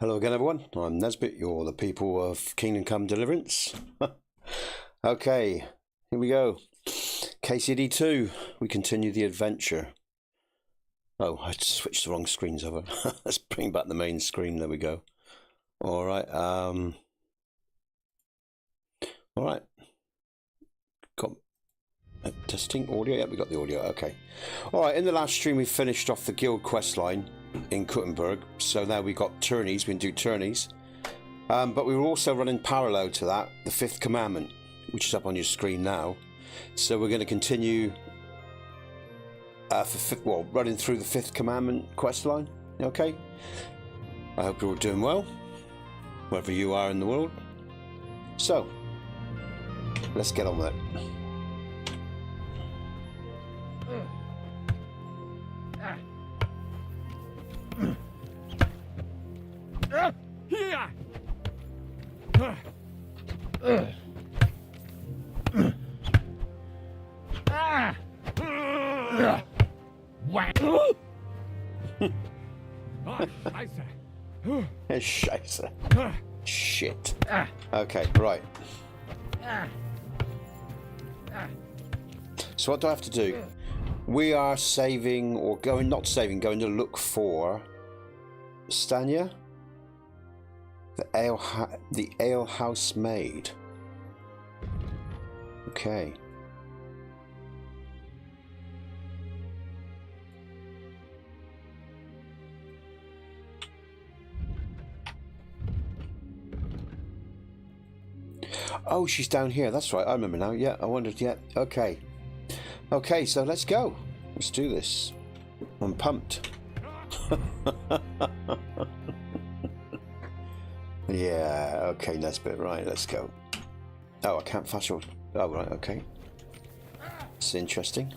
Hello again, everyone. I'm Nesbit. You're the people of Kingdom Come Deliverance. Okay, here we go. KCD II. We continue the adventure. Oh, I switched the wrong screens over. Let's bring back the main screen. There we go. All right. All right. Got testing audio. Yeah, we got the audio. Okay. All right. In the last stream, we finished off the guild quest line in Kuttenberg, so now we got tourneys. We can do tourneys, but we were also running parallel to that the fifth commandment, which is up on your screen now. So we're going to continue running through the fifth commandment quest line. Okay, I hope you're all doing well wherever you are in the world. So let's get on with it. Scheiße. Shit. Okay, right. So what do I have to do? We are saving, or going to look for Stanya, the ale house maid. Okay. Oh, she's down here. That's right. I remember now. Yeah, I wondered. Yeah. Okay. Okay, so let's go. Let's do this. I'm pumped. Yeah. Okay, Nesbit. Right. Let's go. Oh, I can't fast forward. Oh, right. Okay. It's interesting.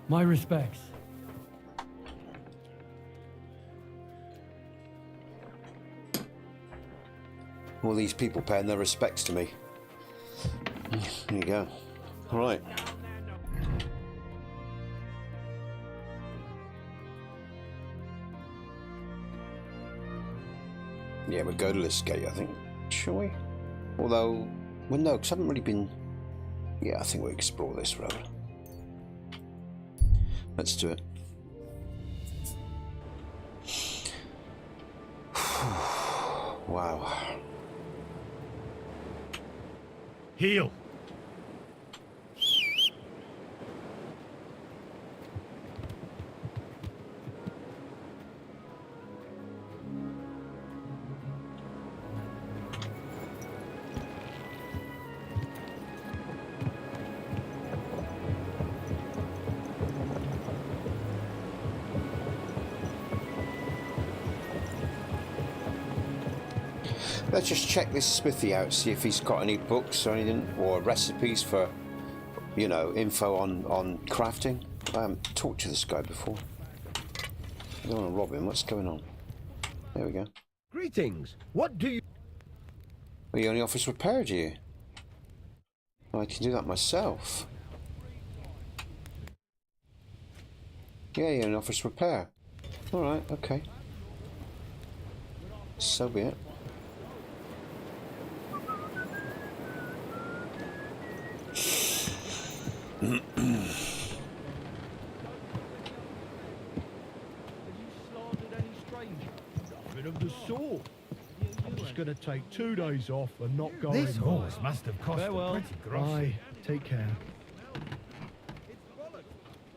My respects. All these people paying their respects to me. There you go. All right. Yeah, we'll go to this gate, I think. Shall we? Although, well, no, because I haven't really been... Yeah, I think we'll explore this road. Let's do it. Wow. Heal. Let's just check this smithy out, see if he's got any books or anything, or recipes for, you know, info on crafting. I haven't talked to this guy before. I don't want to rob him. What's going on? There we go. Greetings. What do you... Well, you only offers repair, do you? Well, I can do that myself. Yeah, he only offers repair. Alright, okay. So be it. of the sort? It's going to take 2 days off and not go This in horse must have cost Farewell. pretty gross. Bye. Take care.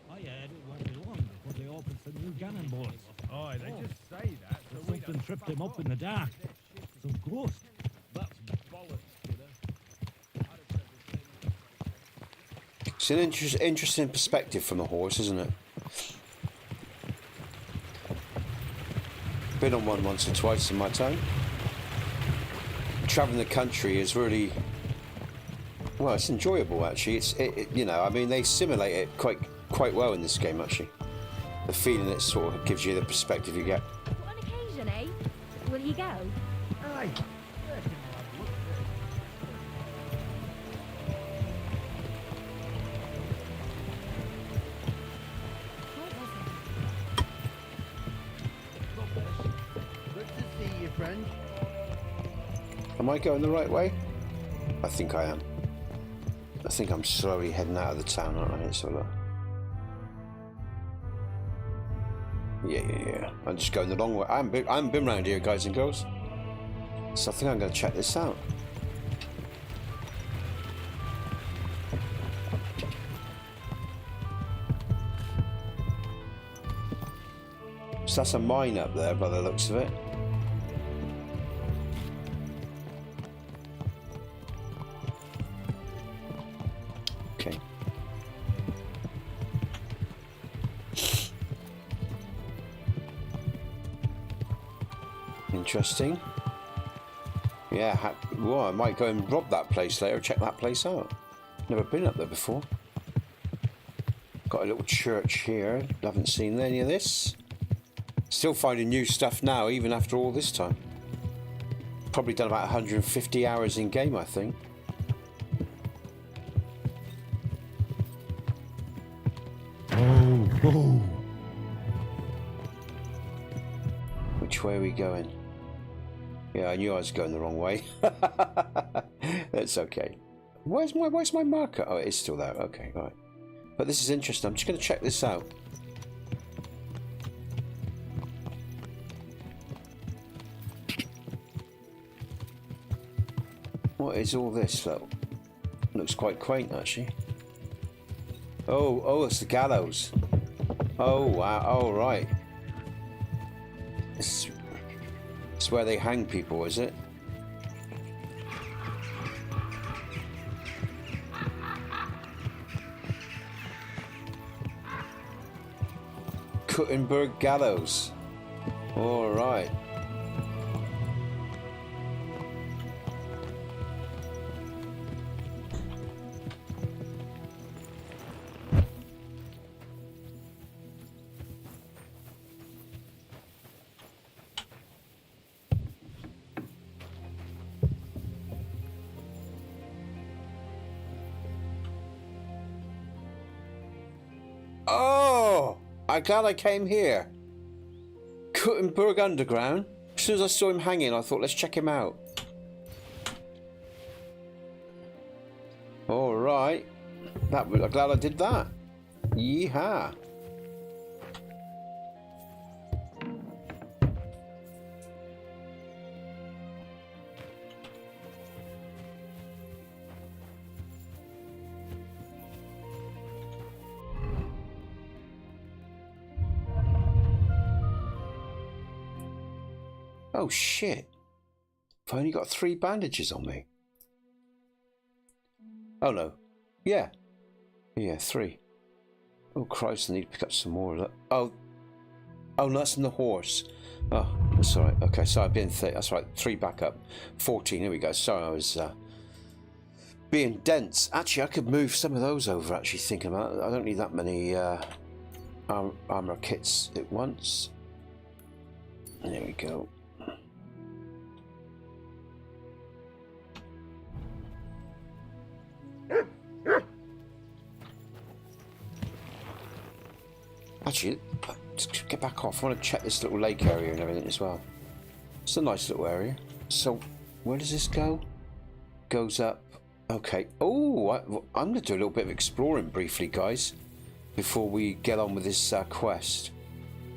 I heard it won't be long before they open some new cannon boys. Aye, they just say that. So we Something tripped him up in the dark. Some ghost. That's bollocks, kiddo. It's an interesting perspective from the horse, isn't it? Been on one once or twice in my time. Traveling the country is really, well, it's enjoyable actually. It's you know, I mean, they simulate it quite well in this game actually. The feeling it sort of gives you, the perspective you get. On occasion, eh? Will he go? Aye. Am I going the right way? I think I am. I think I'm slowly heading out of the town, aren't I? So look. Yeah. I'm just going the long way. I haven't been around here, guys and girls. So I think I'm going to check this out. So that's a mine up there by the looks of it. Okay. Interesting. Yeah, well, I might go and rob that place later, check that place out. Never been up there before. Got a little church here. Haven't seen any of this. Still finding new stuff now, even after all this time. Probably done about 150 hours in game, I think. Oh. Which way are we going? Yeah, I knew I was going the wrong way. That's okay. Where's my marker? Oh, it is still there. Okay, all right. But this is interesting. I'm just going to check this out. What is all this, though? Looks quite quaint, actually. Oh, it's the gallows. Oh, wow. Oh, right. It's where they hang people, is it? Kuttenberg gallows. All right. Oh, I'm glad I came here. Kuttenberg Underground. As soon as I saw him hanging, I thought, let's check him out. All right. I'm glad I did that. Yeehaw. Oh shit. I've only got 3 bandages on me. Oh no. Yeah, 3. Oh Christ, I need to pick up some more of that. Oh no, that's in the horse. Oh, that's alright. Okay, so I've been that's right, 3 back up. 14, here we go. Sorry, I was being dense. Actually, I could move some of those over, actually, thinking about it. I don't need that many armor kits at once. There we go. Actually, just get back off. I want to check this little lake area and everything as well. It's a nice little area. So, where does this go? Goes up. Okay. Oh, I'm going to do a little bit of exploring briefly, guys, before we get on with this quest.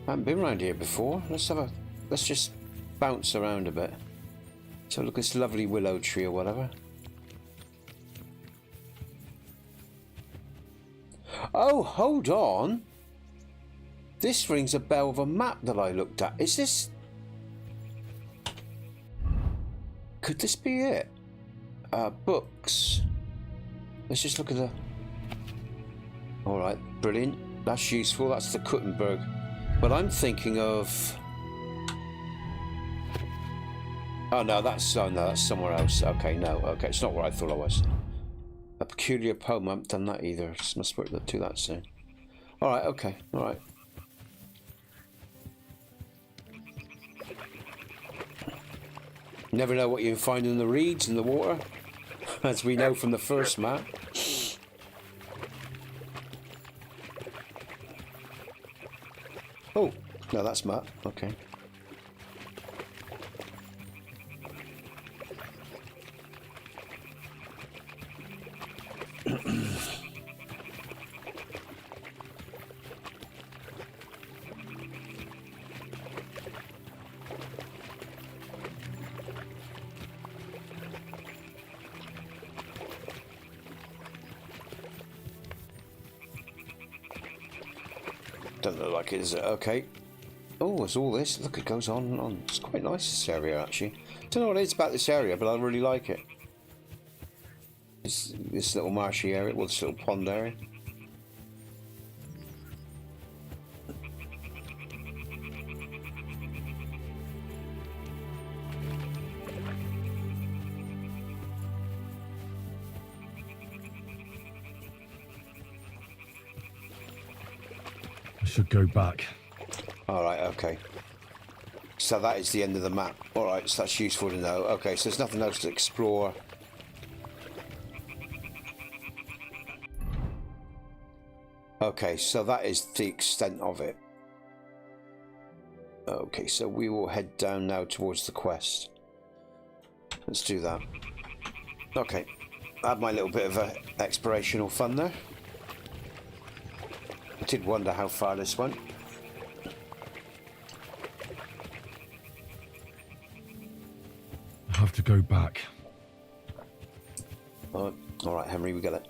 I haven't been around here before. Let's just bounce around a bit. So look at this lovely willow tree or whatever. Oh, hold on. This rings a bell of a map that I looked at. Is this... Could this be it? Books. Let's just look at the... Alright, brilliant. That's useful. That's the Kuttenberg. But I'm thinking of... Oh no, that's somewhere else. Okay, no. Okay, it's not where I thought I was. A peculiar poem. I haven't done that either. Must work to that soon. Alright, okay. Alright. Never know what you can find in the reeds and the water, as we know from the first map. Oh, no, that's map. Okay. Doesn't look like it, is it? Okay. Oh, it's all this. Look, it goes on and on. It's quite nice, this area, actually. Don't know what it is about this area, but I really like it. This little marshy area, well, this little pond area. I should go back. Alright, okay. So that is the end of the map. Alright, so that's useful to know. Okay, so there's nothing else to explore. Okay, so that is the extent of it. Okay, so we will head down now towards the quest. Let's do that. Okay, I had my little bit of explorational fun there. I did wonder how far this went. I have to go back. All right, Henry, we got it.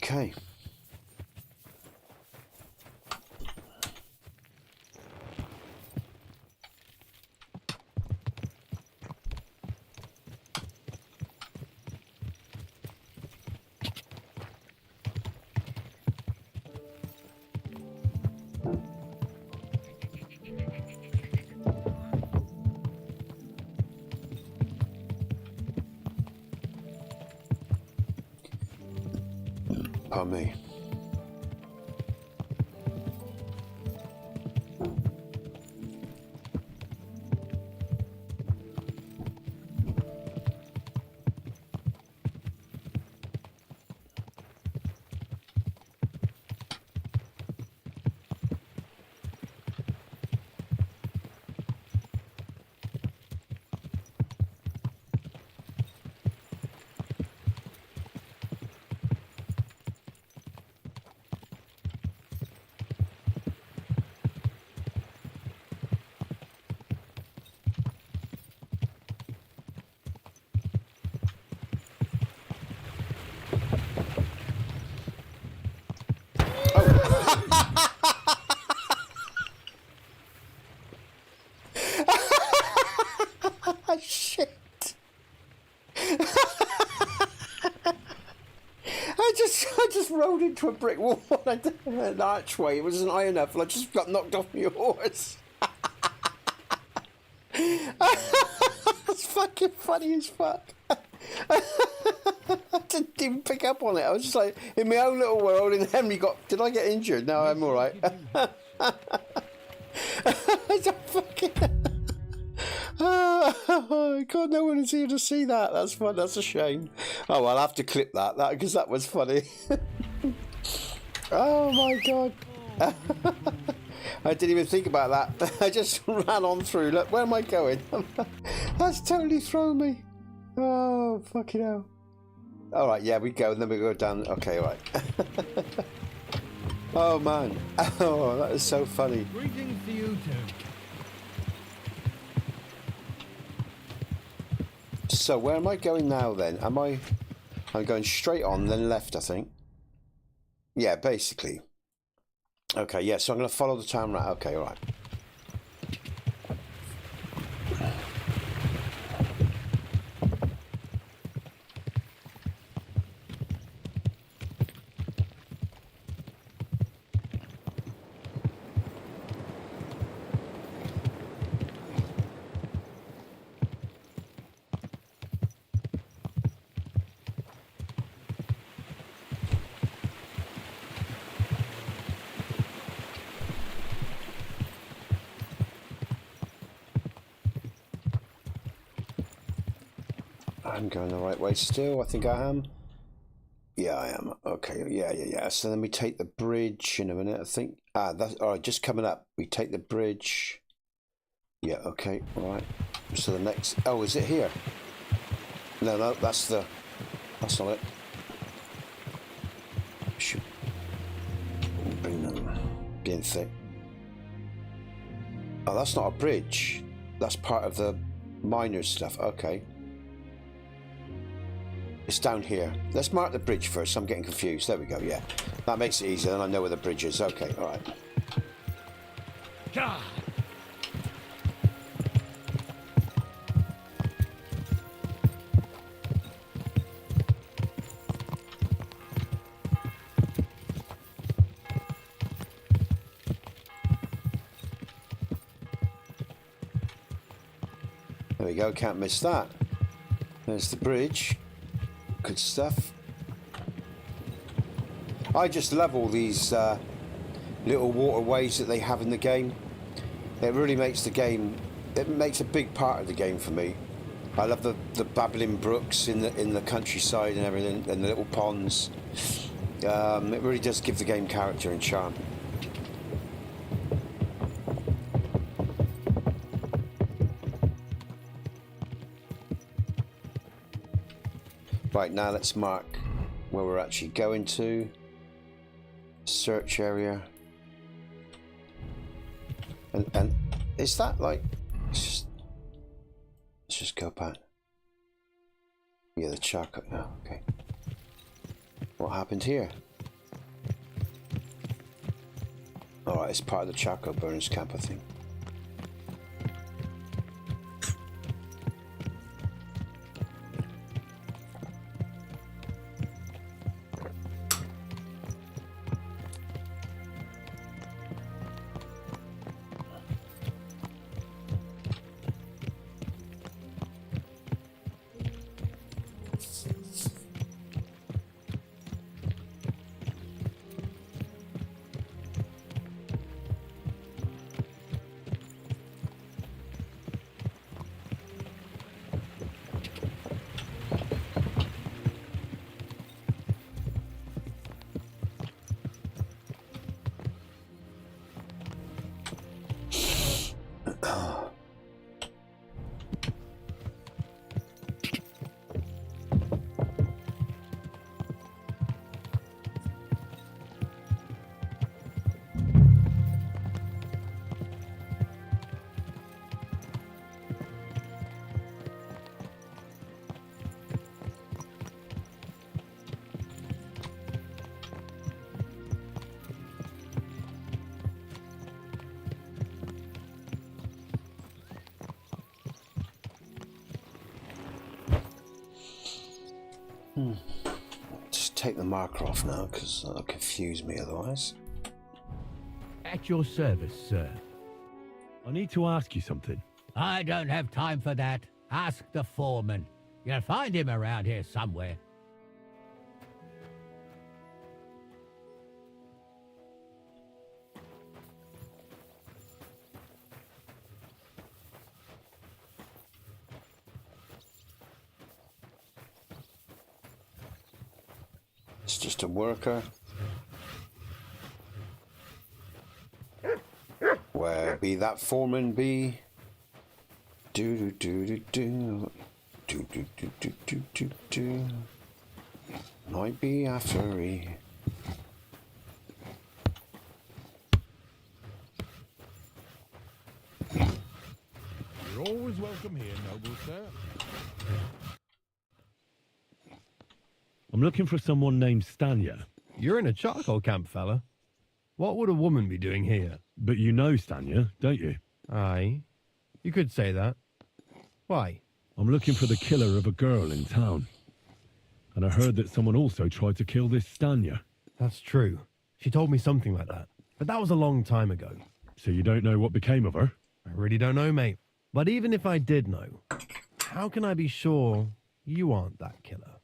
Okay. Pardon me. Shit. I just rode into a brick wall and an archway. It wasn't high enough and I just got knocked off my horse. That's fucking funny as fuck. I didn't even pick up on it. I was just like in my own little world and Henry got, did I get injured? No, I'm alright. Oh God, no one is here to see that. That's fun. That's a shame. Oh, I'll have to clip that because that was funny. Oh my God. I didn't even think about that. I just ran on through. Look, where am I going? That's totally thrown me. Oh, fucking hell. All right, yeah, we go and then we go down. Okay, all right. Oh man. Oh, that is so funny. Greetings to you too. So where am I going now then? I'm going straight on, then left, I think. Yeah, basically. Okay, yeah, so I'm going to follow the town route. Okay, all right. I'm going the right way still. I think I am. Yeah, I am. Okay. Yeah. So then we take the bridge in a minute, I think. That's all right. Just coming up. We take the bridge. Yeah. Okay. All right. So the next. Oh, is it here? No. That's the. That's not it. Should bring them being thick. Oh, that's not a bridge. That's part of the miners stuff. Okay. It's down here. Let's mark the bridge first. I'm getting confused. There we go. Yeah. That makes it easier. Then I know where the bridge is. Okay. All right. Gah! There we go. Can't miss that. There's the bridge. Good stuff. I just love all these little waterways that they have in the game. It really makes the game. It makes a big part of the game for me. I love the babbling brooks in the countryside and everything, and the little ponds. It really does give the game character and charm. Right, now let's mark where we're actually going to. Search area. And is that like... let's just go back. Yeah, the charcoal. Oh, okay. What happened here? Alright, it's part of the charcoal burners camp, I think. Just take the marker off now, because that'll confuse me otherwise. At your service, sir. I need to ask you something. I don't have time for that. Ask the foreman. You'll find him around here somewhere. It's just a worker. Where be that foreman be? Do do do do do do do do do do do. Might be after he. You're always welcome here, noble sir. I'm looking for someone named Stanya. You're in a charcoal camp, fella. What would a woman be doing here? But you know Stanya, don't you? Aye. You could say that. Why? I'm looking for the killer of a girl in town. And I heard that someone also tried to kill this Stanya. That's true. She told me something like that. But that was a long time ago. So you don't know what became of her? I really don't know, mate. But even if I did know, how can I be sure you aren't that killer?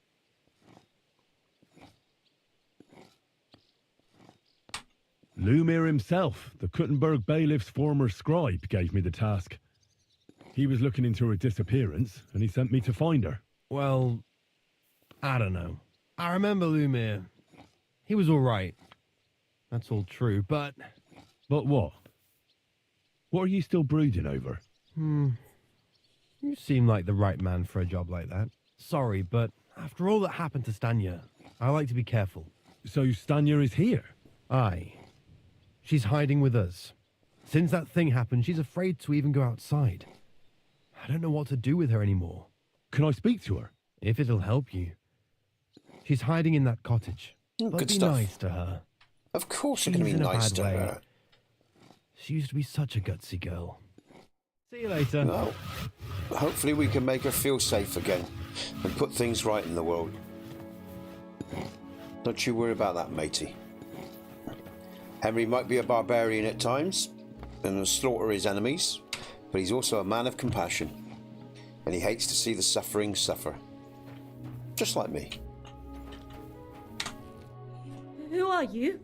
Lumir himself, the Kuttenberg bailiff's former scribe, gave me the task. He was looking into her disappearance, and he sent me to find her. Well, I don't know. I remember Lumir. He was all right. That's all true, but... But what? What are you still brooding over? You seem like the right man for a job like that. Sorry, but After all that happened to Stanya, I like to be careful. So Stanya is here? Aye. She's hiding with us. Since that thing happened, she's afraid to even go outside. I don't know what to do with her anymore. Can I speak to her? If it'll help you. She's hiding in that cottage. But Good be stuff. nice to her. Of course you're She's going to in be a nice bad to way. her. She used to be such a gutsy girl. See you later. Well, hopefully we can make her feel safe again and put things right in the world. Don't you worry about that, matey. Henry might be a barbarian at times and will slaughter his enemies, but he's also a man of compassion, and he hates to see the suffering suffer. Just like me. Who are you?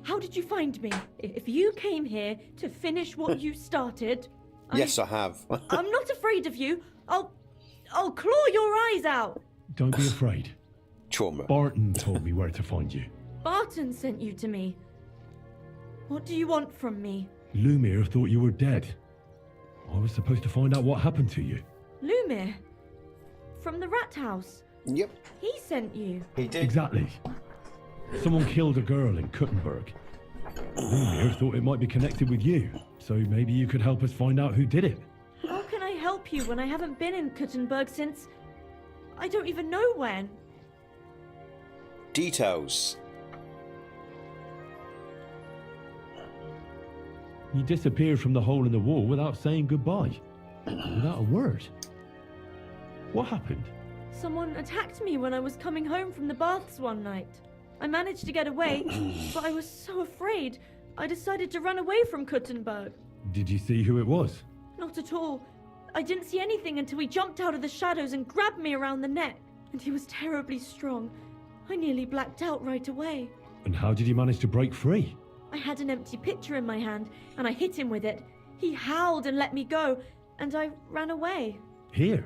How did you find me? If you came here to finish what you started... Yes, I have. I'm not afraid of you. I'll claw your eyes out. Don't be afraid. Trauma. Barton told me where to find you. Barton sent you to me. What do you want from me? Lumir thought you were dead. I was supposed to find out what happened to you. Lumir? From the rat house? Yep, He sent you. he did. Exactly. Someone killed a girl in Kuttenberg. Lumir thought it might be connected with you, so maybe you could help us find out who did it. How can I help you when I haven't been in Kuttenberg since... I don't even know when. Details. You disappeared from the hole in the wall without saying goodbye. Without a word. What happened? Someone attacked me when I was coming home from the baths one night. I managed to get away, but I was so afraid, I decided to run away from Kuttenberg. Did you see who it was? Not at all. I didn't see anything until he jumped out of the shadows and grabbed me around the neck. And he was terribly strong. I nearly blacked out right away. And how did you manage to break free? I had an empty pitcher in my hand, and I hit him with it. He howled and let me go, and I ran away. Here?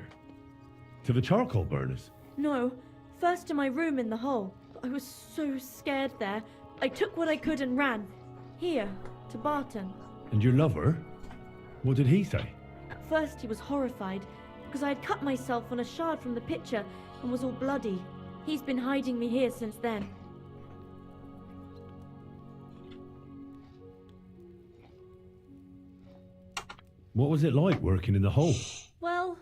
To the charcoal burners? No, first to my room in the hole. I was so scared there. I took what I could and ran. Here, to Barton. And your lover? What did he say? At first he was horrified, because I had cut myself on a shard from the pitcher and was all bloody. He's been hiding me here since then. What was it like working in the hole? Well,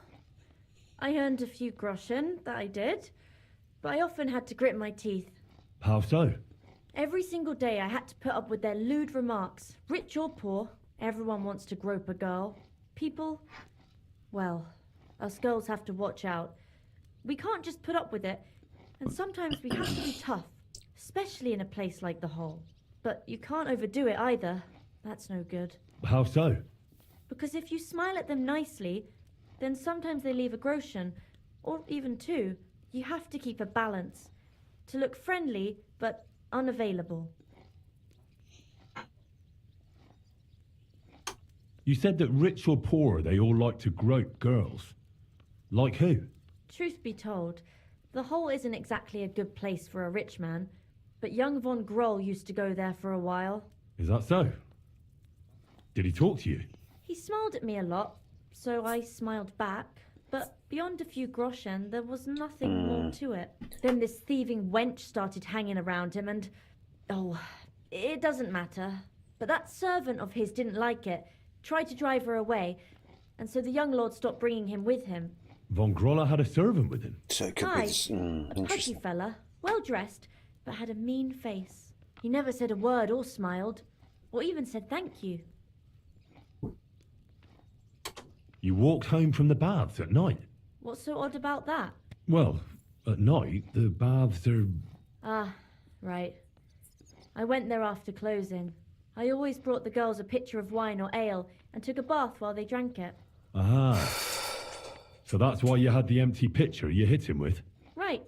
I earned a few groschen, that I did, but I often had to grit my teeth. How so? Every single day I had to put up with their lewd remarks. Rich or poor, everyone wants to grope a girl. People, well, us girls have to watch out. We can't just put up with it, and sometimes we have to be tough, especially in a place like the hole. But you can't overdo it either. That's no good. How so? Because if you smile at them nicely, then sometimes they leave a groschen, or even two. You have to keep a balance. To look friendly, but unavailable. You said that rich or poor, they all like to grope girls. Like who? Truth be told, the hole isn't exactly a good place for a rich man, but young von Groll used to go there for a while. Is that so? Did he talk to you? He smiled at me a lot, so I smiled back, but beyond a few groschen, there was nothing more to it. Then this thieving wench started hanging around him and... oh, it doesn't matter. But that servant of his didn't like it, tried to drive her away, and so the young lord stopped bringing him with him. Von Groller had a servant with him. So it could Aye, be this, a pudgy interesting. fella, well dressed, but had a mean face. He never said a word or smiled, or even said thank you. You walked home from the baths at night? What's so odd about that? Well, at night, the baths are... Ah, right. I went there after closing. I always brought the girls a pitcher of wine or ale and took a bath while they drank it. Ah. So that's why you had the empty pitcher you hit him with? Right.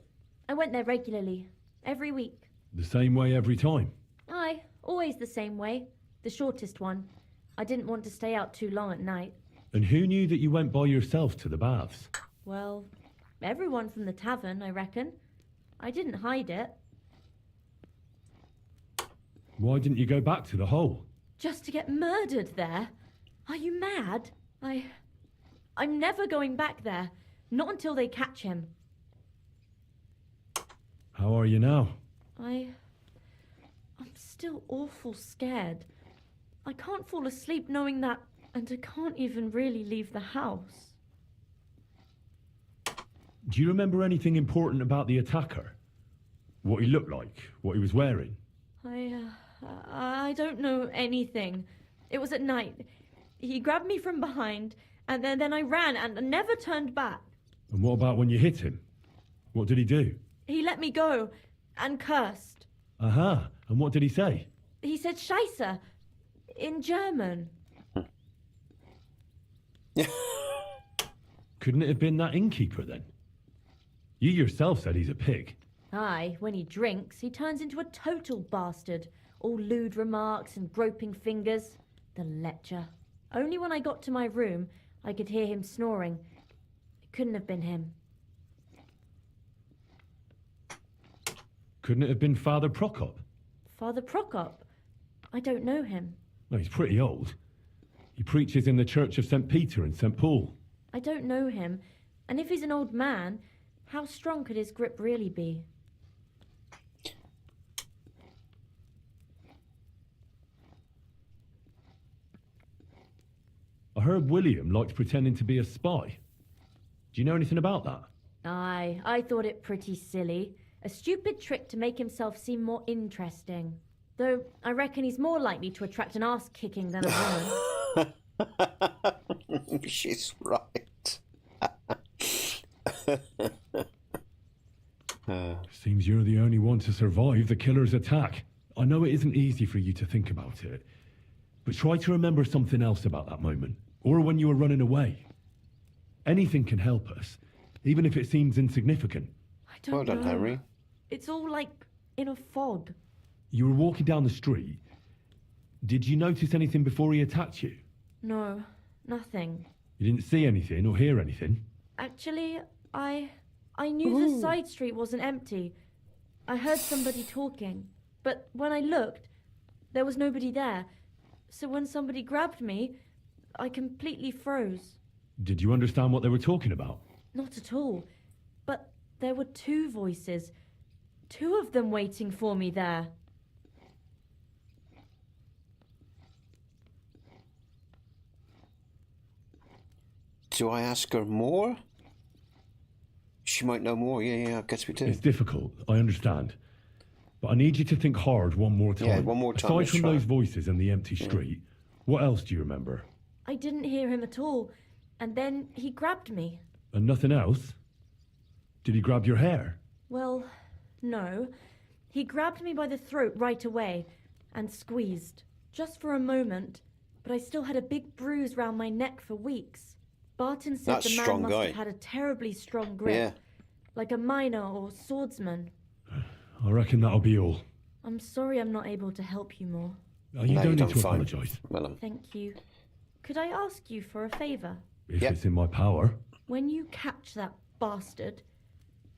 I went there regularly, every week. The same way every time? Aye, always the same way. The shortest one. I didn't want to stay out too long at night. And who knew that you went by yourself to the baths? Well, everyone from the tavern, I reckon. I didn't hide it. Why didn't you go back to the hole? Just to get murdered there? Are you mad? I'm never going back there. Not until they catch him. How are you now? I'm still awful scared. I can't fall asleep knowing that, and I can't even really leave the house. Do you remember anything important about the attacker? What he looked like? What he was wearing? I don't know anything. It was at night. He grabbed me from behind, and then I ran and never turned back. And what about when you hit him? What did he do? He let me go and cursed. Aha. And what did he say? He said Scheisse in German. Couldn't it have been that innkeeper then? You yourself said he's a pig. Aye, when he drinks, he turns into a total bastard. All lewd remarks and groping fingers. The lecher. Only when I got to my room, I could hear him snoring. It couldn't have been him. Couldn't it have been Father Prokop? Father Prokop? I don't know him. No, he's pretty old. He preaches in the Church of St. Peter and St. Paul. I don't know him. And if he's an old man, how strong could his grip really be? I heard William liked pretending to be a spy. Do you know anything about that? Aye, I thought it pretty silly. A stupid trick to make himself seem more interesting. Though I reckon he's more likely to attract an ass-kicking than a woman. She's right. Seems you're the only one to survive the killer's attack. I know it isn't easy for you to think about it, but try to remember something else about that moment, or when you were running away. Anything can help us, even if it seems insignificant. I don't Well done, know. Henry. It's all like in a fog. You were walking down the street. Did you notice anything before he attacked you? No, nothing. You didn't see anything or hear anything? Actually, I knew the side street wasn't empty. I heard somebody talking, but when I looked, there was nobody there. So when somebody grabbed me, I completely froze. Did you understand what they were talking about? Not at all. But there were two voices. Two of them waiting for me there. Do I ask her more? She might know more. Yeah, I guess we do. It's difficult, I understand. But I need you to think hard one more time. Yeah, one more time. Aside let's from try. those voices and the empty street, what else do you remember? I didn't hear him at all. And then he grabbed me. And nothing else? Did he grab your hair? Well, no. He grabbed me by the throat right away and squeezed. Just for a moment. But I still had a big bruise round my neck for weeks. Barton said That's the man strong must guy. have had a terribly strong grip. Yeah. Like a miner or swordsman. I reckon that'll be all. I'm sorry I'm not able to help you more. Oh, you No, don't you've need done to fine. apologise. Well, Thank you. Could I ask you for a favour? If Yep. it's in my power. When you catch that bastard,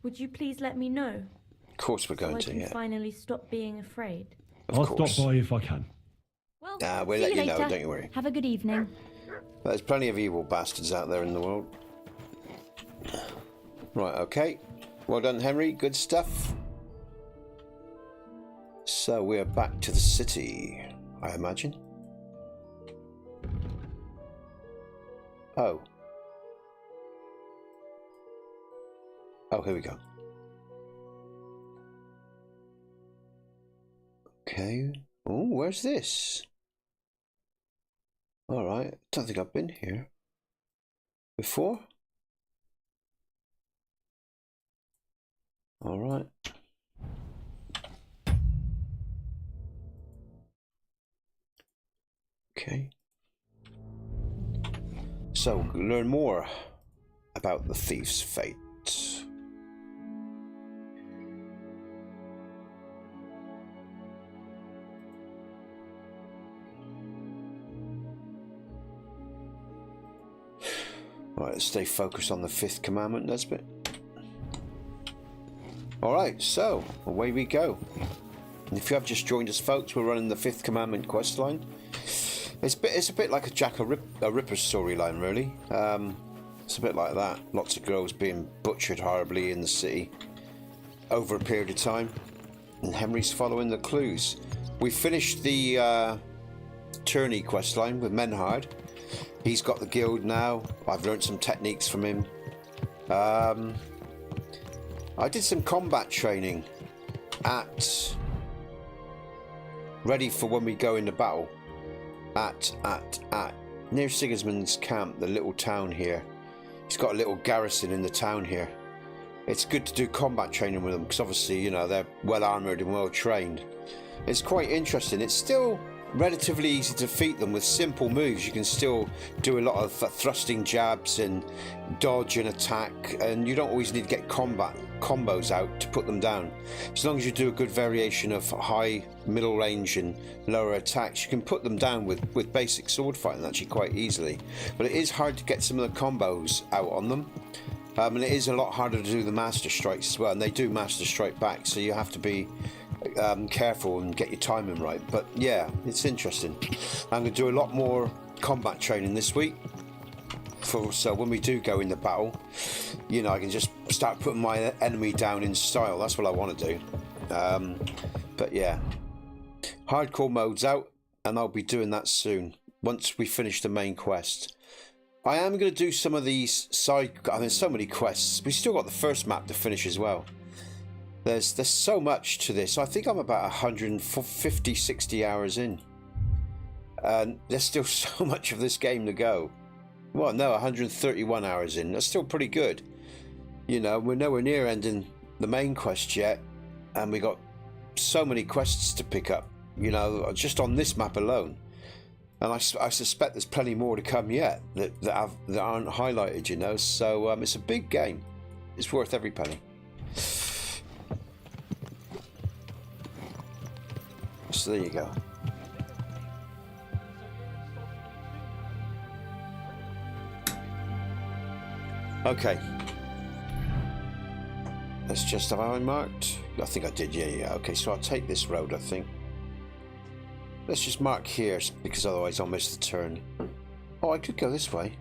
would you please let me know? of course we're So going I to, can yeah. finally stop being afraid. Of I'll course. stop by if I can. Well, We'll see let you later. know, don't you worry. Have a good evening. There's plenty of evil bastards out there in the world. Right, okay. Well done, Henry. Good stuff. So we're back to the city, I imagine. Oh. Oh, here we go. Okay. Oh, where's this? Alright, don't think I've been here before. Alright. Okay. So, learn more about the thief's fate. Right, let's stay focused on the fifth commandment, Nesbit. Alright, so away we go. And if you have just joined us, folks, we're running the fifth commandment questline. It's a bit like a Jack the Ripper storyline, really. It's a bit like that. Lots of girls being butchered horribly in the city. over a period of time. And Henry's following the clues. We finished the tourney questline with Menhard. He's got the guild now. I've learned some techniques from him. I did some combat training at ready for when we go into battle at near Sigismund's camp, the little town here. He's got a little garrison in the town here. It's good to do combat training with them because obviously, you know, they're well armoured and well trained. It's quite interesting. It's still relatively easy to defeat them with simple moves. You can still do a lot of thrusting jabs and dodge and attack, and you don't always need to get combat combos out to put them down. As long as you do a good variation of high, middle range and lower attacks, you can put them down with basic sword fighting actually quite easily. But it is hard to get some of the combos out on them. And it is a lot harder to do the master strikes as well, and they do master strike back, so you have to be careful and get your timing right. But yeah, it's interesting. I'm going to do a lot more combat training this week, so when we do go in the battle, you know, I can just start putting my enemy down in style. That's what I want to do. But yeah, hardcore mode's out, and I'll be doing that soon once we finish the main quest. I am going to do some of these side... I mean, so many quests. We still got the first map to finish as well. There's so much to this. I think I'm about 150, 60 hours in. And there's still so much of this game to go. Well, no, 131 hours in. That's still pretty good. You know, we're nowhere near ending the main quest yet. And we got so many quests to pick up, you know, just on this map alone. And I suspect there's plenty more to come yet that aren't highlighted, you know. So it's a big game. It's worth every penny. So there you go. Okay. Let's just have I marked. I think I did. Yeah. Okay. So I'll take this road, I think. Let's just mark here, because otherwise I'll miss the turn. Oh, I could go this way.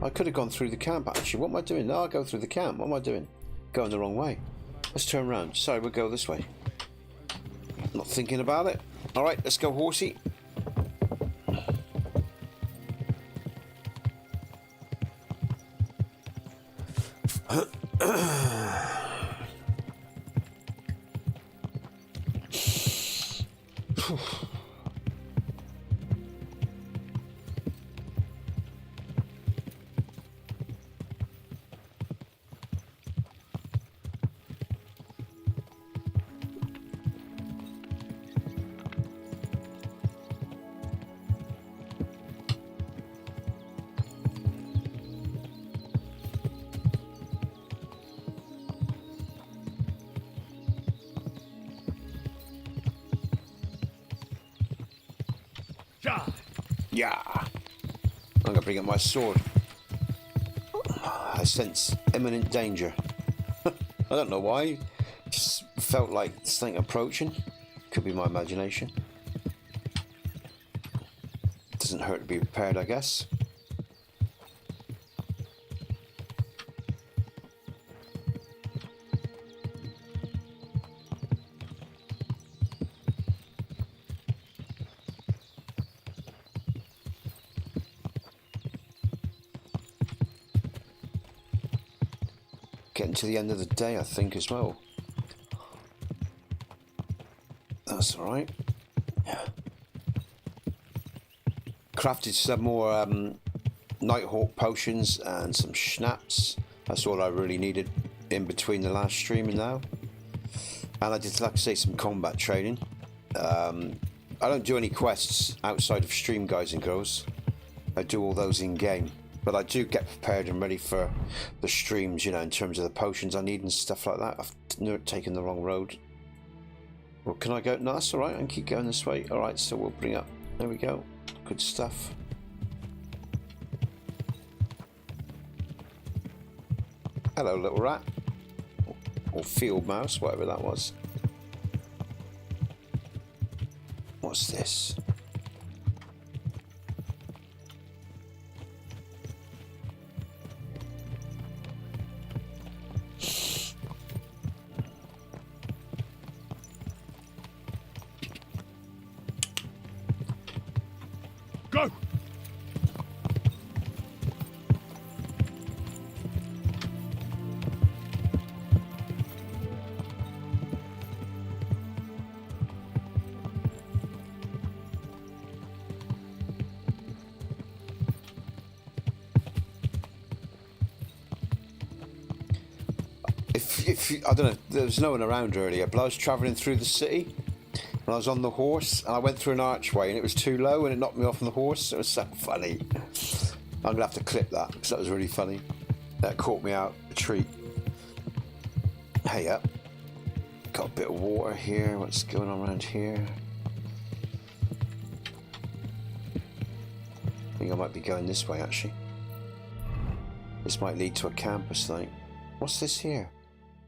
I could have gone through the camp, actually. What am I doing? No, I'll go through the camp. What am I doing? Going the wrong way. Let's turn around. Sorry, we'll go this way. Not thinking about it. All right, let's go, horsey. Yeah. I'm going to bring up my sword. I sense imminent danger. I don't know why. Just felt like something approaching. Could be my imagination. Doesn't hurt to be prepared, I guess. Getting to the end of the day, I think, as well. That's all right. Yeah. Crafted some more Nighthawk potions and some schnapps. That's all I really needed in between the last stream and now. And I did, like I say, some combat training. I don't do any quests outside of stream, guys and girls. I do all those in game. But I do get prepared and ready for the streams, you know, in terms of the potions I need and stuff like that. I've taken the wrong road. Well, can I go? No, that's all right. I can keep going this way. All right, so we'll bring up. There we go. Good stuff. Hello, little rat. Or field mouse, whatever that was. What's this? I don't know, there was no one around earlier, but I was travelling through the city and I was on the horse and I went through an archway and it was too low and it knocked me off on the horse. It was so funny. I'm going to have to clip that because that was really funny. That caught me out, a treat. Hey up. Got a bit of water here. What's going on around here? I think I might be going this way actually. This might lead to a campus thing. What's this here?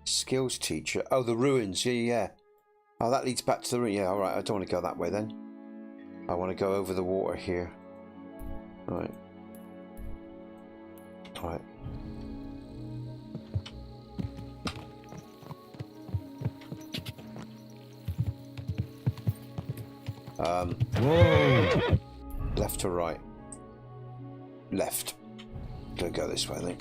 Skills teacher. Oh, the ruins. Yeah. Oh, that leads back to the ruin. Yeah, alright. I don't want to go that way then. I want to go over the water here. Alright. Alright. Whoa! Left or right? Left. Gonna go this way, I think.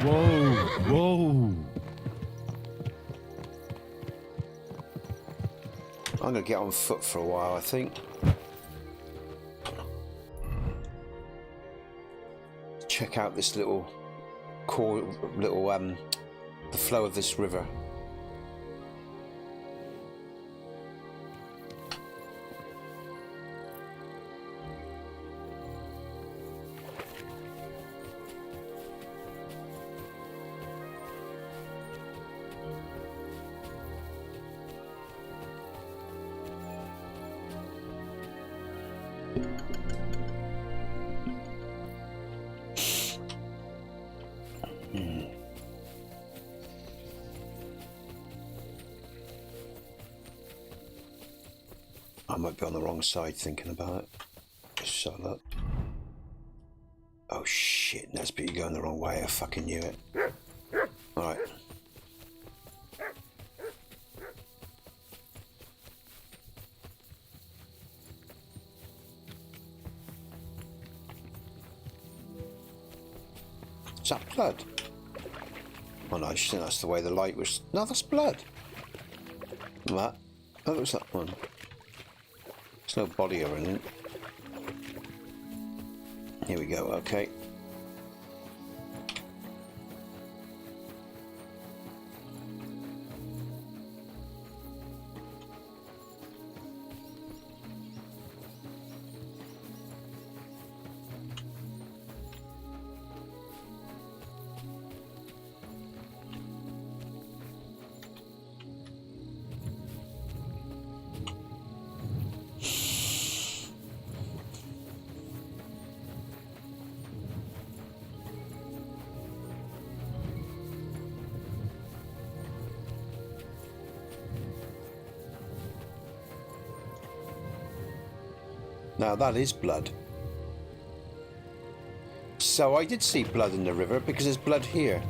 Whoa! Whoa! I'm gonna get on foot for a while, I think. Check out this little the flow of this river. I might be on the wrong side thinking about it. Just have a look. Oh shit, Nesbit, you're going the wrong way. I fucking knew it. Alright. Is that blood? Oh no, I just think that's the way the light was. No, that's blood. That. That looks like one. There's no body or anything. Here we go, okay. Now that is blood. So I did see blood in the river because there's blood here.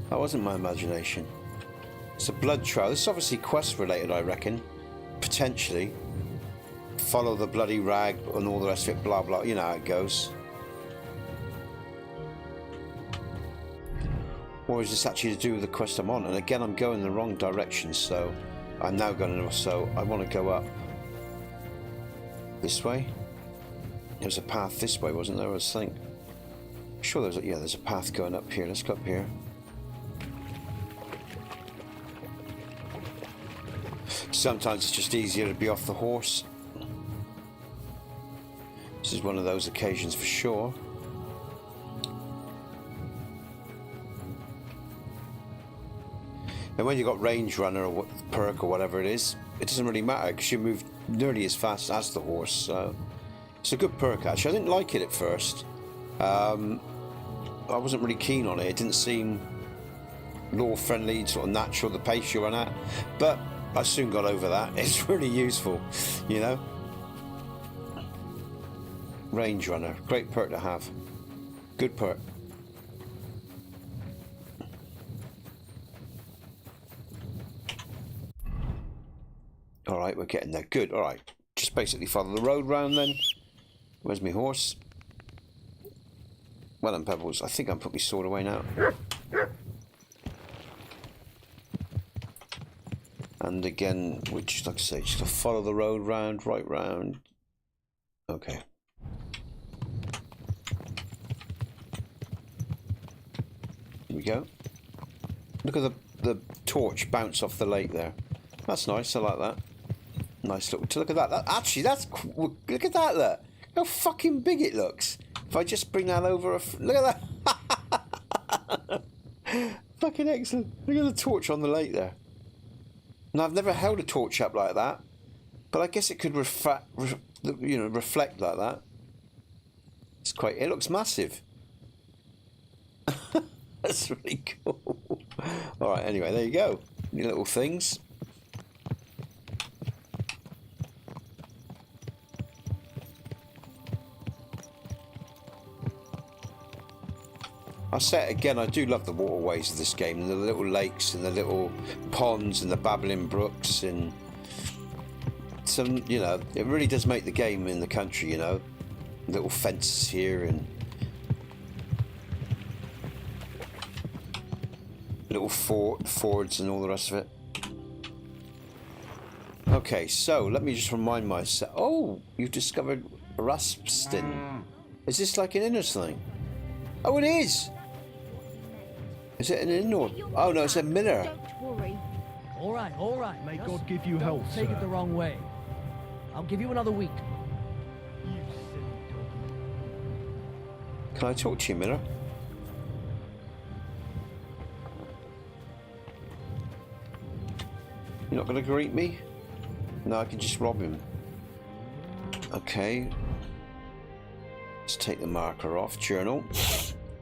That wasn't my imagination. It's a blood trail. This is obviously quest related, I reckon. Potentially. Follow the bloody rag and all the rest of it, blah blah. You know how it goes. Or is this actually to do with the quest I'm on? And again, I'm going in the wrong direction, so I'm now going. So I want to go up this way. There's a path this way, wasn't there? I was thinking. Sure, there's a path going up here. Let's go up here. Sometimes it's just easier to be off the horse. This is one of those occasions for sure. And when you've got range runner or perk or whatever it is, it doesn't really matter because you move nearly as fast as the horse. So it's a good perk actually. I didn't like it at first. I wasn't really keen on it. It didn't seem lore friendly, sort of natural, the pace you run at. But I soon got over that. It's really useful, you know. Range runner, great perk to have. Good perk. Alright, we're getting there. Good, alright. Just basically follow the road round then. Where's my horse? Well done, Pebbles. I think I'm putting my sword away now. And again, which, like I say, just to follow the road round, right round. Okay. Here we go. Look at the torch bounce off the lake there. That's nice. I like that. Nice little. Look at that. Actually, that's. Look at that. Look how fucking big it looks. If I just bring that over, look at that. Fucking excellent. Look at the torch on the lake there. Now I've never held a torch up like that, but I guess it could reflect like that. It's quite. It looks massive. That's really cool. All right. Anyway, there you go. Your little things. I'll say it again, I do love the waterways of this game, and the little lakes and the little ponds and the babbling brooks and some, you know, it really does make the game in the country, you know. Little fences here and little fords and all the rest of it. Okay, so let me just remind myself. Oh, you've discovered Raspstin. Is this like an inner thing? Oh, it is! Is it an inn or? Oh no, it's a miller. Don't worry. All right. May Just God give you don't health, take sir. it the wrong way. I'll give you another week. You silly dog. Can I talk to you, miller? You're not going to greet me? No, I can just rob him. Okay. Let's take the marker off. Journal.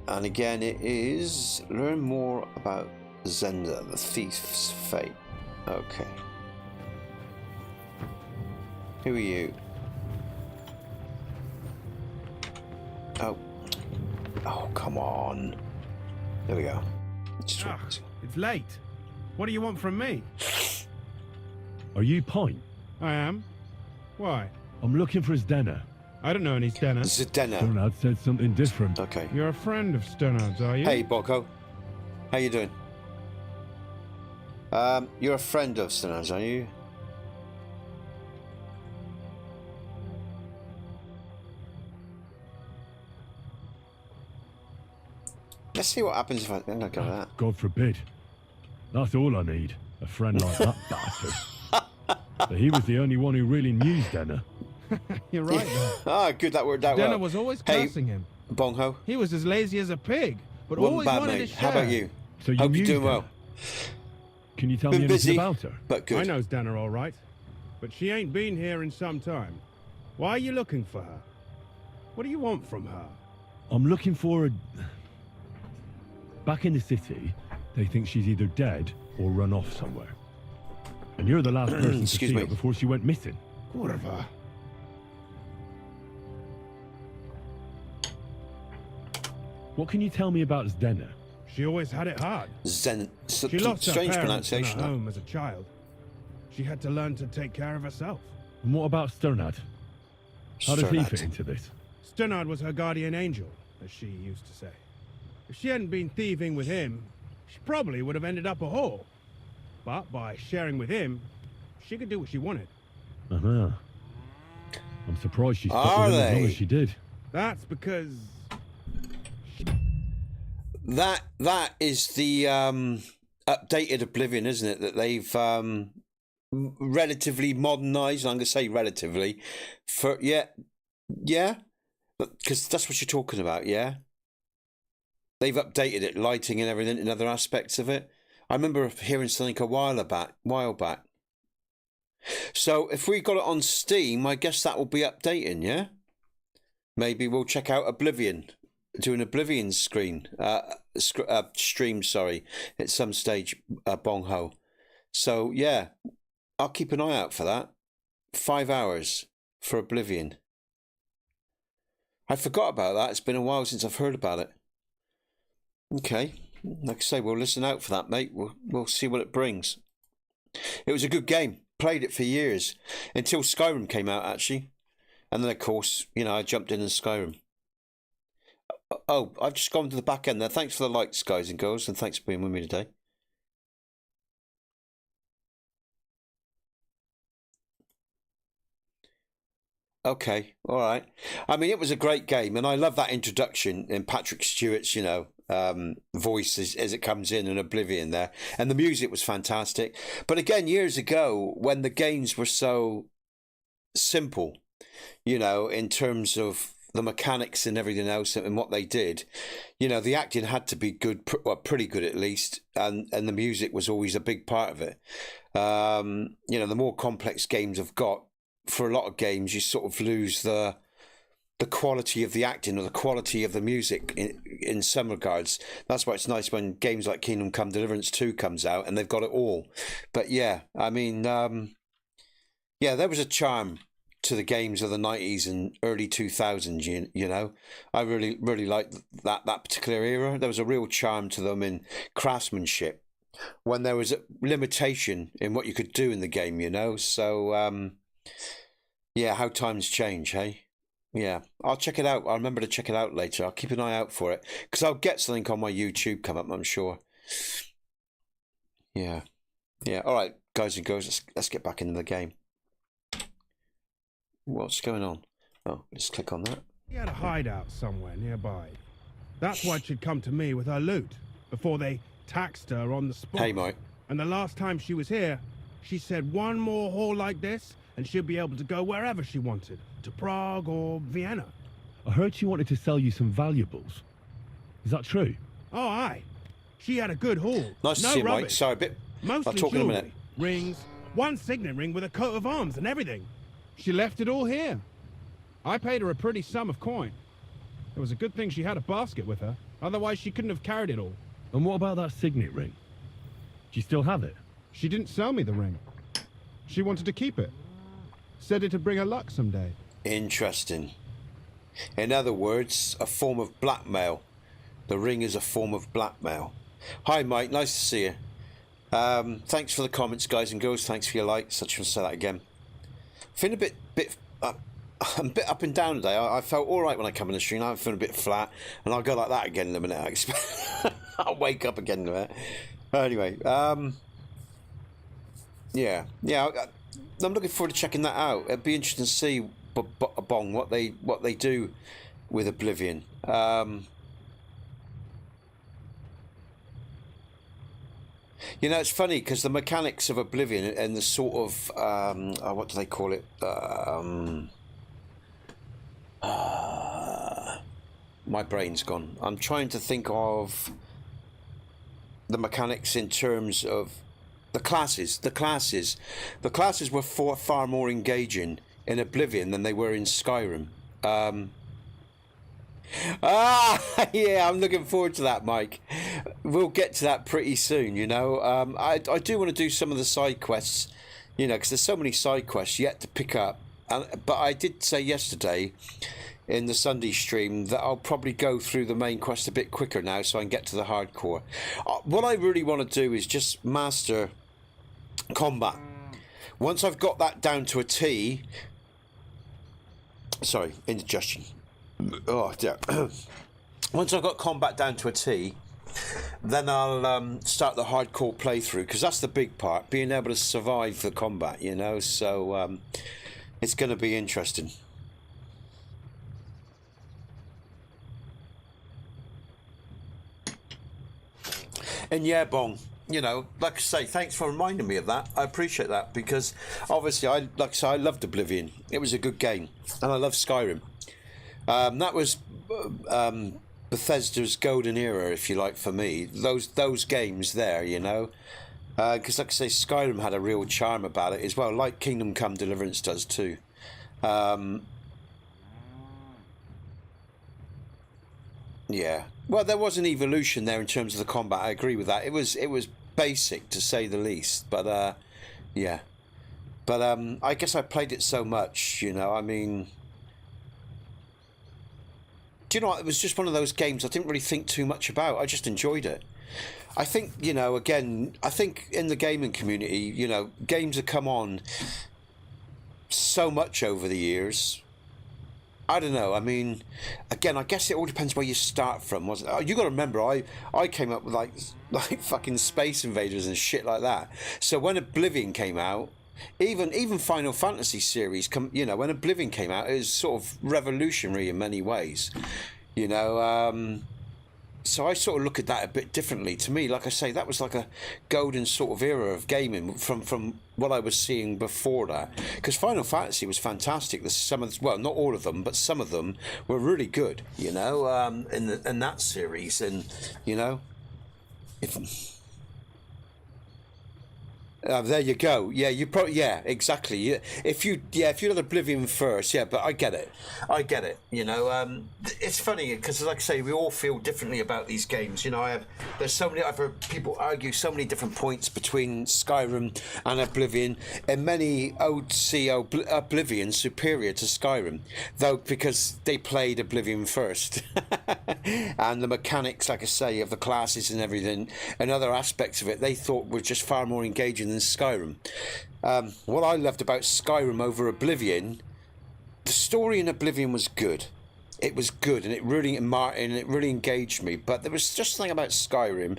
And again, it is learn more about Zenda, the thief's fate. Okay. Who are you? Oh, come on. There we go. Let's try this. It's late. What do you want from me? Are you Pint? I am. Why? I'm looking for Zdena. I don't know any Stenner. Zdena. Stonard said something different. Okay. You're a friend of Sternard's, are you? Hey, Boko. How you doing? You're a friend of Sternard's, are you? Let's see what happens if I go with that. God forbid. That's all I need. A friend like that bastard. But he was the only one who really knew Zdena. You're right there. Ah, good, that worked out Stenner well. was always Hey, cursing him. Bongho. He was as lazy as a pig, but Wasn't always bad, wanted mate. to How share. about you? So you Hope knew you're doing Zdena? well. Can you tell me Been anything busy, about her? but good. I know Stenner all right, but she ain't been here in some time. Why are you looking for her? What do you want from her? I'm looking for a... Back in the city, they think she's either dead or run off somewhere. And you're the last person to Excuse see me. her before she went missing. Kurva. What can you tell me about Zdena? She always had it hard. Zen. She lost her Strange parents and pronunciation. her That. home as a child. She had to learn to take care of herself. And what about Sternad? How does he Sternad. fit into this? Sternard was her guardian angel, as she used to say. If she hadn't been thieving with him, she probably would have ended up a whore. But by sharing with him, she could do what she wanted. Uh-huh. I'm surprised she stuck Are with him as long they? as she did. That's because That is the updated Oblivion, isn't it? That they've relatively modernized. I'm going to say relatively. Yeah, because that's what you're talking about. Yeah, they've updated it, lighting and everything, and other aspects of it. I remember hearing something a while back. So if we got it on Steam, I guess that will be updating. Yeah, maybe we'll check out Oblivion. Do an Oblivion stream, sorry, at some stage, Bongho. So, yeah, I'll keep an eye out for that. 5 hours for Oblivion. I forgot about that. It's been a while since I've heard about it. Okay, like I say, we'll listen out for that, mate. We'll see what it brings. It was a good game. Played it for years, until Skyrim came out, actually. And then, of course, you know, I jumped in Skyrim. Oh, I've just gone to the back end there. Thanks for the likes, guys and girls, and thanks for being with me today. Okay, all right. I mean, it was a great game, and I love that introduction in Patrick Stewart's, voice as it comes in Oblivion there, and the music was fantastic. But again, years ago, when the games were so simple, in terms of the mechanics and everything else and what they did, the acting had to be good, pretty good at least, and the music was always a big part of it. The more complex games have got, for a lot of games, you sort of lose the quality of the acting or the quality of the music in some regards. That's why it's nice when games like Kingdom Come Deliverance II comes out and they've got it all. But yeah, I mean, there was a charm to the games of the 90s and early 2000s, I really liked that particular era. There was a real charm to them in craftsmanship when there was a limitation in what you could do in the game, So, how times change, hey? Yeah, I'll check it out. I'll remember to check it out later. I'll keep an eye out for it because I'll get something on my YouTube come up, I'm sure. Yeah. All right, guys and girls, let's get back into the game. What's going on? Oh, just click on that. She had a hideout somewhere nearby. That's why she'd come to me with her loot before they taxed her on the spot. Hey, Mike. And the last time she was here, she said one more haul like this and she'd be able to go wherever she wanted, to Prague or Vienna. I heard she wanted to sell you some valuables. Is that true? Oh, aye. She had a good haul. Nice to see you, Mike. Sorry, a bit. Mostly I'll talk in a jewelry, minute. rings, one signet ring with a coat of arms and everything. She left it all here. I paid her a pretty sum of coin. It was a good thing she had a basket with her, otherwise she couldn't have carried it all. And what about that signet ring? Do you still have it? She didn't sell me the ring. She wanted to keep it. Said it'd bring her luck someday. Interesting. In other words, a form of blackmail. The ring is a form of blackmail. Hi, Mike. Nice to see you. Thanks for the comments, guys and girls. Thanks for your likes. I should say that again. Feeling I'm a bit up and down today. I felt all right when I come in the stream. I'm feeling a bit flat, and I'll go like that again in a minute. I expect I'll wake up again in a minute. Anyway, I'm looking forward to checking that out. It'd be interesting to see Bong what they do with Oblivion. It's funny because the mechanics of Oblivion and the sort of what do they call it? My brain's gone. I'm trying to think of the mechanics in terms of the classes. The classes were far more engaging in Oblivion than they were in Skyrim. Yeah, I'm looking forward to that, Mike. We'll get to that pretty soon, I do want to do some of the side quests, because there's so many side quests yet to pick up. But I did say yesterday in the Sunday stream that I'll probably go through the main quest a bit quicker now so I can get to the hardcore. What I really want to do is just master combat. Once I've got that down to a T... Sorry, indigestion. Oh, dear. Once I've got combat down to a T, then I'll start the hardcore playthrough, because that's the big part, being able to survive the combat, so it's going to be interesting. And yeah, Bong, like I say, thanks for reminding me of that. I appreciate that, because obviously, I loved Oblivion. It was a good game, and I love Skyrim. That was Bethesda's golden era, if you like, for me. Those games there, because like I say, Skyrim had a real charm about it as well, like Kingdom Come Deliverance does too. Yeah. Well, there was an evolution there in terms of the combat. I agree with that. It was basic, to say the least. But yeah. But I guess I played it so much, I mean. Do you know what? It was just one of those games I didn't really think too much about. I just enjoyed it. I think, again, I think in the gaming community, games have come on so much over the years. I don't know. I mean, again, I guess it all depends where you start from. You got to remember, I came up with like fucking Space Invaders and shit like that. So when Oblivion came out, Even Final Fantasy series, you know, when Oblivion came out, it was sort of revolutionary in many ways, you know. So I sort of look at that a bit differently. To me, like I say, that was like a golden sort of era of gaming from what I was seeing before that. Because Final Fantasy was fantastic. There's some of, well, not all of them, but some of them were really good, you know, in that series. And, you know, there you go. Yeah, you probably, yeah, exactly. If you had Oblivion first, yeah, but I get it. You know, it's funny because, like I say, we all feel differently about these games. You know, there's so many. I've heard people argue so many different points between Skyrim and Oblivion, and many would see Oblivion superior to Skyrim, though, because they played Oblivion first, and the mechanics, like I say, of the classes and everything, and other aspects of it, they thought were just far more engaging than Skyrim. What I loved about Skyrim over Oblivion, the story in Oblivion was good. It was good, and it really engaged me. But there was just something about Skyrim.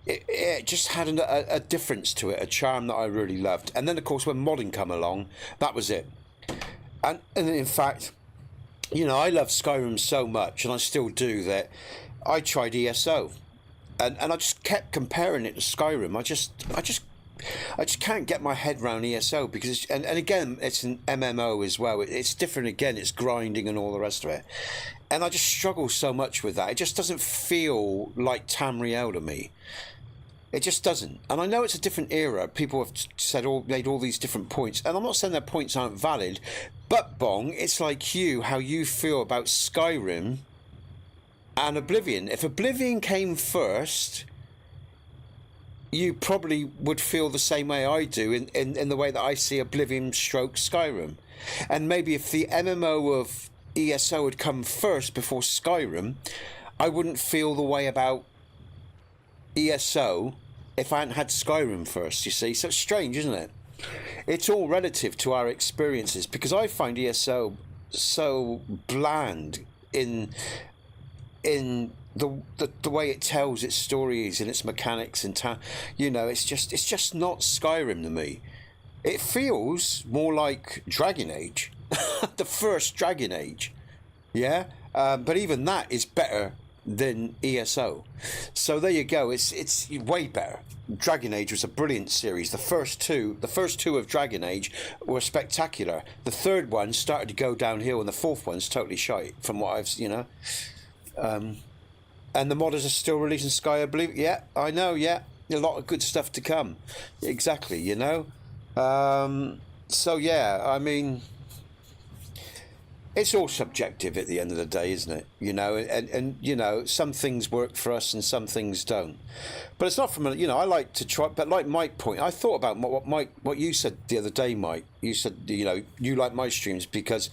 It just had a difference to it, a charm that I really loved. And then, of course, when modding come along, that was it. And in fact, you know, I love Skyrim so much, and I still do, that I tried ESO. And I just kept comparing it to Skyrim. I just can't get my head around ESO because and again, it's an MMO as well. It's different again. It's grinding and all the rest of it. And I just struggle so much with that. It just doesn't feel like Tamriel to me. It just doesn't. And I know it's a different era. People have made all these different points. And I'm not saying their points aren't valid. But, Bong, it's like how you feel about Skyrim and Oblivion. If Oblivion came first, you probably would feel the same way I do in the way that I see Oblivion stroke Skyrim. And maybe if the MMO of ESO had come first before Skyrim, I wouldn't feel the way about ESO if I hadn't had Skyrim first, you see. So it's strange, isn't it? It's all relative to our experiences, because I find ESO so bland in the way it tells its stories and its mechanics and you know, it's just not Skyrim to me. It feels more like Dragon Age, the first Dragon Age, yeah. But even that is better than ESO. So there you go. It's way better. Dragon Age was a brilliant series. The first two of Dragon Age were spectacular. The third one started to go downhill, and the fourth one's totally shite from what I've, you know. And the modders are still releasing Sky, I believe. Yeah, I know, yeah. A lot of good stuff to come. Exactly, you know. So, yeah, I mean, it's all subjective at the end of the day, isn't it? You know, and you know, some things work for us and some things don't. But it's not from a, you know, I like to try, but like Mike's point, I thought about what you said the other day, Mike. You said, you know, you like my streams because,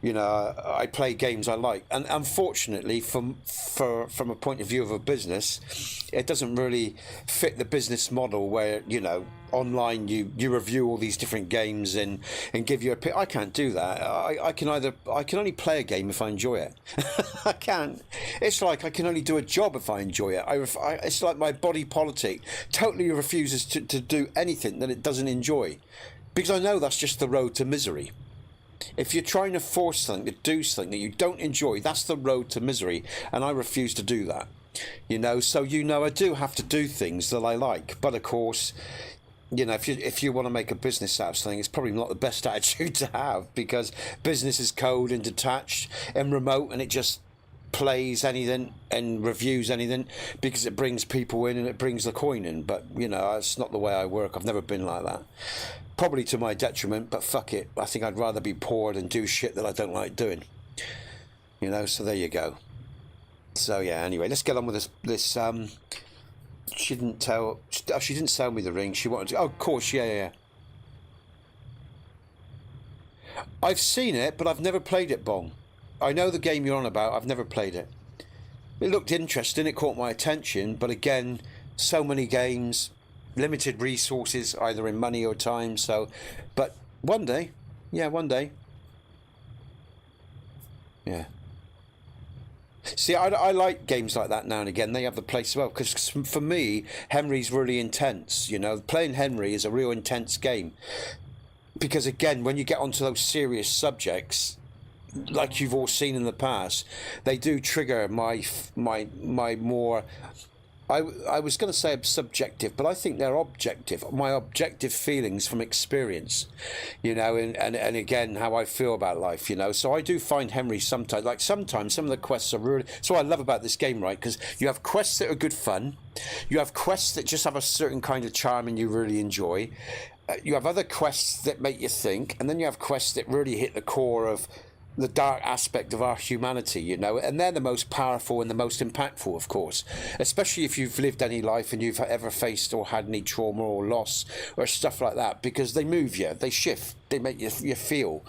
you know, I play games I like. And unfortunately, from a point of view of a business, it doesn't really fit the business model where, you know, online you review all these different games and give you a pick. I can't do that. I can only play a game if I enjoy it. I can't. It's like I can only do a job if I enjoy it. It's like my body politic totally refuses to do anything that it doesn't enjoy, because I know that's just the road to misery. If you're trying to force something to do something that you don't enjoy, that's the road to misery, and I refuse to do that. You know, so you know I do have to do things that I like, but of course, you know, if you want to make a business out of something, it's probably not the best attitude to have, because business is cold and detached and remote, and it just plays anything and reviews anything because it brings people in and it brings the coin in. But, you know, it's not the way I work. I've never been like that. Probably to my detriment, but fuck it. I think I'd rather be poor than do shit that I don't like doing. You know, so there you go. So, yeah, anyway, let's get on with this she didn't sell me the ring. She wanted to, oh, of course, yeah. I've seen it, but I've never played it, Bong. I know the game you're on about. I've never played it. It looked interesting. It caught my attention. But again, so many games, limited resources, either in money or time. So, but one day, yeah, one day. Yeah. See, I like games like that now and again. They have the place as well, because for me, Henry's really intense. You know, playing Henry is a real intense game. Because again, when you get onto those serious subjects, like you've all seen in the past, they do trigger my more. I was going to say subjective, but I think they're objective. My objective feelings from experience, you know, and again, how I feel about life, you know. So I do find Henry sometimes some of the quests are really. So I love about this game, right? Because you have quests that are good fun, you have quests that just have a certain kind of charm and you really enjoy. You have other quests that make you think, and then you have quests that really hit the core of the dark aspect of our humanity, you know, and they're the most powerful and the most impactful, of course, especially if you've lived any life and you've ever faced or had any trauma or loss or stuff like that, because they move you, they shift, they make you feel,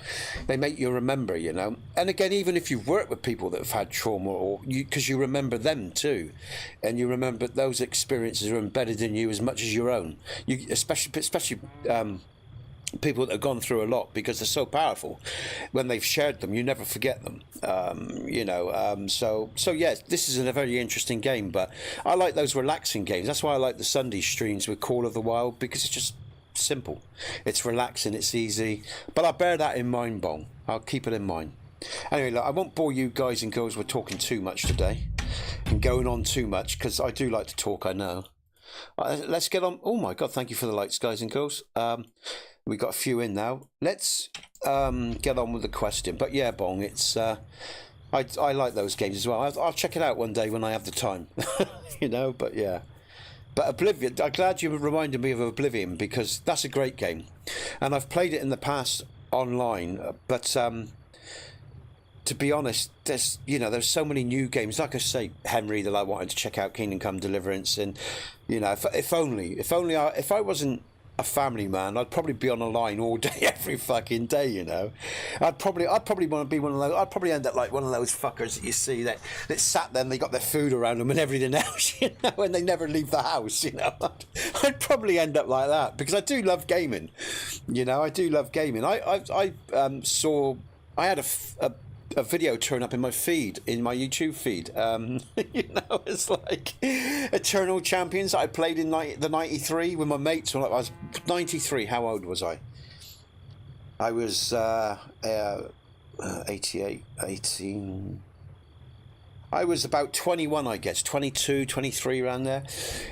they make you remember, you know. And again, even if you've worked with people that have had trauma, or because you remember them too, and you remember those experiences are embedded in you as much as your own, you especially people that have gone through a lot, because they're so powerful. When they've shared them, you never forget them. You know, so yes, this is a very interesting game, but I like those relaxing games. That's why I like the Sunday streams with Call of the Wild, because it's just simple, it's relaxing, it's easy. But I bear that in mind, Bong. I'll keep it in mind. Anyway, look, I won't bore you guys and girls with talking too much today and going on too much, because I do like to talk, I know. Let's get on. Oh my god, thank you for the likes, guys and girls. We got a few in now. Let's get on with the question. But yeah, Bong, it's I like those games as well. I'll check it out one day when I have the time. You know, but yeah. But Oblivion, I'm glad you reminded me of Oblivion, because that's a great game. And I've played it in the past online, but to be honest, there's so many new games. Like I say, Henry, that I wanted to check out, Kingdom Come Deliverance, and you know, if I wasn't a family man, I'd probably be on a line all day, every fucking day, you know. I'd probably want to be one of those. I'd probably end up like one of those fuckers that you see that sat there and they got their food around them and everything else, you know, and they never leave the house, you know. I'd probably end up like that, because I do love gaming, you know. I do love gaming. I had a video turn up in my feed, in my YouTube feed. You know, it's like Eternal Champions that I played in the 93 with my mates. When I was 93. How old was I? I was 88, 18. I was about 21, I guess, 22, 23 around there,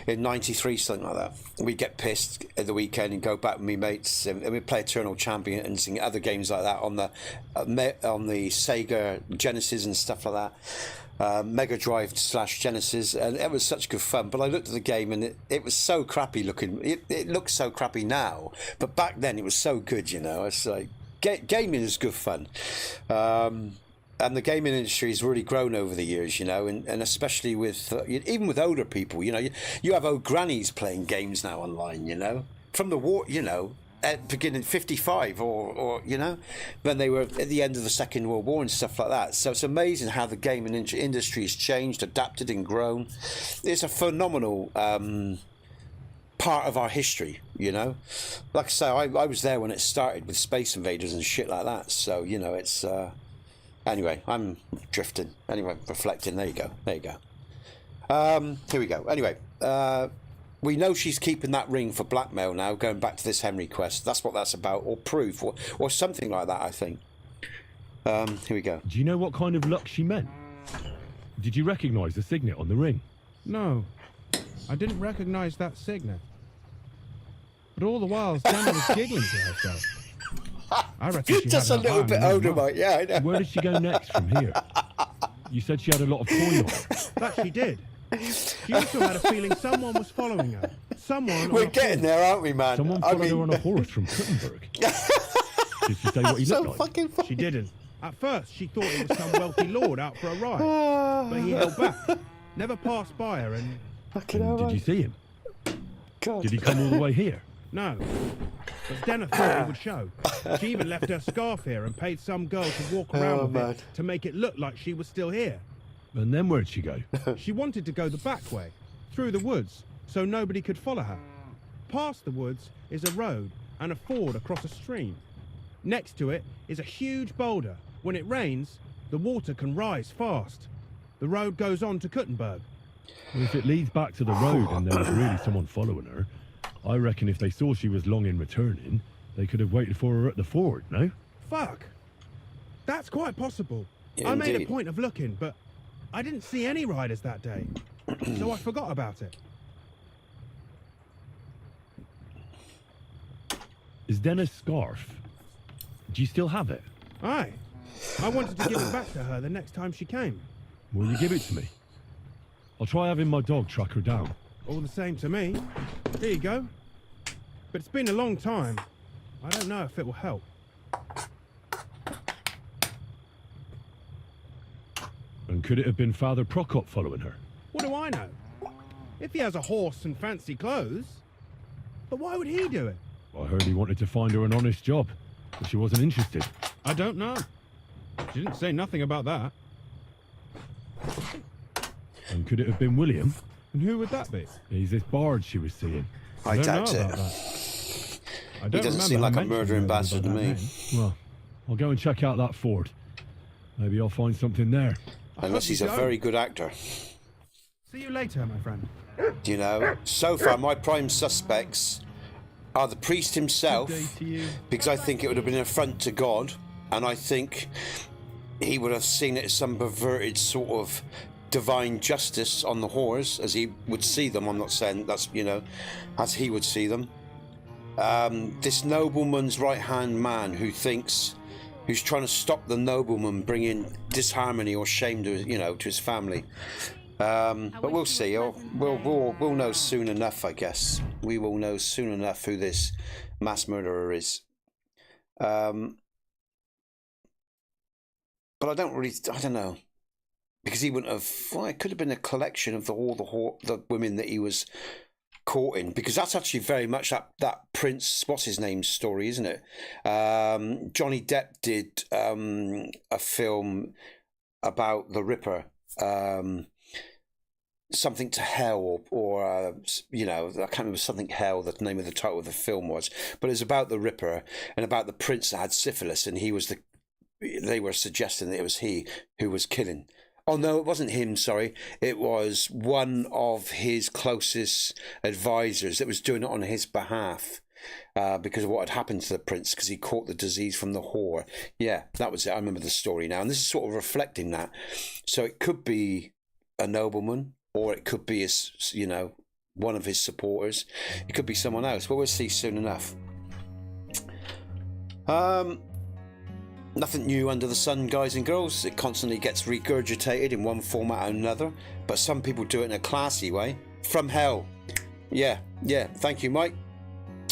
in 93, something like that. We'd get pissed at the weekend and go back with me mates, and we'd play Eternal Champions and other games like that on the Sega Genesis and stuff like that, Mega Drive / Genesis, and it was such good fun. But I looked at the game and it was so crappy looking. It looks so crappy now, but back then it was so good, you know. It's like gaming is good fun. And the gaming industry has really grown over the years, you know, and especially with, even with older people, you know, you have old grannies playing games now online, you know, from the war, you know, at beginning 55 or, you know, when they were at the end of the Second World War and stuff like that. So it's amazing how the gaming industry has changed, adapted and grown. It's a phenomenal part of our history, you know. Like I say, I was there when it started with Space Invaders and shit like that. So, you know, it's... Anyway, I'm drifting. Anyway, reflecting. There you go. Here we go. Anyway, we know she's keeping that ring for blackmail now, going back to this Henry quest. That's what that's about, or proof, or something like that, I think. Here we go. Do you know what kind of luck she meant? Did you recognise the signet on the ring? No, I didn't recognise that signet. But all the while, Dana was giggling to herself. I reckon she just had a little bit older, mate. Yeah, I know. Where did she go next from here? You said she had a lot of coin on. That she did. She also had a feeling someone was following her. We're getting there, aren't we, man? Someone followed her on a horse from Kuttenberg. Did she say what he looked like? She didn't. At first, she thought it was some wealthy lord out for a ride, but he held back. Never passed by her, and did you see him? God. Did he come all the way here? No, but Denna thought he would show. She even left her scarf here and paid some girl to walk around with it to make it look like she was still here. And then where'd she go? She wanted to go the back way, through the woods, so nobody could follow her. Past the woods is a road and a ford across a stream. Next to it is a huge boulder. When it rains, the water can rise fast. The road goes on to Kuttenberg. Well, if it leads back to the road and there was really someone following her, I reckon if they saw she was long in returning, they could have waited for her at the ford, no? Fuck. That's quite possible. Yeah, I made a indeed. point of looking, but I didn't see any riders that day. So I forgot about it. Is Denna's scarf? Do you still have it? Aye. I wanted to give it back to her the next time she came. Will you give it to me? I'll try having my dog track her down. All the same to me. Here you go. But it's been a long time. I don't know if it will help. And could it have been Father Prokop following her? What do I know? If he has a horse and fancy clothes. But why would he do it? I heard he wanted to find her an honest job, but she wasn't interested. I don't know. She didn't say nothing about that. And could it have been William? And who would that be? He's this bard she was seeing. I don't doubt know it. about that. I He don't doesn't remember seem like her a murdering mentioning bastard to anything me. by that name. Well, I'll go and check out that ford. Maybe I'll find something there. I Unless hope he's you a don't. very good actor. See you later, my friend. You know, so far my prime suspects are the priest himself, Good day to you. because I think it would have been an affront to God, and I think he would have seen it as some perverted sort of divine justice on the whores, as he would see them. I'm not saying that's, you know, as he would see them. This nobleman's right-hand man who's trying to stop the nobleman bringing disharmony or shame to, you know, to his family. But we'll see. We'll know soon enough, I guess. We will know soon enough who this mass murderer is. But I don't know, because he wouldn't have. Well, it could have been a collection of all the women that he was courting, because that's actually very much that Prince, what's his name, story, isn't it? Johnny Depp did a film about the Ripper. Something to Hell, or you know, I can't remember, something Hell, the name of the title of the film was, but it's about the Ripper and about the prince that had syphilis, and they were suggesting that it was he who was killing. Oh no, it wasn't him, sorry. It was one of his closest advisors that was doing it on his behalf, because of what had happened to the prince, because he caught the disease from the whore. Yeah, that was it. I remember the story now, and this is sort of reflecting that. So it could be a nobleman, or it could be his, you know, one of his supporters. It could be someone else, but we'll see soon enough. Nothing new under the sun, guys and girls. It constantly gets regurgitated in one format or another, but some people do it in a classy way. From hell. Yeah. Thank you, Mike.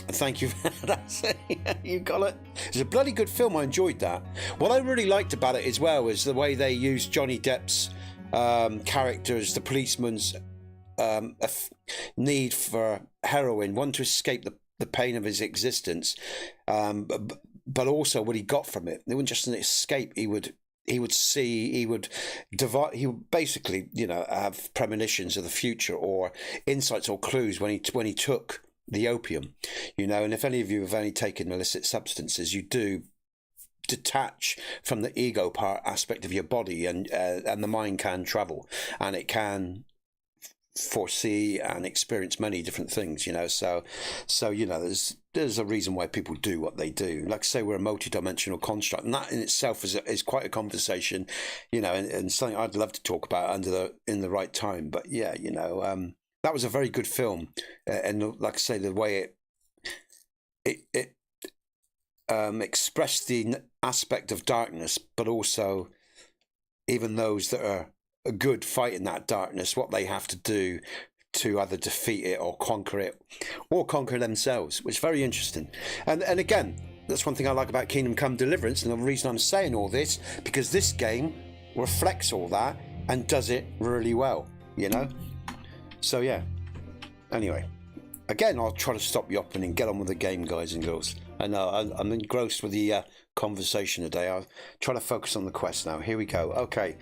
Thank you. That's it. You got it. It's a bloody good film. I enjoyed that. What I really liked about it as well is the way they used Johnny Depp's characters, the policeman's need for heroin, one to escape the pain of his existence, but also what he got from it. It wasn't just an escape. He would basically, you know, have premonitions of the future, or insights or clues when he took the opium, you know. And if any of you have only taken illicit substances, you do detach from the ego part aspect of your body, and the mind can travel, and it can foresee and experience many different things, you know. So you know, there's a reason why people do what they do. Like I say, we're a multi-dimensional construct, and that in itself is quite a conversation, you know, and something I'd love to talk about in the right time. But yeah, you know, that was a very good film, and like I say, the way it expressed the aspect of darkness, but also even those that are good fighting that darkness, what they have to do to either defeat it or conquer themselves, which is very interesting. And again, that's one thing I like about Kingdom Come Deliverance, and the reason I'm saying all this, because this game reflects all that and does it really well, you know. So yeah, anyway, again, I'll try to stop yapping and get on with the game, guys and girls. I know I'm engrossed with the conversation today. I'll try to focus on the quest now. Here we go. Okay,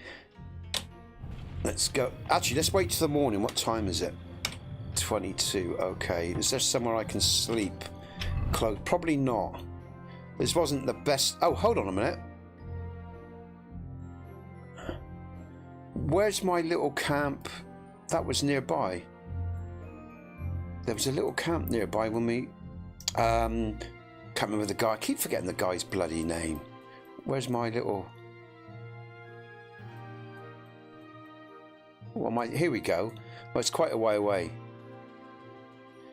let's go. Actually, let's wait till the morning. What time is it? 22. Okay, is there somewhere I can sleep? Close? Probably not. This wasn't the best. Oh, hold on a minute. Where's my little camp that was nearby? There was a little camp nearby when we... can't remember the guy. I keep forgetting the guy's bloody name. Where's my little... Here we go. Well, it's quite a way away.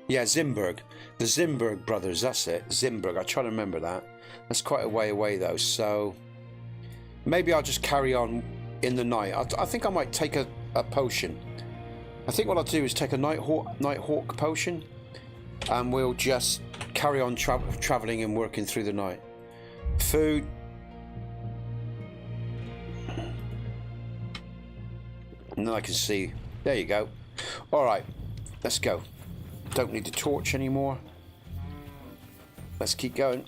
Yeah, Zimberg. The Zimberg brothers, that's it. Zimberg, I try to remember that. That's quite a way away though, so... Maybe I'll just carry on in the night. I think I might take a potion. I think what I'll do is take a Nighthawk potion, and we'll just carry on traveling and working through the night. Food. And then I can see. There you go. Alright, let's go. Don't need the torch anymore. Let's keep going.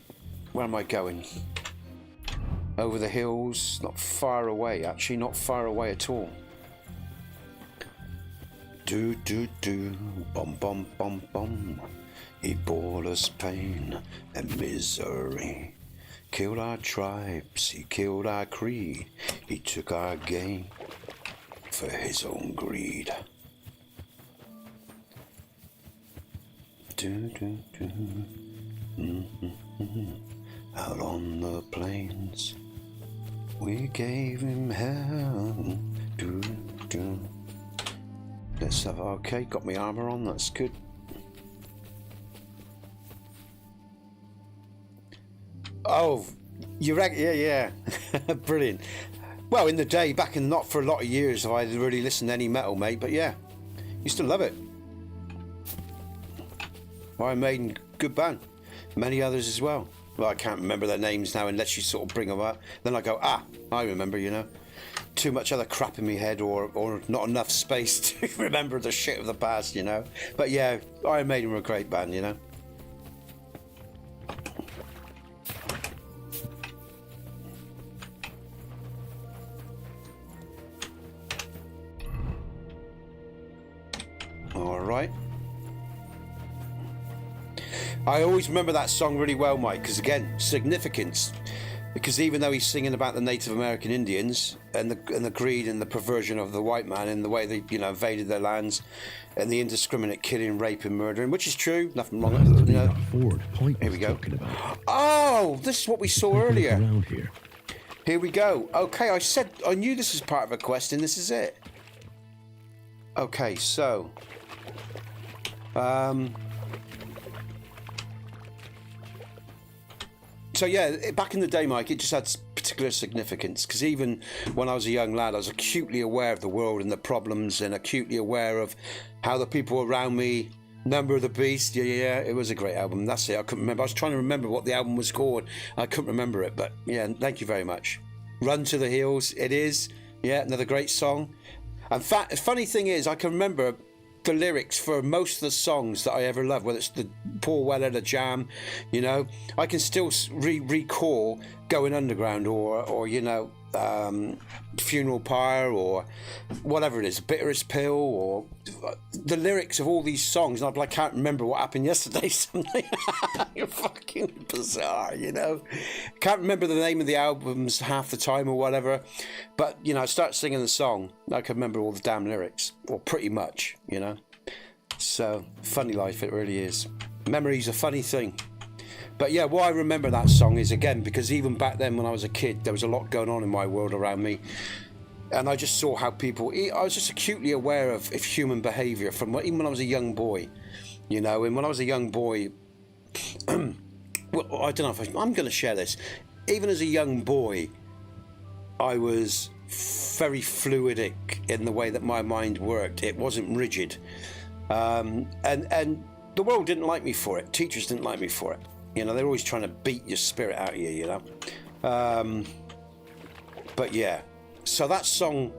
Where am I going? Over the hills. Not far away, actually. Not far away at all. Do do do, bum bum bum bum. He brought us pain and misery. Killed our tribes, he killed our creed. He took our gain for his own greed. Do do do. Out on the plains, we gave him hell. Do do. Let's have, okay, got my armour on, that's good. Oh, you reckon, yeah. Brilliant. Well, in the day, back in, not for a lot of years have I really listened to any metal, mate, but yeah, used to love it. Iron Maiden, good band. Many others as well. Well, I can't remember their names now unless you sort of bring them up. Then I go, I remember, you know. Too much other crap in my head or not enough space to remember the shit of the past, you know. But yeah, Iron Maiden were a great band, you know. All right. I always remember that song really well, Mike, because again, significance. Because even though he's singing about the Native American Indians and the greed and the perversion of the white man and the way they, you know, invaded their lands and the indiscriminate killing, rape and murdering, which is true, nothing wrong with it, you know. Here we go. Oh, this is what we saw earlier. Around here. Here we go. Okay, I knew this was part of a quest and this is it. Okay, so... So yeah, back in the day, Mike, it just had particular significance because even when I was a young lad, I was acutely aware of the world and the problems and acutely aware of how the people around me, Number of the Beast, yeah, it was a great album. That's it, I couldn't remember. I was trying to remember what the album was called. I couldn't remember it, but yeah, thank you very much. Run to the Hills, it is. Yeah, another great song. In fact, the funny thing is, I can remember the lyrics for most of the songs that I ever loved, whether it's the Paul Weller, the Jam, you know, I can still recall Going Underground or you know, Funeral Pyre or whatever it is, Bitterest Pill, or the lyrics of all these songs, and I'm like, I can't remember what happened yesterday. Something you're fucking bizarre, you know. Can't remember the name of the albums half the time or whatever, but you know, I start singing the song, I can remember all the damn lyrics, or pretty much, you know. So funny life, it really is. Memory's a funny thing. But yeah, why I remember that song is, again, because even back then when I was a kid, there was a lot going on in my world around me. And I just saw how people... I was just acutely aware of human behaviour from even when I was a young boy. You know, and when I was a young boy... well, I don't know if I'm going to share this. Even as a young boy, I was very fluidic in the way that my mind worked. It wasn't rigid. And the world didn't like me for it. Teachers didn't like me for it. You know, they're always trying to beat your spirit out of you, you know. But yeah, so that song,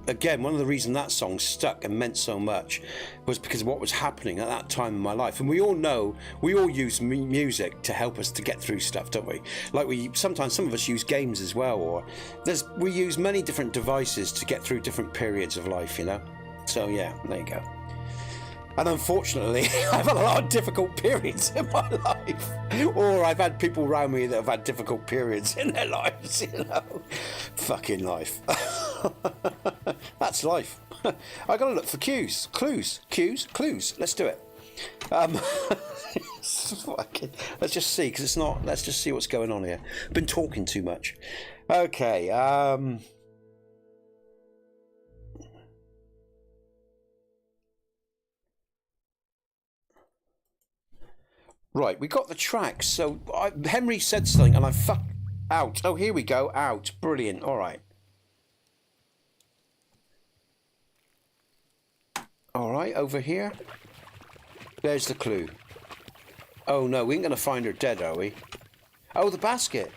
again, one of the reasons that song stuck and meant so much was because of what was happening at that time in my life. And we all know, we all use music to help us to get through stuff, don't we? Like sometimes some of us use games as well, or we use many different devices to get through different periods of life, you know. So yeah, there you go. And unfortunately, I've had a lot of difficult periods in my life. Or I've had people around me that have had difficult periods in their lives, you know. Fucking life. That's life. I gotta look for clues. Clues. Let's do it. Let's just see, because it's not. Let's just see what's going on here. Been talking too much. Okay. Right, we got the tracks. So Henry said something, and I fucked out. Oh, here we go. Out. Brilliant. All right. All right, over here. There's the clue. Oh no, we ain't gonna find her dead, are we? Oh, the basket.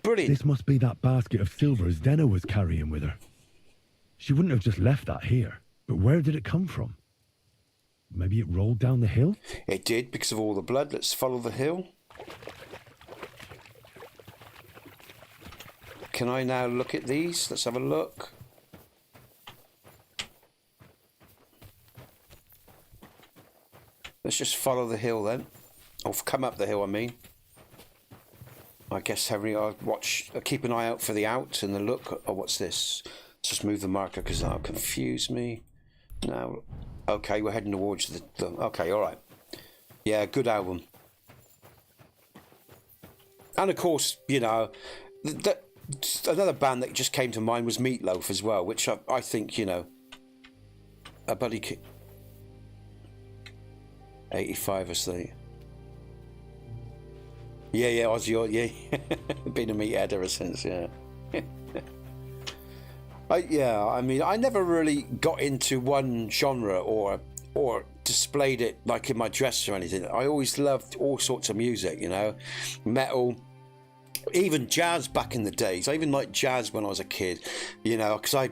Brilliant. This must be that basket of silver Zdeno was carrying with her. She wouldn't have just left that here. But where did it come from? Maybe it rolled down the hill? It did, because of all the blood. Let's follow the hill. Can I now look at these? Let's have a look. Let's just follow the hill then. Or come up the hill, I mean. I guess, Henry, I'll keep an eye out for the out and the look. Oh, what's this? Let's just move the marker because that'll confuse me. Now, okay, we're heading towards the okay, all right. Yeah, good album. And of course, you know, another band that just came to mind was Meatloaf as well, which I think, you know, a buddy 85 or so. Yeah, Ozzy, yeah. Been a meathead ever since, yeah. I mean, I never really got into one genre or displayed it like in my dress or anything. I always loved all sorts of music, you know, metal, even jazz back in the days. I even liked jazz when I was a kid, you know, because I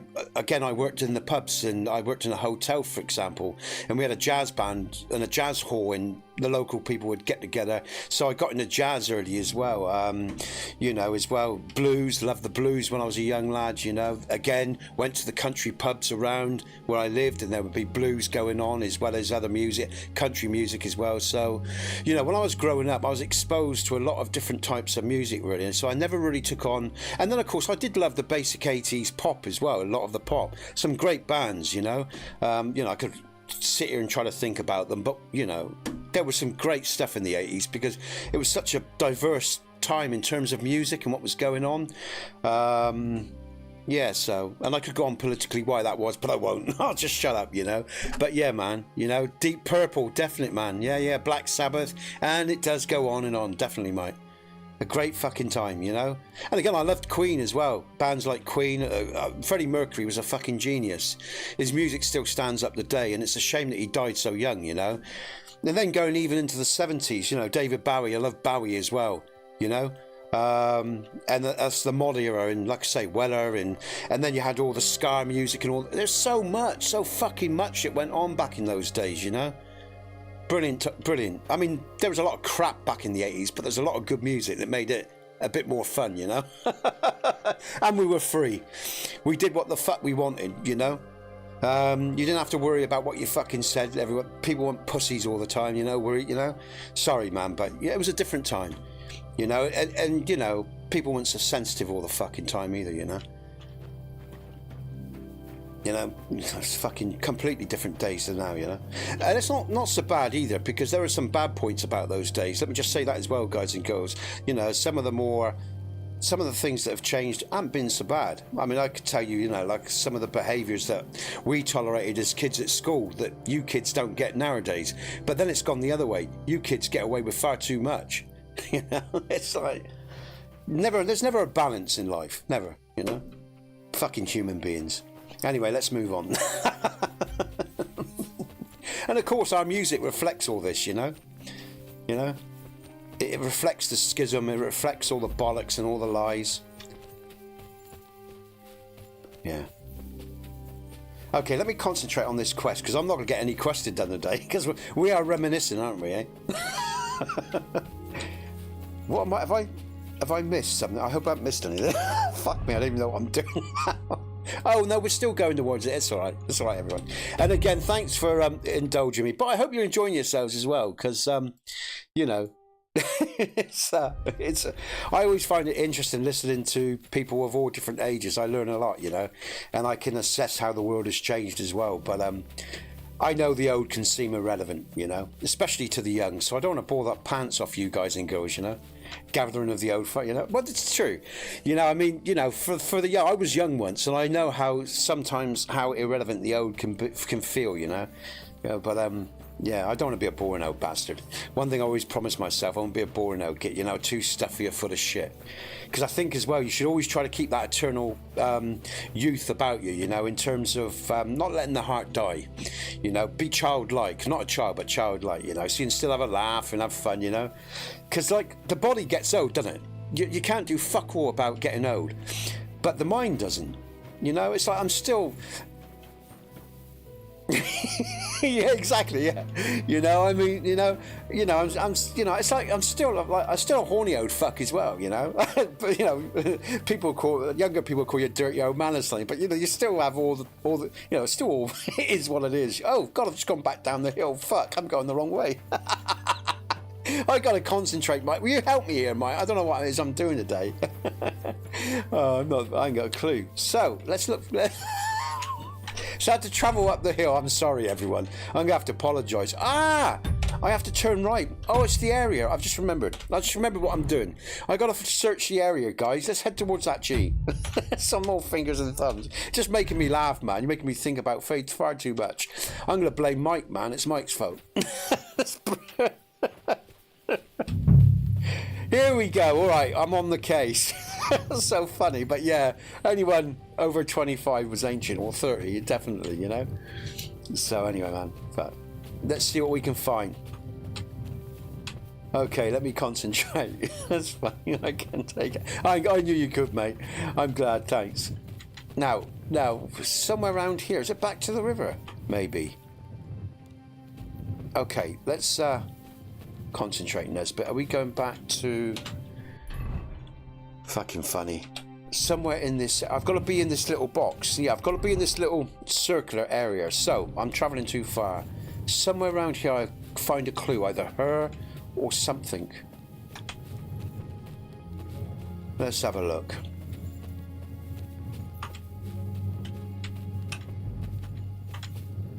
worked in the pubs and I worked in a hotel, for example, and we had a jazz band and a jazz hall, and the local people would get together. So I got into jazz early as well, you know, as well. Blues, loved the blues when I was a young lad, you know. Again, went to the country pubs around where I lived, and there would be blues going on as well as other music, country music as well. So, you know, when I was growing up, I was exposed to a lot of different types of music, really. And so I never really took on. And then, of course, I did love the basic 80s pop as well, a lot of the pop. Some great bands, you know. You know, I could sit here and try to think about them, but, you know, there was some great stuff in the 80s because it was such a diverse time in terms of music and what was going on. Yeah, so, and I could go on politically why that was, but I won't. I'll just shut up, you know. But yeah, man, you know, Deep Purple, definite, man. Yeah, Black Sabbath, and it does go on and on, definitely, mate. A great fucking time, you know. And again, I loved Queen as well. Bands like Queen. Freddie Mercury was a fucking genius. His music still stands up today, and it's a shame that he died so young, you know. And then going even into the 70s, you know, David Bowie. I love Bowie as well, you know. And that's the mod era, and like I say, Weller, and then you had all the ska music and all. There's so fucking much that went on back in those days, you know. Brilliant. I mean, there was a lot of crap back in the 80s, but there's a lot of good music that made it a bit more fun, you know. And we were free. We did what the fuck we wanted, you know. You didn't have to worry about what you fucking said. People want pussies all the time, you know. You know. Sorry, man, but yeah, it was a different time, you know. And you know, people weren't so sensitive all the fucking time either, you know. You know, it's fucking completely different days than now, you know. And it's not so bad either, because there are some bad points about those days. Let me just say that as well, guys and girls. You know, some of the things that have changed haven't been so bad. I mean, I could tell you, you know, like some of the behaviours that we tolerated as kids at school that you kids don't get nowadays. But then it's gone the other way. You kids get away with far too much. You know, it's like there's never a balance in life. Never, you know. Fucking human beings. Anyway, let's move on. And of course, our music reflects all this, you know. You know, it reflects the schism. It reflects all the bollocks and all the lies. Yeah. Okay, let me concentrate on this quest, because I'm not going to get any quested done today, because we are reminiscing, aren't we? Eh? What am I? Have I missed something? I hope I haven't missed anything. Fuck me, I don't even know what I'm doing now. Oh no, we're still going towards it. It's all right. It's all right, everyone. And again, thanks for indulging me. But I hope you're enjoying yourselves as well, because you know, I always find it interesting listening to people of all different ages. I learn a lot, you know, and I can assess how the world has changed as well. But I know the old can seem irrelevant, you know, especially to the young. So I don't want to pull that pants off you guys and girls, you know. Gathering of the old, you know. Well, it's true, you know. I mean, you know, for the young, I was young once, and I know how sometimes how irrelevant the old can feel, you know. But yeah, I don't want to be a boring old bastard. One thing I always promise myself, I won't be a boring old git, you know, too stuffy or full of shit. Because I think as well, you should always try to keep that eternal youth about you, you know, in terms of not letting the heart die. You know, be childlike, not a child, but childlike, you know, so you can still have a laugh and have fun, you know. Because, like, the body gets old, doesn't it? You can't do fuck all about getting old. But the mind doesn't. You know, it's like I'm still... yeah, exactly. Yeah, you know. I mean, you know. I'm you know. It's like I'm still a horny old fuck as well. You know. But you know, younger people call you a dirty old man or something. But you know, you still have all the. You know, still all it is what it is. Oh God, I've just gone back down the hill. Fuck, I'm going the wrong way. I got to concentrate, Mike. Will you help me here, Mike? I don't know what it is I'm doing today. I ain't got a clue. So let's look. So I had to travel up the hill. I'm sorry, everyone. I'm going to have to apologise. I have to turn right. Oh, it's the area. I've just remembered. I just remembered what I'm doing. I got to search the area, guys. Let's head towards that G. Some more fingers and thumbs. Just making me laugh, man. You're making me think about fate far too much. I'm going to blame Mike, man. It's Mike's fault. Here we go. All right, I'm on the case. So funny, but yeah, anyone over 25 was ancient, or 30, definitely, you know. So anyway, man, but let's see what we can find. Okay, let me concentrate. That's fine. I can take it. I knew you could, mate. I'm glad. Thanks. Now, somewhere around here. Is it back to the river? Maybe. Okay, let's concentrate, Nesbit. Are we going back to... Fucking funny. Somewhere in this... I've got to be in this little box. Yeah, I've got to be in this little circular area. So, I'm travelling too far. Somewhere around here I find a clue. Either her or something. Let's have a look.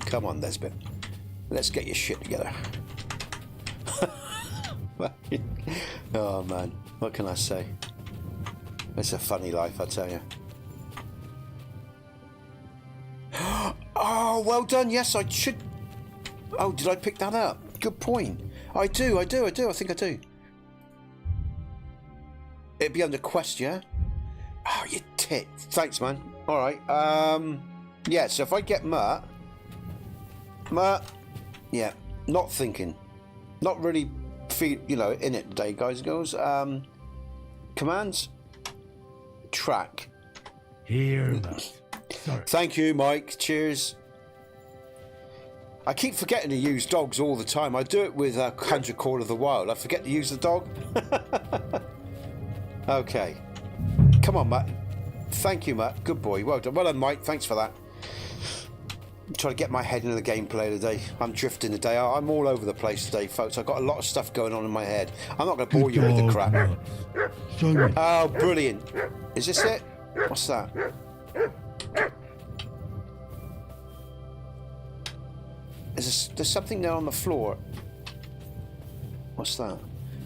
Come on, Nesbit. Let's get your shit together. Oh, man. What can I say? It's a funny life, I tell you. Oh, well done. Yes, I should... Oh, did I pick that up? Good point. I do. I think I do. It'd be under quest, yeah? Oh, you tit. Thanks, man. All right. Yeah, so if I get Mert... Yeah, not thinking. Not really, you know, in it today, guys and girls. Commands... Track. Here, sorry. Thank you, Mike. Cheers. I keep forgetting to use dogs all the time. I do it with 100 Call of the Wild. I forget to use the dog. Okay. Come on, Matt. Thank you, Matt. Good boy. Well done. Well done, Mike. Thanks for that. I'm trying to get my head into the gameplay today. I'm drifting today. I'm all over the place today, folks. I've got a lot of stuff going on in my head. I'm not going to bore you with the crap. Oh, brilliant. Is this it? What's that? There's something there on the floor. What's that?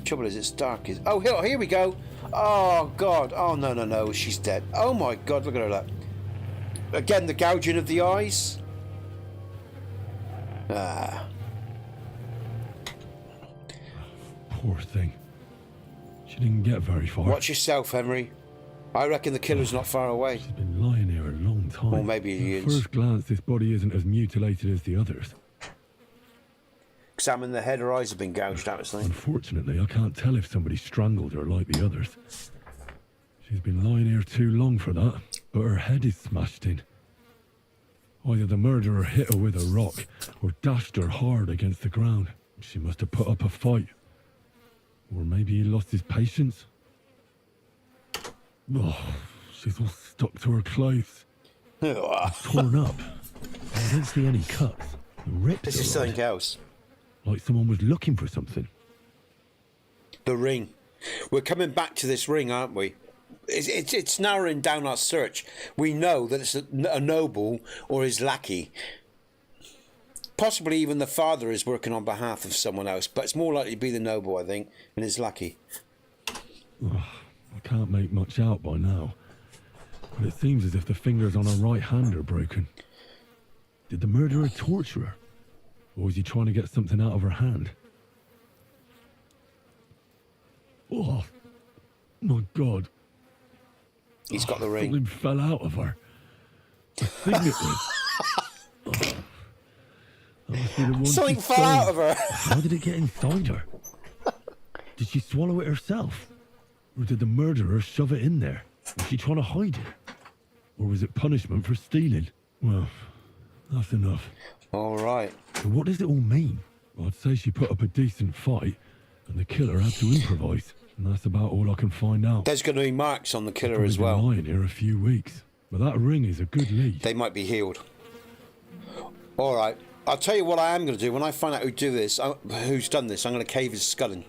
Trouble is, it's dark. Oh, here we go. Oh, God. Oh, no. She's dead. Oh, my God. Look at her. That. Again, the gouging of the eyes. Ah. Poor thing. She didn't get very far. Watch yourself, Henry. I reckon the killer's not far away. She's been lying here a long time. Or maybe he is. At first glance, this body isn't as mutilated as the others. Examine the head. Her eyes have been gouged out or something. Unfortunately, I can't tell if somebody strangled her like the others. She's been lying here too long for that, but her head is smashed in. Either the murderer hit her with a rock or dashed her hard against the ground. She must have put up a fight. Or maybe he lost his patience. Oh, she's all stuck to her clothes. Torn up. I don't see any cuts. Rips. This is something else. Like someone was looking for something. The ring. We're coming back to this ring, aren't we? It's narrowing down our search. We know that it's a noble or his lackey. Possibly even the father is working on behalf of someone else, but it's more likely to be the noble, I think, and his lackey. I can't make much out by now, but it seems as if the fingers on her right hand are broken. Did the murderer torture her? Or was he trying to get something out of her hand? Oh, my God. He's got the ring. Something fell out of her. A signet ring. Something fell out of her. How did it get inside her? Did she swallow it herself? Or did the murderer shove it in there? Was she trying to hide it? Or was it punishment for stealing? Well, that's enough. All right. So what does it all mean? I'd say she put up a decent fight, and the killer had to improvise. And that's about all I can find out. There's going to be marks on the killer Probably as well. been lying here a few weeks. But that ring is a good lead. They might be healed. All right. I'll tell you what I am going to do. When I find out who's done this, I'm going to cave his skull in.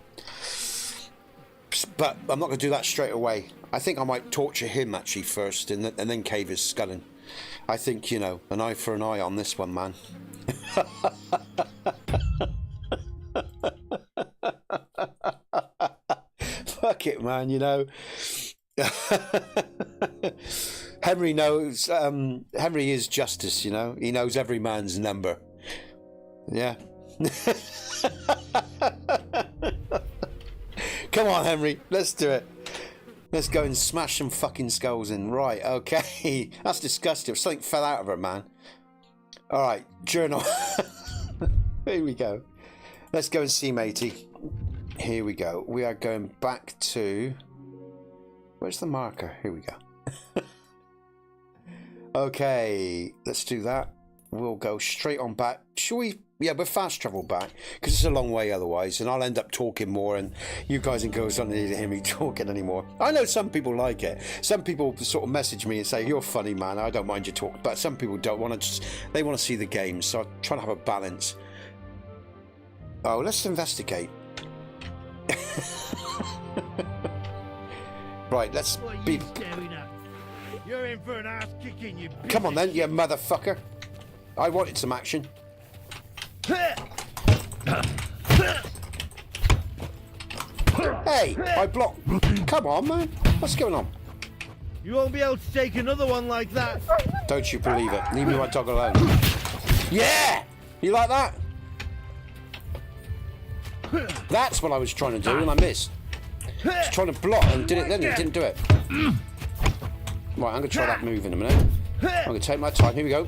But I'm not going to do that straight away. I think I might torture him actually first and then cave his skull in. I think, you know, an eye for an eye on this one, man. Fuck it, man, you know. Henry knows, Henry is justice, you know. He knows every man's number. Yeah. Come on, Henry, let's do it. Let's go and smash some fucking skulls in. Right, okay. That's disgusting. Something fell out of her, man. All right, journal. Here we go. Let's go and see matey. Here we go. We are going back to... Where's the marker? Here we go. Okay, let's do that. We'll go straight on back. Shall we? Yeah, we'll fast travel back because it's a long way otherwise, and I'll end up talking more, and you guys and girls don't need to hear me talking anymore. I know some people like it. Some people sort of message me and say, "You're funny, man. I don't mind you talking," but some people don't want to. They want to see the game, so I'm trying to have a balance. Oh, let's investigate. Right, let's be. Staring at? You're in for an ass kicking, you. Come on then, you motherfucker. I wanted some action. Hey, I blocked. Come on, man. What's going on? You won't be able to take another one like that. Don't you believe it. Leave me my dog alone. Yeah! You like that? That's what I was trying to do and I missed. I was trying to block and did it then. It didn't do it. Right, I'm going to try that move in a minute. I'm going to take my time. Here we go.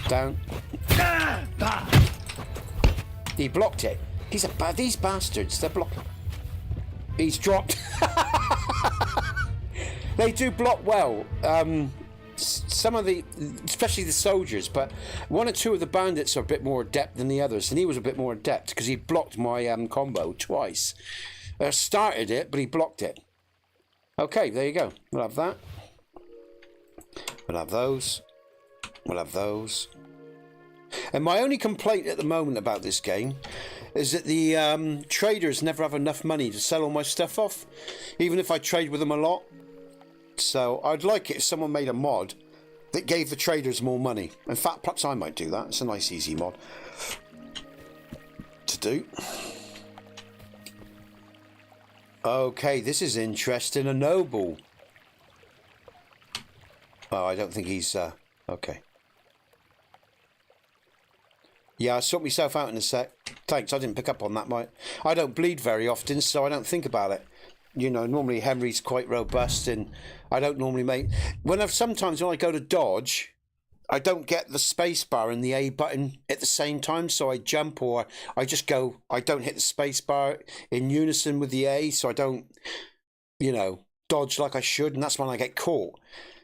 Down. He blocked it. These bastards, they're blocking. He's dropped. They do block well. Some of the, especially the soldiers, but one or two of the bandits are a bit more adept than the others, and he was a bit more adept because he blocked my combo twice. Started it, but he blocked it. Okay, there you go. We'll have that. We'll have those. We'll have those. And my only complaint at the moment about this game is that the traders never have enough money to sell all my stuff off, even if I trade with them a lot. So I'd like it if someone made a mod that gave the traders more money. In fact, perhaps I might do that. It's a nice, easy mod to do. Okay, this is interesting. A noble. Oh, I don't think he's... okay. Yeah, I'll sort myself out in a sec. Thanks, I didn't pick up on that, mate. I don't bleed very often, so I don't think about it. You know, normally Henry's quite robust, and I don't normally make... Sometimes when I go to dodge, I don't get the space bar and the A button at the same time, so I jump, or I just go... I don't hit the space bar in unison with the A, so I don't, you know, dodge like I should, and that's when I get caught.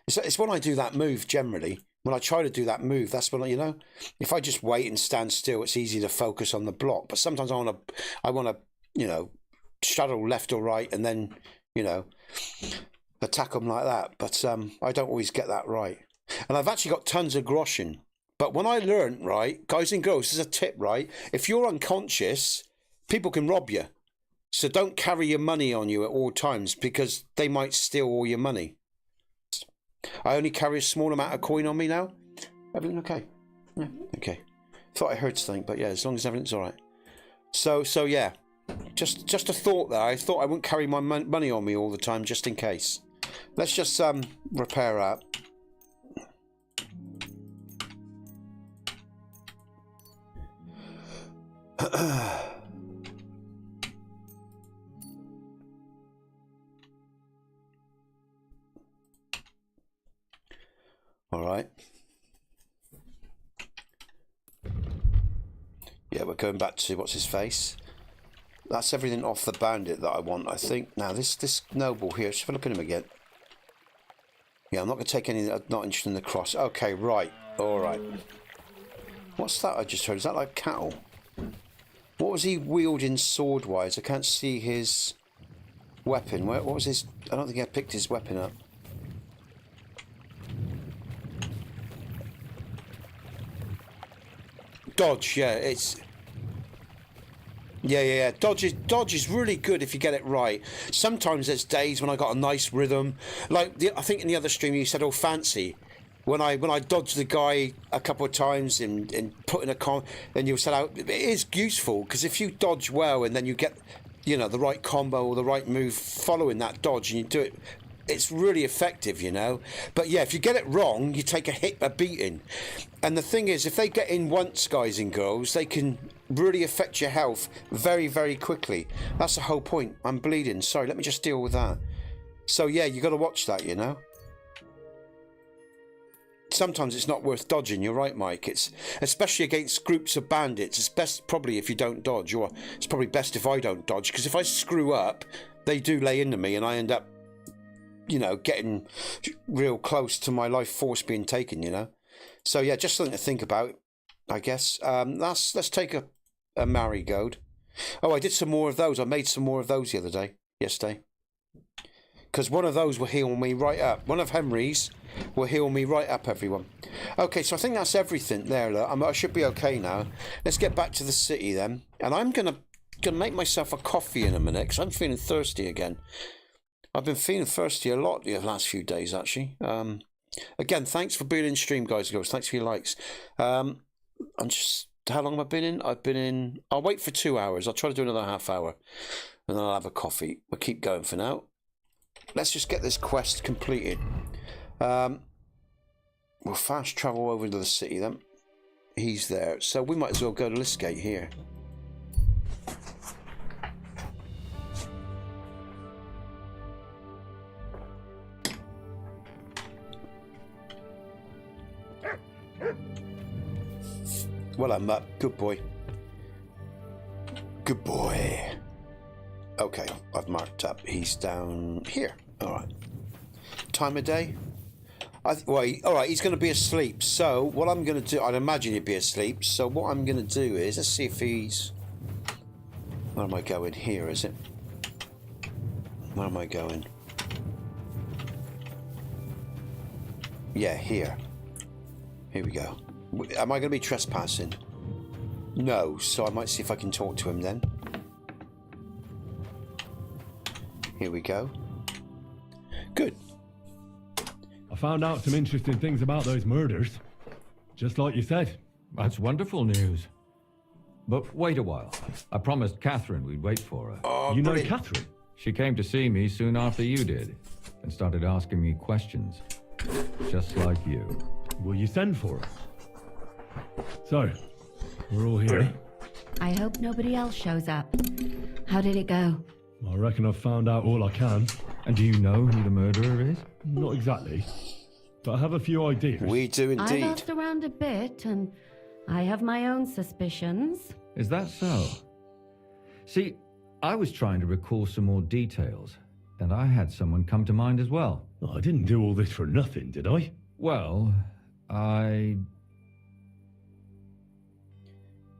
It's when I do that move, generally. When I try to do that move, that's when, you know, if I just wait and stand still, it's easy to focus on the block. But sometimes I want to, you know, straddle left or right and then, you know, attack them like that. But I don't always get that right. And I've actually got tons of groschen. But when I learned, right, guys and girls, this is a tip, right? If you're unconscious, people can rob you. So don't carry your money on you at all times because they might steal all your money. I only carry a small amount of coin on me now. Everything okay? Yeah, okay. Thought I heard something, but yeah, as long as everything's all right. So yeah, just a thought there. I thought I wouldn't carry my money on me all the time, just in case. Let's just repair that. All right. Yeah, we're going back to what's his face. That's everything off the bandit that I want, I think. Now, this noble here, let's have a look at him again. Yeah, I'm not going to take any, I'm not interested in the cross. Okay, right. All right. What's that I just heard? Is that like cattle? What was he wielding sword-wise? I can't see his weapon. What was his... I don't think I picked his weapon up. Dodge, yeah, it's... Yeah. Dodge is really good if you get it right. Sometimes there's days when I got a nice rhythm. Like, I think in the other stream you said, oh, fancy. When I dodged the guy a couple of times and put in a then you said out, it is useful because if you dodge well and then you get, you know, the right combo or the right move following that dodge and you do it, it's really effective, you know. But yeah, if you get it wrong, you take a beating. And the thing is, if they get in once, guys and girls, they can really affect your health very, very quickly. That's the whole point. I'm bleeding. Sorry, let me just deal with that. So yeah, you got to watch that, you know. Sometimes it's not worth dodging. You're right, Mike. It's especially against groups of bandits. It's best probably if you don't dodge, or it's probably best if I don't dodge, because if I screw up, they do lay into me, and I end up, you know, getting real close to my life force being taken. You know, so yeah, just something to think about, I guess. Let's take a marigold. Oh, I did some more of those. I made some more of those the other day, yesterday, because one of those will heal me right up. One of Henry's will heal me right up, everyone. Okay, so I think that's everything there. Look, I should be okay now. Let's get back to the city then. And I'm gonna make myself a coffee in a minute because I'm feeling thirsty again. I've been feeling thirsty a lot the last few days, actually. Again, thanks for being in stream, guys and girls. Thanks for your likes. I'm just... How long have I been in? I've been in... I'll wait for 2 hours. I'll try to do another half hour. And then I'll have a coffee. We'll keep going for now. Let's just get this quest completed. We'll fast travel over to the city then. He's there. So we might as well go to Listgate here. Well, I'm up. Good boy. Good boy. Okay, I've marked up. He's down here. All right. Time of day? All right, he's going to be asleep. So what I'm going to do, I'd imagine he'd be asleep. So what I'm going to do is, let's see if he's... Where am I going? Here, is it? Where am I going? Yeah, here. Here we go. Am I going to be trespassing? No, so I might see if I can talk to him then. Here we go. Good. I found out some interesting things about those murders. Just like you said. That's wonderful news. But wait a while. I promised Catherine we'd wait for her. Oh, you know brilliant. Catherine? She came to see me soon after you did, and started asking me questions. Just like you. Will you send for her? So, we're all here. I hope nobody else shows up. How did it go? I reckon I've found out all I can. And do you know who the murderer is? Not exactly, but I have a few ideas. We do indeed. I've asked around a bit, and I have my own suspicions. Is that so? See, I was trying to recall some more details, and I had someone come to mind as well. I didn't do all this for nothing, did I? Well,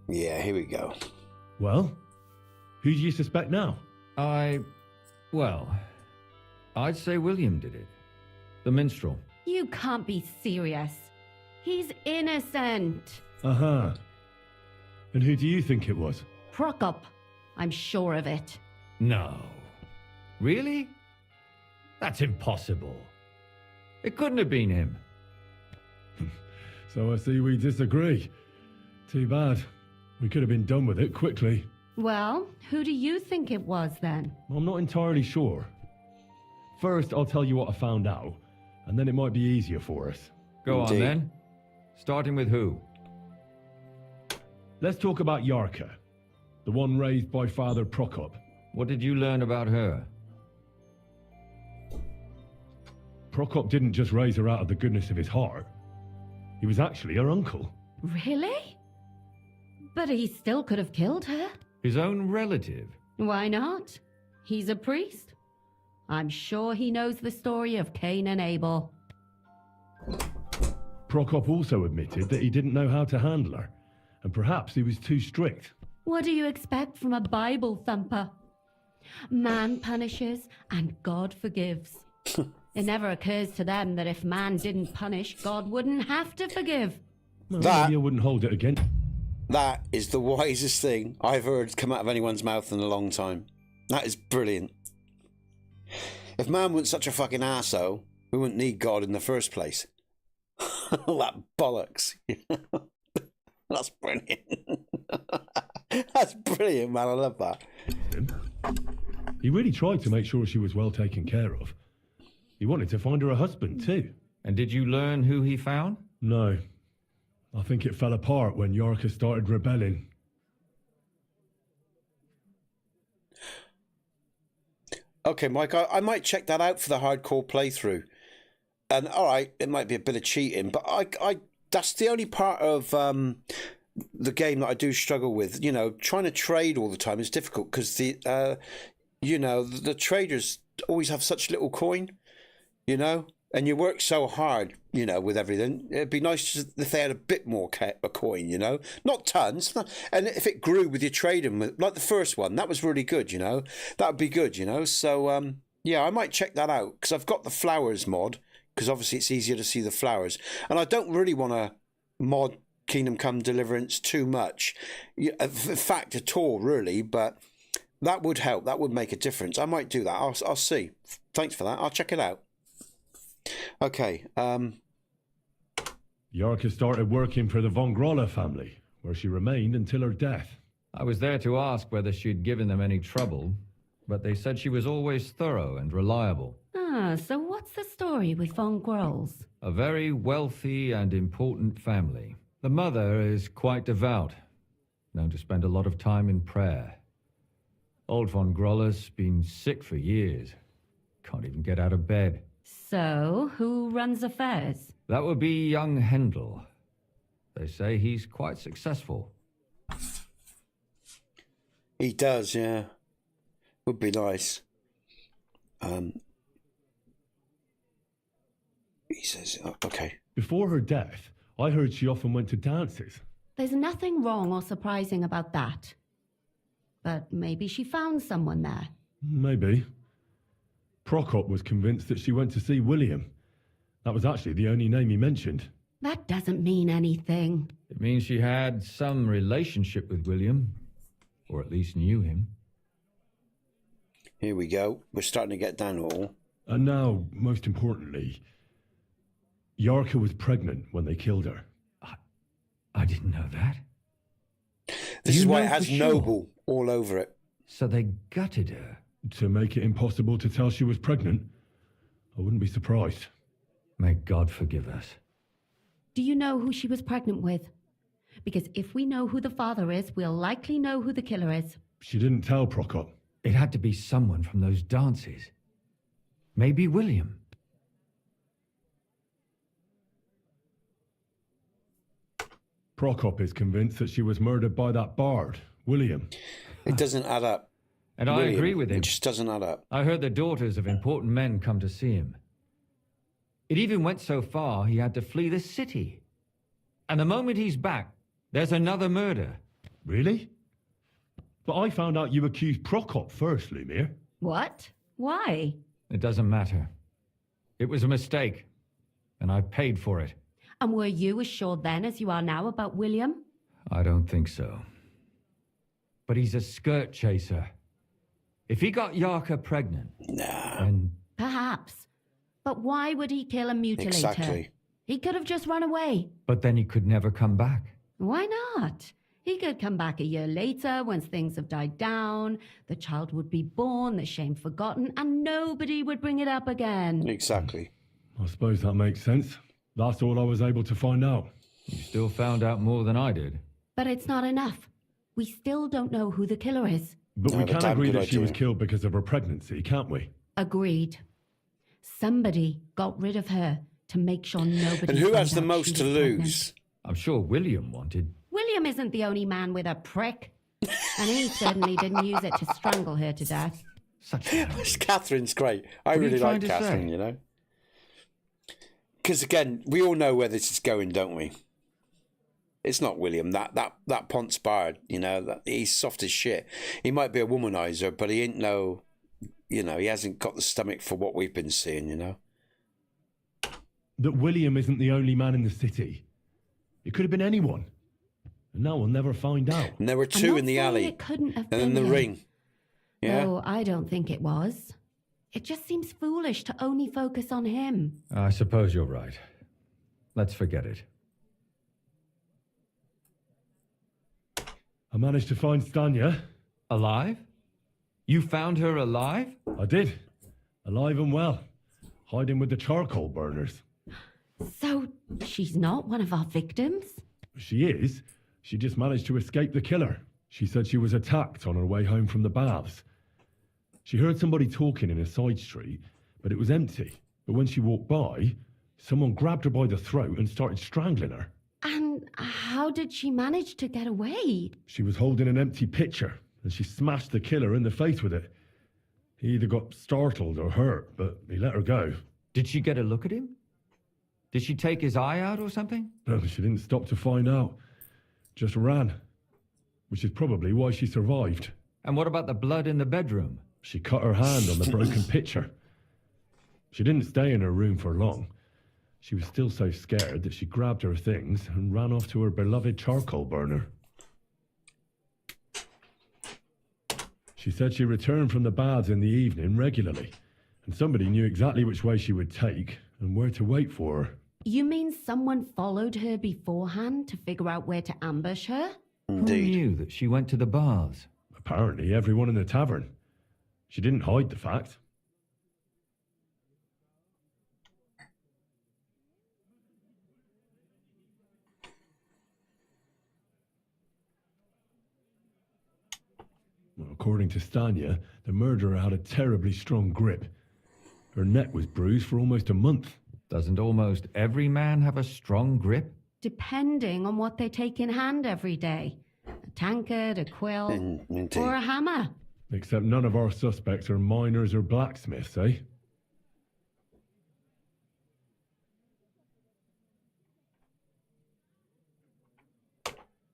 Yeah, here we go. Well, who do you suspect now? Well, I'd say William did it. The minstrel. You can't be serious. He's innocent. Uh-huh. And who do you think it was? Prokop. I'm sure of it. No. Really? That's impossible. It couldn't have been him. So I see we disagree. Too bad. We could have been done with it quickly. Well, who do you think it was then? I'm not entirely sure. First, I'll tell you what I found out, and then it might be easier for us. Go on then. Starting with who? Let's talk about Yarka, the one raised by Father Prokop. What did you learn about her? Prokop didn't just raise her out of the goodness of his heart. He was actually her uncle. Really? But he still could have killed her. His own relative? Why not? He's a priest. I'm sure he knows the story of Cain and Abel. Prokop also admitted that he didn't know how to handle her, and perhaps he was too strict. What do you expect from a Bible thumper? Man punishes and God forgives. It never occurs to them that if man didn't punish, God wouldn't have to forgive. Well, maybe I wouldn't hold it against. That is the wisest thing I've heard come out of anyone's mouth in a long time. That is brilliant. If man wasn't such a fucking arsehole, we wouldn't need God in the first place. All that bollocks. That's brilliant. That's brilliant, man. I love that. He really tried to make sure she was well taken care of. He wanted to find her a husband, too. And did you learn who he found? No. I think it fell apart when Yarka started rebelling. Okay, Mike, I might check that out for the hardcore playthrough. And all right, it might be a bit of cheating, but I that's the only part of the game that I do struggle with. You know, trying to trade all the time is difficult because the traders always have such little coin, you know, and you work so hard, you know, with everything. It'd be nice if they had a bit more a coin, you know, not tons. And if it grew with your trading, like the first one, that was really good, you know, that would be good, you know. So yeah, I might check that out because I've got the flowers mod. Because obviously it's easier to see the flowers. And I don't really want to mod Kingdom Come Deliverance too much. In fact, at all, really. But that would help. That would make a difference. I might do that. I'll see. Thanks for that. I'll check it out. Okay. Yarka started working for the von Groller family, where she remained until her death. I was there to ask whether she'd given them any trouble, but they said she was always thorough and reliable. Ah, so what's the story with von Grolls? A very wealthy and important family. The mother is quite devout, known to spend a lot of time in prayer. Old von Groller's been sick for years. Can't even get out of bed. So, who runs affairs? That would be young Hendel. They say he's quite successful. He does, yeah. Would be nice. He says, oh, okay. Before her death, I heard she often went to dances. There's nothing wrong or surprising about that. But maybe she found someone there. Maybe. Prokop was convinced that she went to see William. That was actually the only name he mentioned. That doesn't mean anything. It means she had some relationship with William, or at least knew him. Here we go. We're starting to get down it all. And now, most importantly, Yarka was pregnant when they killed her. I didn't know that. This is why it know has for sure? noble all over it. So they gutted her. To make it impossible to tell she was pregnant? I wouldn't be surprised. May God forgive us. Do you know who she was pregnant with? Because if we know who the father is, we'll likely know who the killer is. She didn't tell Prokop. It had to be someone from those dances. Maybe William. Prokop is convinced that she was murdered by that bard, William. It doesn't add up. And I agree with him. It just doesn't add up. I heard the daughters of important men come to see him. It even went so far he had to flee the city. And the moment he's back, there's another murder. Really? But I found out you accused Prokop first, Lumir. What? Why? It doesn't matter. It was a mistake, and I paid for it. And were you as sure then as you are now about William? I don't think so. But he's a skirt chaser. If he got Yarka pregnant, Nah. then Perhaps. But why would he kill and mutilate her? Exactly. He could have just run away. but then he could never come back. Why not? He could come back a year later once things have died down, the child would be born, the shame forgotten, and nobody would bring it up again. Exactly. I suppose that makes sense. That's all I was able to find out. You still found out more than I did. But it's not enough. We still don't know who the killer is. But No, we but can damn agree good that she was idea. killed because of her pregnancy, can't we? Agreed. Somebody got rid of her to make sure nobody. And who found has the out most she to was pregnant. lose? I'm sure William wanted. William isn't the only man with a prick. And he certainly didn't use it to strangle her to death. Such Catherine's great. I What are you really trying like to Catherine, say? you know. Because again, we all know where this is going, don't we? It's not William. That Ponce Bard, you know, he's soft as shit. He might be a womanizer, but he ain't no, you know, he hasn't got the stomach for what we've been seeing, you know. That William isn't the only man in the city. It could have been anyone. And now we'll never find out. And there were I'm two not in the saying alley, It couldn't have and then been the him. ring. Yeah. No, I don't think it was. It just seems foolish to only focus on him. I suppose you're right. Let's forget it. I managed to find Stanya. Alive? You found her alive? I did. Alive and well. Hiding with the charcoal burners. So she's not one of our victims? She is. She just managed to escape the killer. She said she was attacked on her way home from the baths. She heard somebody talking in a side street, but it was empty. But when she walked by, someone grabbed her by the throat and started strangling her. And how did she manage to get away? She was holding an empty pitcher, and she smashed the killer in the face with it. He either got startled or hurt, but he let her go. Did she get a look at him? Did she take his eye out or something? No, she didn't stop to find out. Just ran. Which is probably why she survived. And what about the blood in the bedroom? She cut her hand on the broken pitcher. She didn't stay in her room for long. She was still so scared that she grabbed her things and ran off to her beloved charcoal burner. She said she returned from the baths in the evening regularly, and somebody knew exactly which way she would take and where to wait for her. You mean someone followed her beforehand to figure out where to ambush her? Who Indeed. knew that she went to the baths? Apparently everyone in the tavern. She didn't hide the fact. Well, according to Stanya, the murderer had a terribly strong grip. Her neck was bruised for almost a month. Doesn't almost every man have a strong grip? Depending on what they take in hand every day. A tankard, a quill, Indeed. or a hammer. Except none of our suspects are miners or blacksmiths, eh?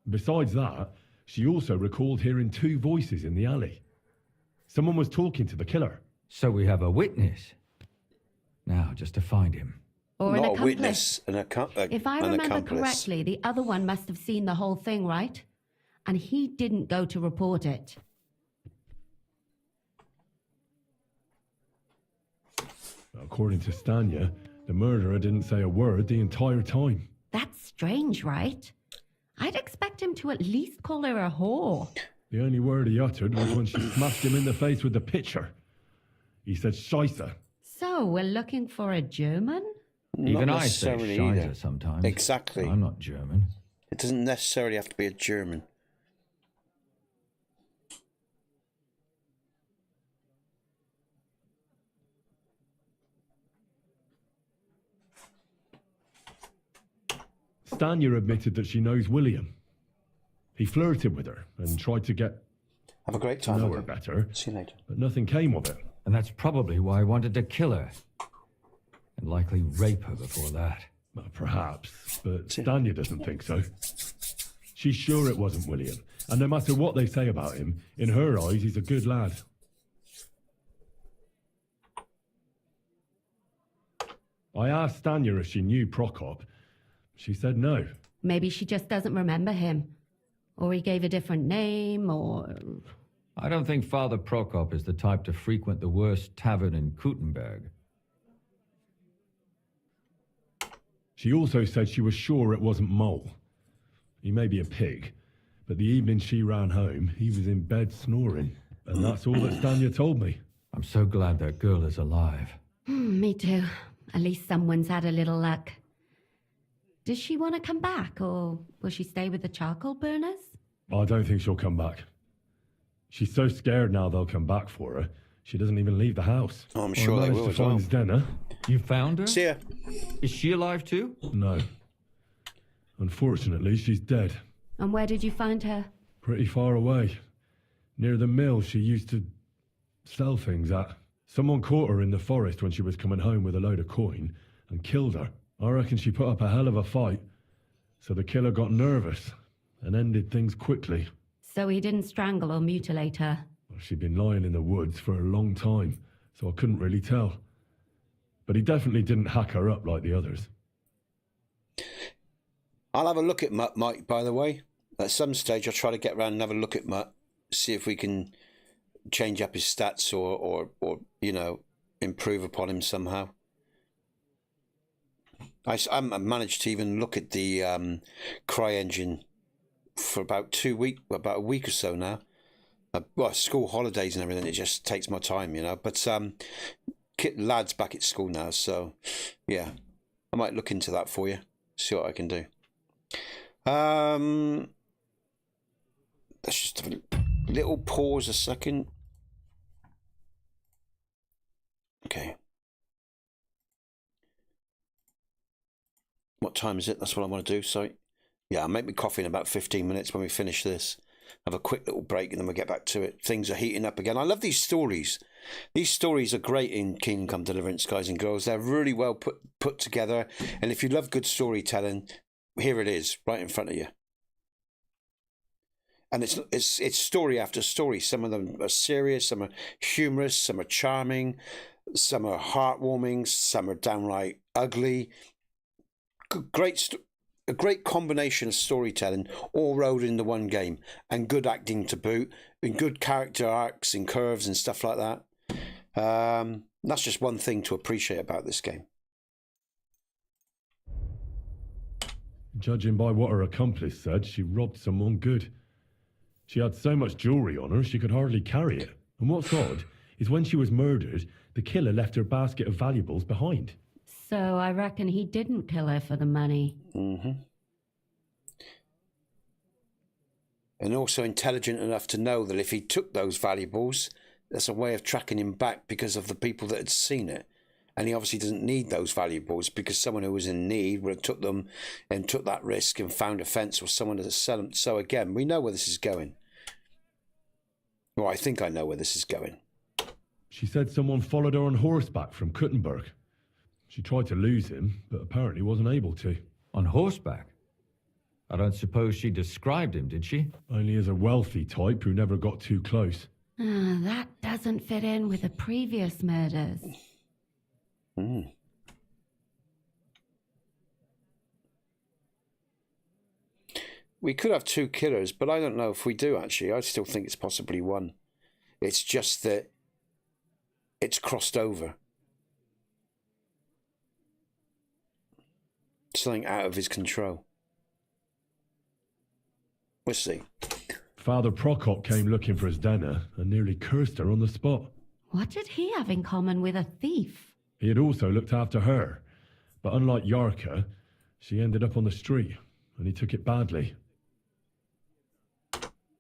Besides that, she also recalled hearing two voices in the alley. Someone was talking to the killer. So we have a witness. Now, just to find him. Or an Not a accomplice. witness, If I an remember accomplice. correctly, the other one must have seen the whole thing, right? And he didn't go to report it. According to Stanya, the murderer didn't say a word the entire time. That's strange, right? I'd expect him to at least call her a whore. The only word he uttered was when she smashed him in the face with the pitcher. He said Scheisse. So, we're looking for a German? Even Not I say necessarily Scheiße either. sometimes. Exactly. I'm not German. It doesn't necessarily have to be a German. Stanya admitted that she knows William. He flirted with her and tried to get Have a great to time. know her okay? better, See you later. but nothing came of it. And that's probably why I wanted to kill her. And likely rape her before that. Well, perhaps, but Stanya doesn't think so. She's sure it wasn't William, and no matter what they say about him, in her eyes, he's a good lad. I asked Stanya if she knew Prokop. She said no. Maybe she just doesn't remember him. Or he gave a different name, or... I don't think Father Prokop is the type to frequent the worst tavern in Kuttenberg. She also said she was sure it wasn't Mole. He may be a pig, but the evening she ran home, he was in bed snoring. And that's all that Stanya told me. I'm so glad that girl is alive. Me too. At least someone's had a little luck. Does she want to come back, or will she stay with the charcoal burners? I don't think she'll come back. She's so scared now they'll come back for her, she doesn't even leave the house. Oh, I'm sure they will as well. Zdenna. You found her? See ya. Is she alive too? No. Unfortunately, she's dead. And where did you find her? Pretty far away. Near the mill she used to sell things at. Someone caught her in the forest when she was coming home with a load of coin and killed her. I reckon she put up a hell of a fight. So the killer got nervous and ended things quickly. So he didn't strangle or mutilate her? Well, she'd been lying in the woods for a long time, so I couldn't really tell. But he definitely didn't hack her up like the others. I'll have a look at Mutt, Mike, by the way. At some stage, I'll try to get around and have a look at Mutt, see if we can change up his stats or you know, improve upon him somehow. I managed to even look at the Cry engine for about about a week or so now. Well, school holidays and everything, it just takes my time, you know. But lad's back at school now, so yeah, I might look into that for you, see what I can do. Let's just have a little pause a second. Okay. What time is it? That's what I want to do. Sorry. Yeah, I'll make me coffee in about 15 minutes when we finish this. Have a quick little break and then we'll get back to it. Things are heating up again. I love these stories. These stories are great in Kingdom Come Deliverance, guys and girls. They're really well put together. And if you love good storytelling, here it is, right in front of you. And it's story after story. Some of them are serious, some are humorous, some are charming, some are heartwarming, some are downright ugly. A great combination of storytelling all rolled into one game, and good acting to boot, and good character arcs and curves and stuff like that. That's just one thing to appreciate about this game. Judging by what her accomplice said, she robbed someone good. She had so much jewellery on her, she could hardly carry it. And what's odd is when she was murdered, the killer left her basket of valuables behind. So I reckon he didn't kill her for the money. Mm-hmm. And also intelligent enough to know that if he took those valuables, there's a way of tracking him back because of the people that had seen it. And he obviously doesn't need those valuables because someone who was in need would have took them and took that risk and found a fence or someone to sell them. So again, we know where this is going. Well, I think I know where this is going. She said someone followed her on horseback from Kuttenberg. She tried to lose him, but apparently wasn't able to. On horseback? I don't suppose she described him, did she? Only as a wealthy type who never got too close. That doesn't fit in with the previous murders. We could have two killers, but I don't know if we do, actually. I still think it's possibly one. It's just that it's crossed over. Something out of his control. We'll see. Father Prokop came looking for Zdenna and nearly cursed her on the spot. What did he have in common with a thief? He had also looked after her, but unlike Yarka, she ended up on the street, and he took it badly.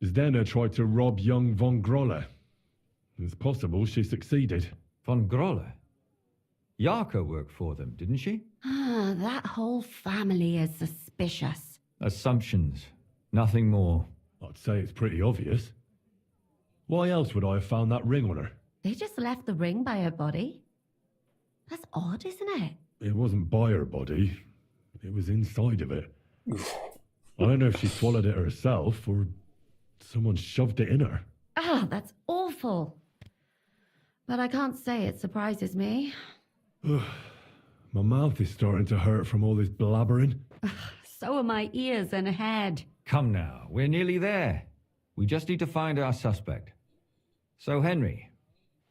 Zdenna tried to rob young von Grolle. It's possible she succeeded. Von Grolle? Yarka worked for them, didn't she? That whole family is suspicious. Assumptions. Nothing more. I'd say it's pretty obvious. Why else would I have found that ring on her? They just left the ring by her body. That's odd, isn't it? It wasn't by her body. It was inside of it. I don't know if she swallowed it herself or someone shoved it in her. That's awful. But I can't say it surprises me. My mouth is starting to hurt from all this blabbering. So are my ears and head. Come now, we're nearly there. We just need to find our suspect. So, Henry,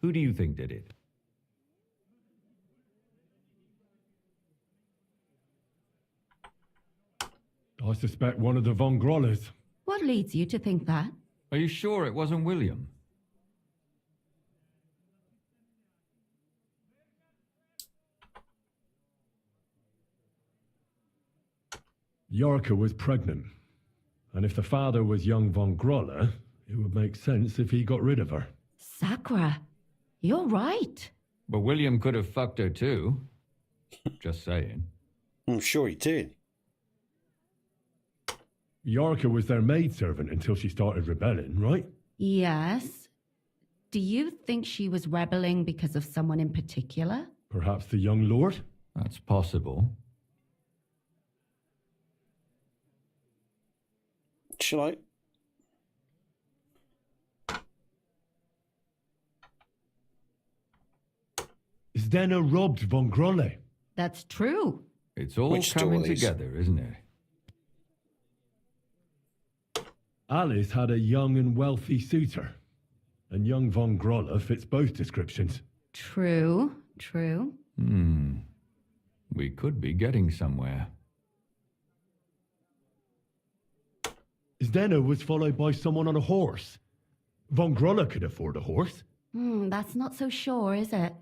who do you think did it? I suspect one of the von Grollers. What leads you to think that? Are you sure it wasn't William? Yorka was pregnant. And if the father was young von Groller, it would make sense if he got rid of her. Sakura, you're right. But William could have fucked her too. Just saying. I'm sure he did. Yorka was their maidservant until she started rebelling, right? Yes. Do you think she was rebelling because of someone in particular? Perhaps the young lord? That's possible. Shall I? Zdeno robbed von Grolle. That's true. It's all Which coming stories? together, isn't it? Alice had a young and wealthy suitor. And young von Groller fits both descriptions. True, true. We could be getting somewhere. Zdeno was followed by someone on a horse. Von Groller could afford a horse. That's not so sure, is it?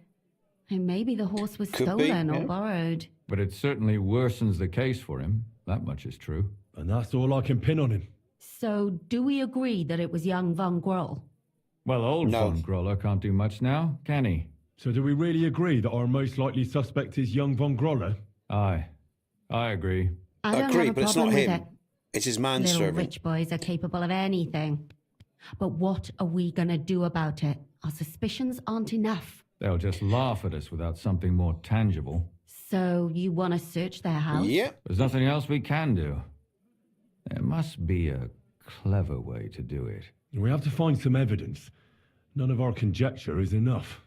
And maybe the horse was Could be, stolen or yeah. borrowed. But it certainly worsens the case for him. That much is true. And that's all I can pin on him. So, do we agree that it was young von Groll? Well, old No. von Groller can't do much now, can he? So do we really agree that our most likely suspect is young von Groller? Aye. I agree. I don't Agree, have a but it's problem not with him. it. It's his Little manservant. rich boys are capable of anything. But what are we gonna do about it? Our suspicions aren't enough. They'll just laugh at us without something more tangible. So, you want to search their house? Yep. There's nothing else we can do. There must be a clever way to do it. We have to find some evidence. None of our conjecture is enough.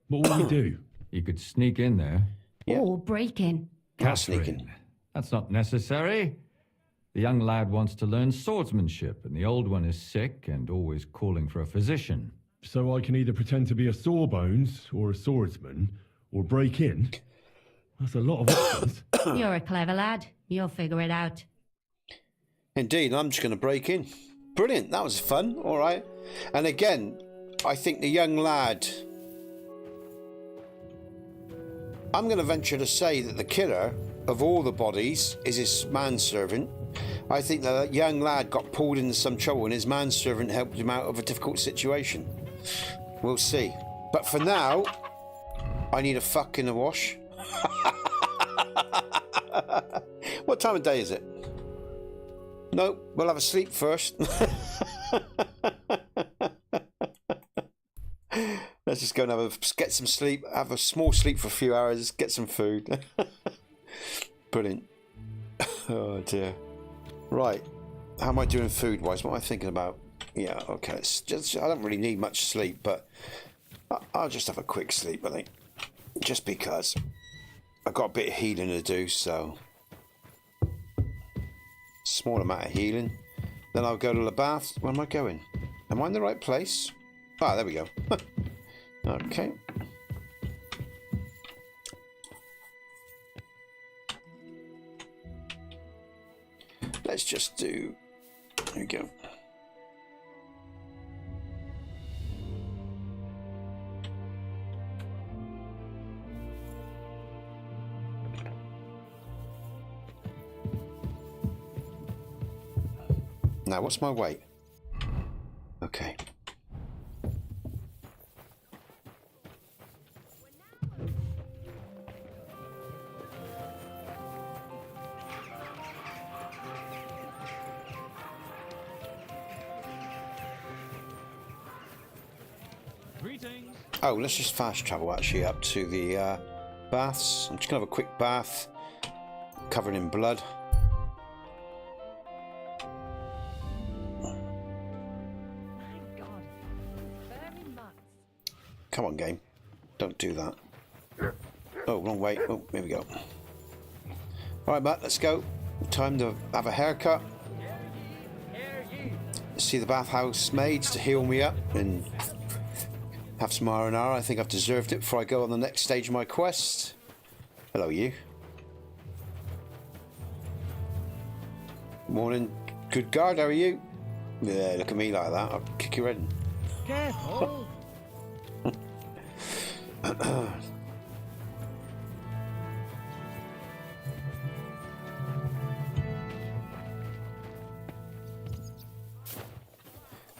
What will we do? You could sneak in there. Yeah. Or break in? Not sneaking. Catherine, that's not necessary. The young lad wants to learn swordsmanship, and the old one is sick and always calling for a physician. So I can either pretend to be a sawbones or a swordsman, or break in? That's a lot of options. You're a clever lad. You'll figure it out. Indeed, I'm just going to break in. Brilliant. That was fun. All right. And again, I think the young lad... I'm going to venture to say that the killer of all the bodies is his manservant. I think that young lad got pulled into some trouble and his manservant helped him out of a difficult situation. We'll see. But for now, I need a fuck in the wash. What time of day is it? No, we'll have a sleep first. Let's just go and get some sleep, have a small sleep for a few hours, get some food. Brilliant. Oh dear. Right. How am I doing food-wise? What am I thinking about? Yeah, okay. It's just, I don't really need much sleep, but I'll just have a quick sleep, I think. Just because. I've got a bit of healing to do, so... Small amount of healing. Then I'll go to the bath. Where am I going? Am I in the right place? Ah, there we go. Okay. Let's just do... There we go. Now, what's my weight? Okay. Greetings. Oh, let's just fast travel actually up to the baths. I'm just gonna have a quick bath, covered in blood. Come on, game. Don't do that. Oh, wrong way. Oh, here we go. Alright, Matt, let's go. Time to have a haircut. See the bathhouse maids to heal me up and Have some R&R. I think I've deserved it before I go on the next stage of my quest. Hello, you. Morning, good guard. How are you? Yeah, look at me like that. I'll kick your head in. Careful.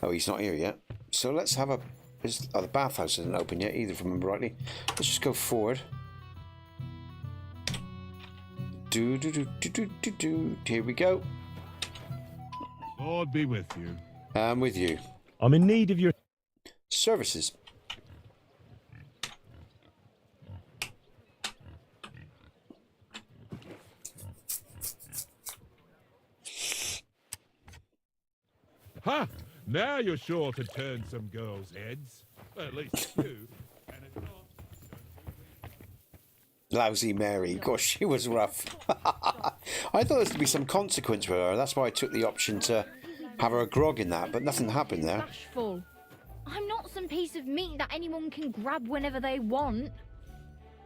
Oh, he's not here yet. So let's have a... Oh, the bathhouse isn't open yet either, if I remember rightly. Let's just go forward. Here we go. Lord be with you. I'm with you. I'm in need of your... Services. Ha! Now you're sure to turn some girls' heads. Well, at least you. And if not, Lousy Mary. Gosh, she was rough. I thought there was to be some consequence with her. That's why I took the option to have her a grog in that, but nothing happened there. Bashful. I'm not some piece of meat that anyone can grab whenever they want.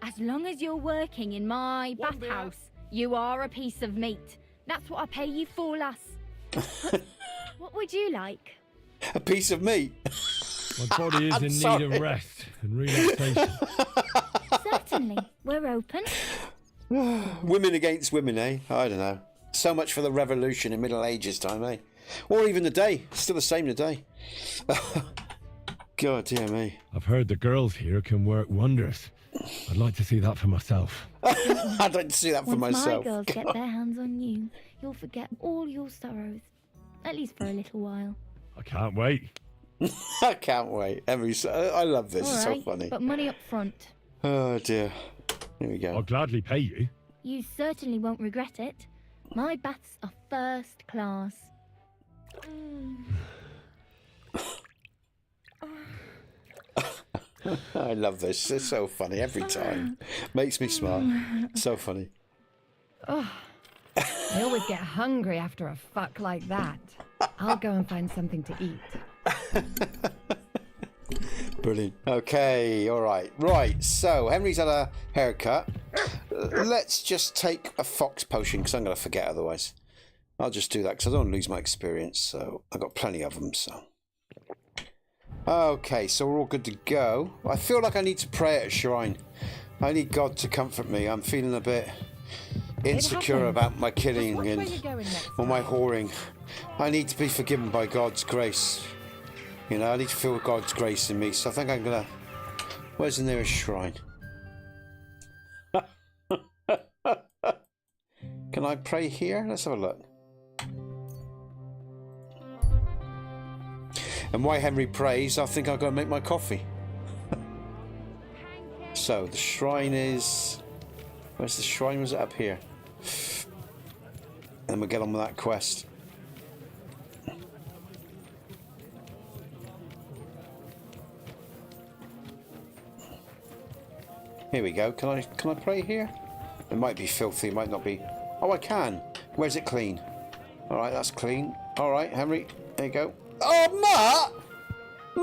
As long as you're working in my bathhouse, you are a piece of meat. That's what I pay you for, lass. What would you like? A piece of meat. My body is in need of rest and relaxation. Certainly. We're open. Women against women, eh? I don't know. So much for the revolution in Middle Ages time, eh? Or even the day. Still the same today. God dear me. I've heard the girls here can work wonders. I'd like to see that for myself. I'd like to see that for Once myself. my girls get their hands on you, you'll forget all your sorrows. At least for a little while. I can't wait. I can't wait. I love this. It's All so funny. but money up front. Oh dear. Here we go. I'll gladly pay you. You certainly won't regret it. My baths are first class. I love this. It's so funny every time. Makes me smile. So funny. I always get hungry after a fuck like that. I'll go and find something to eat. Brilliant. Okay, all right. Right, so Henry's had a haircut. Let's just take a fox potion because I'm going to forget otherwise. I'll just do that because I don't want to lose my experience. So I've got plenty of them. So okay, so we're all good to go. I feel like I need to pray at a shrine. I need God to comfort me. I'm feeling a bit insecure about my killing and or my whoring. I need to be forgiven by God's grace. You know, I need to feel God's grace in me. So I think I'm gonna... Where's the nearest shrine? Can I pray here? Let's have a look. And while Henry prays, I think I'll go and make my coffee. So the shrine is... Where's the shrine? Was it up here? And we'll get on with that quest. Here we go. Can I pray here? It might be filthy, it might not be. Oh, I can. Where's it clean? Alright, that's clean. Alright, Henry, there you go. Oh, Matt!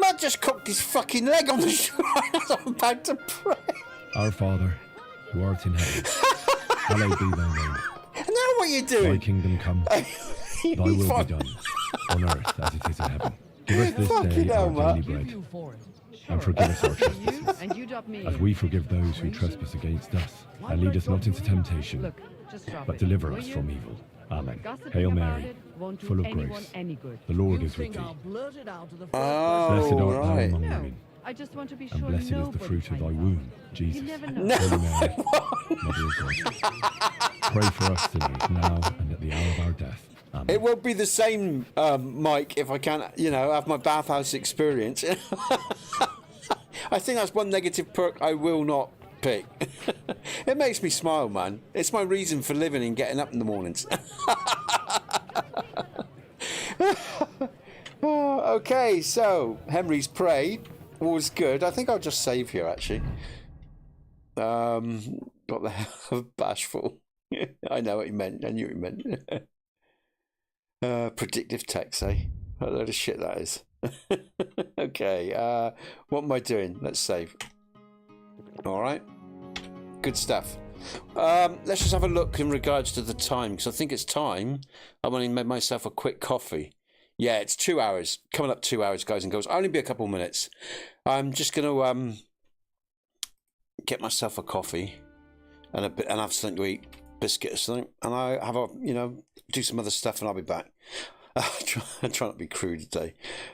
Matt just cocked his fucking leg on the shrine as I'm about to pray. Our Father, who art in heaven, hallowed be thy name. Now what are you doing? Thy kingdom come, thy will be done, on earth as it is in heaven. Give us this day our daily bread, and forgive us our trespasses, as we forgive those who trespass against us. And lead us not into temptation, but deliver us from evil. Amen. Hail Mary, full of grace, the Lord is with thee. Oh, Blessed art thou right. among women, I just want to be sure and blessed is the fruit of thy womb, Jesus. Holy Mary, Mother of God, pray for us sinners now and at the hour of our death. Amen. It won't be the same, Mike, if I can't, you know, have my bathhouse experience. I think that's one negative perk I will not pick. It makes me smile, man. It's my reason for living and getting up in the mornings. Okay, so Henry's prayed. Was good. I think I'll just save here, actually. Got the hell of bashful. I know what he meant. I knew what he meant. Predictive text, eh? What a load of shit that is. Okay, what am I doing? Let's save. All right, good stuff. Let's just have a look in regards to the time, because I think it's time. I've only made myself a quick coffee. Yeah, it's 2 hours. Coming up 2 hours, guys and girls. Only be a couple minutes. I'm just going to get myself a coffee and have something to eat, biscuit or something, and I have a, do some other stuff, and I'll be back. I try not to be crude today.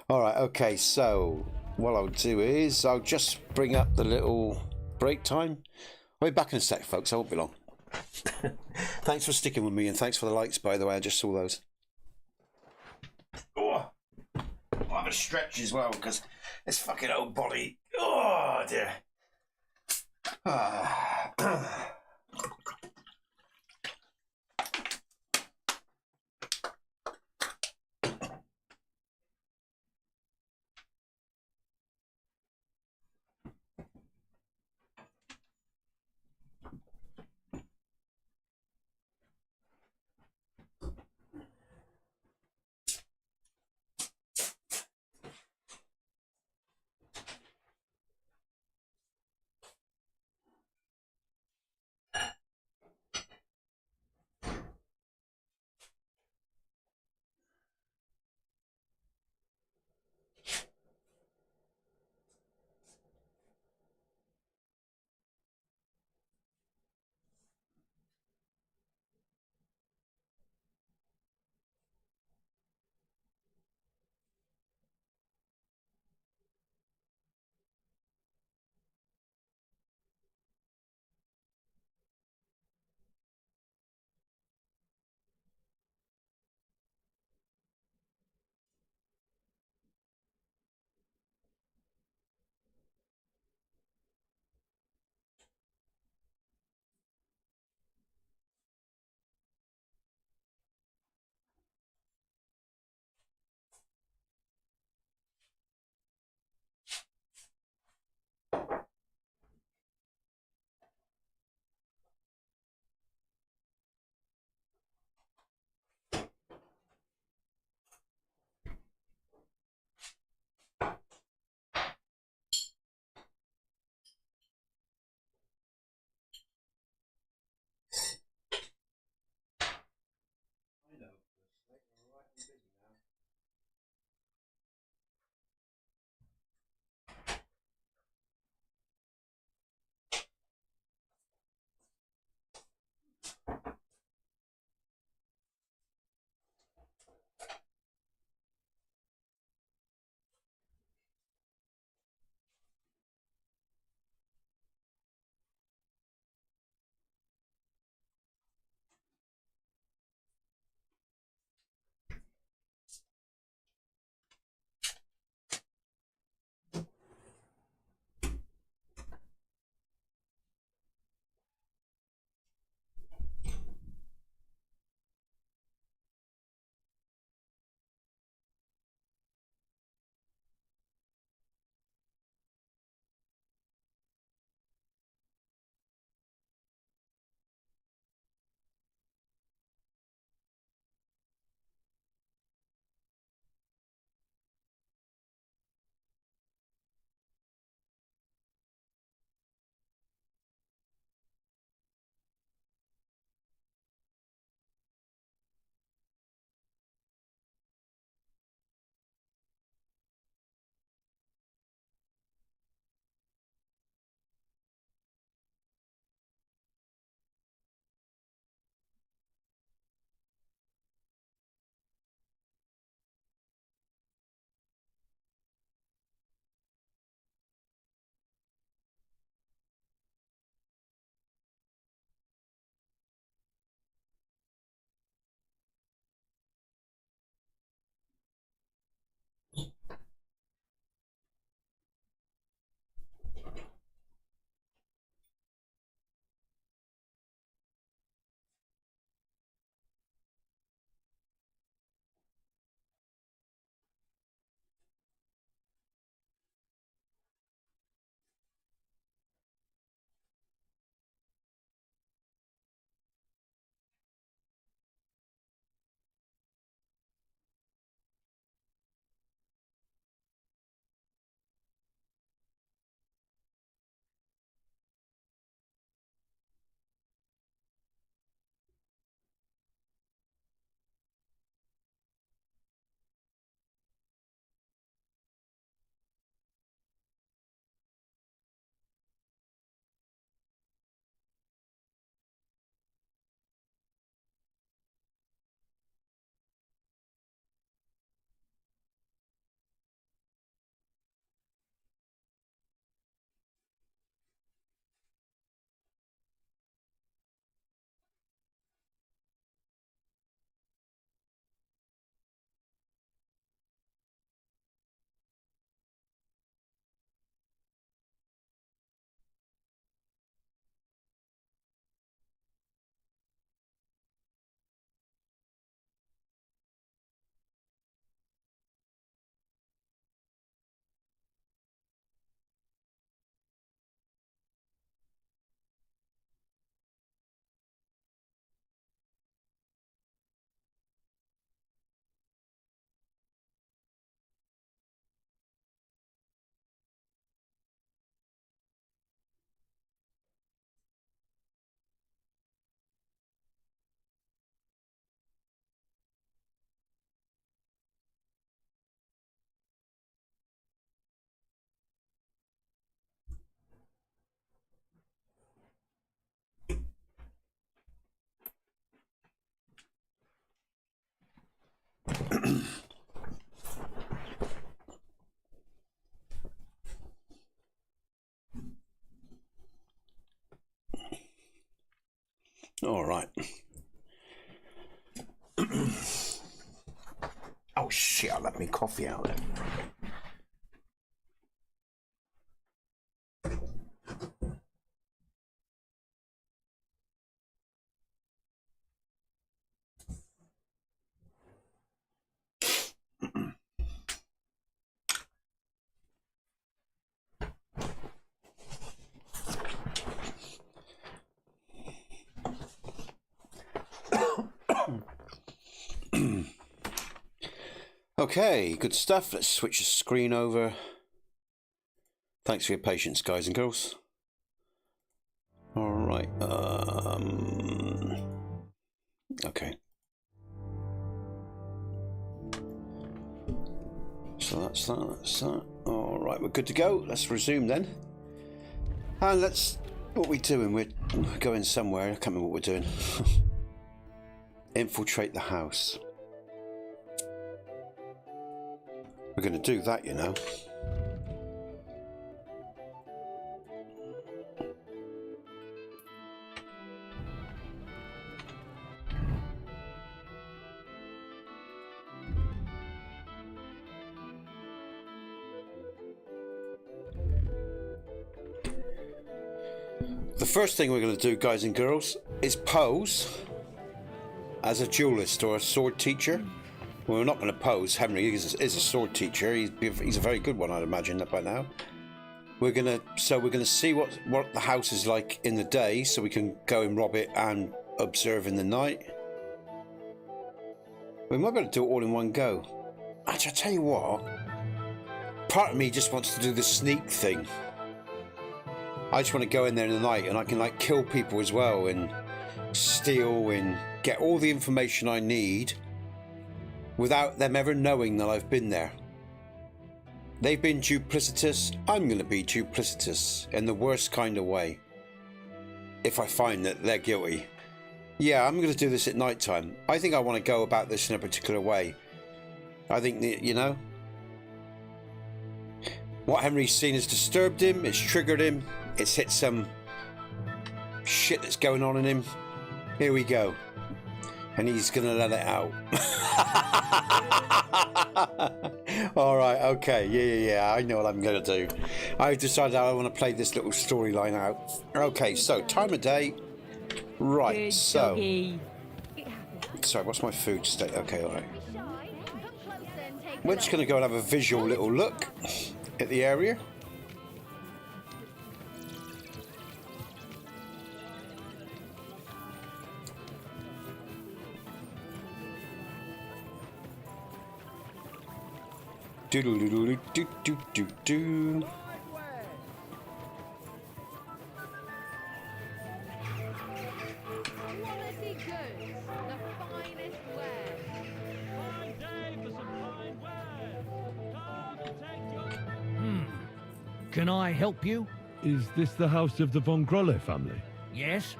All right, okay, so what I'll do is I'll just bring up the little break time. I'll be back in a sec, folks. I won't be long. Thanks for sticking with me, and thanks for the likes, by the way. I just saw those. Oh, I'll have a stretch as well, because this fucking old body. Oh, dear. All right. Oh shit! I left me coffee out there. Okay, good stuff. Let's switch the screen over. Thanks for your patience, guys and girls. All right. Okay. So that's that. That's that. All right, we're good to go. Let's resume then. And let's. What are we doing? We're going somewhere. I can't remember what we're doing. Infiltrate the house. We're going to do that, you know. The first thing we're going to do, guys and girls, is pose as a duelist or a sword teacher. Well, we're not going to pose. Henry is a sword teacher. He's a very good one, I'd imagine, that by now. We're going to see what the house is like in the day, so we can go and rob it and observe in the night. We might be able to do it all in one go. Actually, I tell you what. Part of me just wants to do the sneak thing. I just want to go in there in the night, and I can like kill people as well, and steal and get all the information I need. Without them ever knowing that I've been there. They've been duplicitous, I'm going to be duplicitous in the worst kind of way. If I find that they're guilty. Yeah, I'm going to do this at night time. I think I want to go about this in a particular way. I think that, you know, what Henry's seen has disturbed him, it's triggered him, it's hit some shit that's going on in him. Here we go. And he's going to let it out. All right, okay, yeah, I know what I'm going to do. I've decided I want to play this little storyline out. Okay, so time of day. Right, Good so. doggy. Sorry, what's my food state? Okay, all right. We're just going to go and have a visual little look at the area. Do-do-do-do-do-do-do-do. Can I help you? Is this the house of the von Grolle family? Yes?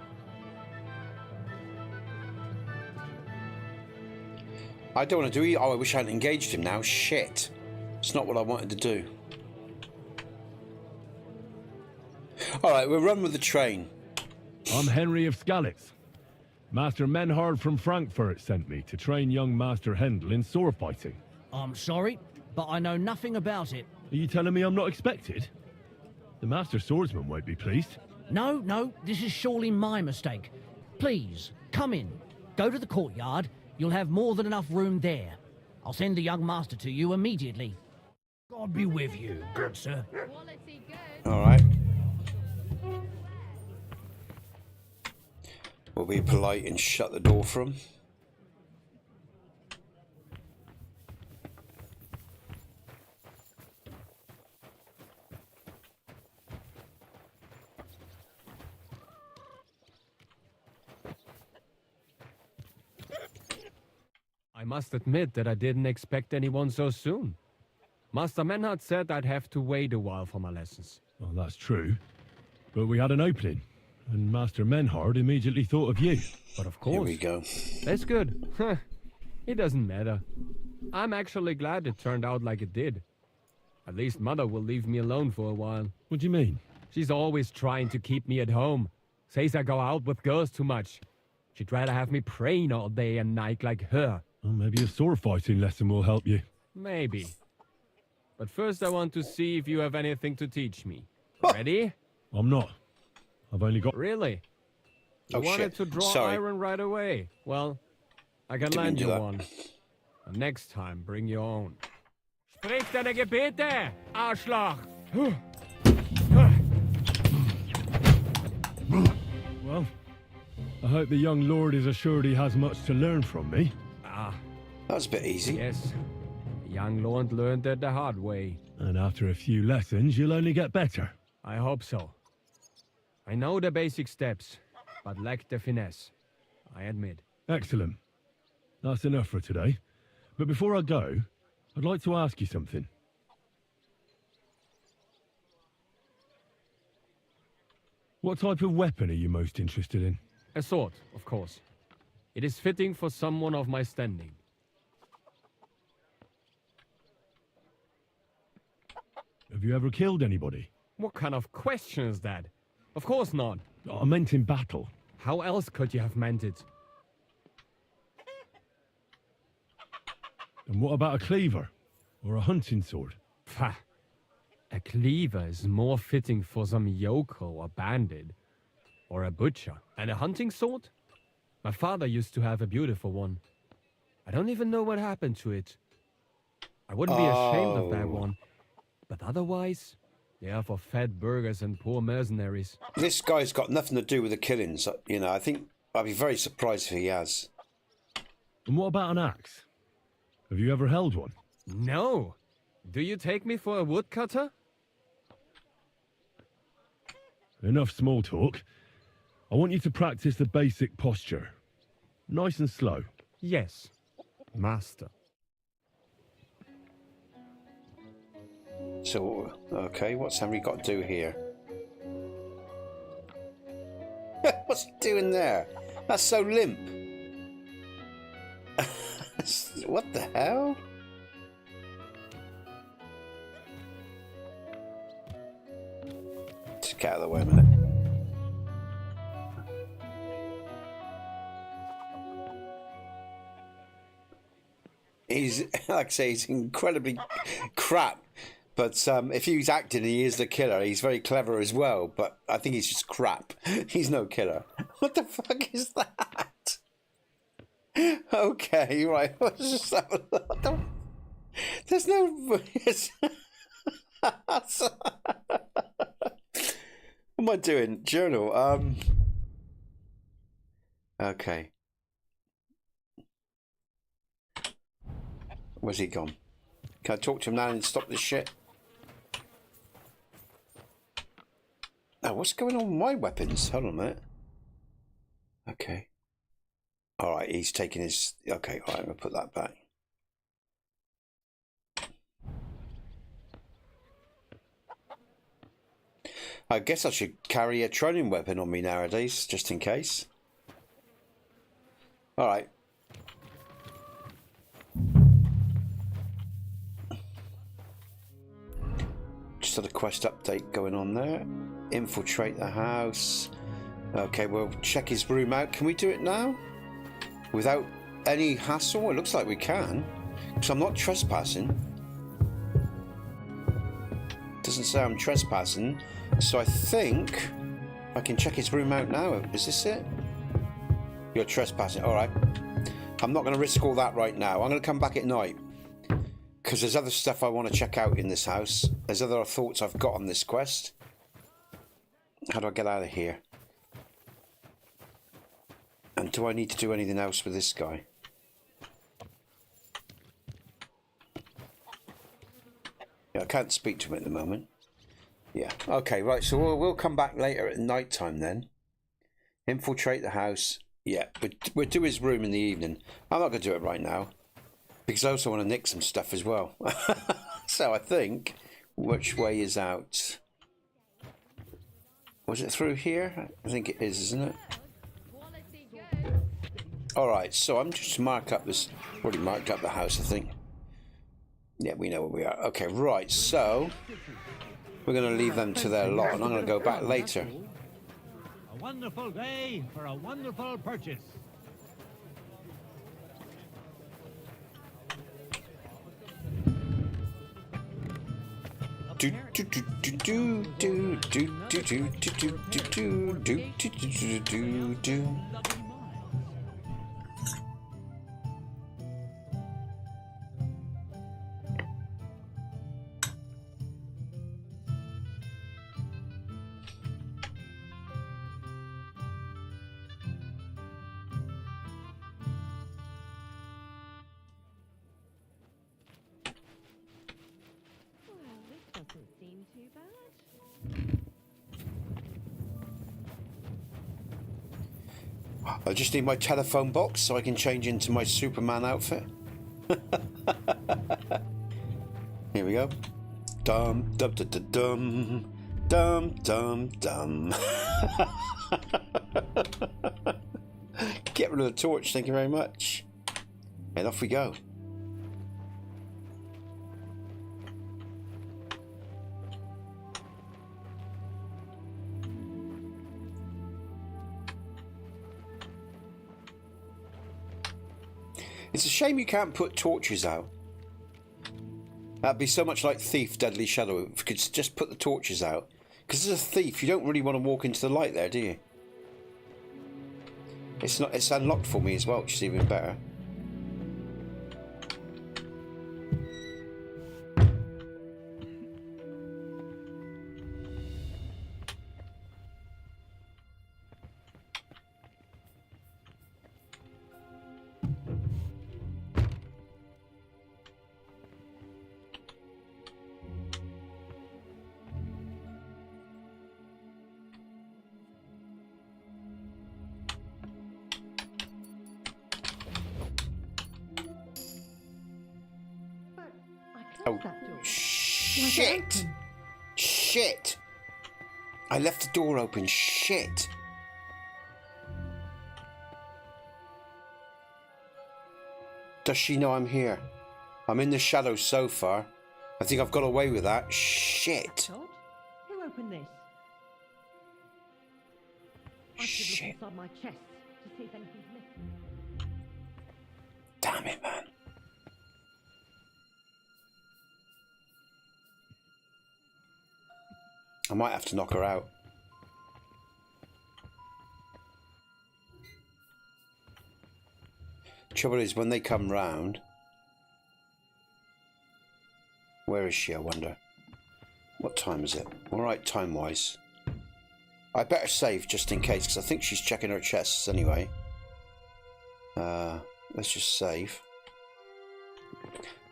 I don't want to do it. Oh, I wish I hadn't engaged him now. Shit. It's not what I wanted to do. Alright, we'll run with the train. I'm Henry of Skalitz. Master Menhard from Frankfurt sent me to train young Master Hendel in sword fighting. I'm sorry, but I know nothing about it. Are you telling me I'm not expected? The Master Swordsman won't be pleased. No, this is surely my mistake. Please, come in. Go to the courtyard. You'll have more than enough room there. I'll send the young master to you immediately. God be with you, good sir. All right. We'll be polite and shut the door for him. I must admit that I didn't expect anyone so soon. Master Menhard said I'd have to wait a while for my lessons. Well, that's true. But we had an opening, and Master Menhard immediately thought of you. But of course. Here we go. That's good. It doesn't matter. I'm actually glad it turned out like it did. At least Mother will leave me alone for a while. What do you mean? She's always trying to keep me at home. Says I go out with girls too much. She'd rather have me praying all day and night like her. Well, maybe a sword fighting lesson will help you. Maybe. But first I want to see if you have anything to teach me. Ready? I'm not. I've only got... Really? You wanted to draw iron right away. Well, I can lend you one. And next time, bring your own. Sprich deine Gebete, Arschloch! Well, I hope the young lord is assured he has much to learn from me. Ah. That was a bit easy. Yes. The young lord learned it the hard way. And after a few lessons, you'll only get better. I hope so. I know the basic steps, but lack the finesse. I admit. Excellent. That's enough for today. But before I go, I'd like to ask you something. What type of weapon are you most interested in? A sword, of course. It is fitting for someone of my standing. Have you ever killed anybody? What kind of question is that? Of course not. I meant in battle. How else could you have meant it? And what about a cleaver? Or a hunting sword? Pah. A cleaver is more fitting for some yokel or bandit. Or a butcher. And a hunting sword? My father used to have a beautiful one. I don't even know what happened to it. I wouldn't be ashamed of that one. But otherwise, they are for fat burghers and poor mercenaries. This guy's got nothing to do with the killings. You know, I think I'd be very surprised if he has. And what about an axe? Have you ever held one? No. Do you take me for a woodcutter? Enough small talk. I want you to practice the basic posture. Nice and slow. Yes, master. So, okay, what's Henry got to do here? What's he doing there? That's so limp. What the hell? Just get out of the way a minute. He's, like I say, he's incredibly crap. But if he's acting, he is the killer. He's very clever as well. But I think he's just crap. He's no killer. What the fuck is that? Okay, right. Let's just have a look. There's no. What am I doing? Journal. Okay. Where's he gone? Can I talk to him now and stop this shit? Oh, what's going on with my weapons? Hold on a minute. Okay. Alright, he's taking his... Okay, alright, I'm going to put that back. I guess I should carry a trolling weapon on me nowadays, just in case. Alright. Just had a quest update going on there. Infiltrate the house. Okay, we'll check his room out. Can we do it now? Without any hassle? It looks like we can. Because I'm not trespassing. Doesn't say I'm trespassing. So I think I can check his room out now. Is this it? You're trespassing. Alright. I'm not going to risk all that right now. I'm going to come back at night. Because there's other stuff I want to check out in this house. There's other thoughts I've got on this quest. How do I get out of here? And do I need to do anything else with this guy? Yeah, I can't speak to him at the moment. Yeah, okay, right, so we'll come back later at night time then. Infiltrate the house. Yeah, we'll do his room in the evening. I'm not going to do it right now. Because I also want to nick some stuff as well. So I think, which way is out? Was it through here? I think it is, isn't it? Alright, so I'm just mark up this... Already marked up the house, I think. Yeah, we know where we are. Okay, right, so... We're going to leave them to their lot, and I'm going to go back later. A wonderful day for a wonderful purchase. I just need my telephone box so I can change into my Superman outfit. Here we go. Dum dum dum dum dum dum dum. Get rid of the torch, thank you very much. And off we go. It's a shame you can't put torches out. That'd be so much like Thief, Deadly Shadow. If you could just put the torches out. Because as a thief, you don't really want to walk into the light there, do you? It's unlocked for me as well, which is even better. Oh, shit! Shit! I left the door open. Shit! Does she know I'm here? I'm in the shadows so far. I think I've got away with that. Shit! Who opened this? I should look inside my chest to see if anything's missing. Damn it, man. I might have to knock her out. Trouble is, when they come round... Where is she, I wonder? What time is it? Alright, time-wise. I better save just in case, because I think she's checking her chests anyway. Let's just save.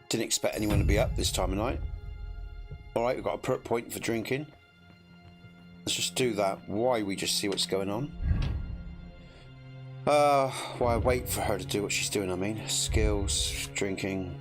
Didn't expect anyone to be up this time of night. Alright, we've got a perk point for drinking. Let's just do that. Why we just see what's going on. Why wait for her to do what she's doing, I mean. Skills, drinking.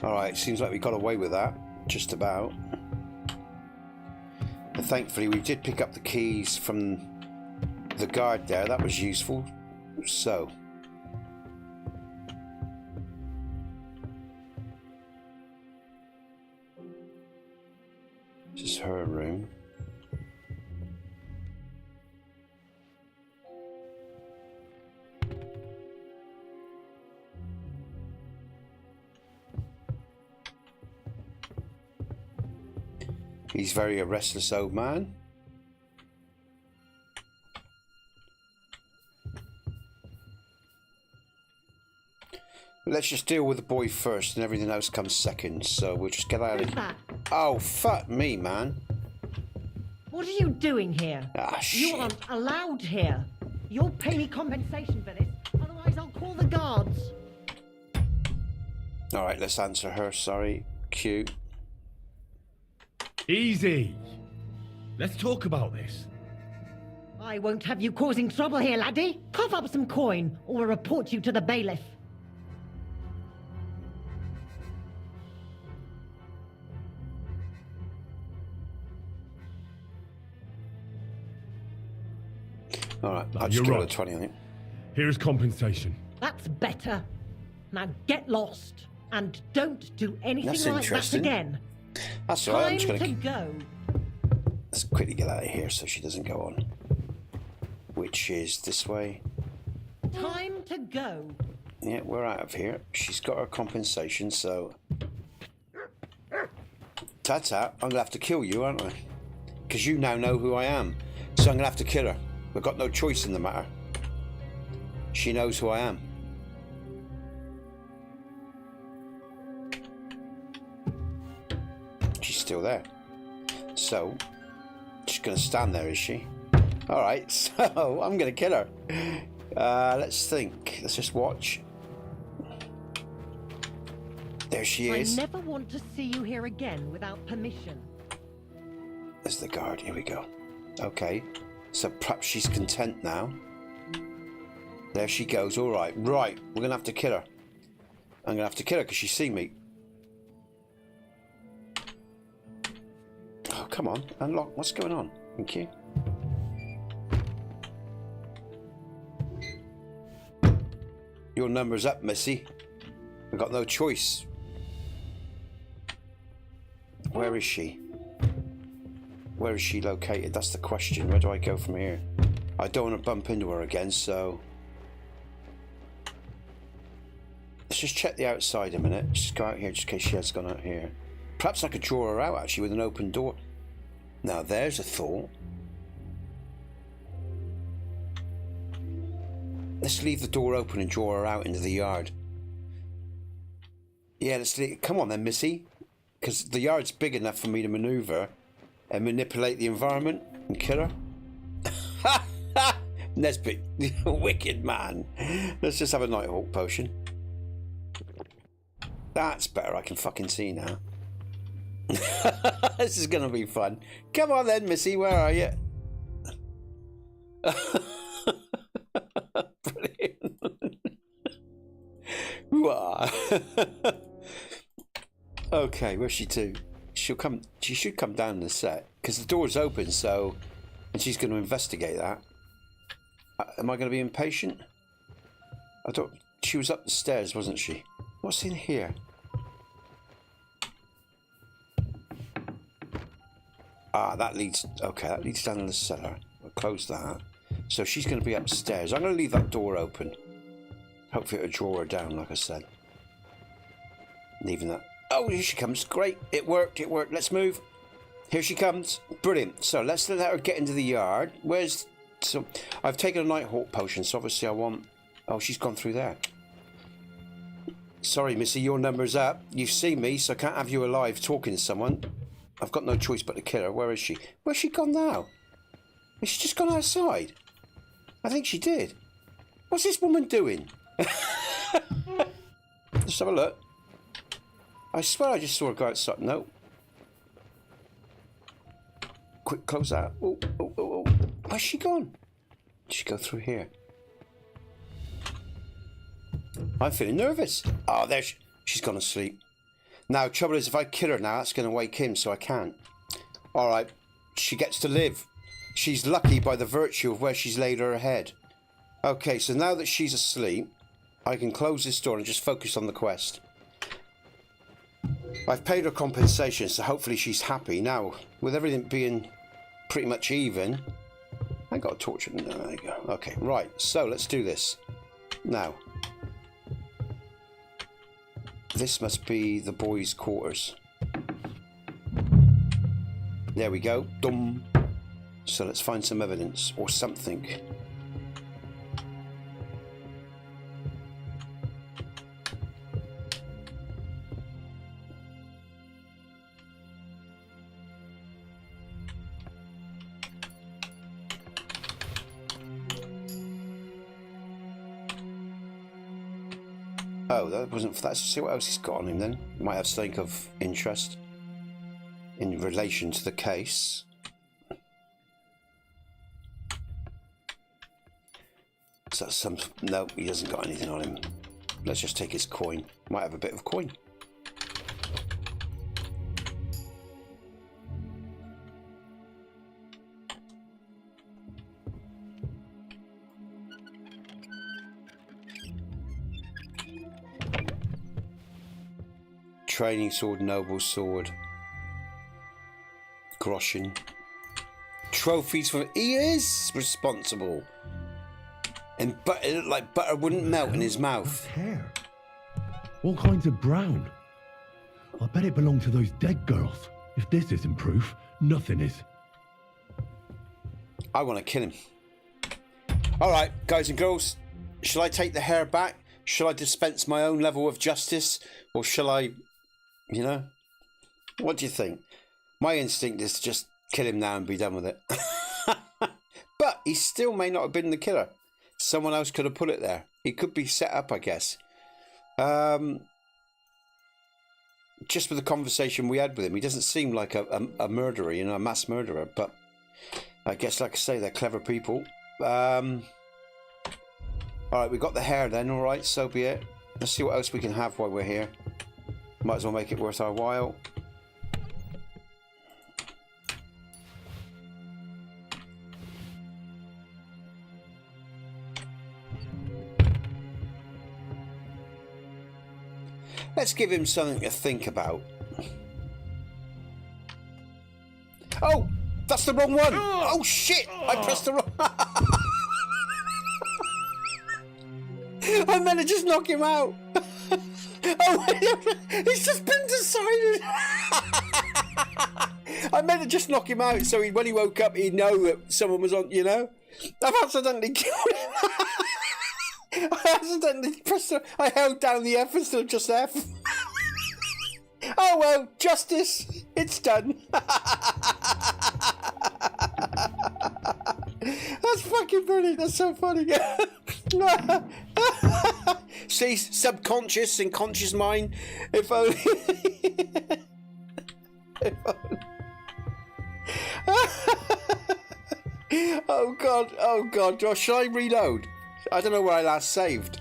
Alright, seems like we got away with that, just about. And thankfully we did pick up the keys from the guard there, that was useful. So. This is her room. He's very a restless old man. Let's just deal with the boy first and everything else comes second. So we'll just get out of here. Oh, fuck me, man. What are you doing here? Ah, You shit. aren't allowed here. You'll pay me compensation for this, otherwise I'll call the guards. All right, let's answer her. Sorry. Q. Easy. Let's talk about this. I won't have you causing trouble here, laddie. Cough up some coin, or we'll report you to the bailiff. All right, No, I'll just you're give her right. the 20, I think. Here's compensation. That's better. Now get lost, and don't do anything That's like that interesting. again. That's all right. I'm Time just going to go. Let's quickly get out of here so she doesn't go on. Which is this way. Time to go. Yeah, we're out of here. She's got her compensation, so... Ta-ta, I'm going to have to kill you, aren't I? Because you now know who I am. So I'm going to have to kill her. We've got no choice in the matter. She knows who I am. She's still there. So, she's going to stand there, is she? All right, so I'm going to kill her. Let's think. Let's just watch. There she is. I never want to see you here again without permission. There's the guard. Here we go. Okay. So perhaps she's content now. There she goes. All right. Right. We're going to have to kill her. I'm going to have to kill her because she's seen me. Oh, come on. Unlock. What's going on? Thank you. Your number's up, Missy. We've got no choice. Where is she? Where is she located? That's the question. Where do I go from here? I don't want to bump into her again, so... Let's just check the outside a minute. Just go out here just in case she has gone out here. Perhaps I could draw her out, actually, with an open door. Now, there's a thought. Let's leave the door open and draw her out into the yard. Yeah, let's leave... Come on then, Missy. Because the yard's big enough for me to manoeuvre and manipulate the environment and kill her. Nesbit, wicked man. Let's just have a Nighthawk potion. That's better, I can fucking see now. This is going to be fun. Come on then, Missy, where are you? Brilliant. Okay, where's she to? She should come down in the set because the door's open, so, and she's going to investigate that. Am I going to be impatient? I thought she was up the stairs, wasn't she? What's in here? Ah, that leads. Okay, that leads down in the cellar. We'll close that. So she's going to be upstairs. I'm going to leave that door open. Hopefully it'll draw her down, like I said. Leaving that. Oh, here she comes. Great. It worked. It worked. Let's move. Here she comes. Brilliant. So let's let her get into the yard. Where's... So I've taken a Nighthawk potion, so obviously I want... Oh, she's gone through there. Sorry, Missy, your number's up. You've seen me, so I can't have you alive talking to someone. I've got no choice but to kill her. Where is she? Where's she gone now? Has she just gone outside? I think she did. What's this woman doing? Let's have a look. I swear I just saw her go outside. No. Quick, close that. Oh, oh, oh, oh. Where's she gone? Did she go through here? I'm feeling nervous. Oh, there she's gone to sleep. Now, trouble is, if I kill her now, that's going to wake him, so I can't. All right, she gets to live. She's lucky by the virtue of where she's laid her head. Okay, so now that she's asleep, I can close this door and just focus on the quest. I've paid her compensation, so hopefully she's happy. Now, with everything being pretty much even, I got a torture. No, there you go. Okay, right, so let's do this. Now, this must be the boys' quarters. There we go. Dum. So let's find some evidence or something. Oh, that wasn't for that. Let's see what else he's got on him then. Might have something of interest in relation to the case. So some... No, he hasn't got anything on him. Let's just take his coin. Might have a bit of coin. Training sword, noble sword, groschen, trophies for... He is responsible. And butter, it looked like butter wouldn't melt in his mouth. Hair. All kinds of brown. I bet it belonged to those dead girls. If this isn't proof, nothing is. I want to kill him. All right, guys and girls, shall I take the hair back? Shall I dispense my own level of justice? Or shall I... You know, what do you think? My instinct is to just kill him now and be done with it. But he still may not have been the killer. Someone else could have put it there. He could be set up, I guess. Just with the conversation we had with him, he doesn't seem like a murderer, you know, a mass murderer. But I guess, like I say, they're clever people. All right, we got the hair then. All right, so be it. Let's see what else we can have while we're here. Might as well make it worth our while. Let's give him something to think about. Oh, that's the wrong one. Oh shit, I pressed the wrong... I meant to just knock him out. Oh, he's just been decided. I meant to just knock him out so when he woke up, he'd know that someone was on, you know? I've accidentally killed him. I accidentally pressed the... I held down the F instead of just F. Oh, well, justice. It's done. That's fucking brilliant. That's so funny. See, subconscious and conscious mind. If only. If only. Oh god, oh god. Shall I reload? I don't know where I last saved.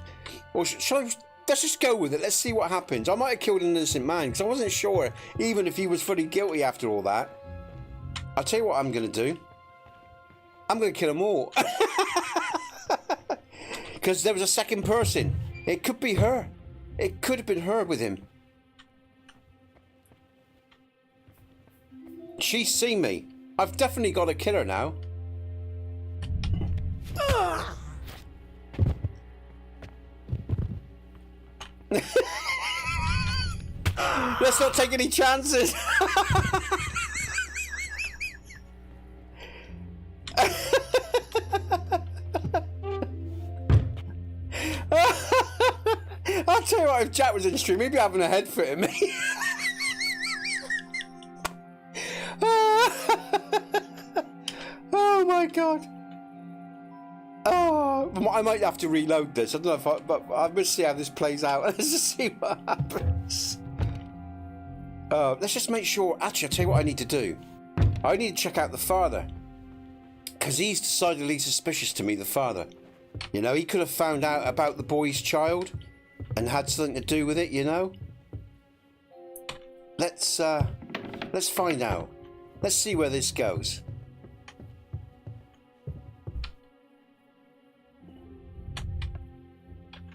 Or shall I? Let's just go with it. Let's see what happens. I might have killed an innocent man because I wasn't sure even if he was fully guilty after all that. I'll tell you what I'm going to do. I'm going to kill them all. Because there was a second person. It could be her. It could have been her with him. She's seen me. I've definitely got to kill her now. Let's not take any chances. I'll tell you what, if Jack was in the stream, he'd be having a head fit at me. Oh my god. Oh, I might have to reload this. I don't know if but I must see how this plays out. Let's just see what happens. Let's just make sure. Actually, I'll tell you what I need to do. I need to check out the father. Because he's decidedly suspicious to me, the father. You know, he could have found out about the boy's child and had something to do with it, you know? Let's find out. Let's see where this goes.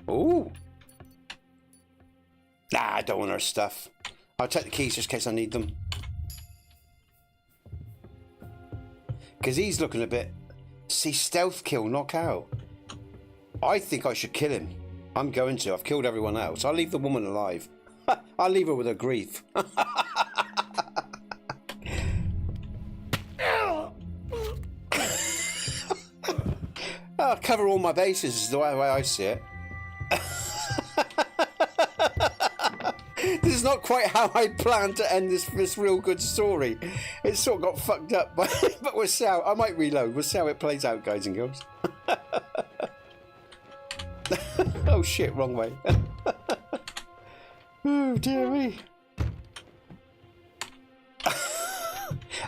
Ooh. Nah, I don't want her stuff. I'll take the keys just in case I need them. Because he's looking a bit... See, stealth kill, knockout. I think I should kill him. I'm going to. I've killed everyone else. I'll leave the woman alive. I'll leave her with her grief. I'll cover all my bases is the way I see it. This is not quite how I planned to end this real good story. It sort of got fucked up, but we'll see how... I might reload. We'll see how it plays out, guys and girls. Oh shit, wrong way. Oh, dear me.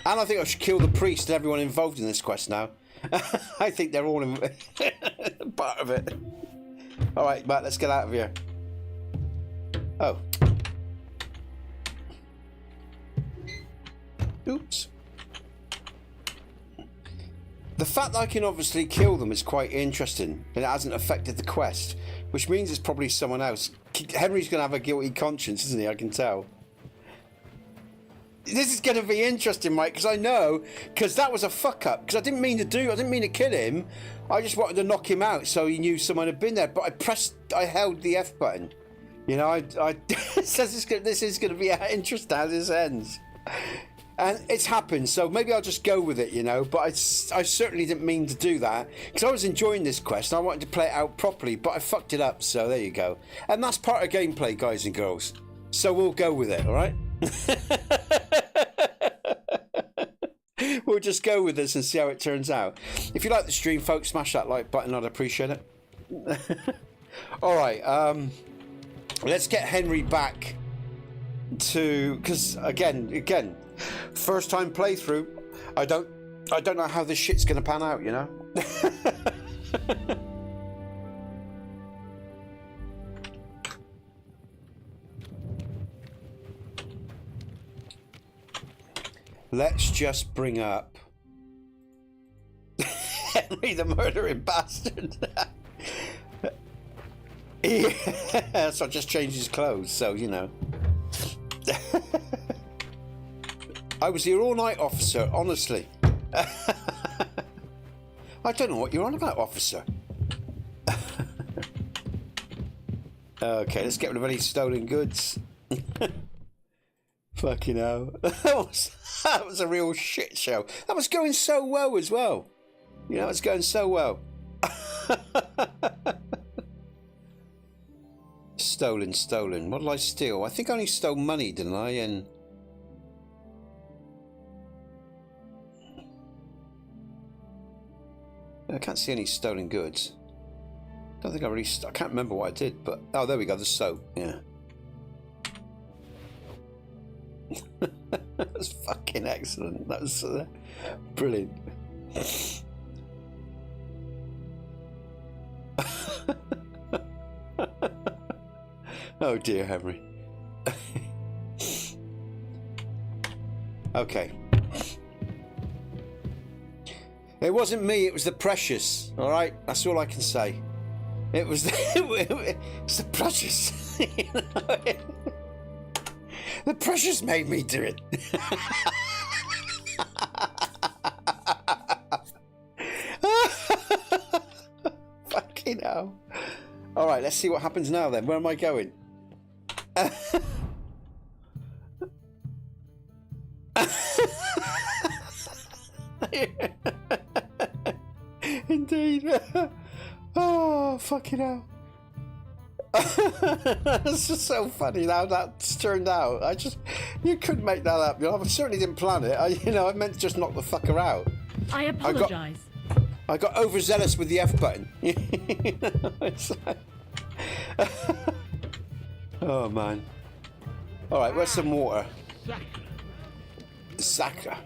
And I think I should kill the priest and everyone involved in this quest now. I think they're all part of it. Alright, Matt, let's get out of here. Oh. Oops. The fact that I can obviously kill them is quite interesting, and it hasn't affected the quest, which means it's probably someone else. Henry's going to have a guilty conscience, isn't he? I can tell. This is going to be interesting, Mike, because I know, because that was a fuck up. Because I didn't mean to kill him. I just wanted to knock him out so he knew someone had been there. But I held the F button. You know, this is going to be interesting how this ends. And it's happened, so maybe I'll just go with it, you know. But I certainly didn't mean to do that, because I was enjoying this quest and I wanted to play it out properly, but I fucked it up, so there you go. And that's part of gameplay, guys and girls. So we'll go with it, all right? We'll just go with this and see how it turns out. If you like the stream, folks, smash that like button. I'd appreciate it. All right, let's get Henry back to, because again, first time playthrough. I don't know how this shit's gonna pan out, you know. Let's just bring up Henry the murdering bastard. Yeah, so I just changed his clothes, so you know. I was here all night, officer, honestly. I don't know what you're on about, officer. Okay, let's get rid of any stolen goods. Fucking hell. That was a real shit show. That was going so well as well. You know, it was going so well. Stolen. What did I steal? I think I only stole money, didn't I? And I can't see any stolen goods. Don't think I can't remember what I did, but oh, there we go. The soap. Yeah. That was fucking excellent. That was brilliant. Oh dear, Henry. Okay. It wasn't me, it was the precious. All right, that's all I can say. It was it's the precious. You know? The precious made me do it. Fucking hell. All right, let's see what happens now then. Where am I going? Indeed. Oh, fucking hell. It's just so funny how that's turned out. You couldn't make that up. You know, I certainly didn't plan it. I meant to just knock the fucker out. I apologise. I got overzealous with the F button. Oh man. All right, where's some water? Sacre.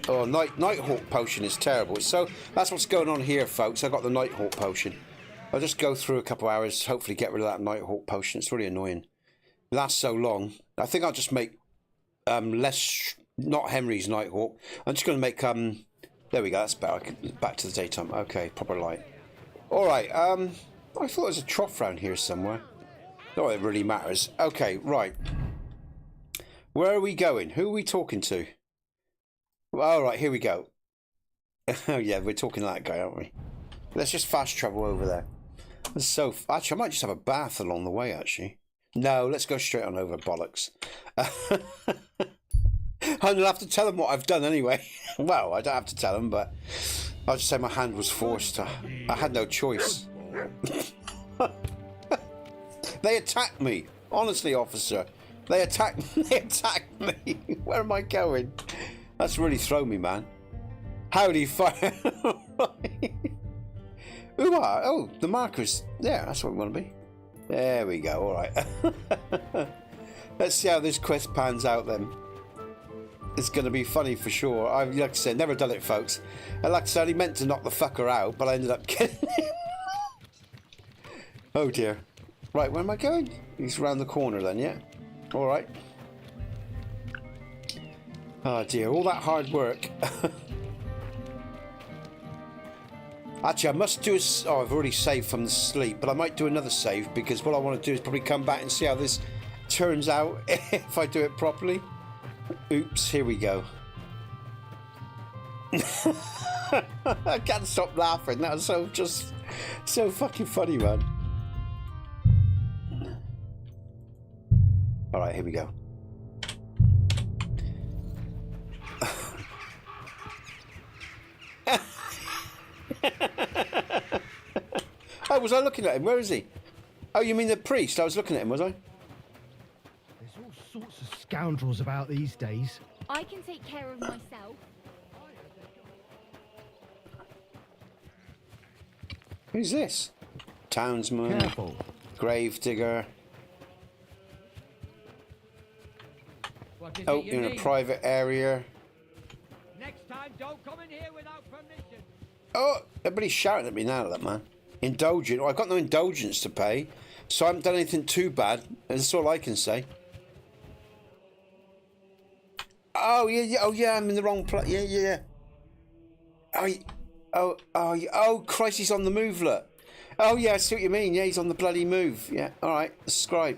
Oh, Nighthawk potion is terrible. So that's what's going on here, folks. I got the Nighthawk potion. I'll just go through a couple hours, hopefully get rid of that Nighthawk potion. It's really annoying. It lasts so long. I think I'll just make not Henry's Nighthawk. I'm just going to make there we go. That's better. Back to the daytime. Okay, proper light. All right. I thought there was a trough around here somewhere. Not that it really matters. Okay, right. Where are we going? Who are we talking to? All right, here we go. Oh yeah, we're talking to that guy, aren't we? Let's just fast travel over there. So actually, I might just have a bath along the way. Actually, no. Let's go straight on over. Bollocks. I'll have to tell them what I've done anyway. Well, I don't have to tell them, but I'll just say my hand was forced. I had no choice. They attacked me. Honestly, officer. They attacked me. Where am I going? That's really thrown me, man. Howdy, fire. Ooh, oh, the markers. There, that's what we want to be. There we go, alright. Let's see how this quest pans out then. It's going to be funny for sure. I've, like I said, never done it, folks. And like I said, I meant to knock the fucker out, but I ended up getting him. Oh dear. Right, where am I going? He's around the corner then, yeah? Alright. Oh dear, all that hard work. Actually, I must do a... Oh, I've already saved from the sleep, but I might do another save because what I want to do is probably come back and see how this turns out if I do it properly. Oops, here we go. I can't stop laughing. That was so fucking funny, man. All right, here we go. Oh, was I looking at him? Where is he? Oh, you mean the priest? I was looking at him, was I? There's all sorts of scoundrels about these days. I can take care of myself. Who's this? Townsman. Careful. Gravedigger. Oh, in a private area. Next time, don't come in here without permission. Oh, everybody's shouting at me now, that man. Indulgent. Oh, I've got no indulgence to pay, so I haven't done anything too bad. That's all I can say. Oh yeah, oh yeah, I'm in the wrong place. Yeah. Oh, Christ, he's on the move, look. Oh yeah, I see what you mean. Yeah, he's on the bloody move. Yeah, all right, subscribe.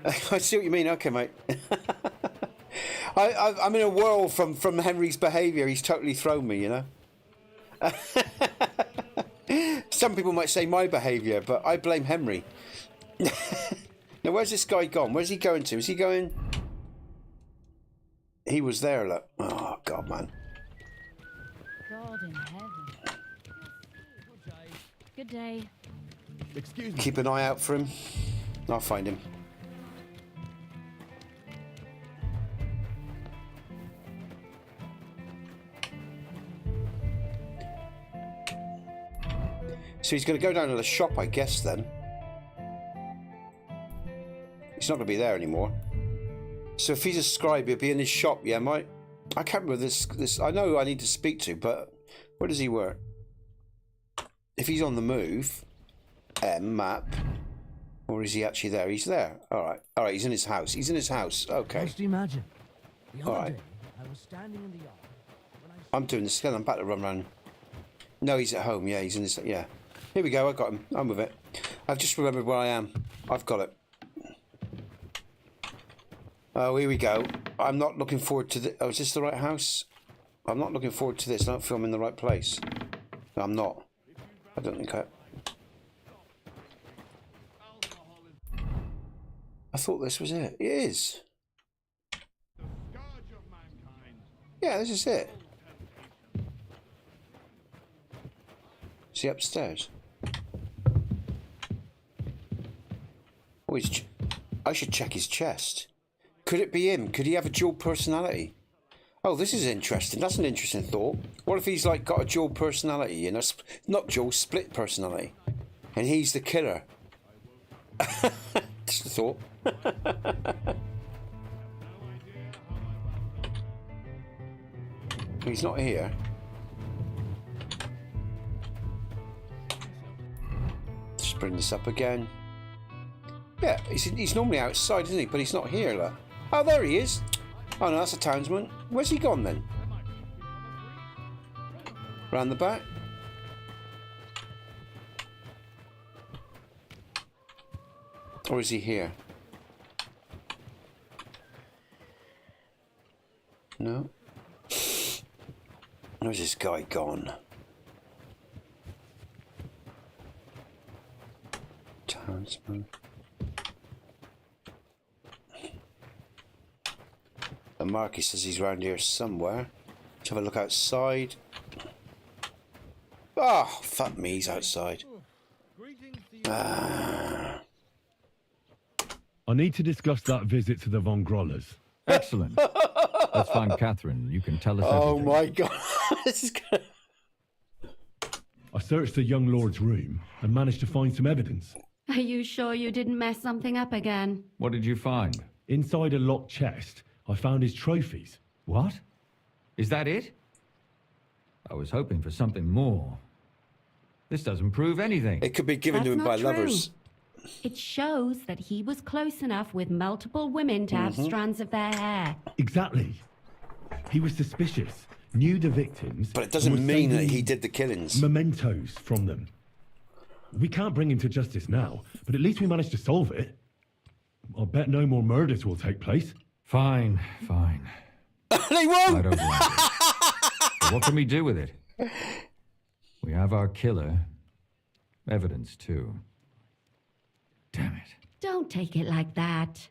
I see what you mean. Okay, mate. I'm in a whirl from Henry's behaviour. He's totally thrown me, you know. Some people might say my behaviour, but I blame Henry. Now, where's this guy gone? Where's he going to? Is he going... He was there, look. Oh, God, man. God in heaven. Good day. Excuse me. Keep an eye out for him. I'll find him. So he's going to go down to the shop, I guess, then. He's not going to be there anymore. So if he's a scribe, he'll be in his shop, yeah, mate? I can't remember this. I know I need to speak to, but where does he work? If he's on the move, map, or is he actually there? He's there. All right, he's in his house. He's in his house. Okay. Just imagine. The All other right. day, I was standing in the yard. I'm doing this again. I'm about to run around. No, he's at home. Yeah, he's in his... Yeah. Here we go. I got him. I'm with it. I've just remembered where I am. I've got it. Oh, here we go. I'm not looking forward to this. Oh, is this the right house? I'm not looking forward to this. I don't feel I'm in the right place. No, I'm not. I don't think I thought this was it. It is. Yeah, this is it. Is he upstairs? Oh, I should check his chest. Could it be him? Could he have a dual personality? Oh, this is interesting. That's an interesting thought. What if he's like got a dual personality, you know? Not dual, split personality. And he's the killer. Just a thought. He's not here. Just bring this up again. Yeah, he's normally outside, isn't he? But he's not here, look. Oh, there he is. Oh, no, that's a townsman. Where's he gone, then? Round the back? Or is he here? No. Where's this guy gone? Townsman. The marquee says he's around here somewhere. Let's have a look outside. Oh, fuck me, he's outside. I need to discuss that visit to the Von Grollers. Excellent. Let's find Catherine. You can tell us Oh everything. my God. This is good. I I searched the young lord's room and managed to find some evidence. Are you sure you didn't mess something up again? What did you find? Inside a locked chest, I found his trophies. What? Is that it? I was hoping for something more. This doesn't prove anything. It could be given to him by lovers. It shows that he was close enough with multiple women to have strands of their hair. Exactly. He was suspicious, knew the victims... But it doesn't mean that he did the killings. Mementos from them. We can't bring him to justice now, but at least we managed to solve it. I'll bet no more murders will take place. Fine, fine. They won't! I don't like it. But what can we do with it? We have our killer. Evidence, too. Damn it. Don't take it like that.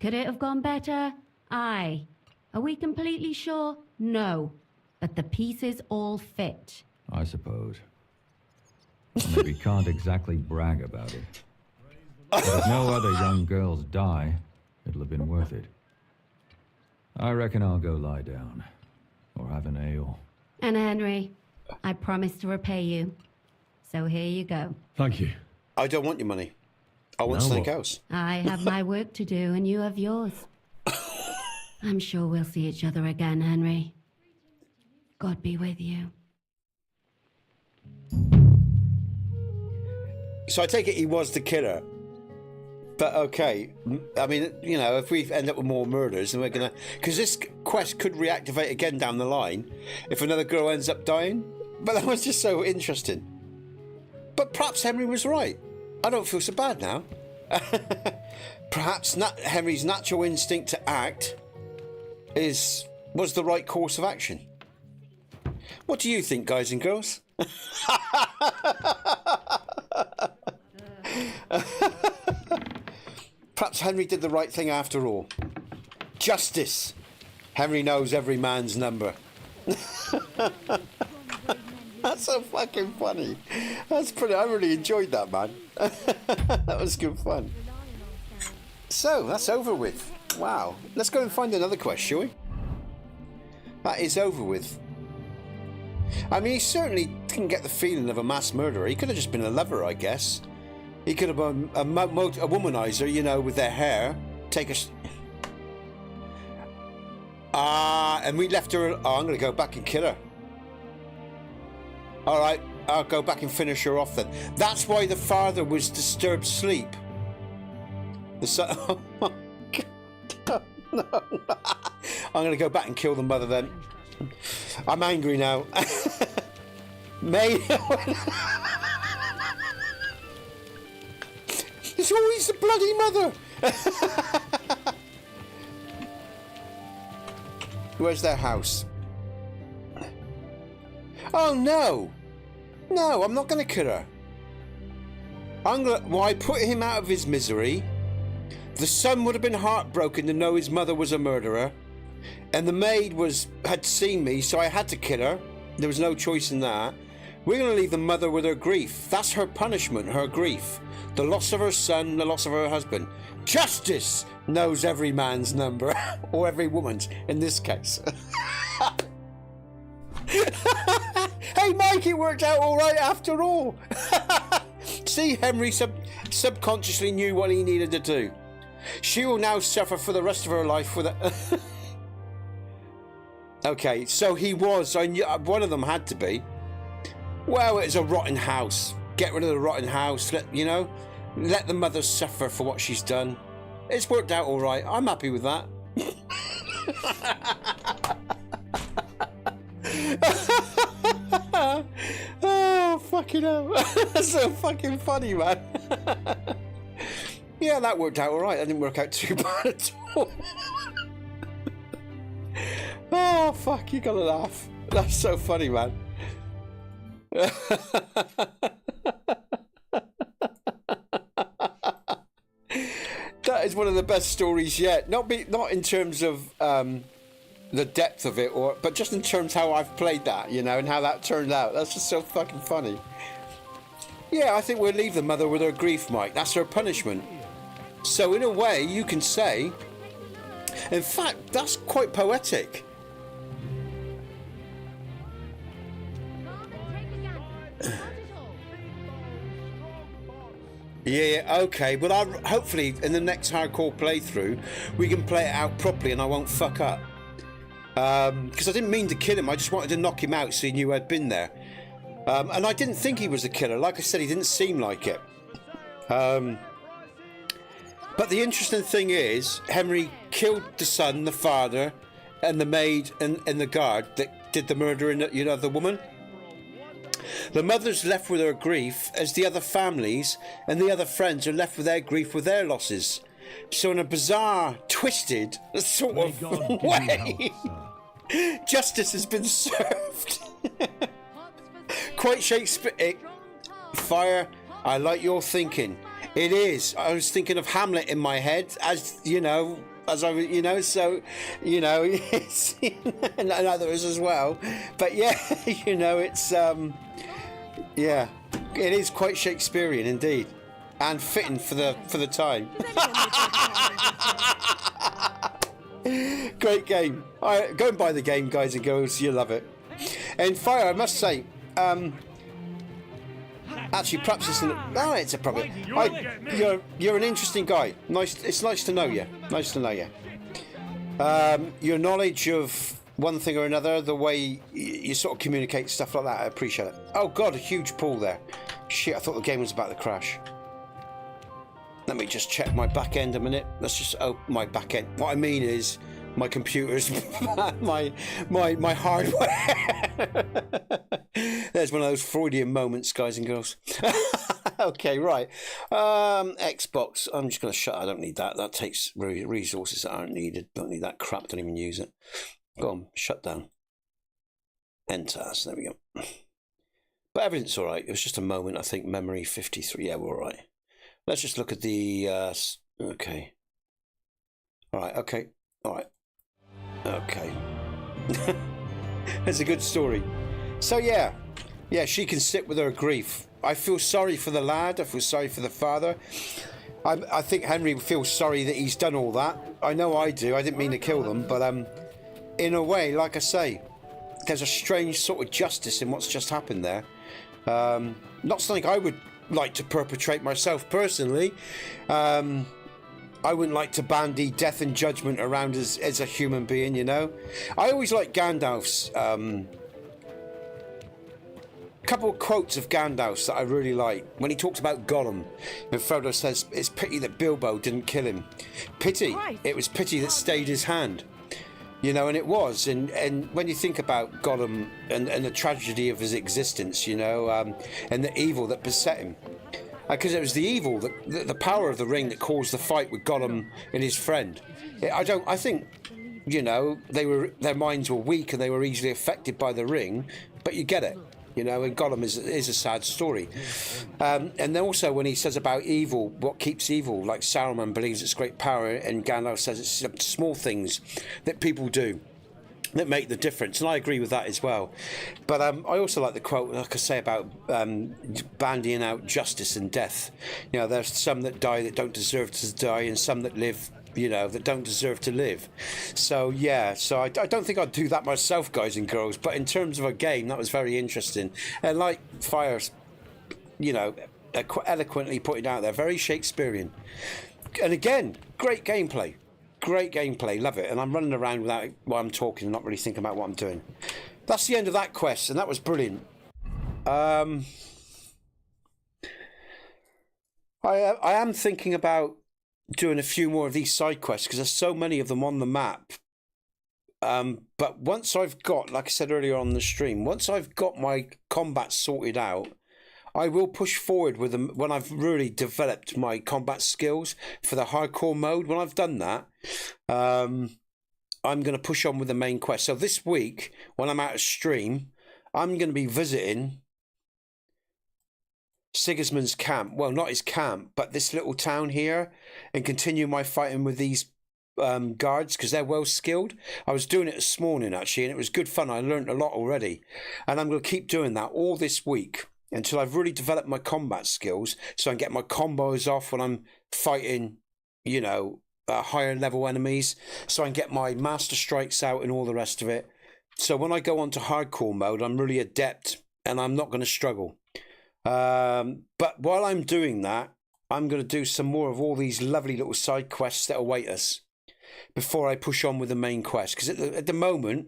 Could it have gone better? Aye. Are we completely sure? No. But the pieces all fit. I suppose. Well, maybe can't exactly brag about it. But if no other young girls die, it'll have been worth it. I reckon I'll go lie down. Or have an ale. And Henry, I promised to repay you. So here you go. Thank you. I don't want your money. I want Now something what? else. I have my work to do and you have yours. I'm sure we'll see each other again, Henry. God be with you. So I take it he was the killer. But okay, I mean, you know, if we end up with more murders, then we're gonna... Because this quest could reactivate again down the line if another girl ends up dying. But that was just so interesting. But perhaps Henry was right. I don't feel so bad now. Perhaps Henry's natural instinct to act was the right course of action. What do you think, guys and girls? Perhaps Henry did the right thing after all. Justice. Henry knows every man's number. That's so fucking funny. That's pretty. I really enjoyed that, man. That was good fun. So that's over with. Wow. Let's go and find another quest, shall we? That is over with. I mean, he certainly didn't get the feeling of a mass murderer. He could have just been a lover, I guess. He could have been a womanizer, you know, with their hair. Take a... and we left her... Oh, I'm going to go back and kill her. All right, I'll go back and finish her off then. That's why the father was disturbed sleep. The son... Oh, my God. No. I'm going to go back and kill the mother then. I'm angry now. May... It's always the bloody mother. Where's their house? Oh no! No, I'm not going to kill her. I put him out of his misery. The son would have been heartbroken to know his mother was a murderer. And the maid had seen me, so I had to kill her. There was no choice in that. We're going to leave the mother with her grief. That's her punishment, her grief. The loss of her son, the loss of her husband. Justice knows every man's number. Or every woman's, in this case. Hey, Mike, it worked out all right after all. See, Henry subconsciously knew what he needed to do. She will now suffer for the rest of her life with a... Okay, so he was... I knew, one of them had to be. Well, it's a rotten house. Get rid of the rotten house. Let the mother suffer for what she's done. It's worked out all right. I'm happy with that. Oh, fucking hell. That's so fucking funny, man. Yeah, that worked out all right. That didn't work out too bad at all. Oh, fuck, you gotta laugh. That's so funny, man. That is one of the best stories yet. Not in terms of the depth of it, but just in terms how I've played that, you know, and how that turned out. That's just so fucking funny. Yeah, I think we'll leave the mother with her grief, Mike. That's her punishment. So in a way, you can say, in fact, that's quite poetic. Yeah, okay. Well, hopefully in the next hardcore playthrough, we can play it out properly and I won't fuck up. Because I didn't mean to kill him. I just wanted to knock him out so he knew I'd been there. And I didn't think he was the killer. Like I said, he didn't seem like it. But the interesting thing is, Henry killed the son, the father, and the maid and the guard that did the murder in the woman. The mother's left with her grief as the other families and the other friends are left with their grief with their losses. So in a bizarre, twisted sort of way, justice has been served. Quite Shakespeare. Fire, I like your thinking. It is. I was thinking of Hamlet in my head, as you know, so, it's, and others as well. But yeah, it's, yeah, it is quite Shakespearean indeed, and fitting for the time. Great game. Go and buy the game, guys and girls. You'll love it. And Fire, I must say, actually, perhaps it's a problem. You're an interesting guy. Nice. It's nice to know you. Nice to know you. Your knowledge of one thing or another, the way you sort of communicate stuff like that, I appreciate it. Oh God, a huge pool there. Shit, I thought the game was about to crash. Let me just check my back end a minute. Let's just open my back end. What I mean is my computer's my hardware. There's one of those Freudian moments, guys and girls. Okay, right. Xbox. I'm just going to shut. I don't need that. That takes resources that aren't needed. Don't need that crap. Don't even use it. Go on. Shut down. Enter. So there we go. But everything's all right. It was just a moment. I think memory 53. Yeah, we're all right. Let's just look at the. Okay. All right. Okay. All right. Okay. It's a good story. So yeah, she can sit with her grief. I feel sorry for the lad. I feel sorry for the father. I think Henry feels sorry that he's done all that. I know I do. I didn't mean to kill them, but in a way, like I say, there's a strange sort of justice in what's just happened there. Not something I would like to perpetrate myself personally. I wouldn't like to bandy death and judgment around as a human being, you know. I always like Gandalf's couple of quotes of Gandalf's that I really like. When he talks about Gollum, and Frodo says, "It's pity that Bilbo didn't kill him. Pity. It was pity that stayed his hand." You know, and it was. And when you think about Gollum and the tragedy of his existence, you know, and the evil that beset him. Because it was the evil, the power of the ring that caused the fight with Gollum and his friend. I think, you know, their minds were weak and they were easily affected by the ring, but you get it. You know, and Gollum is a sad story. And then also when he says about evil, what keeps evil, like Saruman believes it's great power, and Gandalf says it's small things that people do that make the difference, and I agree with that as well. But I also like the quote, like I say, about bandying out justice and death. You know, there's some that die that don't deserve to die, and some that live, you know, that don't deserve to live. So yeah, I don't think I'd do that myself, guys and girls, but in terms of a game, that was very interesting. And like Fire's, you know, eloquently putting out there, very Shakespearean. And again, great gameplay. Great gameplay, love it. And I'm running around while I'm talking and not really thinking about what I'm doing. That's the end of that quest, and that was brilliant. I am thinking about doing a few more of these side quests because there's so many of them on the map. But once I've got, like I said earlier on the stream, once I've got my combat sorted out, I will push forward with them when I've really developed my combat skills for the hardcore mode. When I've done that, I'm going to push on with the main quest. So this week, when I'm out of stream, I'm going to be visiting Sigismund's camp. Well, not his camp, but this little town here, and continue my fighting with these guards because they're well skilled. I was doing it this morning actually, and it was good fun. I learned a lot already, and I'm going to keep doing that all this week until I've really developed my combat skills, so I can get my combos off when I'm fighting, you know, higher level enemies, so I can get my master strikes out and all the rest of it. So when I go on to hardcore mode, I'm really adept and I'm not going to struggle. But while I'm doing that, I'm going to do some more of all these lovely little side quests that await us before I push on with the main quest. Because at the moment,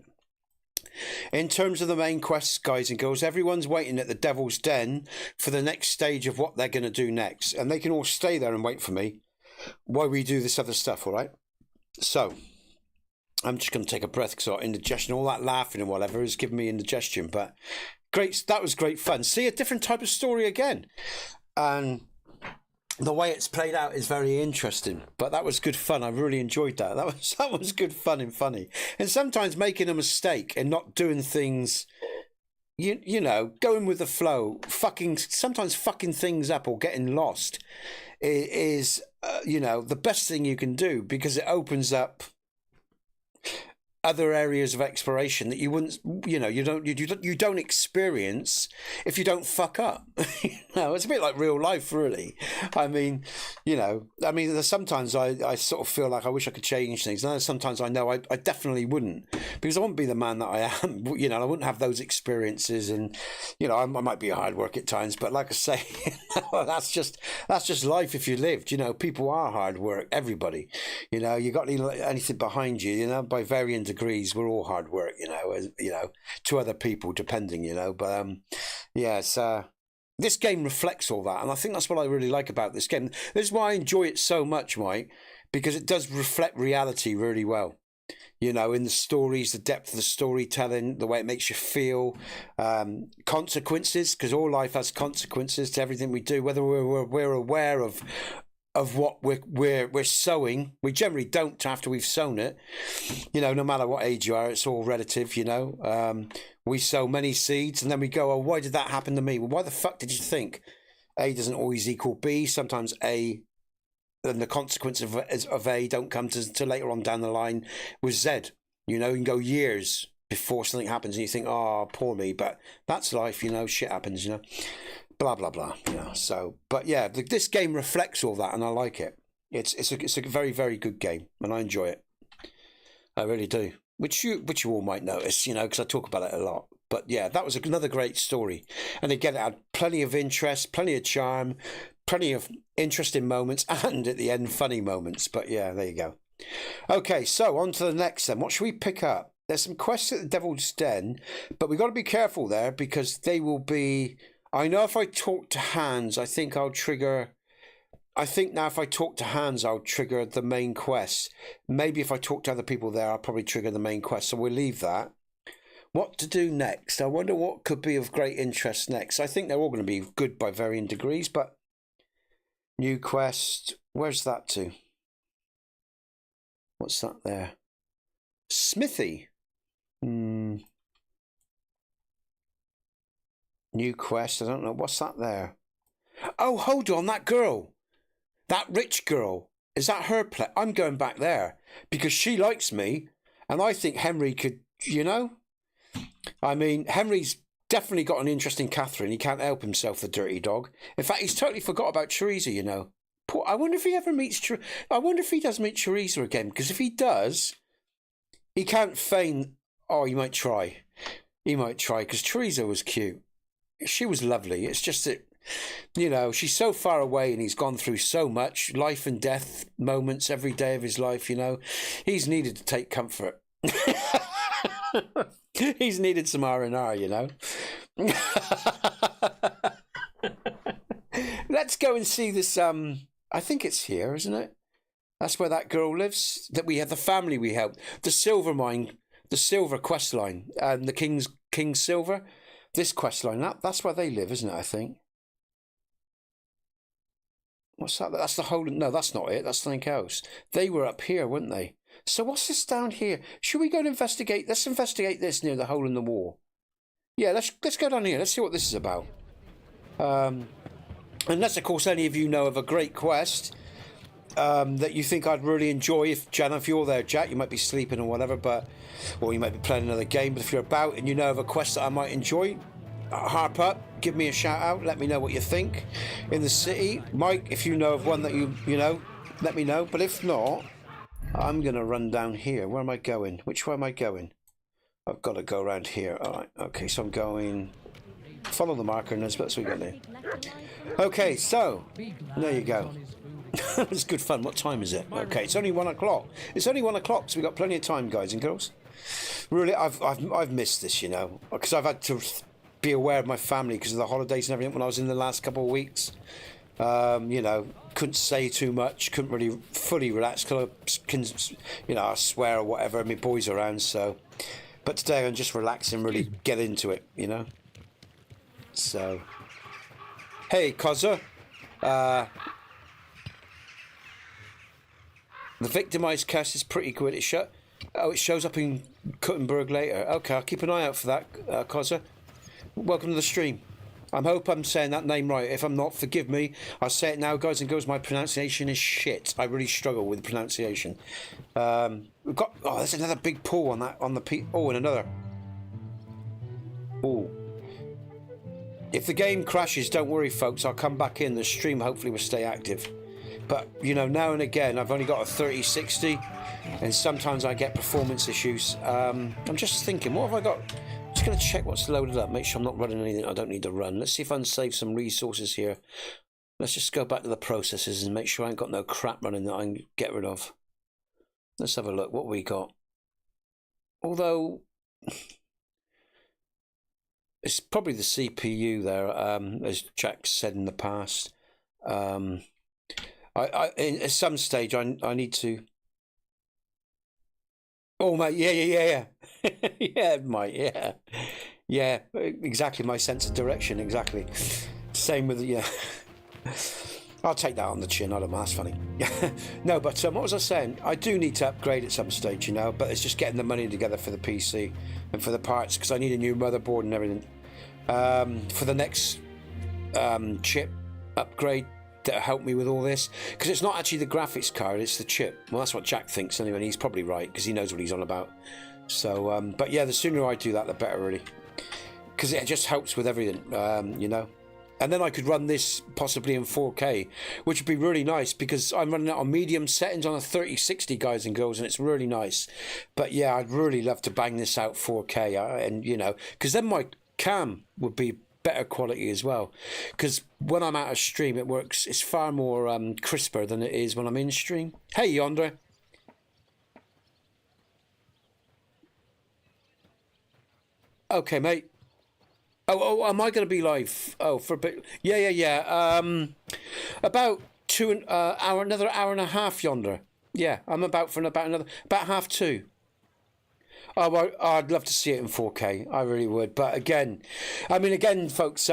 in terms of the main quests, guys and girls, everyone's waiting at the Devil's Den for the next stage of what they're going to do next. And they can all stay there and wait for me while we do this other stuff, all right? So, I'm just going to take a breath because indigestion, all that laughing and whatever is giving me indigestion. But great, that was great fun. See, a different type of story again. And the way it's played out is very interesting, but that was good fun. I really enjoyed that. That was good fun and funny. And sometimes making a mistake and not doing things, you know, going with the flow, sometimes fucking things up or getting lost is you know, the best thing you can do, because it opens up other areas of exploration that you wouldn't, you know, you don't experience if you don't fuck up. You know, it's a bit like real life, really. I mean, you know, there's sometimes I sort of feel like I wish I could change things. And sometimes I know I definitely wouldn't, because I wouldn't be the man that I am. You know, I wouldn't have those experiences, and you know, I might be a hard work at times, but like I say, that's just life. If you lived, you know, people are hard work. Everybody, you know, you got anything behind you, you know, by varying degrees, we're all hard work, you know, to other people, depending, you know. But yeah, it's this game reflects all that, and I think that's what I really like about this game. This is why I enjoy it so much, Mike, because it does reflect reality really well. You know, in the stories, the depth of the storytelling, the way it makes you feel, consequences, because all life has consequences to everything we do, whether we're aware of what we're sowing. We generally don't after we've sown it. You know, no matter what age you are, it's all relative, you know. We sow many seeds and then we go, oh, why did that happen to me? Well, why the fuck did you think? A doesn't always equal B. Sometimes A and the consequence of A don't come to later on down the line with Z. You know, you can go years before something happens and you think, oh, poor me. But that's life, you know, shit happens, you know. Blah, blah, blah, you know. So, but yeah, this game reflects all that and I like it. It's a very, very good game and I enjoy it. I really do. Which you all might notice, you know, because I talk about it a lot. But yeah, that was another great story. And again, it had plenty of interest, plenty of charm, plenty of interesting moments, and at the end, funny moments. But yeah, there you go. Okay, so on to the next then. What should we pick up? There's some quests at the Devil's Den, but we've got to be careful there because they will be... I know if I talk to Hans, I think I'll trigger... I think now if I talk to Hans, I'll trigger the main quest. Maybe if I talk to other people there, I'll probably trigger the main quest. So we'll leave that. What to do next? I wonder what could be of great interest next. I think they're all going to be good by varying degrees, but... New quest. Where's that to? What's that there? Smithy. New quest. I don't know. What's that there? Oh, hold on. That girl. That rich girl. Is that her play? I'm going back there because she likes me and I think Henry could, you know? I mean, Henry's definitely got an interest in Catherine. He can't help himself, the dirty dog. In fact, he's totally forgot about Teresa, you know. I wonder if he ever meets... I wonder if he does meet Teresa again, because if he does, he can't feign... Oh, he might try. He might try, because Teresa was cute. She was lovely. It's just that, you know, she's so far away and he's gone through so much life and death moments every day of his life, you know. He's needed to take comfort. He's needed some R&R, you know. Let's go and see this. I think it's here, isn't it? That's where that girl lives. That we have the family we helped. The silver mine, the silver quest line, and the King's Silver. This quest line, that's where they live, isn't it? I think. What's that? That's the whole. No, that's not it. That's something else. They were up here, weren't they? So what's this down here? Should we go and investigate? Let's investigate this near the hole in the wall. Yeah, let's go down here. Let's see what this is about. Unless, of course, any of you know of a great quest that you think I'd really enjoy. If you're there, Jack, you might be sleeping or whatever, or you might be playing another game. But if you're about and you know of a quest that I might enjoy, harp up, give me a shout out. Let me know what you think in the city. Mike, if you know of one that you know, let me know. But if not, I'm going to run down here. Where am I going? Which way am I going? I've got to go around here. All right. Okay, so I'm going... Follow the marker, Nesbit. That's what we got there. Okay, so there you go. It's good fun. What time is it? Okay, it's only 1 o'clock. It's only 1 o'clock, so we've got plenty of time, guys and girls. Really, I've missed this, you know, because I've had to be aware of my family because of the holidays and everything when I was in the last couple of weeks. You know, couldn't say too much, couldn't really fully relax because I swear or whatever. My boys are around, so. But today I'm just relaxing, really get into it, you know. So, hey, Koza. The victimized cast is pretty good. It shows up in Kuttenberg later. Okay, I'll keep an eye out for that, Koza. Welcome to the stream. I hope I'm saying that name right. If I'm not, forgive me. I'll say it now, guys and girls. My pronunciation is shit. I really struggle with pronunciation. We've got. Oh, there's another big pull on that. Oh, and another. Oh. If the game crashes, don't worry, folks. I'll come back in. The stream hopefully will stay active. But, you know, now and again, I've only got a 3060, and sometimes I get performance issues. I'm just thinking, what have I got? Just going to check what's loaded up, make sure I'm not running anything I don't need to run. Let's see if I can save some resources here. Let's just go back to the processes and make sure I ain't got no crap running that I can get rid of. Let's have a look. What we got? Although, it's probably the CPU there, as Jack said in the past. At some stage, I need to. Oh, mate, yeah. Yeah, mate, yeah, exactly. My sense of direction, exactly. Same with yeah. I'll take that on the chin. I don't know. That's funny. No, but what was I saying? I do need to upgrade at some stage, you know. But it's just getting the money together for the PC and for the parts because I need a new motherboard and everything. For the next chip upgrade that'll help me with all this, because it's not actually the graphics card, it's the chip. Well, that's what Jack thinks anyway, and he's probably right because he knows what he's on about. So but yeah, the sooner I do that, the better, really, because it just helps with everything, you know. And then I could run this possibly in 4K, which would be really nice because I'm running it on medium settings on a 3060, guys and girls, and it's really nice. But yeah, I'd really love to bang this out 4K, and you know, because then my cam would be better quality as well, because when I'm out of stream it works, it's far more crisper than it is when I'm in stream. Hey Yonder. Okay, mate. Oh, am I going to be live? Oh, for a bit. Yeah. About another hour and a half, Yonder. Yeah, I'm about half 2. Oh, well, I'd love to see it in 4K. I really would. But again, folks,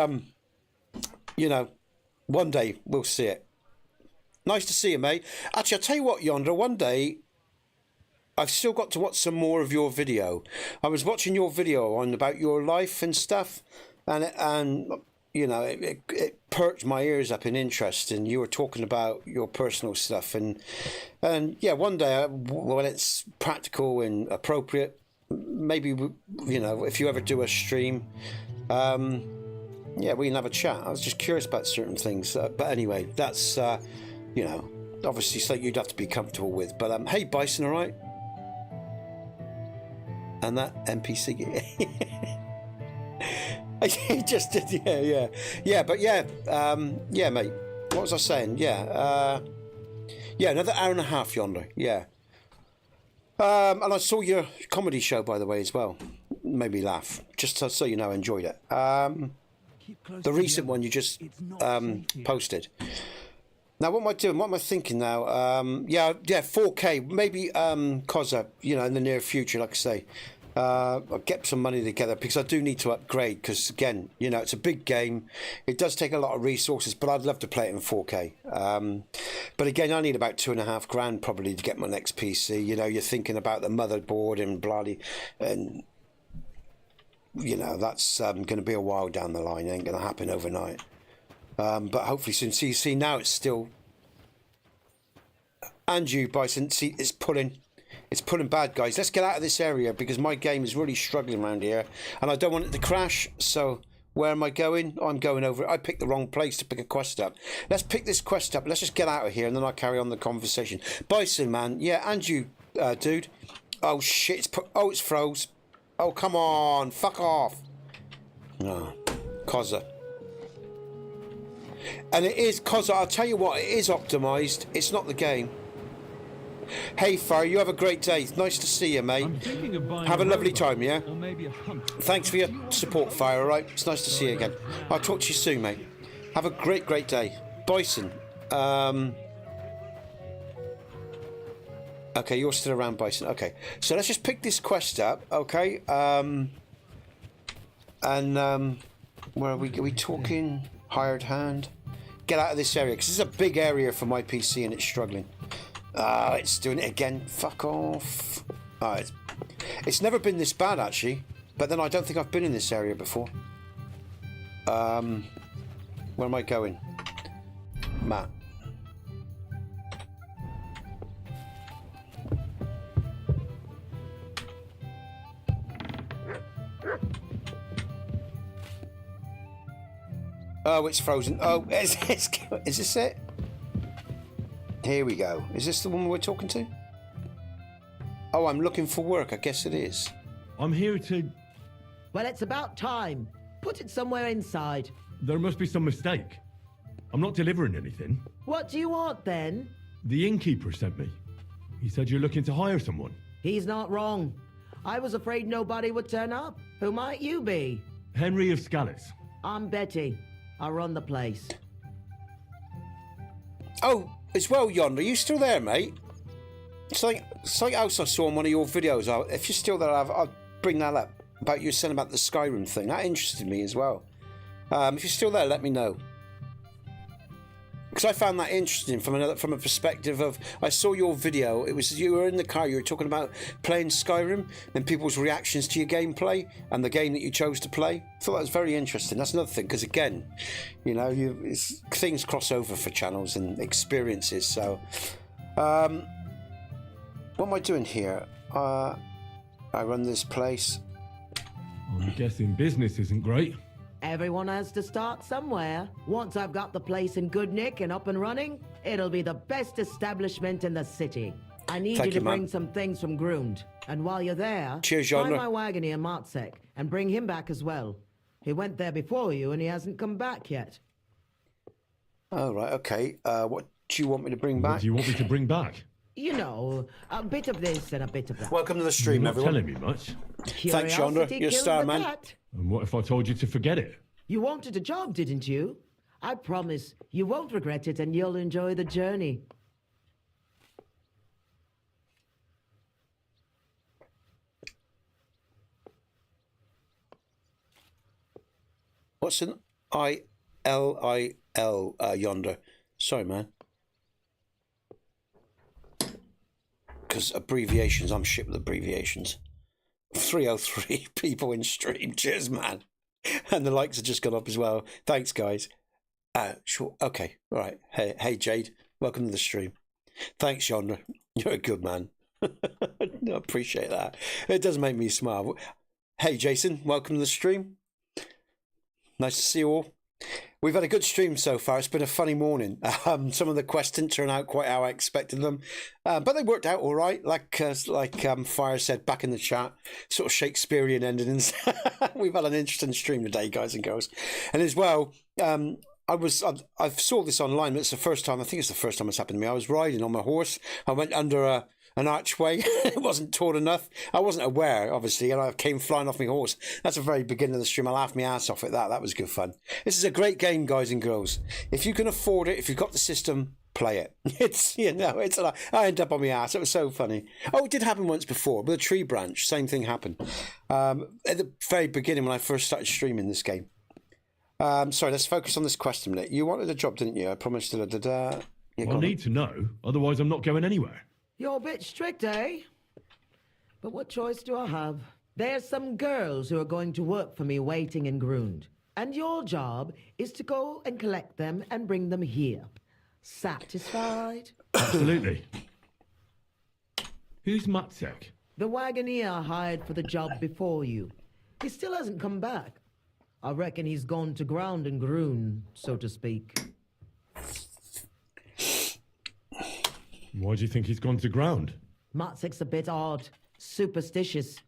you know, one day we'll see it. Nice to see you, mate. Actually, I'll tell you what, Yonder, one day I've still got to watch some more of your video. I was watching your video on about your life and stuff, and you know, it perked my ears up in interest, and you were talking about your personal stuff, and yeah, one day when it's practical and appropriate, maybe, you know, if you ever do a stream, yeah, we can have a chat. I was just curious about certain things, but anyway, that's you know, obviously something you'd have to be comfortable with. But hey, Bison, all right? And that NPC, he just did, yeah. But yeah, yeah, mate. What was I saying? Yeah, another hour and a half, Yonder. Yeah. And I saw your comedy show, by the way, as well. Made me laugh. Just so you know, I enjoyed it. The recent one you just posted. Now, what am I doing? What am I thinking now? Yeah, 4K. Maybe, Koza, you know, in the near future, like I say. I'll get some money together because I do need to upgrade because, again, you know, it's a big game. It does take a lot of resources, but I'd love to play it in 4K. But again, I need about $2.5 grand probably to get my next PC. You know, you're thinking about the motherboard and bloody, and, you know, that's going to be a while down the line. It ain't going to happen overnight. But hopefully soon. So you see, now it's still... And you, Bison, see, it's pulling bad, guys. Let's get out of this area because my game is really struggling around here and I don't want it to crash. So where am I going? I'm going over. I picked the wrong place to pick a quest up. Let's pick this quest up. Let's just get out of here and then I'll carry on the conversation. Bison, man. Yeah, and you, dude. Oh, shit. It's froze. Oh, come on. Fuck off. No. Koza. And it is, cause I'll tell you what, it is optimized. It's not the game. Hey, Fire, you have a great day. Nice to see you, mate. Have a lovely time, yeah? Or maybe a hunt. Thanks for your support, Fire, all right? It's nice to see you again. I'll talk to you soon, mate. Have a great, great day. Bison. Okay, you're still around, Bison. Okay, so let's just pick this quest up, okay? Where are we? Are we talking? Hired hand? Get out of this area, because this is a big area for my PC and it's struggling. It's doing it again. Fuck off. It's never been this bad, actually. But then I don't think I've been in this area before. Where am I going? Matt. Oh, it's frozen. Oh, is this it? Here we go. Is this the one we're talking to? Oh, I'm looking for work. I guess it is. I'm here to... Well, it's about time. Put it somewhere inside. There must be some mistake. I'm not delivering anything. What do you want, then? The innkeeper sent me. He said you're looking to hire someone. He's not wrong. I was afraid nobody would turn up. Who might you be? Henry of Scallis. I'm Betty. I run the place. Oh, as well, Yonder, are you still there, mate? It's like else I saw in one of your videos. If you're still there, I'll bring that up. About you saying about the Skyrim thing. That interested me as well. If you're still there, let me know. Because I found that interesting from a perspective of, I saw your video. It was you were in the car. You were talking about playing Skyrim and people's reactions to your gameplay and the game that you chose to play. I thought that was very interesting. That's another thing, because again, you know, things cross over for channels and experiences. So, what am I doing here? I run this place. I'm guessing business isn't great. Everyone has to start somewhere. Once I've got the place in good nick and up and running, it'll be the best establishment in the city. I need you to bring some things from Grund. And while you're there, find my wagoner Matsek and bring him back as well. He went there before you and he hasn't come back yet. Oh, right, okay. What do you want me to bring back? What do you want me to bring back? You know, a bit of this and a bit of that. Welcome to the stream, everyone. You're not telling me much. Thanks, Yonder. You're a star, man. And what if I told you to forget it? You wanted a job, didn't you? I promise you won't regret it and you'll enjoy the journey. What's an ILIL, Yonder? Sorry, man. Because abbreviations, I'm shit with abbreviations. 303 people in stream. Cheers, man. And the likes have just gone up as well. Thanks, guys. Sure. Okay. All right. Hey, Jade. Welcome to the stream. Thanks, Yonder. You're a good man. I appreciate that. It does make me smile. Hey, Jason. Welcome to the stream. Nice to see you all. We've had a good stream so far. It's been a funny morning. Some of the quests didn't turn out quite how I expected them, but they worked out all right. Like Fire said back in the chat, sort of Shakespearean endings. We've had an interesting stream today, guys and girls. And as well, I saw this online. It's the first time. I think it's the first time it's happened to me. I was riding on my horse. I went under an archway. It wasn't taut enough. I wasn't aware, obviously, and I came flying off my horse. That's the very beginning of the stream. I laughed my ass off at that. That was good fun. This is a great game, guys and girls. If you can afford it, if you've got the system, play it. It's, you know, it's like, I ended up on my ass. It was so funny. Oh, it did happen once before with a tree branch. Same thing happened. At the very beginning when I first started streaming this game. Sorry, let's focus on this quest a minute. You wanted a job, didn't you? I promised to I need to know, otherwise I'm not going anywhere. You're a bit strict, eh? But what choice do I have? There's some girls who are going to work for me waiting in Grund. And your job is to go and collect them and bring them here. Satisfied? Absolutely. Who's Matsek? The wagoner I hired for the job before you. He still hasn't come back. I reckon he's gone to ground and Grund, so to speak. Why do you think he's gone to ground? Matsek's a bit odd, superstitious.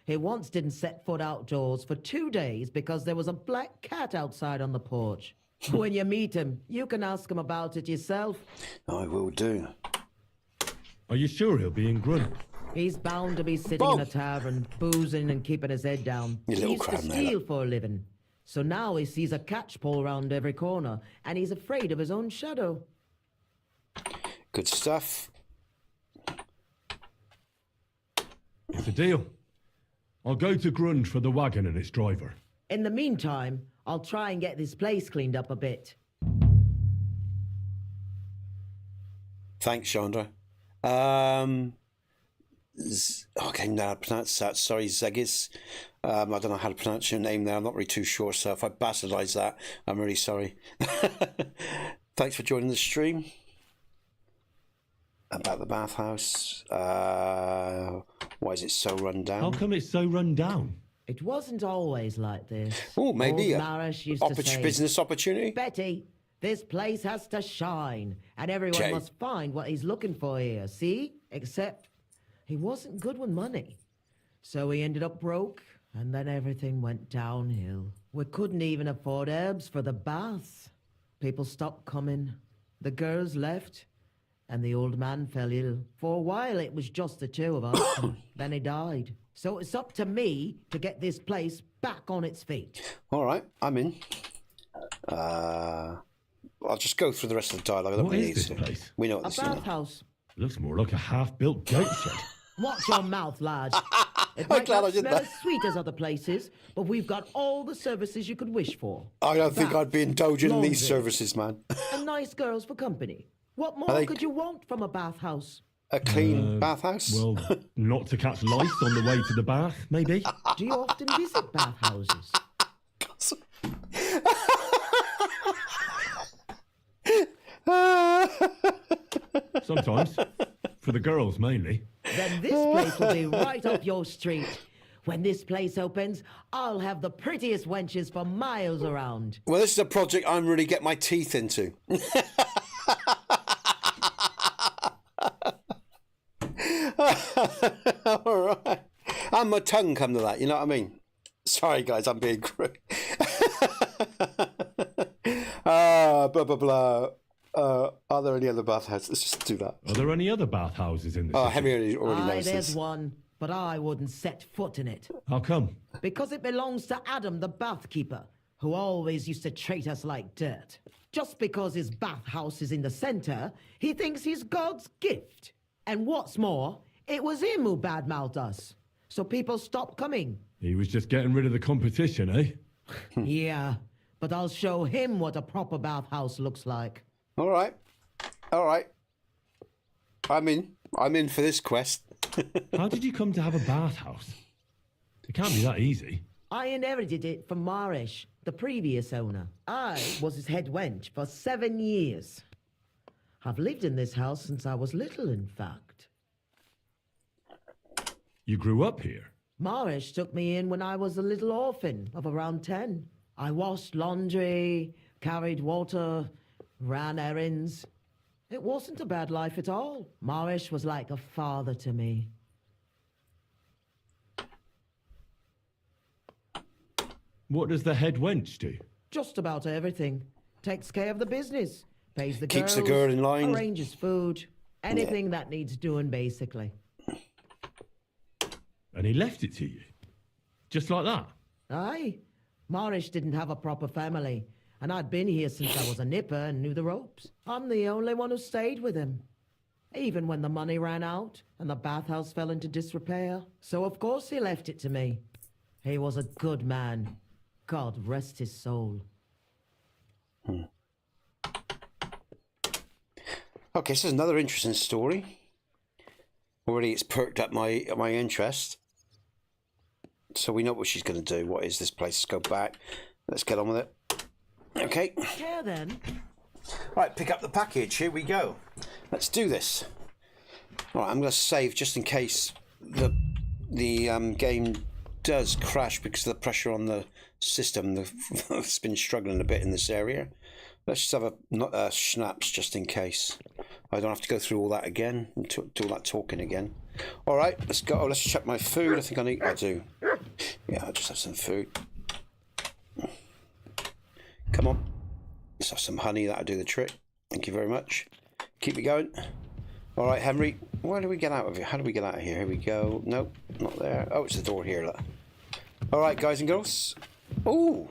He once didn't set foot outdoors for 2 days because there was a black cat outside on the porch. When you meet him, you can ask him about it yourself. I will do. Are you sure he'll be in Grun? He's bound to be sitting in a tavern, boozing and keeping his head down. You He little used to crab steal for a living. So now he sees a catchpole round every corner, and he's afraid of his own shadow. Good stuff. It's a deal. I'll go to Grund for the wagon and its driver. In the meantime, I'll try and get this place cleaned up a bit. Thanks, Chandra. Okay, now I pronounce that. Sorry, Zegis. I don't know how to pronounce your name there. I'm not really too sure, so if I bastardize that, I'm really sorry. Thanks for joining the stream. About the bathhouse. Why is it so run down? How come it's so run down? It wasn't always like this. Oh, maybe Old a Marish used to say, business opportunity. Betty, this place has to shine, and everyone Okay. must find what he's looking for here, see? Except he wasn't good with money. So he ended up broke, and then everything went downhill. We couldn't even afford herbs for the baths. People stopped coming. The girls left, and the old man fell ill. For a while, it was just the two of us. Then he died. So it's up to me to get this place back on its feet. All right, I'm in. I'll just go through the rest of the dialogue. I don't What really is need this to. place? We know what A this is. bathhouse. Looks more like a half-built goat shed. Watch your mouth, lad. It I'm might glad I not did smell that. as sweet as other places, but we've got all the services you could wish for. I don't think I'd be indulging in these laundry, services, man. and nice girls for company. What Are more they- could you want from a bathhouse? A clean bathhouse? Well, not to catch lice on the way to the bath, maybe? Do you often visit bathhouses? Sometimes. For the girls, mainly. Then this place will be right up your street. When this place opens, I'll have the prettiest wenches for miles around. Well, this is a project I'm really getting my teeth into. All right. And my tongue come to that, you know what I mean? Sorry, guys, I'm being crude. Blah, blah, blah. Are there any other bathhouses? Let's just do that. Are there any other bathhouses in the Oh, city? Henry already Aye, knows there's this. one, but I wouldn't set foot in it. How come? Because it belongs to Adam, the bathkeeper, who always used to treat us like dirt. Just because his bathhouse is in the center, he thinks he's God's gift. And what's more, it was him who badmouthed us. So people stopped coming. He was just getting rid of the competition, eh? Yeah, but I'll show him what a proper bathhouse looks like. All right. All right. I'm in. I'm in for this quest. How did you come to have a bathhouse? It can't be that easy. I inherited it from Marish, the previous owner. I was his head wench for 7 years. I've lived in this house since I was little, in fact. You grew up here? Marish took me in when I was a little orphan of around 10. I washed laundry, carried water, ran errands. It wasn't a bad life at all. Marish was like a father to me. What does the head wench do? Just about everything. Takes care of the business, pays the Keeps girls, the girl in line. arranges food, anything that needs doing, basically. And he left it to you? Just like that? Aye. Marish didn't have a proper family, and I'd been here since I was a nipper and knew the ropes. I'm the only one who stayed with him. Even when the money ran out and the bathhouse fell into disrepair. So of course he left it to me. He was a good man. God rest his soul. Okay, this is another interesting story. Already it's perked up my interest. So we know what she's going to do. What is this place? Let's go back. Let's get on with it. Okay. Here then. Right, pick up the package. Here we go. Let's do this. Right, I'm going to save just in case the game does crash because of the pressure on the system. It's been struggling a bit in this area. Let's just have a schnapps just in case. I don't have to go through all that again and do all that talking again. All right, let's go. Oh, let's check my food. I think I do. Yeah, I'll just have some food. Come on. Let's have some honey. That'll do the trick. Thank you very much. Keep it going. All right, Henry. Where do we get out of here? How do we get out of here? Here we go. Nope, not there. Oh, it's the door here. Look. All right, guys and girls. Oh,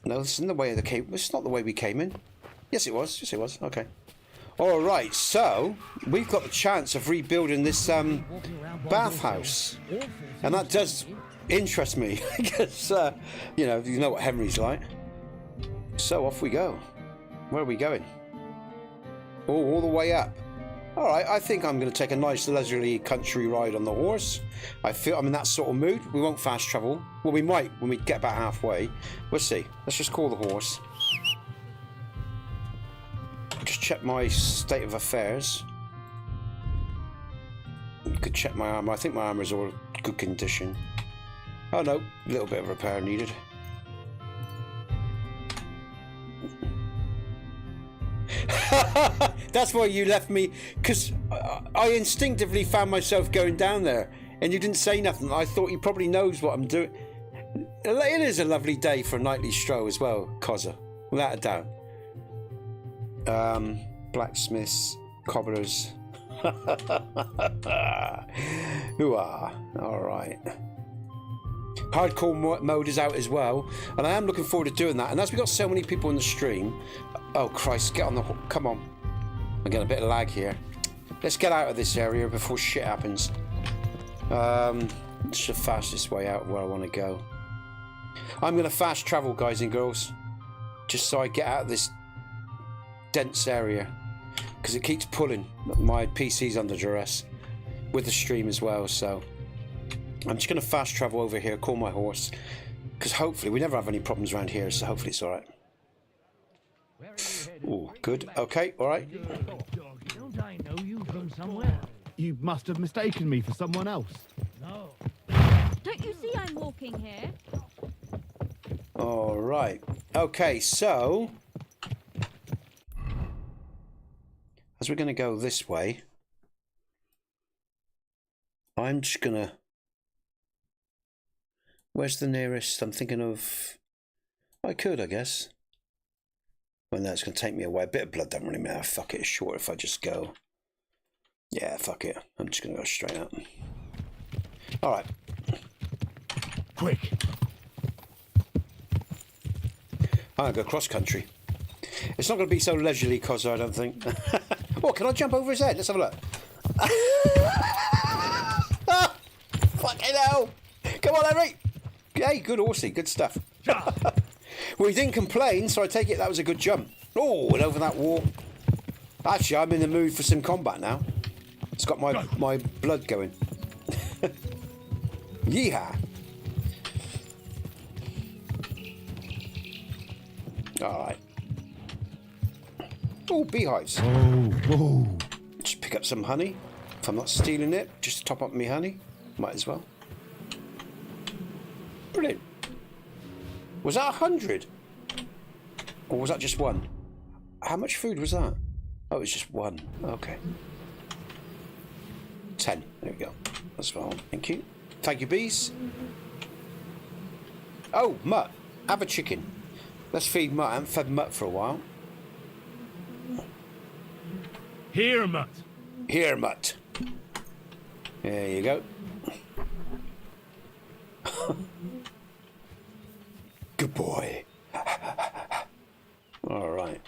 no, this isn't the way of the cave. This is not the way we came in. Yes, it was. Yes, it was. Okay. All right, so we've got the chance of rebuilding this bathhouse, and that does interest me because you know what Henry's like. So off we go. Where are we going? Oh, all the way up. All right, I think I'm going to take a nice leisurely country ride on the horse. I feel I'm in that sort of mood. We won't fast travel. Well, we might when we get about halfway. We'll see. Let's just call the horse. Just check my state of affairs. You could check my armor. I think my armor is all good condition. Oh no, a little bit of repair needed. That's why you left me, because I instinctively found myself going down there and you didn't say nothing. I thought he probably knows what I'm doing. It is a lovely day for a nightly stroll as well, Cozza, without a doubt. Blacksmiths, cobblers. Hoo-ah. Alright. Hardcore mode is out as well, and I am looking forward to doing that. And as we got so many people in the stream, oh Christ, get on the come on. I'm getting a bit of lag here. Let's get out of this area before shit happens. It's the fastest way out of where I want to go. I'm gonna fast travel, guys and girls, just so I get out of this dense area, because it keeps pulling. My PC's under duress with the stream as well, so I'm just going to fast travel over here, call my horse, because hopefully we never have any problems around here, so hopefully it's alright. Oh, good. Okay, alright. Don't I know you from somewhere? You must have mistaken me for someone else. No. Don't you see I'm walking here? Alright. Okay, so as we're going to go this way, I'm just going to... Where's the nearest? I'm thinking of... I could, I guess. Well, no, it's going to take me away. A bit of blood doesn't really matter. Fuck it, it's short if I just go... Yeah, fuck it. I'm just going to go straight up. Alright. Quick! I'm going to go cross-country. It's not going to be so leisurely, Cozza, I don't think. Oh, can I jump over his head? Let's have a look. Fucking hell! Come on, Henry! Hey, good horsey, good stuff. Well, he didn't complain, so I take it that was a good jump. Oh, and over that wall. Actually, I'm in the mood for some combat now. It's got my blood going. Yeehaw! Alright. Oh, beehives. Oh. Just pick up some honey. If I'm not stealing it, just to top up my honey. Might as well. Brilliant. Was that 100? Or was that just one? How much food was that? Oh, it was just one. Okay. 10. There we go. That's well. Thank you. Thank you, bees. Oh, mutt. Have a chicken. Let's feed mutt. I haven't fed mutt for a while. Here, mutt. Here, mutt. There you go. Good boy. All right.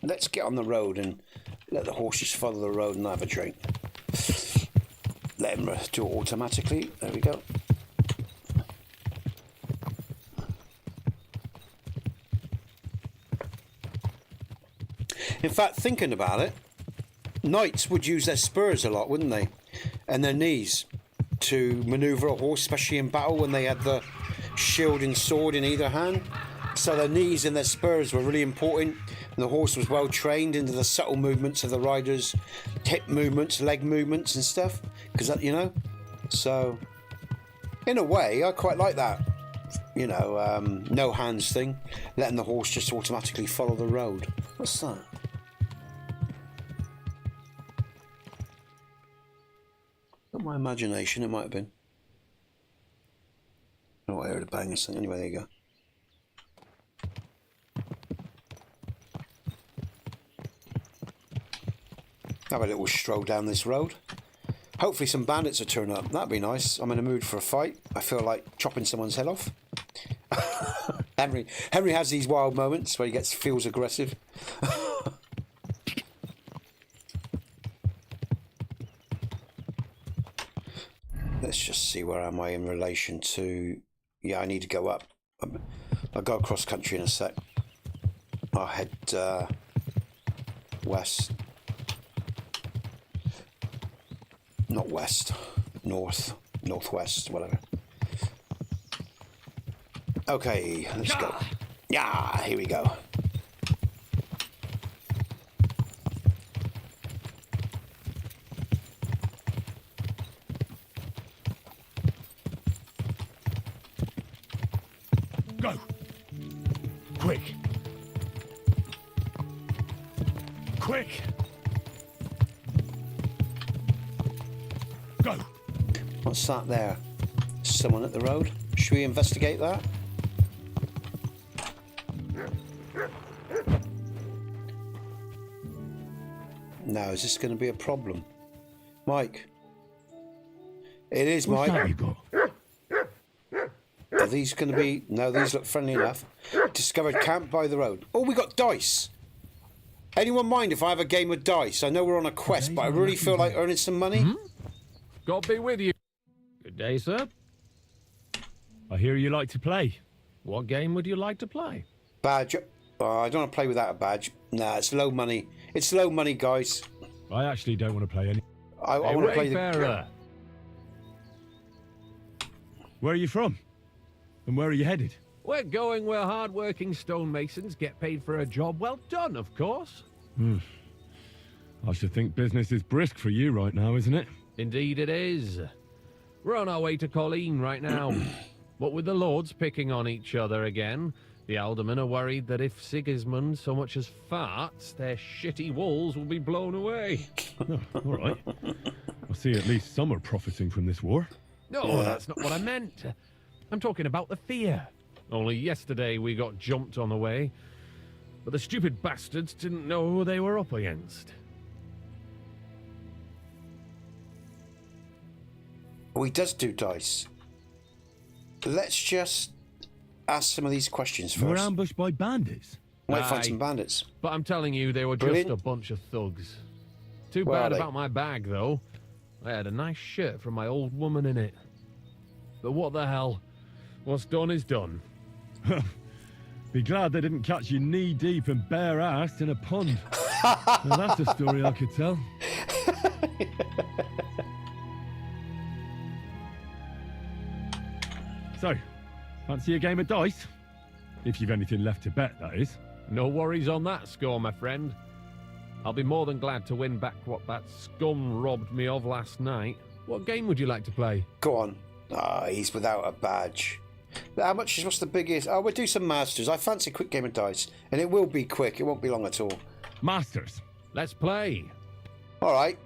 Let's get on the road and let the horses follow the road and have a drink. Let them do it automatically. There we go. In fact, thinking about it, knights would use their spurs a lot, wouldn't they? And their knees to manoeuvre a horse, especially in battle when they had the shield and sword in either hand. So their knees and their spurs were really important. And the horse was well trained into the subtle movements of the rider's hip movements, leg movements and stuff. Because that, you know. So, in a way, I quite like that. you know, no hands thing, letting the horse just automatically follow the road. What's that? Not my imagination, it might have been. Oh, I heard a bang or something. Anyway, there you go. Have a little stroll down this road. Hopefully some bandits will turn up. That'd be nice. I'm in a mood for a fight. I feel like chopping someone's head off. Henry has these wild moments where he feels aggressive. Let's just see, where am I in relation to... Yeah, I need to go up. I'll go across country in a sec. I'll head west. Not west. Northwest, whatever. Okay, let's go. Yeah, here we go. Go! Quick! Quick! Go! What's that there? Someone at the road? Should we investigate that? No, is this going to be a problem? Mike? It is, Mike. What's that you got? Are these going to be... No, these look friendly enough. Discovered camp by the road. Oh, we got dice. Anyone mind if I have a game of dice? I know we're on a quest, but I really feel like earning some money. God be with you. Good day, sir. I hear you like to play. What game would you like to play? Badge. Oh, I don't want to play without a badge. Nah, it's low money. It's low money, guys. I actually don't want to play any. I want to play the... Where are you from? And where are you headed? We're going where hard-working stonemasons get paid for a job well done, of course. I should think business is brisk for you right now, isn't it? Indeed it is. We're on our way to Colleen right now. What with the lords picking on each other again, the aldermen are worried that if Sigismund so much as farts, their shitty walls will be blown away. Oh, all right. I see at least some are profiting from this war. No, that's not what I meant. I'm talking about the fear. Only yesterday we got jumped on the way, but the stupid bastards didn't know who they were up against. Oh, he does do dice. Let's just ask some of these questions first. We're ambushed by bandits. Might find some bandits. But I'm telling you, they were Brilliant. just a bunch of thugs. Too Where bad are they? about my bag, though. I had a nice shirt from my old woman in it. But what the hell? What's done is done. Be glad they didn't catch you knee-deep and bare-assed in a pond. Now that's a story I could tell. So, fancy a game of dice? If you've anything left to bet, that is. No worries on that score, my friend. I'll be more than glad to win back what that scum robbed me of last night. What game would you like to play? Go on. Ah, he's without a badge. How much is, what's the biggest? Oh, we'll do some Masters. I fancy a quick game of dice. And it will be quick. It won't be long at all. Masters. Let's play. All right.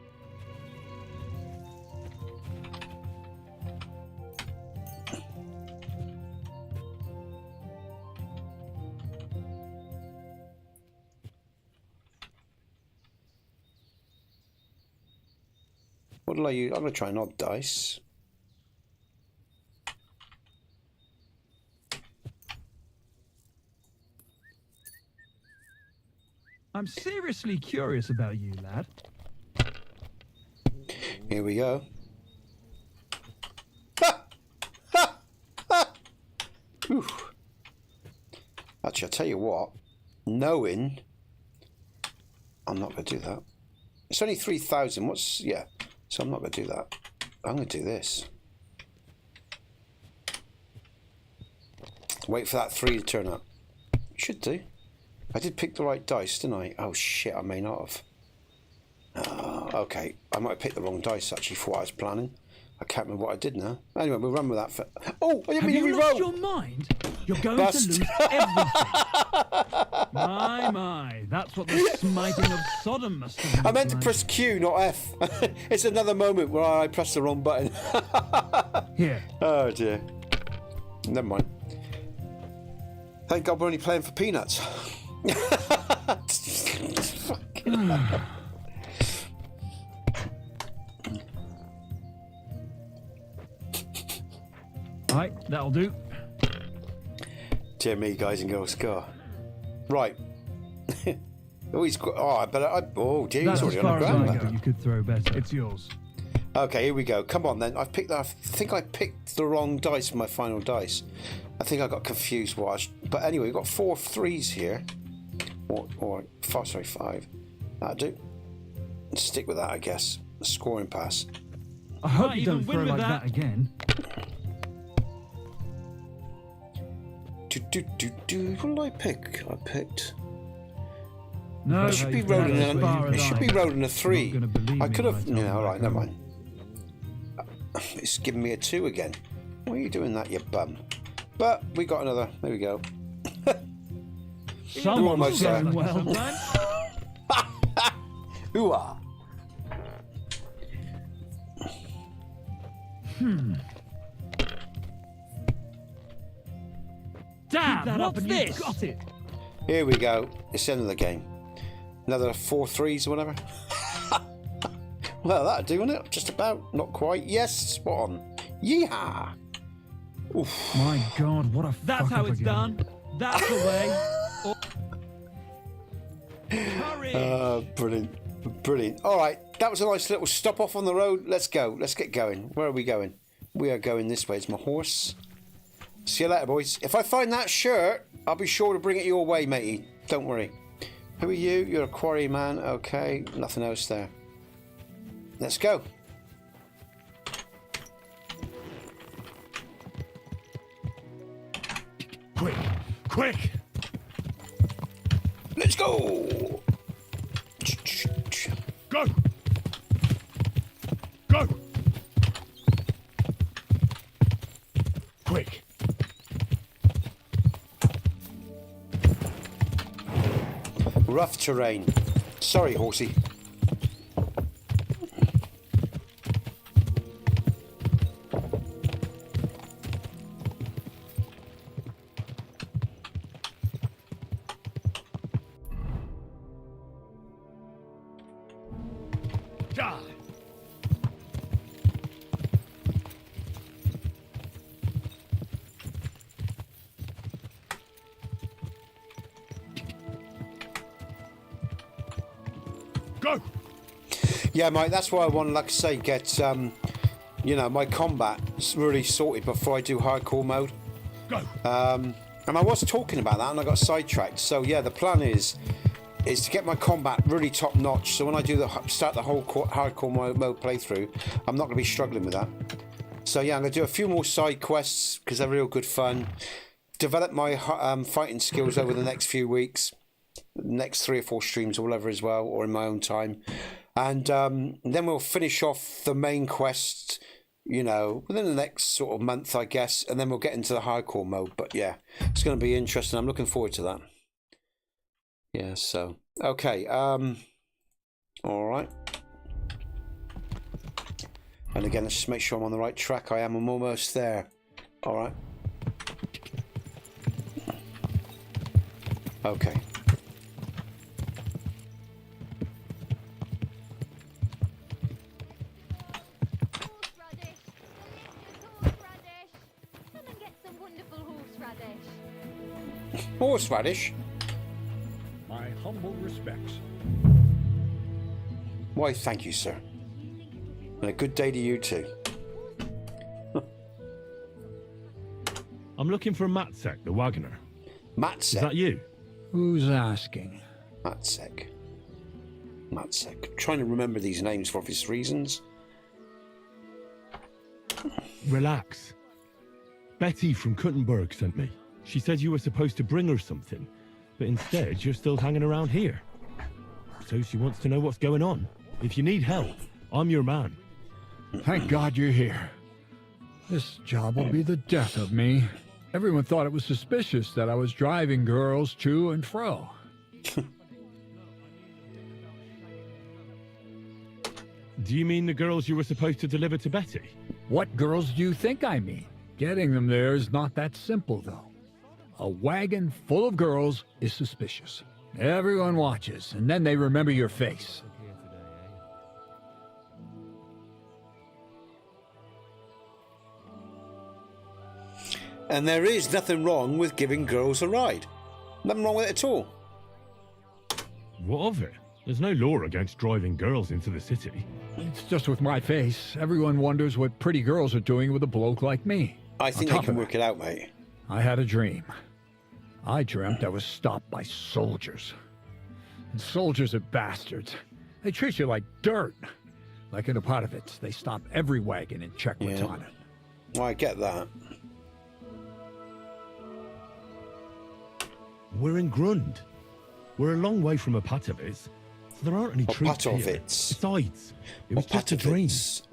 What'll I use? I'm going to try an odd dice. I'm seriously curious about you, lad. Here we go. Ha! Ha! Ha! Oof. Actually, I'll tell you what. Knowing... I'm not going to do that. It's only 3,000. What's... Yeah. So I'm not going to do that. I'm going to do this. Wait for that 3 to turn up. Should do. I did pick the right dice, didn't I? Oh shit, I may not have. Okay, I might have picked the wrong dice actually for what I was planning. I can't remember what I did now. Anyway, we'll run with that for... Oh, I didn't Have mean to you lost re-roll. your mind? You're going Bust. to lose everything. My, that's what the smiting of Sodom must have been I meant to like. press Q, not F. It's another moment where I pressed the wrong button. Here. Oh, dear. Never mind. Thank God we're only playing for peanuts. Right, that'll do. Dear me, guys and girls. God. Right. Oh, he's got... Oh, I better... Oh, dear, he's That's already as on the far as ground. I go. You could throw better. It's yours. Okay, here we go. Come on, then. I've picked... I think I picked the wrong dice for my final dice. I think I got confused. But anyway, we've got 4 3s here. Or 5. That'll do. Stick with that, I guess. Scoring pass. I hope you don't throw like that again. What did I pick? I picked... No, it should be rolling a 3. I could have... Yeah, alright, never mind. It's giving me a 2 again. Why are you doing that, you bum? But we got another. There we go. Someone's doing well. Ooh-ah. Damn, what's this? Got it. Here we go. It's the end of the game. Another 4 3s or whatever. Well, that'll do, won't it? Just about. Not quite. Yes, spot on. Yeehaw! Oof. My God, what a That's fuck how up it's again. done. That's the way. Brilliant. Brilliant. All right. That was a nice little stop off on the road. Let's go. Let's get going. Where are we going? We are going this way. It's my horse. See you later, boys. If I find that shirt, I'll be sure to bring it your way, matey. Don't worry. Who are you? You're a quarry man. Okay. Nothing else there. Let's go. Quick! Quick! Let's go! Go! Go! Quick! Rough terrain. Sorry, horsey. Die! Go! Yeah, mate, that's why I want to, like I say, get, you know, my combat really sorted before I do hardcore mode. Go! And I was talking about that and I got sidetracked. So, yeah, the plan is to get my combat really top notch. So when I do start the whole hardcore mode playthrough, I'm not going to be struggling with that. So, yeah, I'm going to do a few more side quests because they're real good fun. Develop my fighting skills over the next few weeks. Next 3 or 4 streams or whatever as well, or in my own time. And then we'll finish off the main quest, you know, within the next sort of month, I guess, and then we'll get into the hardcore mode. But yeah, it's going to be interesting. I'm looking forward to that. Yeah, so, okay. All right. And again, let's just make sure I'm on the right track. I am. I'm almost there. All right. Okay. Horseradish? My humble respects. Why, thank you, sir. And a good day to you, too. I'm looking for Matsek, the wagoner. Matsek? Is that you? Who's asking? Matsek. Matsek. Trying to remember these names for obvious reasons. Relax. Betty from Kuttenberg sent me. She said you were supposed to bring her something, but instead you're still hanging around here. So she wants to know what's going on. If you need help, I'm your man. Thank God you're here. This job will be the death of me. Everyone thought it was suspicious that I was driving girls to and fro. Do you mean the girls you were supposed to deliver to Betty? What girls do you think I mean? Getting them there is not that simple, though. A wagon full of girls is suspicious. Everyone watches, and then they remember your face. And there is nothing wrong with giving girls a ride. Nothing wrong with it at all. What of it? There's no law against driving girls into the city. It's just with my face. Everyone wonders what pretty girls are doing with a bloke like me. I think they can work it out, mate. I had a dream. I dreamt I was stopped by soldiers. And soldiers are bastards. They treat you like dirt. Like in Opatovitz, they stop every wagon in Czech Republic. Well, I get that. We're in Grund. We're a long way from Opatovitz, so there aren't any troops here. Besides, it was just a dream.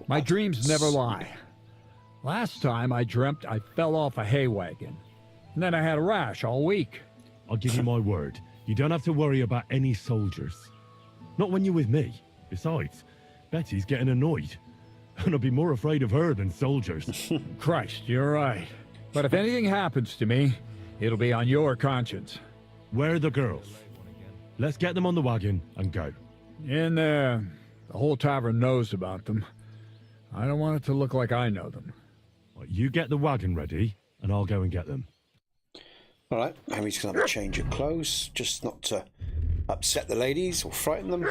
My dreams never lie. Last time I dreamt I fell off a hay wagon. And then I had a rash all week. I'll give you my word. You don't have to worry about any soldiers. Not when you're with me. Besides, Betty's getting annoyed. And I'll be more afraid of her than soldiers. Christ, you're right. But if anything happens to me, it'll be on your conscience. Where are the girls? Let's get them on the wagon and go. In there. The whole tavern knows about them. I don't want it to look like I know them. Right, you get the wagon ready, and I'll go and get them. All right, Henry's going to have a change of clothes, just not to upset the ladies or frighten them.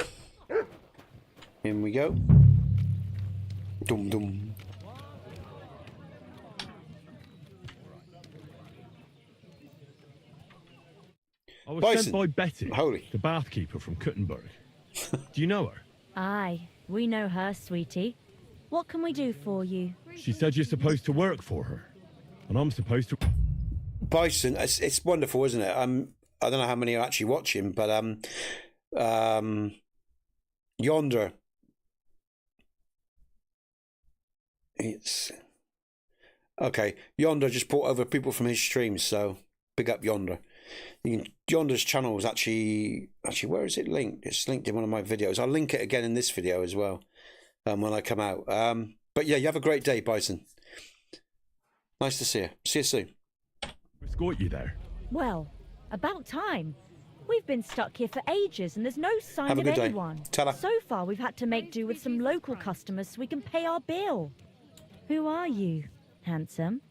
In we go. Dum dum. I was Bison. sent by Betty, Holy. the bathkeeper from Kuttenberg. Do you know her? Aye, we know her, sweetie. What can we do for you? She said you're supposed to work for her, and I'm supposed to... Bison, it's wonderful, isn't it? I don't know how many are actually watching, but Yonder, it's okay. Yonder just brought over people from his streams, so big up Yonder. Yonder's channel is actually where is it linked? It's linked in one of my videos. I'll link it again in this video as well when I come out. But yeah, you have a great day, Bison. Nice to see you. See you soon. Escort you there. Well, about time. We've been stuck here for ages and there's no sign Have a of good day. anyone. Ta-ra. So far we've had to make do with some local customers so we can pay our bill. Who are you, handsome?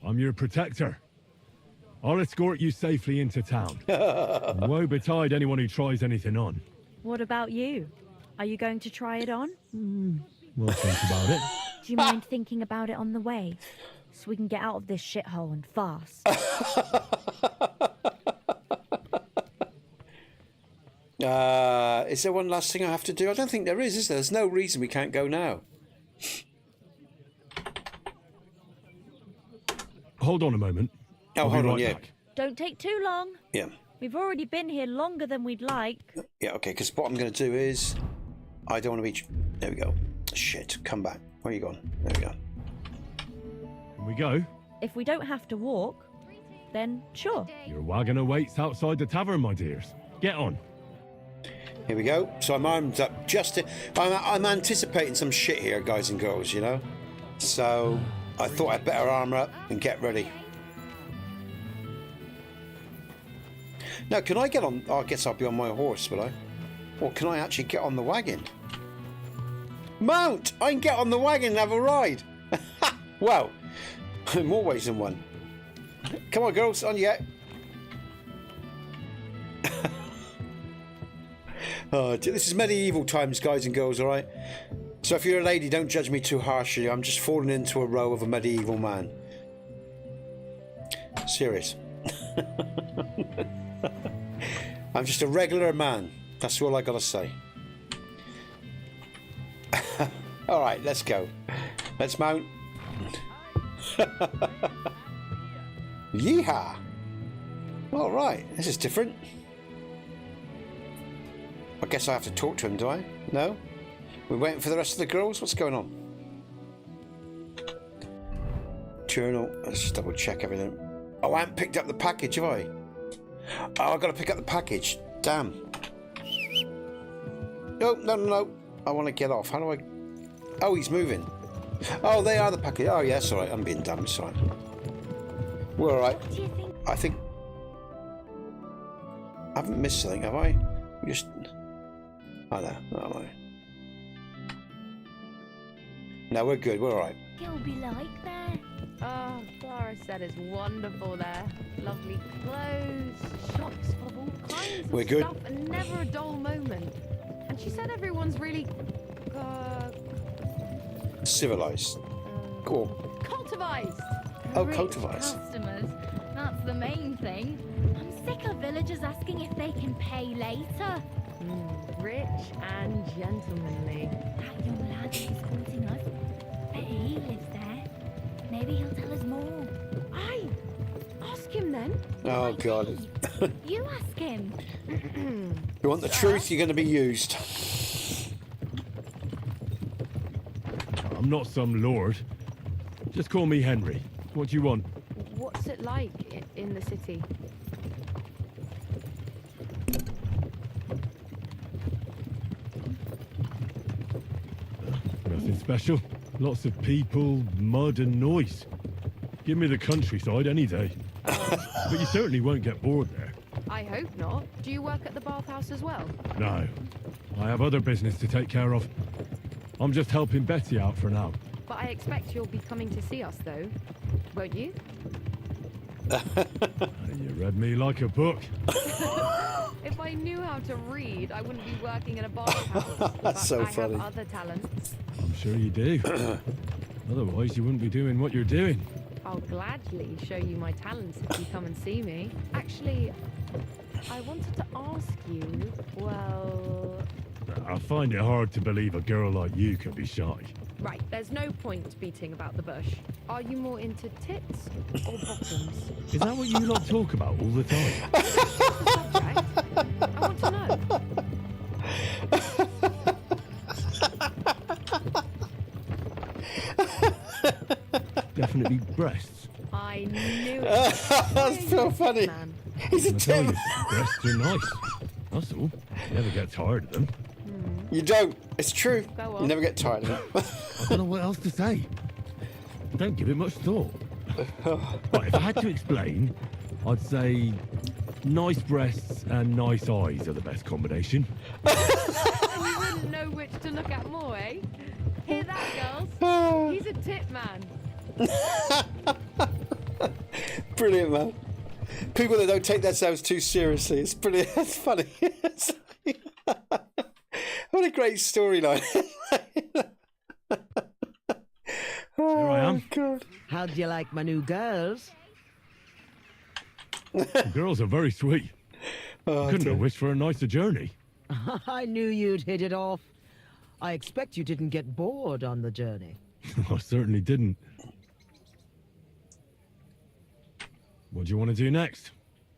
I'm your protector. I'll escort you safely into town. Woe betide anyone who tries anything on. What about you? Are you going to try it on? We'll think about it. Do you mind thinking about it on the way? So we can get out of this shithole and fast. Is there one last thing I have to do? I don't think there is there? There's no reason we can't go now. Hold on a moment. Oh, I'll be hold on, right yeah. back. Don't take too long. Yeah. We've already been here longer than we'd like. Yeah, okay, because what I'm going to do is... I don't want to be... There we go. Shit, come back. Where are you gone? There we go. Can we go? If we don't have to walk, then sure. Your wagon awaits outside the tavern, my dears. Get on. Here we go. So I'm armed up just to... I'm anticipating some shit here, guys and girls, you know? So I thought I'd better armour up and get ready. Now, can I get on... Oh, I guess I'll be on my horse, will I? Or can I actually get on the wagon? Mount! I can get on the wagon and have a ride! Well, more ways than one. Come on, girls, on you get. Oh, this is medieval times, guys and girls, alright? So if you're a lady, don't judge me too harshly. I'm just falling into a row of a medieval man. Serious. I'm just a regular man. That's all I gotta say. Alright, let's go. Let's mount. Yeehaw! Alright, this is different. I guess I have to talk to him, do I? No? We're waiting for the rest of the girls? What's going on? Journal. Let's just double check everything. Oh, I haven't picked up the package, have I? Oh, I've got to pick up the package. Damn. No, no, no, no. I want to get off. How do I... Oh, he's moving. Oh, they are the package. Oh, yeah, it's all right. I'm being dumb. It's all right. We're all right. What do you think? I think... I haven't missed something, have I? We just... Oh, no. Oh, no. No, we're good. We're all right. It'll be like there. Oh, Clara said it's wonderful there. Lovely clothes, shops full of all kinds We're of good. stuff, and never a dull moment. And she said everyone's really, Civilized. Cool. cultivized. Oh, Rich cultivized. customers. That's the main thing. I'm sick of villagers asking if they can pay later. Rich and gentlemanly. That young lad who's courting us. Bet he lives there. Maybe he'll tell us more. Aye. Ask him then. Oh, God. You ask him. You want the truth, you're going to be used. I'm not some lord. Just call me Henry. What do you want? What's it like in the city? Nothing special. Lots of people, mud and noise. Give me the countryside any day. But you certainly won't get bored there. I hope not. Do you work at the bathhouse as well? No. I have other business to take care of. I'm just helping Betty out for now. But I expect you'll be coming to see us, though. Won't you? You read me like a book. If I knew how to read, I wouldn't be working in a bathhouse. That's so I funny. have other talents. I'm sure you do. Otherwise, you wouldn't be doing what you're doing. I'll gladly show you my talents if you come and see me. Actually, I wanted to ask you, well... I find it hard to believe a girl like you can be shy. Right, there's no point beating about the bush. Are you more into tits or bottoms? Is that what you lot talk about all the time? I want to know. Definitely breasts. I knew it. That's so funny. Man. He's a I tell Tim. you, breasts are nice. That's all. Never get tired of them. You don't. It's true. Go on. You never get tired of it. I don't know what else to say. Don't give it much thought. Right, if I had to explain, I'd say nice breasts and nice eyes are the best combination. And you wouldn't know which to look at more, eh? Hear that, girls? He's a tit man. Brilliant, man. People that don't take themselves too seriously. It's brilliant. It's funny. What a great storyline. Here I am. God. How do you like my new girls? The girls are very sweet. Oh, Couldn't dear. have wished for a nicer journey. I knew you'd hit it off. I expect you didn't get bored on the journey. I certainly didn't. What do you want to do next?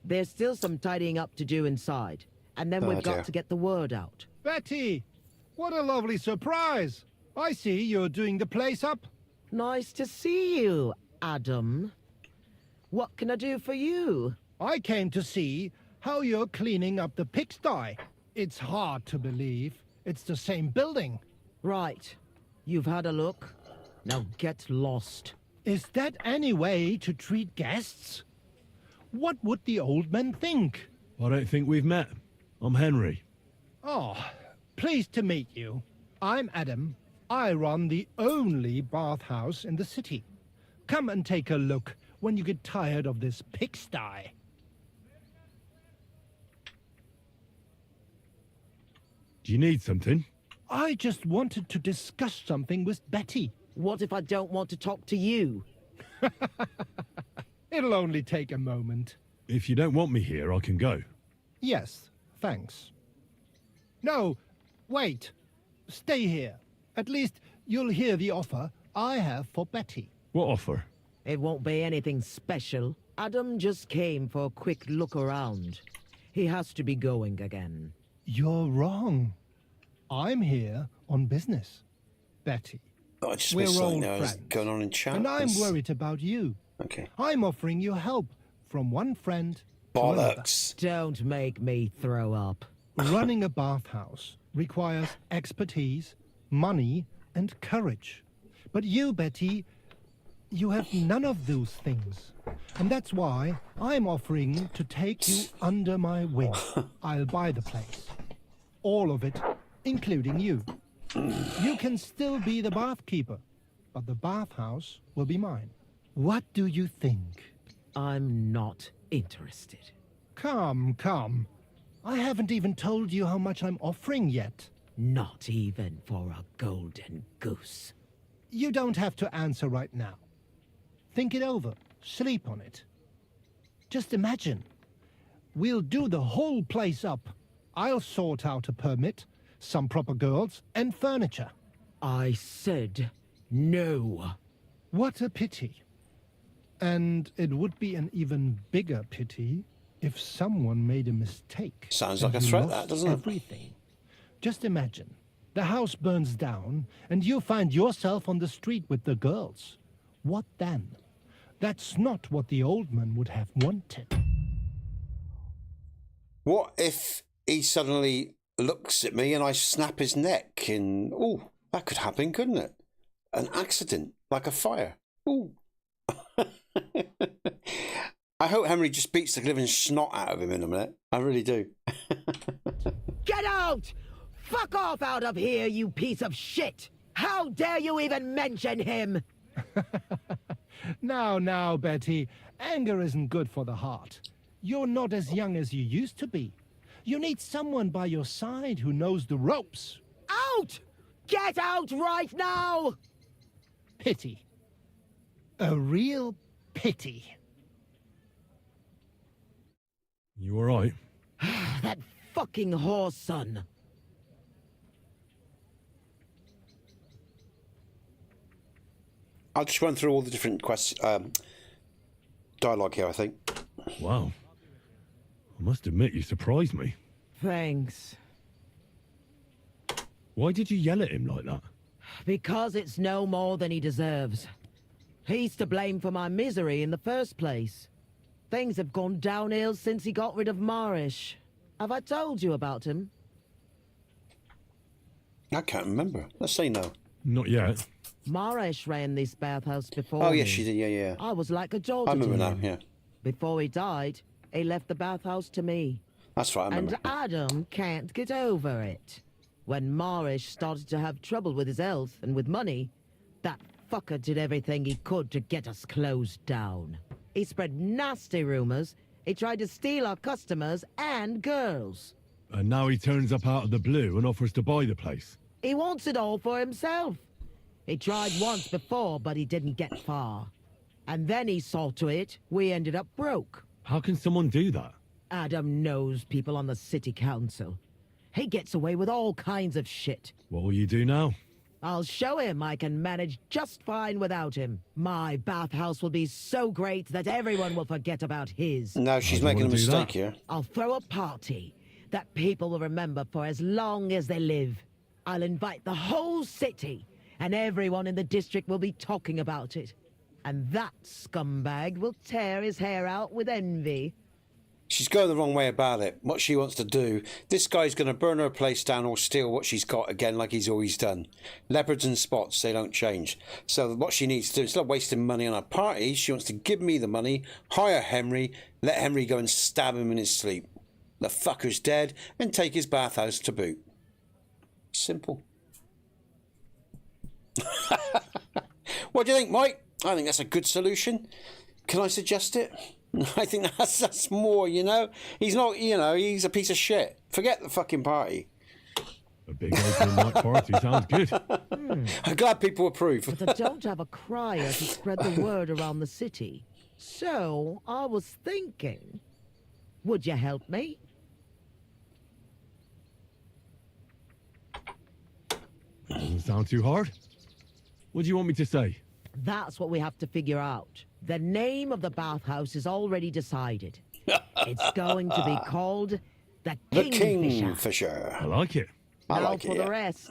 There's still some tidying up to do inside, and then Oh, we've dear. got to get the word out. Betty, what a lovely surprise. I see you're doing the place up. Nice to see you, Adam. What can I do for you? I came to see how you're cleaning up the pigsty. It's hard to believe. It's the same building. Right. You've had a look. Now get lost. Is that any way to treat guests? What would the old men think? I don't think we've met. I'm Henry. Oh, pleased to meet you. I'm Adam. I run the only bathhouse in the city. Come and take a look when you get tired of this pigsty. Do you need something? I just wanted to discuss something with Betty. What if I don't want to talk to you? It'll only take a moment. If you don't want me here, I can go. Yes, thanks. No, wait. Stay here. At least you'll hear the offer I have for Betty. What offer? It won't be anything special. Adam just came for a quick look around. He has to be going again. You're wrong. I'm here on business, Betty. Oh, I just We're missed something old now. friends. Is going on in chat? And I'm worried about you. Okay. I'm offering you help from one friend to another. Bollocks. Don't make me throw up. Running a bathhouse requires expertise, money, and courage. But you, Betty, you have none of those things. And that's why I'm offering to take you under my wing. I'll buy the place. All of it, including you. You can still be the bath keeper, but the bathhouse will be mine. What do you think? I'm not interested. Come, come. I haven't even told you how much I'm offering yet. Not even for a golden goose. You don't have to answer right now. Think it over. Sleep on it. Just imagine. We'll do the whole place up. I'll sort out a permit, some proper girls, and furniture. I said no. What a pity. And it would be an even bigger pity if someone made a mistake. Sounds like a threat, that, doesn't it? Everything. Just imagine. The house burns down, and you find yourself on the street with the girls. What then? That's not what the old man would have wanted. What if he suddenly looks at me and I snap his neck? And oh, that could happen, couldn't it? An accident, like a fire. Ooh. I hope Henry just beats the living snot out of him in a minute. I really do. Get out! Fuck off out of here, you piece of shit! How dare you even mention him? Now, Betty, anger isn't good for the heart. You're not as young as you used to be. You need someone by your side who knows the ropes. Out! Get out right now! Pity. A real pity. You alright? That fucking whore son. I'll just run through all the different dialogue here, I think. Wow. I must admit, you surprised me. Thanks. Why did you yell at him like that? Because it's no more than he deserves. He's to blame for my misery in the first place. Things have gone downhill since he got rid of Marish. Have I told you about him? I can't remember. Let's say no. Not yet. Marish ran this bathhouse before Oh, me. yes, she did. Yeah. I was like a daughter I remember to now, him. yeah. Before he died, he left the bathhouse to me. That's right, I remember. And Adam can't get over it. When Marish started to have trouble with his health and with money, that fucker did everything he could to get us closed down. He spread nasty rumors. He tried to steal our customers and girls. And now he turns up out of the blue and offers to buy the place. He wants it all for himself. He tried once before, but he didn't get far. And then he saw to it we ended up broke. How can someone do that? Adam knows people on the city council. He gets away with all kinds of shit. What will you do now? I'll show him I can manage just fine without him. My bathhouse will be so great that everyone will forget about his. No, she's making a mistake here. I'll throw a party that people will remember for as long as they live. I'll invite the whole city, and everyone in the district will be talking about it. And that scumbag will tear his hair out with envy. She's going the wrong way about it. What she wants to do, this guy's going to burn her place down or steal what she's got again like he's always done. Leopards and spots, they don't change. So what she needs to do, instead of wasting money on a party, she wants to give me the money, hire Henry, let Henry go and stab him in his sleep. The fucker's dead, and take his bathhouse to boot. Simple. What do you think, Mike? I think that's a good solution. Can I suggest it? I think that's more, you know. He's not, you know, he's a piece of shit. Forget the fucking party. A big open night party sounds good. I'm glad people approve. But I don't have a crier to spread the word around the city. So I was thinking, would you help me? Doesn't sound too hard. What do you want me to say? That's what we have to figure out. The name of the bathhouse is already decided. It's going to be called The Kingfisher. I like it. I now like for it, the yeah. rest.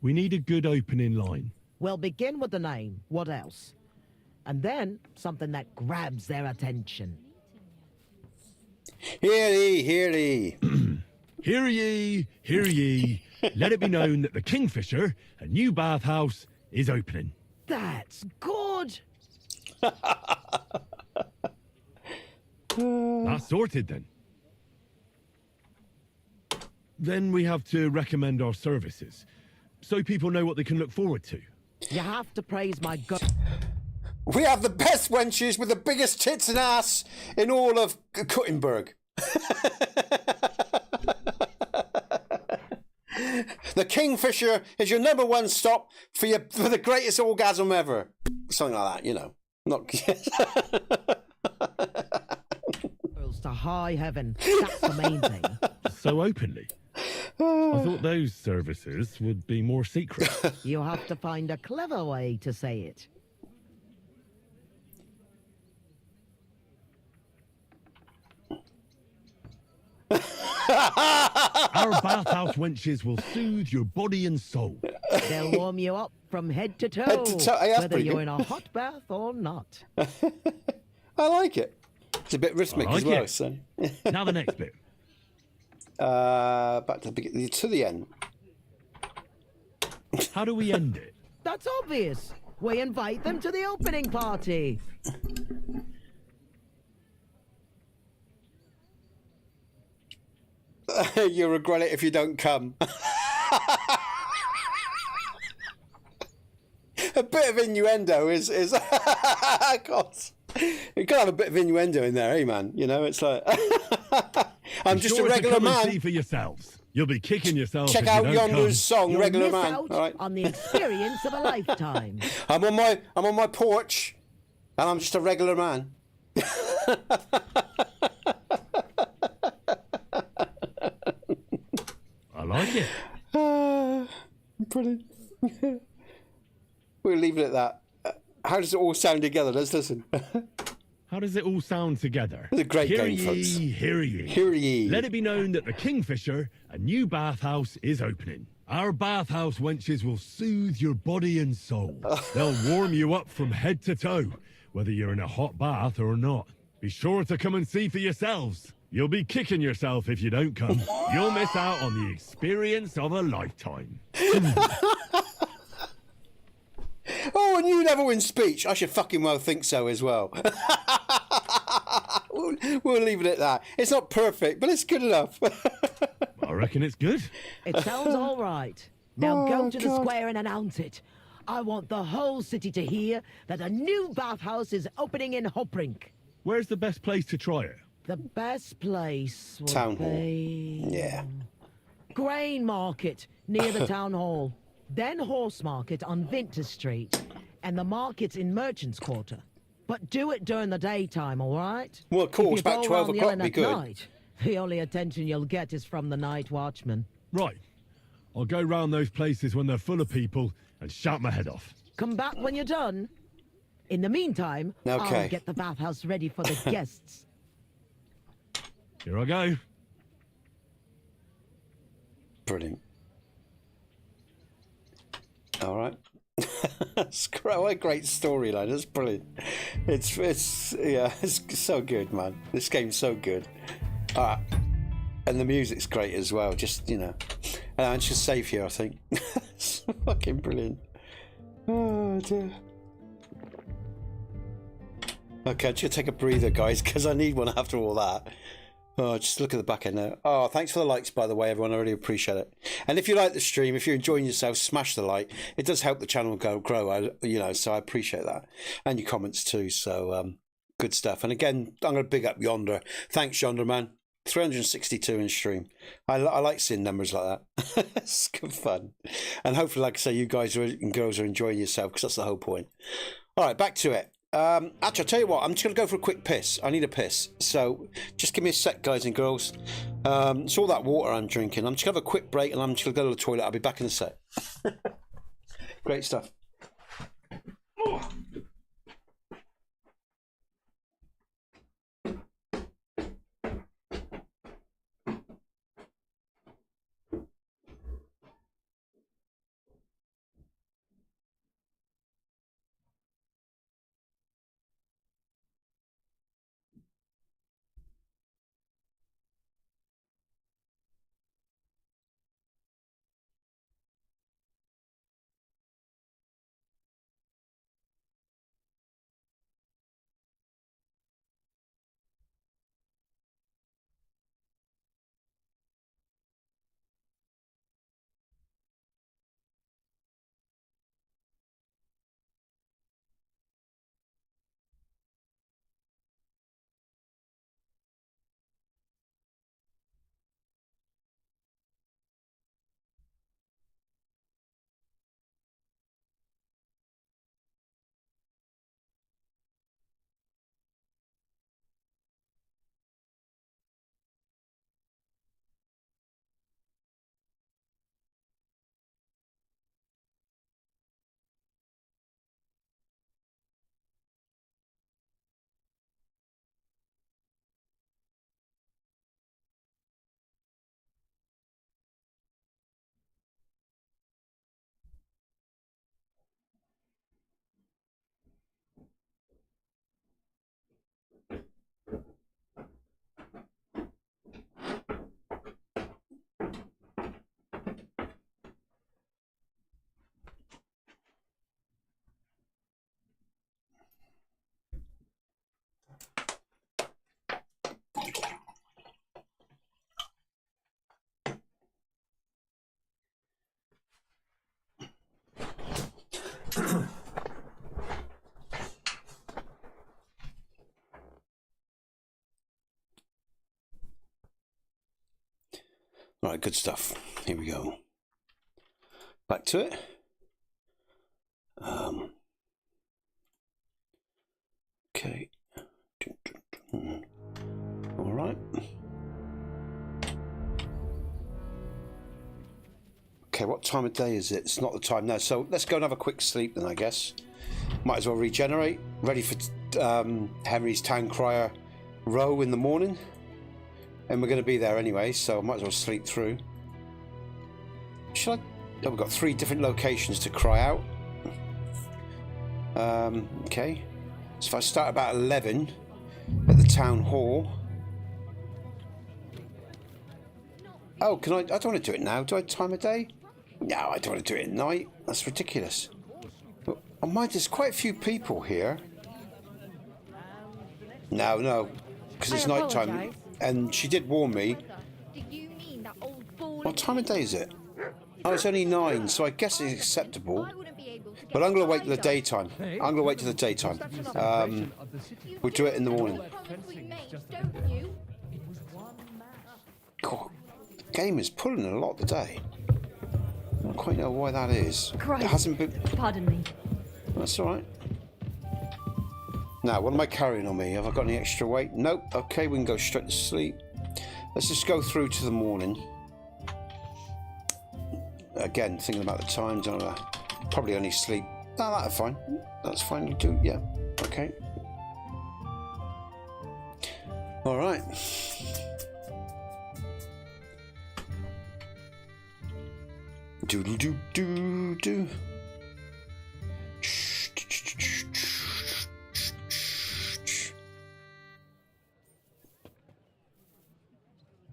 We need a good opening line. We'll begin with the name. What else? And then something that grabs their attention. Hear ye, hear ye. Hear ye, hear ye. Let it be known that the Kingfisher, a new bathhouse, is opening. That's good. That's sorted then. Then we have to recommend our services, so people know what they can look forward to. You have to praise my God. We have the best wenches with the biggest tits and ass in all of Kuttenberg. The Kingfisher is your #1 stop for the greatest orgasm ever. Something like that, you know. Not to high heaven. That's the main thing. So openly. I thought those services would be more secret. You have to find a clever way to say it. Our bathhouse wenches will soothe your body and soul. They'll warm you up from head to toe, Head to toe, yeah, whether pretty you're good. in a hot bath or not. I like it. It's a bit rhythmic I like as well. it. So. Now the next bit. Back to the end. How do we end it? That's obvious. We invite them to the opening party. You'll regret it if you don't come. A bit of innuendo is God. You gotta have a bit of innuendo in there, eh, man? You know, it's like I'm Be just sure a to regular come and man. see for yourselves. You'll be kicking yourself. Check if you out don't Yonder's come. song, You'll regular miss man. out All right. on the experience of a lifetime. I'm on my porch, and I'm just a regular man. I like it. Brilliant. We'll leave it at that. How does it all sound together? Let's listen. How does it all sound together? It's a great Hear game, ye, folks. hear ye. Hear ye. Let it be known that the Kingfisher, a new bathhouse, is opening. Our bathhouse wenches will soothe your body and soul. They'll warm you up from head to toe, whether you're in a hot bath or not. Be sure to come and see for yourselves. You'll be kicking yourself if you don't come. You'll miss out on the experience of a lifetime. Oh, and you never win speech. I should fucking well think so as well. We'll leave it at that. It's not perfect, but it's good enough. I reckon it's good. It sounds all right. Now go Oh, to the God. square and announce it. I want the whole city to hear that a new bathhouse is opening in Hopbrink. Where's the best place to try it? The best place would Town hall. be... Yeah. Grain Market near the town hall. Then Horse Market on Vinter Street. And the markets in Merchants Quarter. But do it during the daytime, all right? Well, of course, If you about go 12 around o'clock yelling be at good. night, the only attention you'll get is from the night watchman. Right. I'll go round those places when they're full of people and shout my head off. Come back when you're done. In the meantime, Okay. I'll get the bathhouse ready for the guests. Here I go. Brilliant. All right. What a great storyline. That's brilliant. It's so good, man. This game's so good. All right. And the music's great as well. Just, you know. And I'm just safe here, I think. It's fucking brilliant. Oh, dear. Okay, I'm just going to take a breather, guys, because I need one after all that. Oh, just look at the back end now. Oh, thanks for the likes, by the way, everyone. I really appreciate it. And if you like the stream, if you're enjoying yourself, smash the like. It does help the channel grow, so I appreciate that. And your comments too. So, good stuff. And again, I'm going to big up Yonder. Thanks, Yonder, man. 362 in stream. I like seeing numbers like that. It's good fun. And hopefully, like I say, you guys and girls are enjoying yourself, because that's the whole point. All right, back to it. Actually, I'll tell you what, I'm just going to go for a quick piss. I need a piss. So just give me a sec, guys and girls. It's all that water I'm drinking. I'm just going to have a quick break, and I'm just going to go to the toilet. I'll be back in a sec. Great stuff. All right, good stuff. Here we go. Back to it. Okay. All right. Okay, what time of day is it? It's not the time now, so let's go and have a quick sleep then, I guess. Might as well regenerate. Ready for Henry's Town Crier row in the morning. And we're going to be there anyway, so I might as well sleep through. Should I? Oh, we've got 3 different locations to cry out. Okay. So if I start about 11 at the town hall. Oh, can I don't want to do it now. Do I have time of day? No, I don't want to do it at night. That's ridiculous. Oh, mind, there's quite a few people here. No, because it's night time. And she did warn me. What time of day is it? Oh, it's only 9, so I guess it's acceptable. But I'm going to wait till the daytime. I'm going to wait till the daytime. We'll do it in the morning. God, the game is pulling a lot today. I don't quite know why that is. Christ. It hasn't been... Pardon me. That's all right. Now, what am I carrying on me? Have I got any extra weight? Nope. Okay, we can go straight to sleep. Let's just go through to the morning. Again, thinking about the times, probably only sleep. No, that's fine. That's fine. You do, yeah. Okay. All right. Doodle doo doo doo.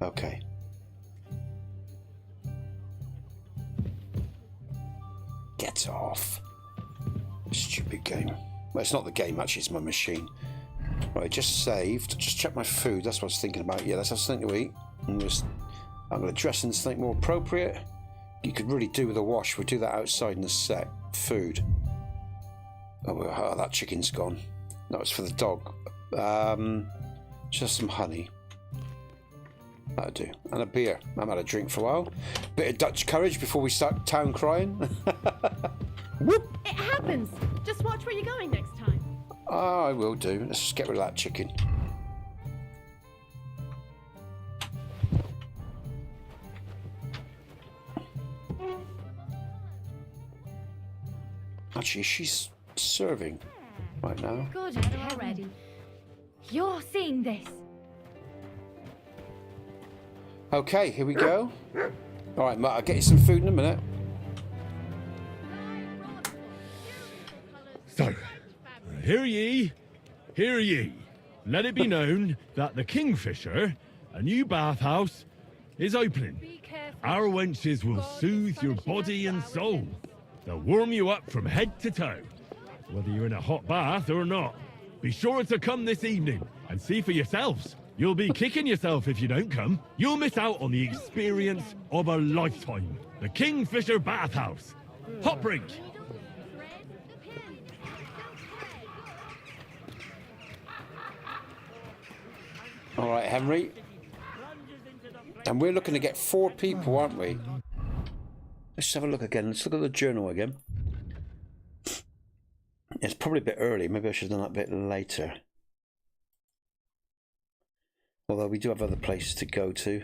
Okay. Get off. Stupid game. Well, it's not the game, actually, it's my machine. Right, just saved. Just check my food. That's what I was thinking about. Yeah, let's have something to eat. And I'm going to dress in something more appropriate. You could really do with a wash. We'll do that outside in a sec. Food. Oh, that chicken's gone. No, it's for the dog. Just some honey. That'll do. And a beer. I haven't had a drink for a while. Bit of Dutch courage before we start town crying. Whoop! It happens. Just watch where you're going next time. Oh, I will do. Let's just get rid of that chicken. Actually, she's serving right now. Good heaven. You're seeing this. Okay, here we go. All right, Matt, I'll get you some food in a minute. So, hear ye, hear ye. Let it be known that the Kingfisher, a new bathhouse, is opening. Our wenches will soothe your body and soul. They'll warm you up from head to toe, whether you're in a hot bath or not. Be sure to come this evening and see for yourselves. You'll be kicking yourself if you don't come. You'll miss out on the experience of a lifetime. The Kingfisher Bathhouse. Hot brink. All right, Henry. And we're looking to get 4 people, aren't we? Let's have a look again. Let's look at the journal again. It's probably a bit early. Maybe I should have done that a bit later. Although we do have other places to go to.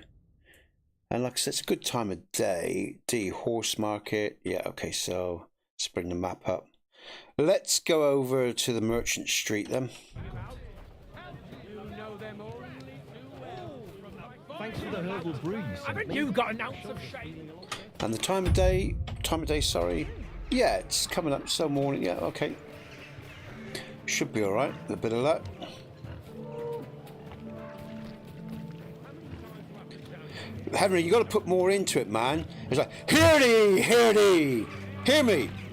And like I said, it's a good time of day. Horse market. Yeah, okay, so let's bring the map up. Let's go over to the Merchant Street then. Thanks for the herbal brews. Haven't you got an ounce of shame? And the time of day, sorry. Yeah, it's coming up so morning. Yeah, okay. Should be all right. A bit of luck. Henry, you got to put more into it, man. It's like, hear me.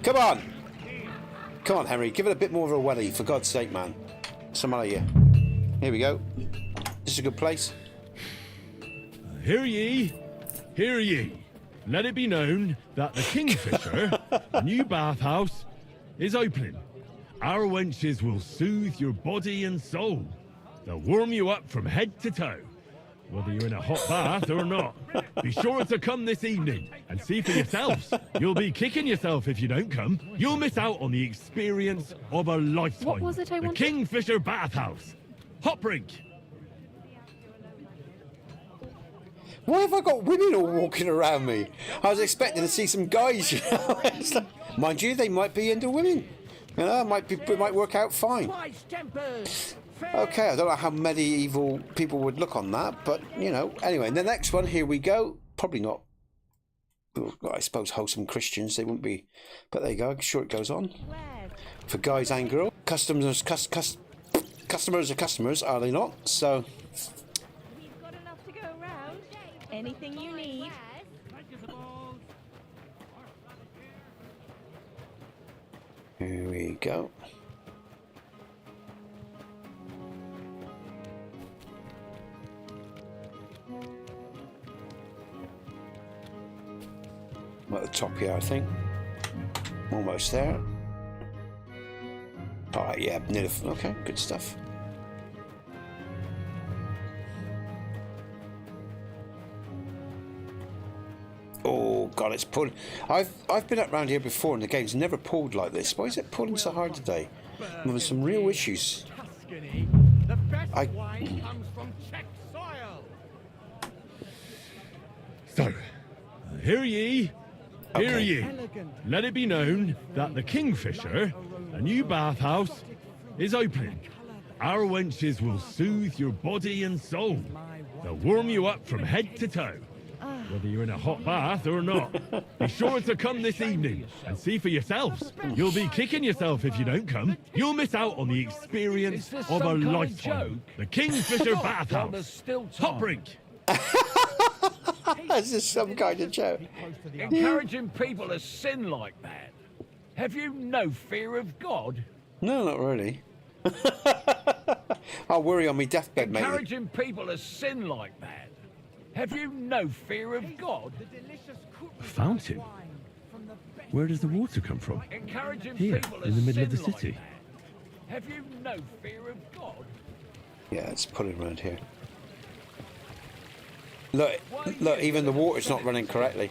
Come on, Henry. Give it a bit more of a welly, for God's sake, man. Some out of you. Here we go. This is a good place. Hear ye, hear ye. Let it be known that the Kingfisher, a new bathhouse, is opening. Our wenches will soothe your body and soul. They'll warm you up from head to toe, Whether you're in a hot bath or not. Be sure to come this evening and see for yourselves. You'll be kicking yourself if you don't come. You'll miss out on the experience of a lifetime. What was it I the wanted? Kingfisher Bathhouse. Hot brink. Why have I got women all walking around me? I was expecting to see some guys, you know. It's like, mind you, they might be into women. You know, it might work out fine. Okay, I don't know how medieval people would look on that, but, you know. Anyway, the next one, here we go. Probably not, I suppose, wholesome Christians. They wouldn't be, but there you go. I'm sure it goes on. For guys and girls. Customers are customers, are they not? So... We've got enough to go around. Anything you need. Here we go. I'm at the top here, I think. Almost there. Alright, yeah, nearly. Okay, good stuff. Oh god, it's pulling. I've been up around here before and the game's never pulled like this. Why is it pulling so hard today? I'm having some real issues. The best wine comes from Czech soil. So, hear ye, hear ye. Let it be known that the Kingfisher, a new bathhouse, is opening. Our wenches will soothe your body and soul. They'll warm you up from head to toe. Whether you're in a hot bath or not. Be sure to come this evening and see for yourselves. You'll be kicking yourself if you don't come. You'll miss out on the experience of a lifetime. The Kingfisher Bathhouse. Hot brink. Is this some kind of joke? Encouraging people to sin like that. Have you no fear of God? No, not really. I'll worry on my deathbed, mate. Encouraging people to sin like that. Have you no fear of God? A fountain? Where does the water come from? Encouraging Here, people in the middle of the sin city. Like that. Have you no fear of God? Yeah, it's pulling around here. Look, look, even the water's not running correctly.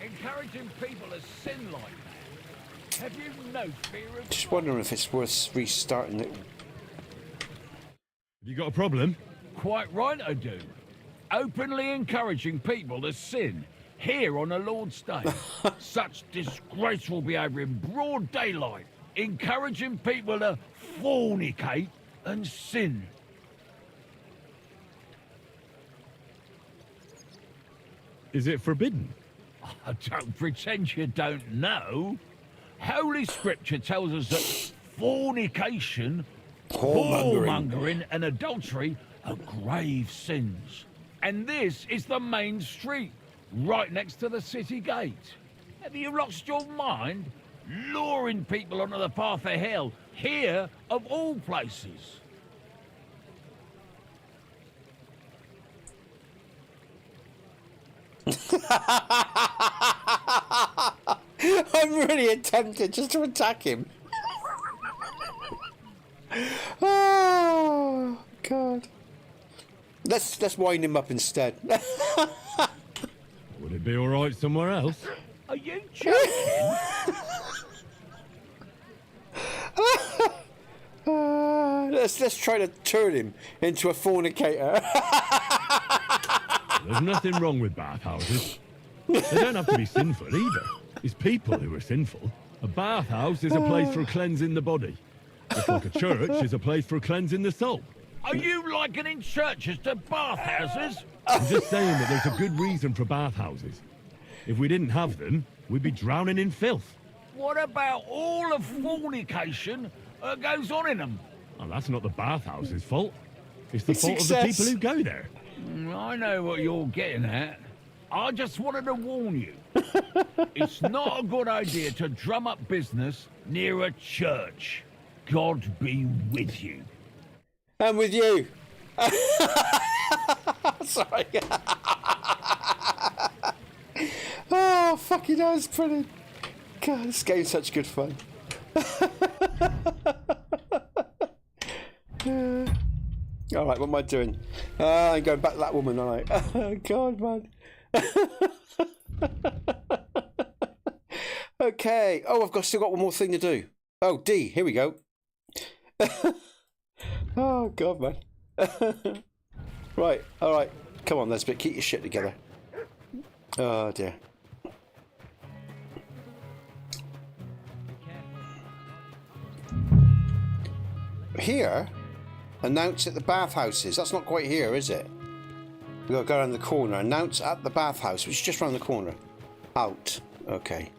Encouraging people to sin like that. Have you no fear of Just wondering if it's worth restarting it. Have you got a problem? Quite right I do. Openly encouraging people to sin here on the Lord's Day. Such disgraceful behaviour in broad daylight. Encouraging people to fornicate and sin. Is it forbidden? I don't pretend you don't know. Holy Scripture tells us that fornication, whoremongering and adultery are grave sins. And this is the main street, right next to the city gate. Have you lost your mind? Luring people onto the path of hell, here of all places. I'm really tempted just to attack him. Oh God! Let's wind him up instead. Would it be all right somewhere else? Are you joking? Let's try to turn him into a fornicator. There's nothing wrong with bathhouses. They don't have to be sinful either. It's people who are sinful. A bathhouse is a place for cleansing the body. Just like a church is a place for cleansing the soul. Are you likening churches to bathhouses? I'm just saying that there's a good reason for bathhouses. If we didn't have them, we'd be drowning in filth. What about all the fornication that goes on in them? Well, that's not the bathhouse's fault. It's the fault of the people who go there. I know what you're getting at. I just wanted to warn you. It's not a good idea to drum up business near a church. God be with you. And with you. Sorry. Oh, fucking hell, it's brilliant. God, this game's such good fun. All right, what am I doing? I'm going back to that woman, all right. Oh, God, man. Okay. Oh, still got one more thing to do. Oh, D. Here we go. Oh, God, man. Right. All right. Come on, Nesbit. Keep your shit together. Oh, dear. Here? Announce at the bathhouses. That's not quite here, is it? We've got to go around the corner. Announce at the bathhouse, which is just around the corner. Out. Okay.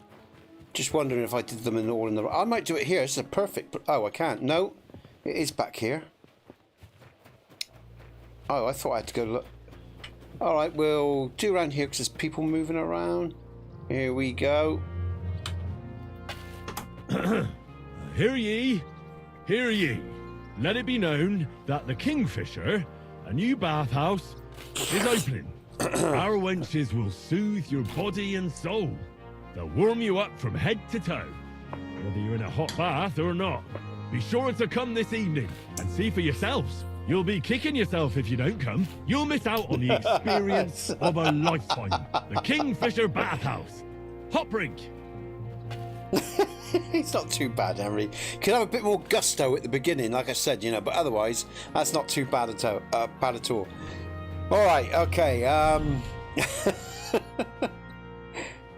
Just wondering if I did them all in the... I might do it here. This is a perfect... Oh, I can't. No. It is back here. Oh, I thought I had to go look. Alright, we'll do around here because there's people moving around. Here we go. Hear ye, hear ye. Let it be known that the Kingfisher, a new bathhouse, is opening. Our wenches will soothe your body and soul. They'll warm you up from head to toe, whether you're in a hot bath or not. Be sure to come this evening and see for yourselves. You'll be kicking yourself if you don't come. You'll miss out on the experience of a lifetime. The Kingfisher Bathhouse. Hot brink. It's not too bad, Henry. Could have a bit more gusto at the beginning, like I said, you know, but otherwise, that's not too bad at all. All right, okay.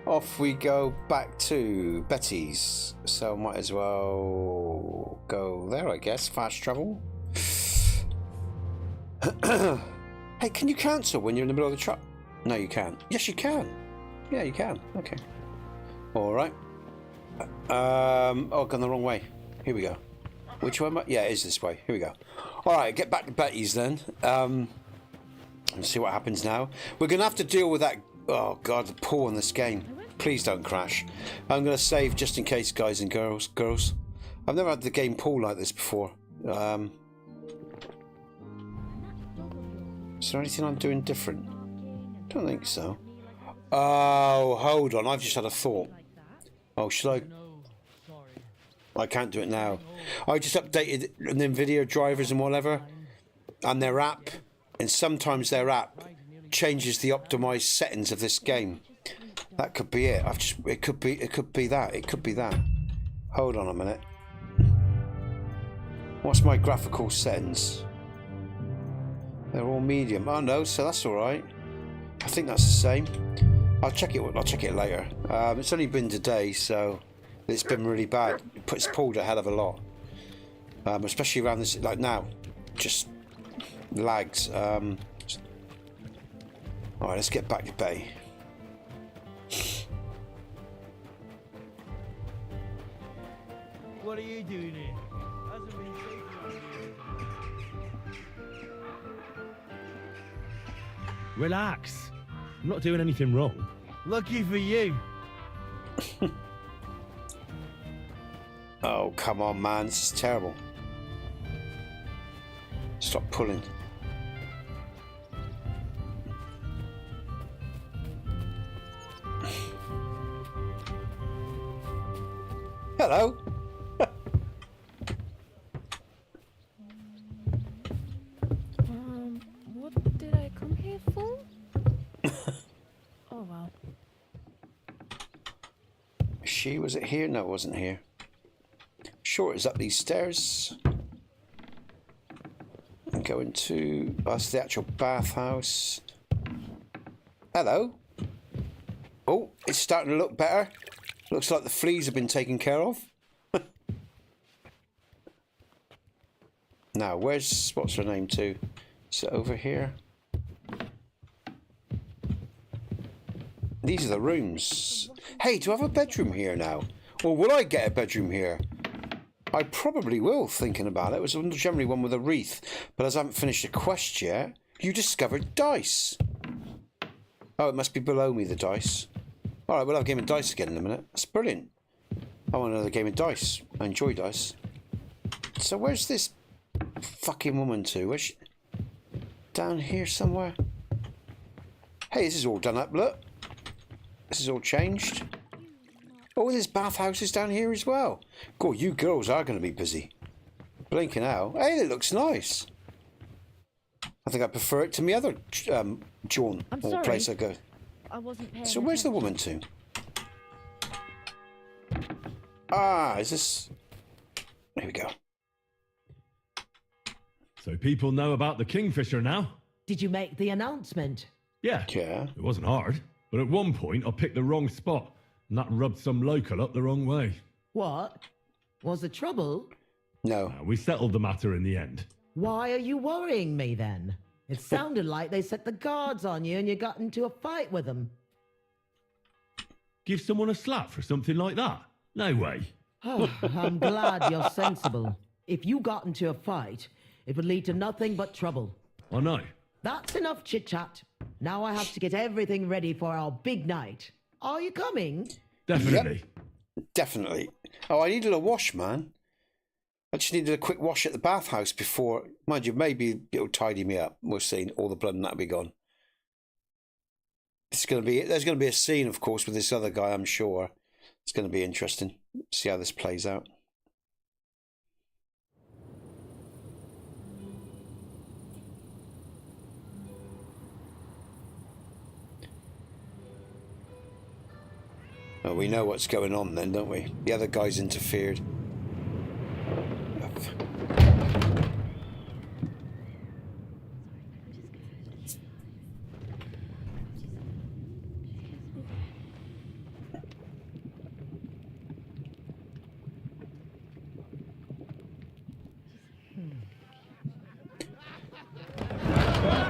Off we go back to Betty's. So might as well go there, I guess. Fast travel. Hey, can you cancel when you're in the middle of the truck? No, you can't. Yes, you can. Yeah, you can. Okay. All right. Oh, I've gone the wrong way. Here we go. Which way am I? Yeah, it is this way. Here we go. All right, get back to Betty's then. And see what happens now. We're going to have to deal with that. Oh, God, the pool in this game. Please don't crash. I'm going to save just in case, guys and girls. I've never had the game pool like this before. Is there anything I'm doing different? Don't think so. Oh, hold on. I've just had a thought. Oh, should I? I can't do it now. I just updated the NVIDIA drivers and whatever, and their app, and sometimes their app changes the optimized settings of this game. That could be it. It could be that. It could be that. Hold on a minute. What's my graphical settings? They're all medium. Oh no, so that's all right. I think that's the same. I'll check it later. It's only been today, so it's been really bad. It's pulled a hell of a lot, especially around this, like now, just lags. All right, let's get back to Bay. What are you doing here? Hasn't been safe. Relax. I'm not doing anything wrong. Lucky for you. Oh, come on, man. This is terrible. Stop pulling. Hello. What did I come here for? Oh, well. Was it here? No, it wasn't here. Sure, it's up these stairs. And going to... that's the actual bathhouse. Hello. Oh, it's starting to look better. Looks like the fleas have been taken care of. Now, what's her name too? Is it over here? These are the rooms. Hey, do I have a bedroom here now? Or will I get a bedroom here? I probably will, thinking about it. It was generally one with a wreath. But as I haven't finished the quest yet, you discovered dice. Oh, it must be below me, the dice. Alright, we'll have a game of dice again in a minute. That's brilliant. I want another game of dice. I enjoy dice. So where's this fucking woman to? Where's she? Down here somewhere? Hey, this is all done up, look. This is all changed. Oh, there's bathhouses down here as well. God, you girls are going to be busy. Blinking out. Hey, it looks nice. I think I prefer it to my other jaunt I'm or sorry. place I go. I wasn't paying So where's the woman to? Ah, is this... Here we go. So people know about the Kingfisher now? Did you make the announcement? Yeah. Yeah. It wasn't hard. But at one point, I picked the wrong spot. And that rubbed some local up the wrong way. What? Was it trouble? No. We settled the matter in the end. Why are you worrying me then? It sounded like they set the guards on you and you got into a fight with them. Give someone a slap for something like that? No way. Oh, I'm glad you're sensible. If you got into a fight, it would lead to nothing but trouble. I know. That's enough chit-chat. Now I have to get everything ready for our big night. Are you coming? Definitely. Yep. Definitely. Oh, I needed a wash, man. I just needed a quick wash at the bathhouse before... Mind you, maybe it'll tidy me up. We'll see. All the blood and that'll be gone. There's going to be a scene, of course, with this other guy, I'm sure. It's going to be interesting. See how this plays out. Well, we know what's going on then, don't we? The other guy's interfered.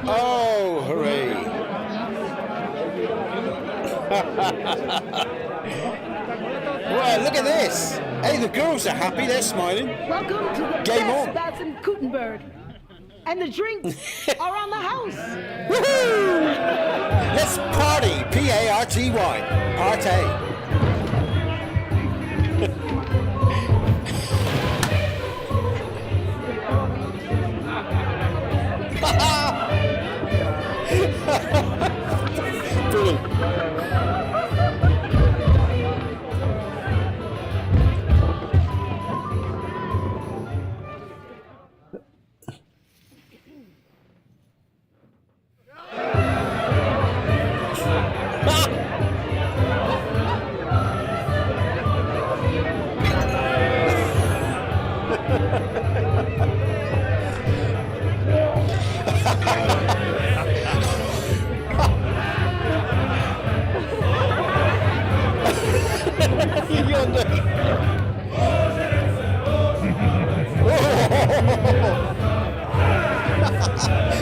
Oh, hooray! Well, look at this! Hey, the girls are happy, they're smiling. Welcome to the Game best on. baths in Kuttenberg. And the drinks are on the house. Woohoo! Let's party! P-A-R-T-Y. Party.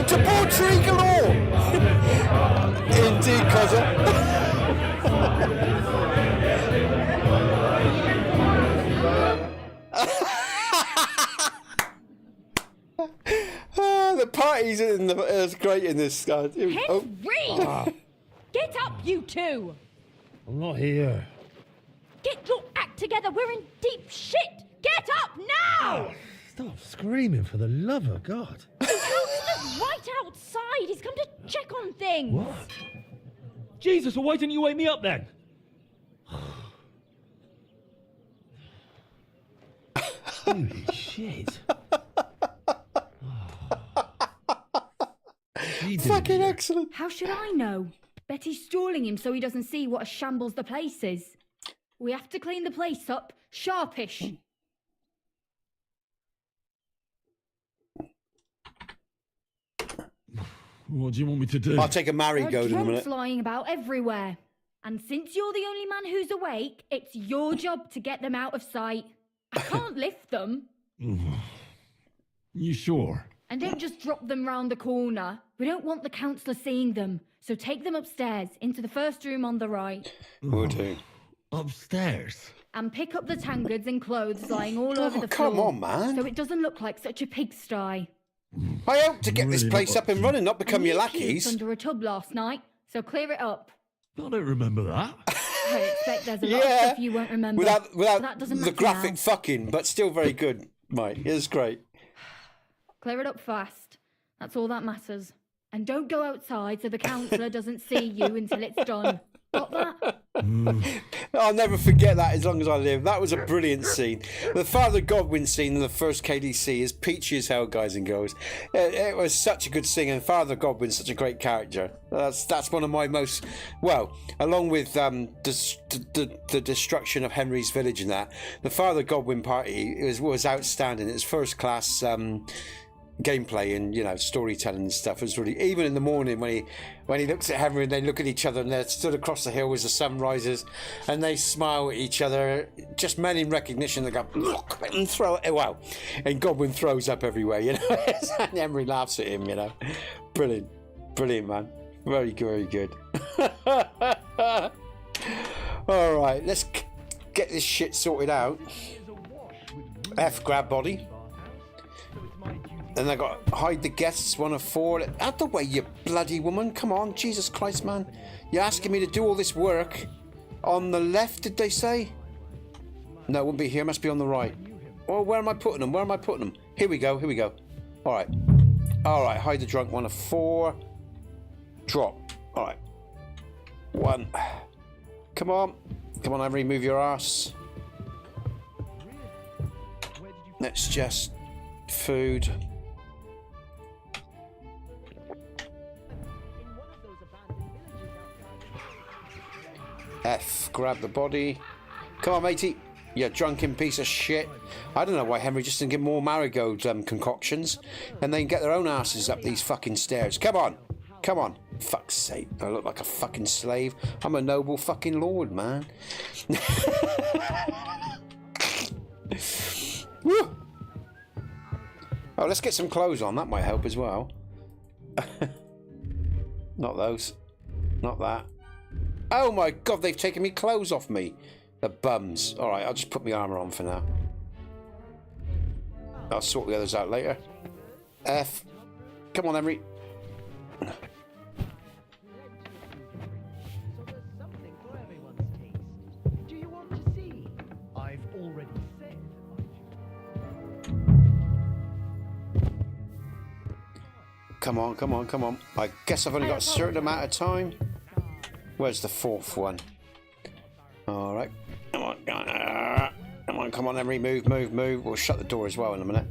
Debauchery galore! Indeed, cousin. The parties in the it's great in this. Henry! Oh. Get up, you two! I'm not here. Get your act together, we're in deep shit! Get up now! Stop screaming, for the love of God. The counselor's right outside, he's come to check on things! What? Jesus, well, why didn't you wake me up then? Holy shit. Fucking excellent. How should I know? Betty's stalling him so he doesn't see what a shambles the place is. We have to clean the place up, sharpish. What do you want me to do? I'll take a marigold in a minute. Flying about everywhere. And since you're the only man who's awake, it's your job to get them out of sight. I can't lift them. You sure? And don't just drop them round the corner. We don't want the counsellor seeing them. So take them upstairs, into the first room on the right. Will do. Upstairs? And pick up the tankards and clothes lying all over the floor. Come on, man. So it doesn't look like such a pigsty. I hope to get this place up and running, not become your You lackeys. puked under a tub last night, so clear it up. I don't remember that. I expect there's a lot of stuff you won't remember. Without that doesn't the matter graphic now. fucking, but still very good, mate. It's great. Clear it up fast. That's all that matters. And don't go outside so the counsellor doesn't see you until it's done. Got that? I'll never forget that as long as I live. That was a brilliant scene. The Father Godwin scene in the first KDC is peachy as hell, guys and girls. It was such a good scene, and Father Godwin's such a great character. That's one of my most, well, along with the destruction of Henry's village and that, the Father Godwin party was outstanding. It was first class gameplay and, you know, storytelling and stuff. It was really, even in the morning when he looks at Henry and they look at each other and they're stood across the hill as the sun rises and they smile at each other, just men in recognition. They go look and throw it, well, and Godwin throws up everywhere, you know. And Henry laughs at him, you know. Brilliant, man, very good. All right, let's get this shit sorted out. F grab body. And I got hide the guests, 1 of 4. Out the way, you bloody woman. Come on, Jesus Christ, man. You're asking me to do all this work on the left, did they say? No, it wouldn't be here. It must be on the right. Oh, where am I putting them? Here we go. All right, hide the drunk, 1 of 4. Drop. All right. 1. Come on, Henry, move your ass. Let's just food. F, grab the body. Come on, matey. You drunken piece of shit. I don't know why Henry just didn't get more marigold concoctions and they can get their own asses up these fucking stairs. Come on. Fuck's sake. I look like a fucking slave. I'm a noble fucking lord, man. Woo! Oh, let's get some clothes on. That might help as well. Not those. Not that. Oh my god, they've taken me clothes off me. The bums. Alright, I'll just put my armour on for now. I'll sort the others out later. F. Come on, Henry. Come on. I guess I've only got a certain amount of time. Where's the 4th one? Alright. Come on, Henry. Move. We'll shut the door as well in a minute.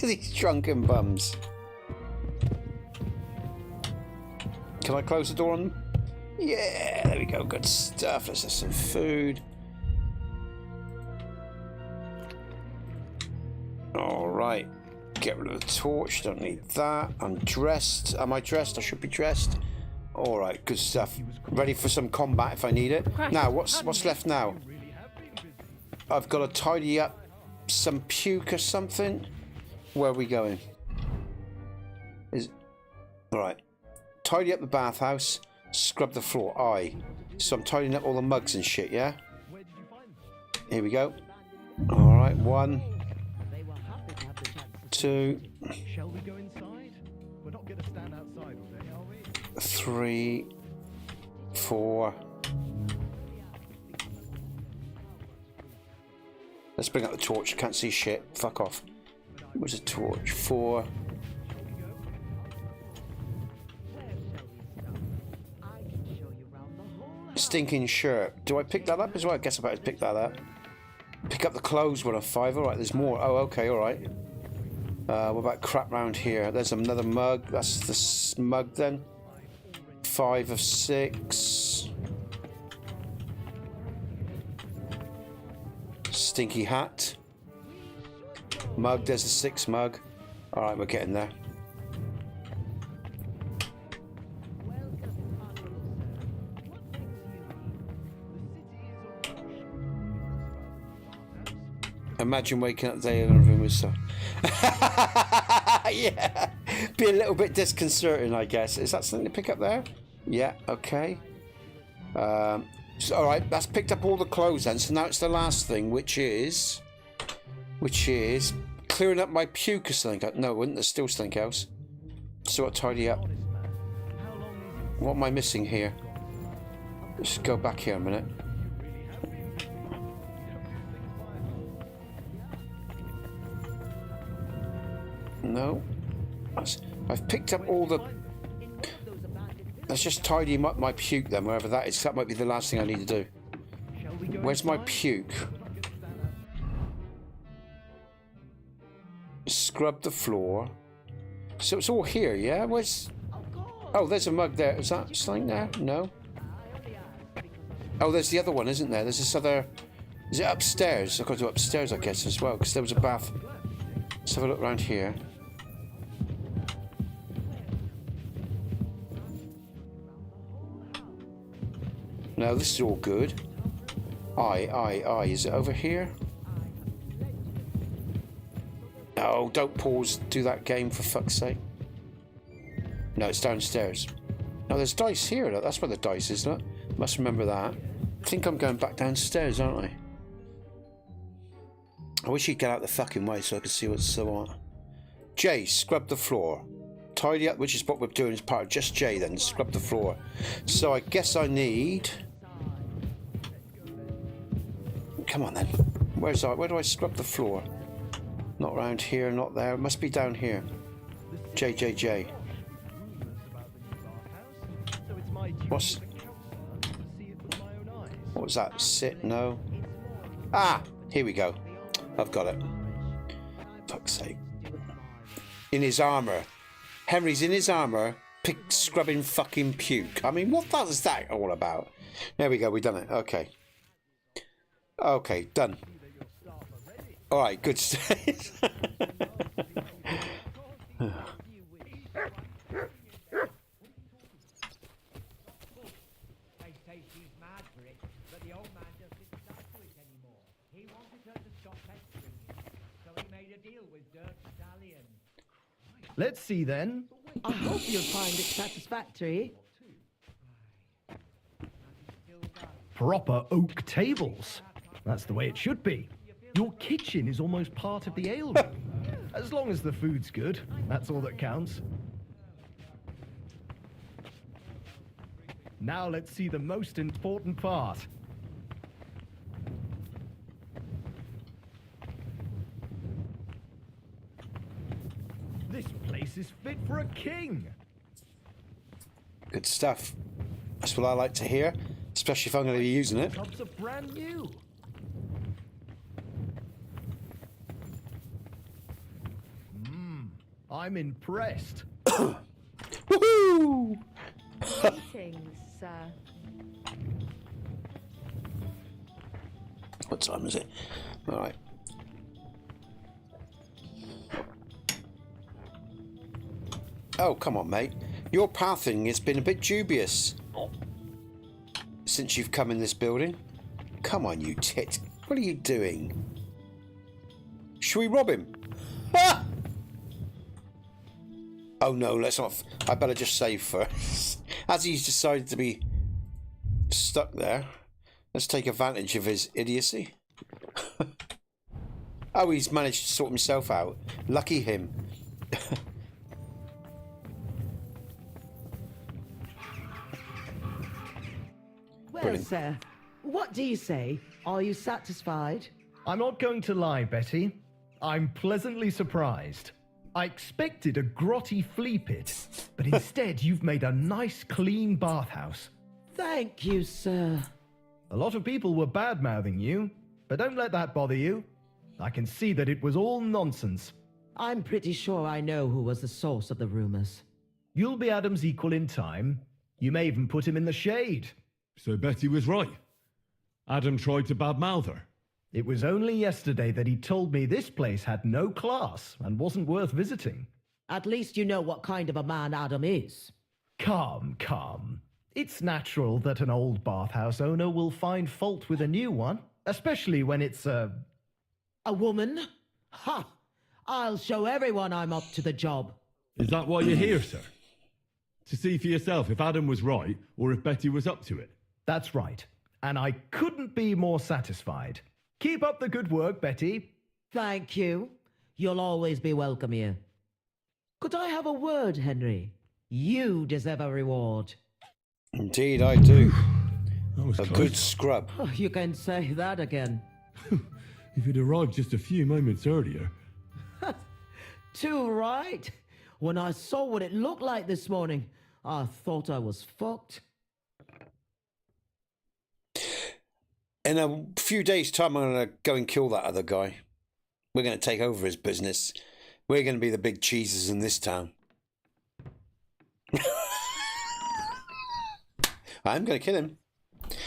These drunken bums. Can I close the door on them? Yeah, there we go. Good stuff. Let's have some food. Alright. Get rid of the torch. Don't need that. I'm dressed. Am I dressed? I should be dressed. Alright, good stuff. Ready for some combat if I need it. Now, what's left now? I've got to tidy up some puke or something. Where are we going? Alright. Tidy up the bathhouse. Scrub the floor. Aye. So I'm tidying up all the mugs and shit, yeah? Here we go. Alright, 1. 2. Shall we go inside? We're not going to stand outside all day, are we? 3. 4. Let's bring up the torch. Can't see shit. Fuck off. Where's the torch? 4. Stinking shirt. Do I pick that up as well? I guess I better pick that up. Pick up the clothes 1 of 5. Alright, there's more. Oh, okay, alright. What about crap round here? There's another mug. That's the mug then. 5 of 6. Stinky hat. Mug, there's a 6 mug. Alright, we're getting there. Imagine waking up there in a room with so. Yeah, be a little bit disconcerting, I guess. Is that something to pick up there? Yeah, okay. So, all right, that's picked up all the clothes then. So now it's the last thing, which is clearing up my puke or something. No, it wouldn't. There's still something else. So I'll tidy up. What am I missing here? Let's go back here a minute. No. I've picked up all the... Let's just tidy up my puke then, wherever that is. That might be the last thing I need to do. Where's my puke? Scrub the floor. So it's all here, yeah? Where's... Oh, there's a mug there. Is that something there? No? Oh, there's the other one, isn't there? There's this other... Is it upstairs? I've got to go upstairs, I guess, as well, because there was a bath. Let's have a look around here. No, this is all good. Aye. Is it over here? No, don't pause. Do that game, for fuck's sake. No, it's downstairs. No, there's dice here. Look. That's where the dice is, look. Must remember that. I think I'm going back downstairs, aren't I? I wish you'd get out the fucking way so I could see what's so on. J, scrub the floor. Tidy up, which is what we're doing as part of just J then. Scrub the floor. So I guess I need... Come on then. Where do I scrub the floor? Not around here, not there. It must be down here. J. What was that? Sit? No. Ah! Here we go. I've got it. Fuck's sake. In his armour. Henry's in his armour, scrubbing fucking puke. I mean, what is that all about? There we go, we've done it. Okay. Okay, done. Alright, good stuff. Let's see then. I hope you'll find it satisfactory. Proper oak tables. That's the way it should be. Your kitchen is almost part of the ale room. As long as the food's good, that's all that counts. Now let's see the most important part. This place is fit for a king. Good stuff. That's what I like to hear, especially if I'm going to be using it. Tubs are brand new. I'm impressed. Woohoo! Greetings, sir. What time is it? All right. Oh, come on, mate. Your pathing has been a bit dubious since you've come in this building. Come on, you tit. What are you doing? Should we rob him? Ah! Oh no, let's not. I better just save first. As he's decided to be stuck there, let's take advantage of his idiocy. Oh, he's managed to sort himself out. Lucky him. Well, Brilliant. sir, what do you say? Are you satisfied? I'm not going to lie, Betty. I'm pleasantly surprised. I expected a grotty flea pit, but instead you've made a nice, clean bathhouse. Thank you, sir. A lot of people were bad-mouthing you, but don't let that bother you. I can see that it was all nonsense. I'm pretty sure I know who was the source of the rumors. You'll be Adam's equal in time. You may even put him in the shade. So Betty was right. Adam tried to badmouth her. It was only yesterday that he told me this place had no class and wasn't worth visiting. At least you know what kind of a man Adam is. Come. It's natural that an old bathhouse owner will find fault with a new one, especially when it's a woman? Ha! I'll show everyone I'm up to the job. Is that why you're here, sir? To see for yourself if Adam was right or if Betty was up to it? That's right. And I couldn't be more satisfied. Keep up the good work, Betty. Thank you. You'll always be welcome here. Could I have a word, Henry? You deserve a reward. Indeed, I do. That was a close. good scrub. Oh, you can say that again. If you'd arrived just a few moments earlier. Too right. When I saw what it looked like this morning, I thought I was fucked. In a few days' time, I'm going to go and kill that other guy. We're going to take over his business. We're going to be the big cheeses in this town. I'm going to kill him.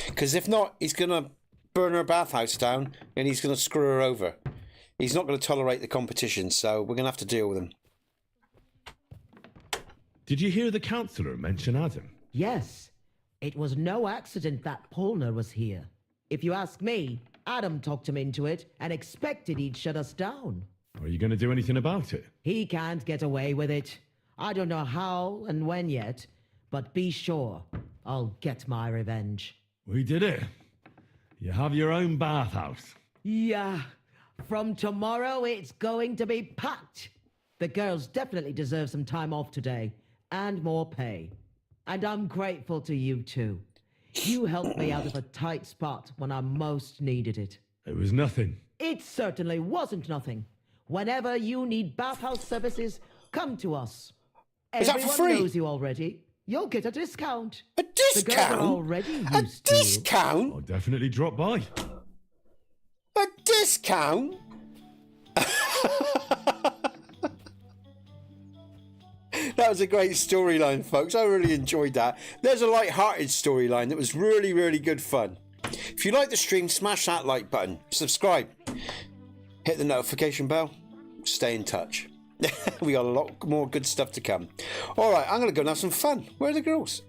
Because if not, he's going to burn her bathhouse down and he's going to screw her over. He's not going to tolerate the competition, so we're going to have to deal with him. Did you hear the councillor mention Adam? Yes. It was no accident that Polner was here. If you ask me, Adam talked him into it and expected he'd shut us down. Are you going to do anything about it? He can't get away with it. I don't know how and when yet, but be sure I'll get my revenge. We did it. You have your own bathhouse. Yeah. From tomorrow, it's going to be packed. The girls definitely deserve some time off today and more pay. And I'm grateful to you too. You helped me out of a tight spot when I most needed it. It was nothing. It certainly wasn't nothing. Whenever you need bathhouse services, come to us. Is that for Everyone free? knows you already. You'll get a discount. A The girls discount? are already A used to you. discount? I'll definitely drop by. A discount? That was a great storyline, folks. I really enjoyed that. There's a light-hearted storyline that was really, really good fun. If you like the stream, smash that like button. Subscribe. Hit the notification bell. Stay in touch. We got a lot more good stuff to come. All right, I'm going to go and have some fun. Where are the girls?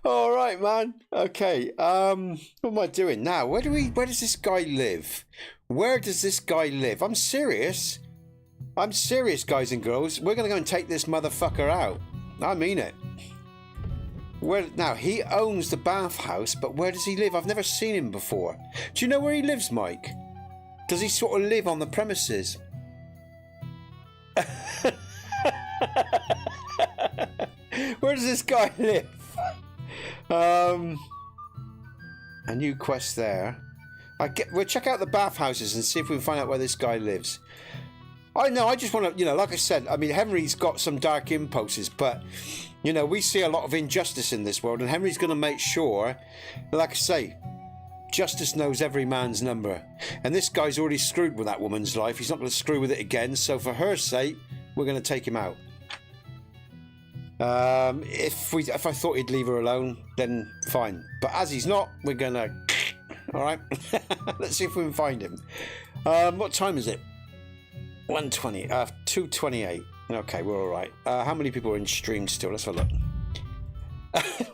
All right, man. Okay. What am I doing now? Where does this guy live? Where does this guy live? I'm serious. I'm serious, guys and girls. We're going to go and take this motherfucker out. I mean it. Where now? He owns the bathhouse, but where does he live? I've never seen him before. Do you know where he lives, Mike? Does he sort of live on the premises? Where does this guy live? A new quest there. We'll check out the bathhouses and see if we can find out where this guy lives. I know, I just want to, like I said, I mean, Henry's got some dark impulses, but, we see a lot of injustice in this world, and Henry's going to make sure, like I say, justice knows every man's number. And this guy's already screwed with that woman's life. He's not going to screw with it again, so for her sake, we're going to take him out. If I thought he'd leave her alone, then fine. But as he's not, we're going to... All right? Let's see if we can find him. What time is it? 1:20, 2:28. Okay, we're all right. How many people are in stream still? Let's have a look.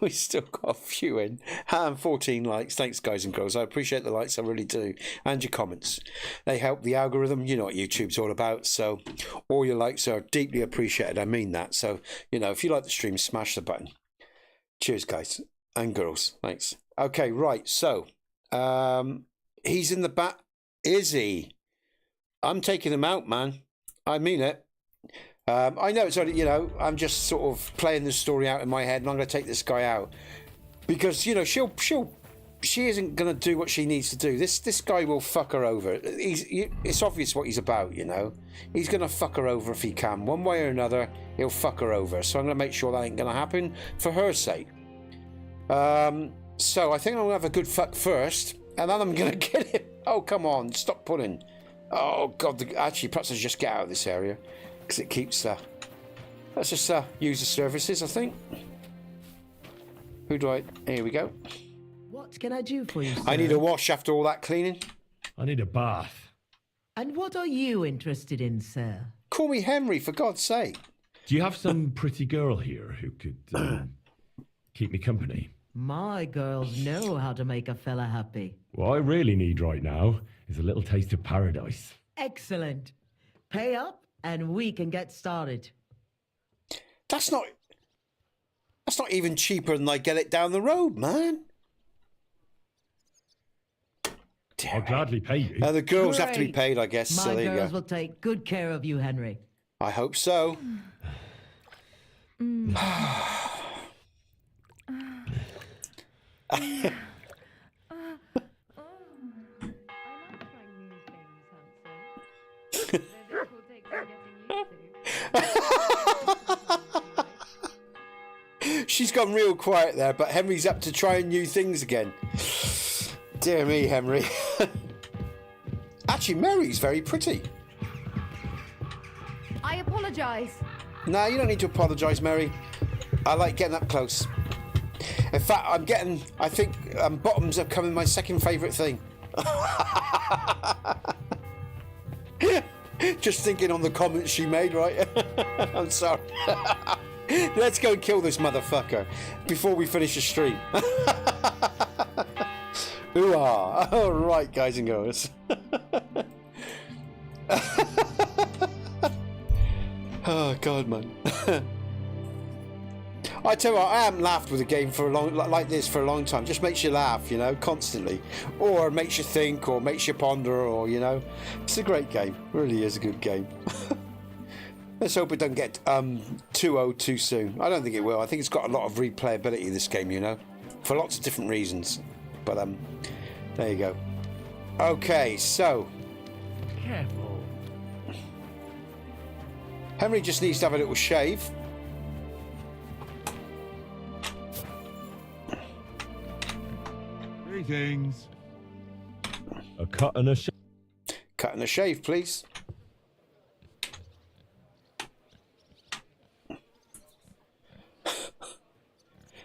We still got a few in. 14 likes. Thanks, guys and girls. I appreciate the likes. I really do. And your comments. They help the algorithm. You know what YouTube's all about. So all your likes are deeply appreciated. I mean that. So, if you like the stream, smash the button. Cheers, guys and girls. Thanks. Okay, right. So he's in the back. Is he? I'm taking him out, man. I mean it. I know it's only, I'm just sort of playing the story out in my head, and I'm going to take this guy out because, she isn't going to do what she needs to do. This guy will fuck her over. It's obvious what he's about, He's going to fuck her over if he can. One way or another, he'll fuck her over. So I'm going to make sure that ain't going to happen for her sake. So I think I'm going to have a good fuck first, and then I'm going to get him. Oh, come on. Stop pulling. Oh, God. Actually, perhaps I should just get out of this area. Because it keeps... let's just use the services, I think. Here we go. What can I do for you, sir? I need a wash after all that cleaning. I need a bath. And what are you interested in, sir? Call me Henry, for God's sake. Do you have some pretty girl here who could keep me company? My girls know how to make a fella happy. What I really need right now is a little taste of paradise. Excellent. Pay up and we can get started. That's not even cheaper than I get it down the road, man. I'll gladly pay you. The girls have to be paid, I guess. My so there you girls go. will take good care of you, Henry. I hope so. She's gone real quiet there, but Henry's up to trying new things again. Dear me, Henry. Actually, Mary's very pretty. I apologise. No, you don't need to apologise, Mary. I like getting up close. In fact, I think bottoms are becoming my second favourite thing. Just thinking on the comments she made, right? I'm sorry. Let's go and kill this motherfucker before we finish the stream. Ooh-ah. All right, guys and girls. Oh, God, man. I tell you what, I haven't laughed with a game for a long, like this for a long time. Just makes you laugh, you know, constantly. Or makes you think, or makes you ponder, or, you know. It's a great game. It really is a good game. Let's hope it doesn't get 2-0 too soon. I don't think it will. I think it's got a lot of replayability, this game, you know, for lots of different reasons. But there you go. Okay, so Careful. Henry just needs to have a little shave. Greetings. A cut and a shave. Cut and a shave, please.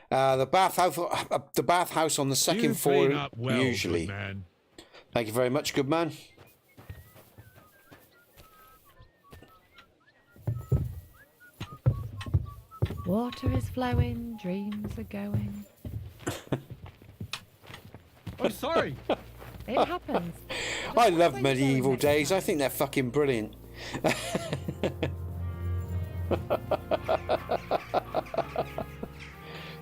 The bathhouse on the second floor, well, usually. Thank you very much, good man. Water is flowing, dreams are going. I'm sorry. It happens. I love medieval days. I think they're fucking brilliant.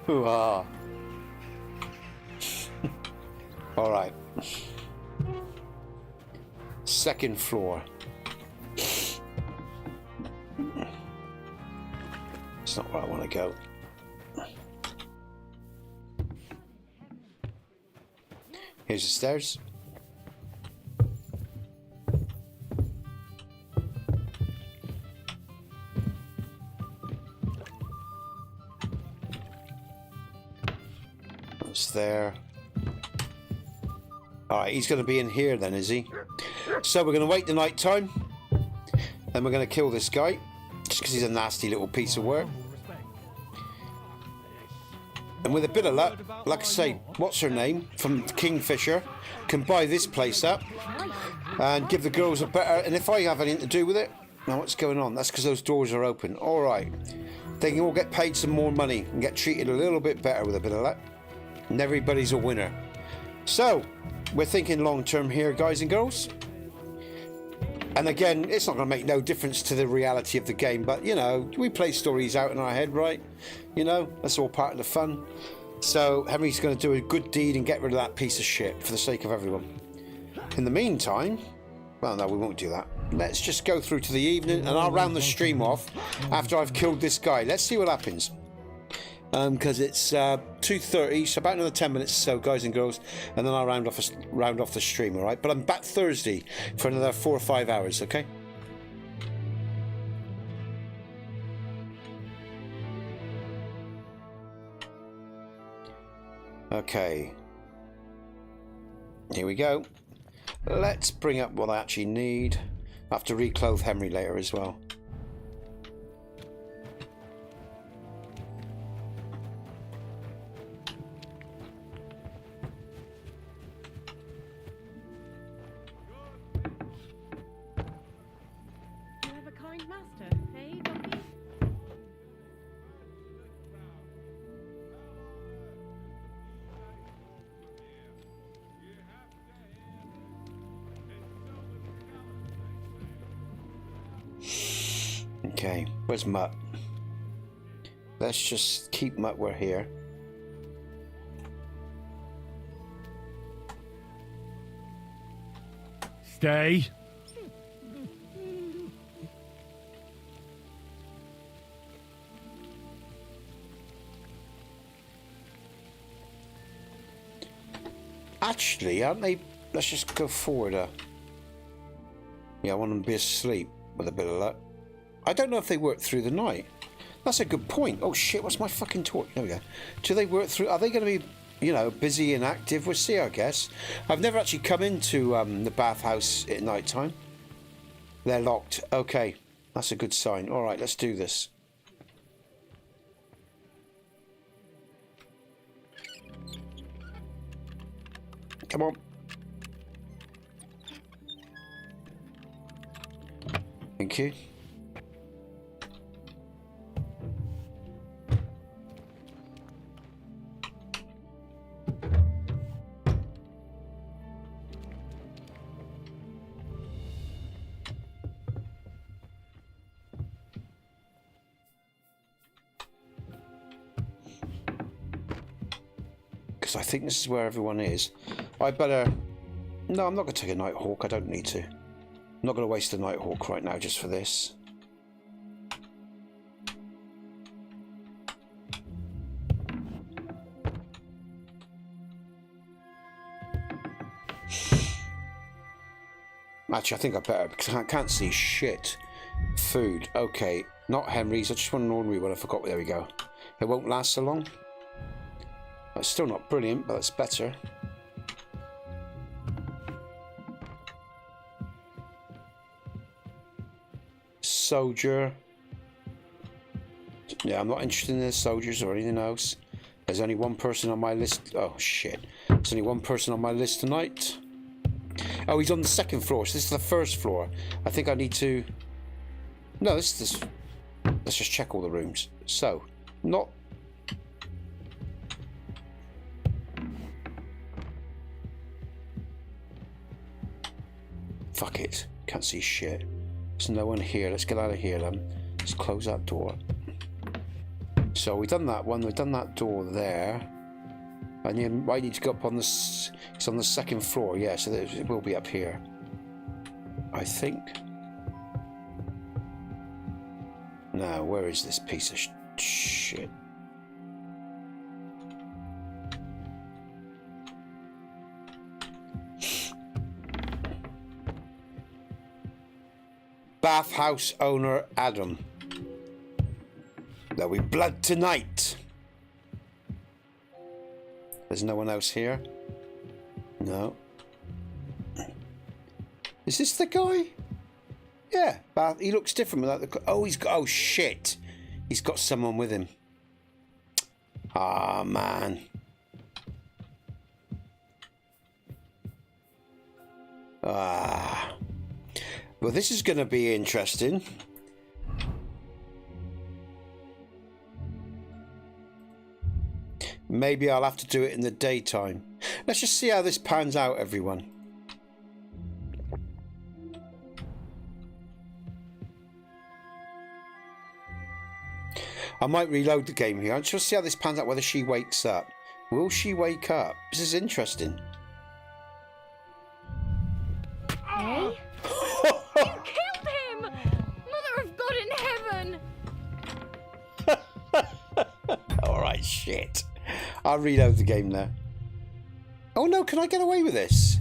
Ooh-ah. All right. Second floor. It's not where I want to go. Here's the stairs. That's there. Alright, he's going to be in here then, is he? So we're going to wait the night time. Then we're going to kill this guy. Just because he's a nasty little piece of work. And with a bit of luck, like I say, what's her name from Kingfisher can buy this place up and give the girls a better. And if I have anything to do with it, now what's going on? That's because those doors are open. All right, they can all get paid some more money and get treated a little bit better with a bit of luck. And everybody's a winner. So we're thinking long term here, guys and girls. And again, it's not going to make no difference to the reality of the game, but you know, we play stories out in our head, right? You know, that's all part of the fun. So Henry's going to do a good deed and get rid of that piece of shit for the sake of everyone. In the meantime, well, no, we won't do that. Let's just go through to the evening and I'll round the stream off after I've killed this guy. Let's see what happens. Because it's 2:30, so about another 10 minutes or so, guys and girls, and then I'll round off the stream, all right? But I'm back Thursday for another 4 or 5 hours, okay? Okay. Here we go. Let's bring up what I actually need. I have to reclothe Henry later as well. Okay, where's Mutt? Let's just keep Mutt where here. Stay. Actually, aren't they? Let's just go forward. Yeah, I want them to be asleep with a bit of luck. I don't know if they work through the night. That's a good point. Oh shit, what's my fucking torch? There we go. Do they work through? Are they going to be, you know, busy and active? We'll see, I guess. I've never actually come into the bathhouse at night time. They're locked. Okay, that's a good sign. All right, let's do this. Come on. Thank you. Because I think this is where everyone is. I better... No, I'm not going to take a Nighthawk. I don't need to. I'm not going to waste a Nighthawk right now just for this. Actually, I think I better, because I can't see shit. Food. Okay. Not Henry's. I just want an ordinary one. I forgot. There we go. It won't last so long. It's still not brilliant, but it's better. Soldier. Yeah, I'm not interested in the soldiers or anything else. There's only one person on my list. Oh, shit. There's only one person on my list tonight. Oh, he's on the second floor. So this is the first floor. I think I need to... No, this is... Let's just check all the rooms. So, not... Fuck it. Can't see shit. There's no one here. Let's get out of here then. Let's close that door. So we've done that one. We've done that door there. And then I need to go up on this. It's on the second floor. Yeah, so it will be up here. I think. Now, where is this piece of shit? Bathhouse owner Adam. There'll be blood tonight. There's no one else here. No. Is this the guy? Yeah, bath. He looks different without the. Oh, he's got. Oh shit! He's got someone with him. Ah, man. Ah. Well, this is going to be interesting. Maybe I'll have to do it in the daytime. Let's just see how this pans out, everyone. I might reload the game here. I'm just see how this pans out, whether she wakes up. Will she wake up? This is interesting. Hey? You killed him! Mother of God in heaven! Alright, shit. I'll reload the game there. Oh no, can I get away with this?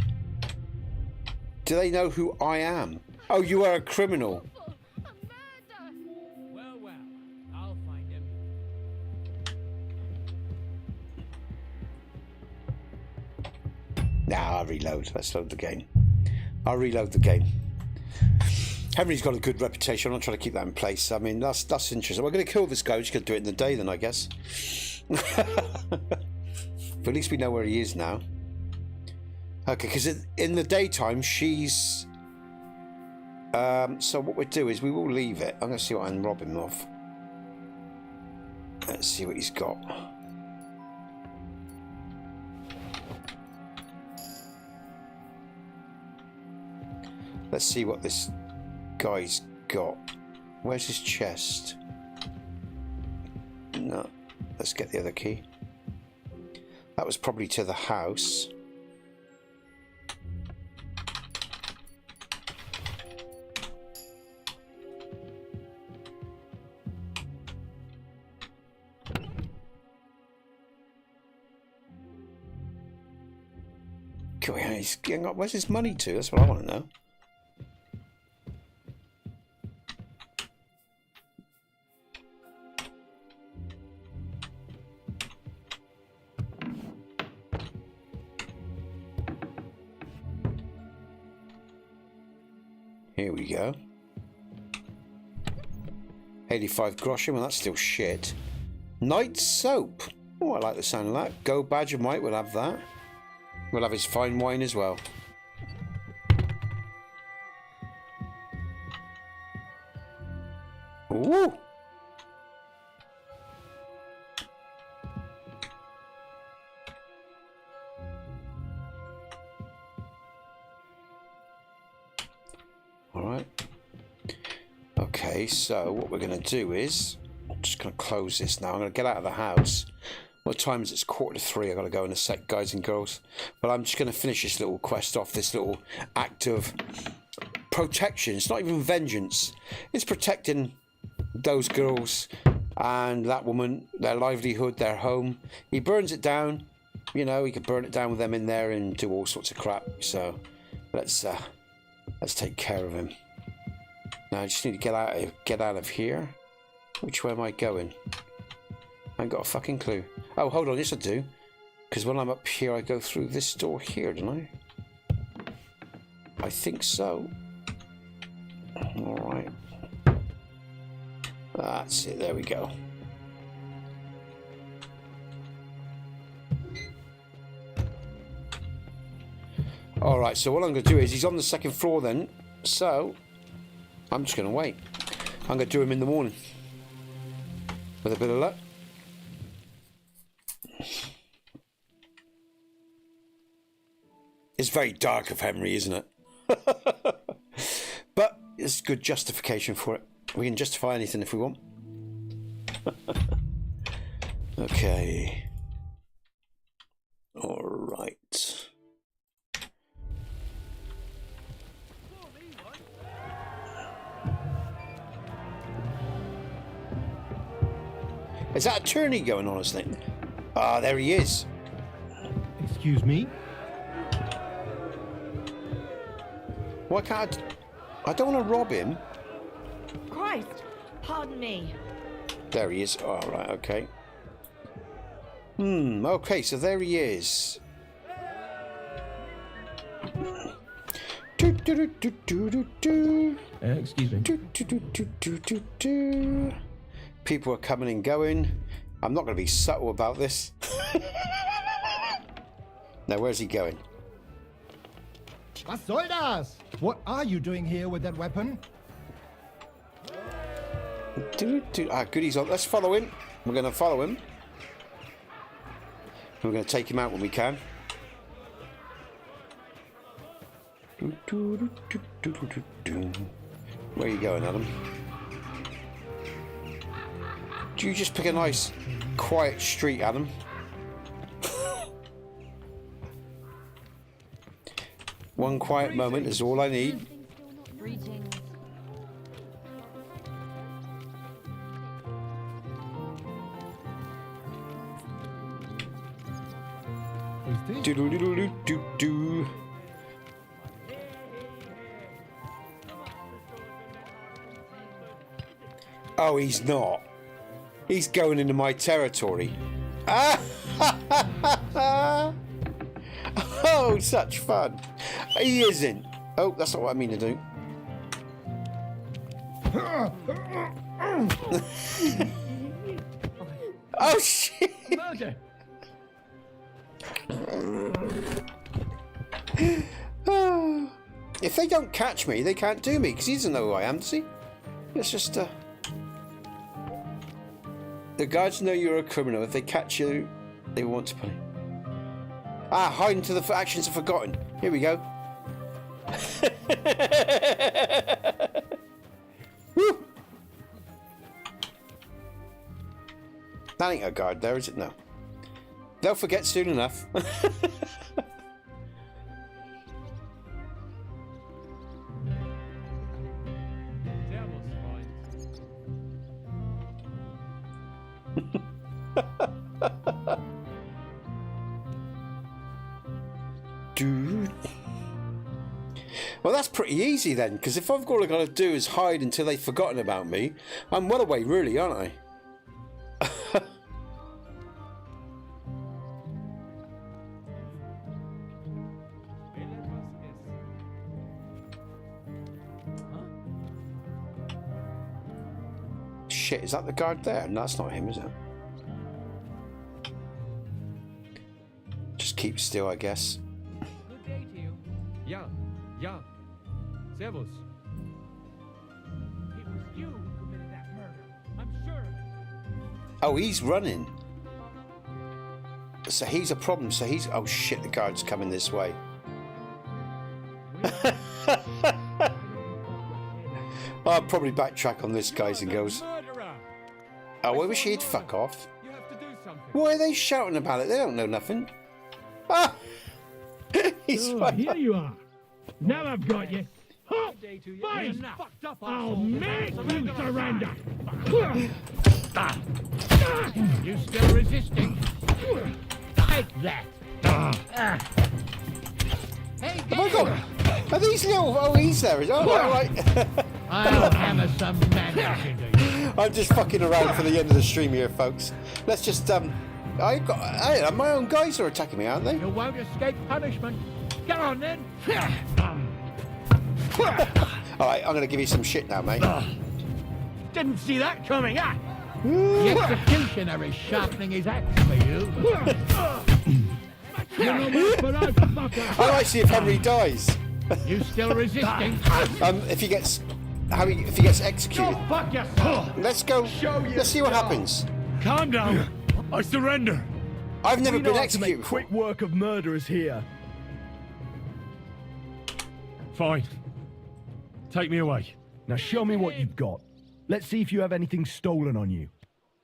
Do they know who I am? Oh, you are a criminal. Well, I'll find him. Nah, I'll reload. Let's load the game. I'll reload the game. Henry's got a good reputation. I'm not trying to keep that in place. I mean, that's interesting. We're going to kill this guy. We're just going to do it in the day then, I guess. But at least we know where he is now. Okay, because in the daytime, she's... so what we'll do is we will leave it. I'm going to see what I can rob him of. Let's see what he's got. Let's see what this guy's got. Where's his chest? No. Let's get the other key. That was probably to the house. God, he's getting up. Where's his money to? That's what I want to know. Here we go. 85 groschen, well that's still shit. Night soap. Oh, I like the sound of that. Go Badger Mike, we'll have that. We'll have his fine wine as well. Ooh! Alright. Okay, so what we're going to do is... I'm just going to close this now. I'm going to get out of the house. What time is it? It's 2:45. I've got to go in a sec, guys and girls. But I'm just going to finish this little quest off, this little act of protection. It's not even vengeance. It's protecting those girls and that woman, their livelihood, their home. He burns it down. You know, he could burn it down with them in there and do all sorts of crap. So let's take care of him. Now I just need to get out of here. Which way am I going? I ain't got a fucking clue. Oh, hold on, yes I do. Because when I'm up here, I go through this door here, don't I? I think so. Alright. That's it, there we go. Alright, so what I'm going to do is, he's on the second floor then, so I'm just going to wait. I'm going to do him in the morning. With a bit of luck. It's very dark of Henry, isn't it? But it's good justification for it. We can justify anything if we want. Okay. Alright. Is that a tourney going on, isn't it? Ah, there he is. Excuse me? Why can't I don't want to rob him. Christ, pardon me. There he is. All right, okay. Okay, so there he is. Excuse me. People are coming and going. I'm not going to be subtle about this. Now, where's he going? Was soll das? What are you doing here with that weapon? Ah, goodies on. Let's follow him. We're going to follow him. We're going to take him out when we can. Where are you going, Adam? Do you just pick a nice, quiet street, Adam? One quiet moment is all I need. Do-do-do-do-do-do. Oh, he's not. He's going into my territory. Oh, such fun. He isn't. Oh, that's not what I mean to do. Oh, shit. Murder. If they don't catch me, they can't do me, because he doesn't know who I am, does he? It's just, the guards know you're a criminal. If they catch you, they want to pay. Ah, hide until the actions are forgotten. Here we go. Woo! That ain't a guard there, is it? No. They'll forget soon enough. Do pretty easy then, because if I've all I've got to do is hide until they've forgotten about me, I'm well away, really, aren't I? Shit, is that the guard there? No, that's not him, is it? Just keep still, I guess. Good day to you. Yeah, yeah. Servus. It was you who committed that murder. I'm sure of it. Oh, he's running. So he's a problem. So he's... Oh, shit, the guard's coming this way. I'll probably backtrack on this, guys and girls. Oh, I wish he'd fuck off. Why are they shouting about it? They don't know nothing. Ah! He's here you are. Now I've got you. Oh, fine. I'll make you surrender. You still resisting? Take that. Hey, oh my God! Are these little... Oh, he's there. Oh, all right. I'll hammer some magic into you. I'm just fucking around for the end of the stream here, folks. Let's just... my own guys are attacking me, aren't they? You won't escape punishment. Get on, then. All right, I'm going to give you some shit now, mate. Didn't see that coming, ah! The executioner is sharpening his axe for you. I'd like to see if Henry dies. You still resisting? If he gets executed. Go fuck yourself. Let's go. Let's see what happens. Calm down. I surrender. I've never We been know how to executed make before. quick work of murderers here. Fine. Take me away. Now show me what you've got. Let's see if you have anything stolen on you.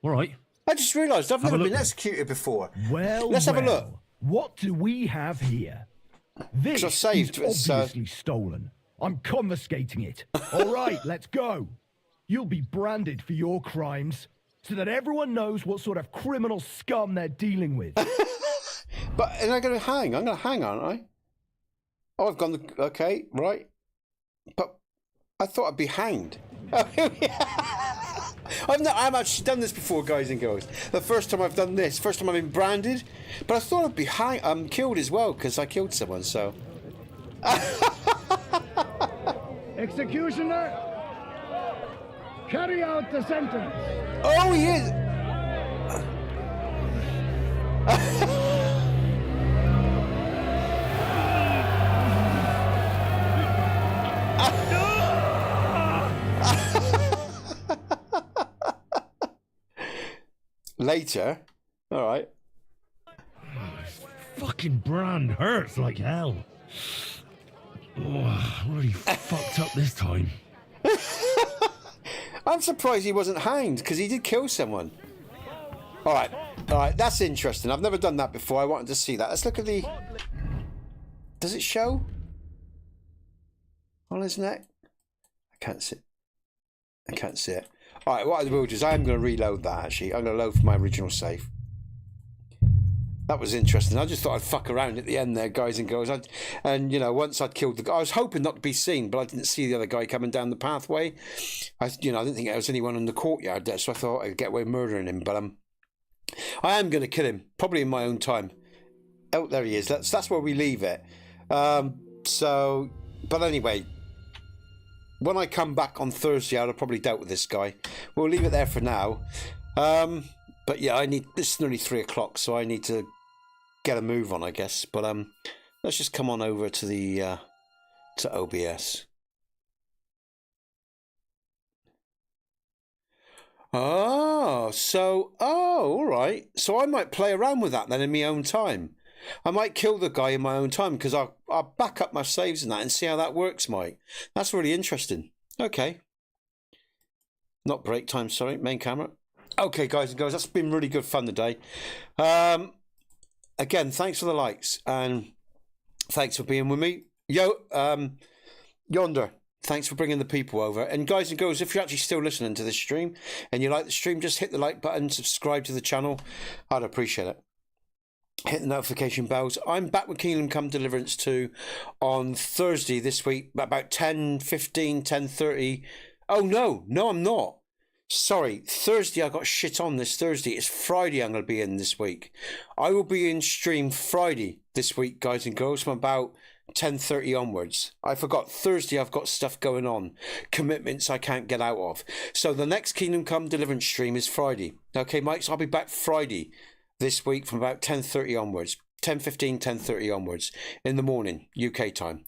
All right. I just realised I've never been executed before. Well, let's have a look. What do we have here? This I saved, is obviously stolen. I'm confiscating it. All right, let's go. You'll be branded for your crimes so that everyone knows what sort of criminal scum they're dealing with. But am I going to hang? I'm going to hang, aren't I? Oh, I've gone... Okay, right. But I thought I'd be hanged. I've actually done this before, guys and girls. The first time I've done this, first time I've been branded, but I thought I'd be killed as well because I killed someone. So, Executioner, carry out the sentence. Oh, he is. Later. All right. Fucking brand hurts like hell. Oh, I'm really fucked up this time. I'm surprised he wasn't hanged because he did kill someone. All right. That's interesting. I've never done that before. I wanted to see that. Let's look at the... Does it show? On his neck? I can't see it. All right, what I will do is I'm going to reload that, actually. I'm going to load from my original save. That was interesting. I just thought I'd fuck around at the end there, guys and girls. And, you know, once I'd killed the guy, I was hoping not to be seen, but I didn't see the other guy coming down the pathway. I didn't think there was anyone in the courtyard there, so I thought I'd get away murdering him. But I am going to kill him, probably in my own time. Oh, there he is. That's where we leave it. But anyway... When I come back on Thursday, I'll have probably dealt with this guy. We'll leave it there for now. But yeah, it's nearly 3 o'clock, so I need to get a move on, I guess. But let's just come on over to the to OBS. Oh, all right. So I might play around with that then in my own time. I might kill the guy in my own time because I'll back up my saves and that and see how that works, Mike. That's really interesting. Okay. Not break time, sorry. Main camera. Okay, guys and girls, that's been really good fun today. Again, thanks for the likes and thanks for being with me. Yonder, thanks for bringing the people over. And guys and girls, if you're actually still listening to this stream and you like the stream, just hit the like button, subscribe to the channel. I'd appreciate it. hit the notification bells. I'm back with Kingdom Come Deliverance 2 on Thursday this week, about 10:15, 10:30. Oh, no, I'm not. Sorry, Thursday I got shit on this Thursday. It's Friday I'm going to be in this week. I will be in stream Friday this week, guys and girls, from about 10:30 onwards. I forgot Thursday I've got stuff going on, commitments I can't get out of. So the next Kingdom Come Deliverance stream is Friday. Okay, Mike, so I'll be back Friday this week from about 10:30 onwards. 10:15, 10:30 onwards in the morning, UK time.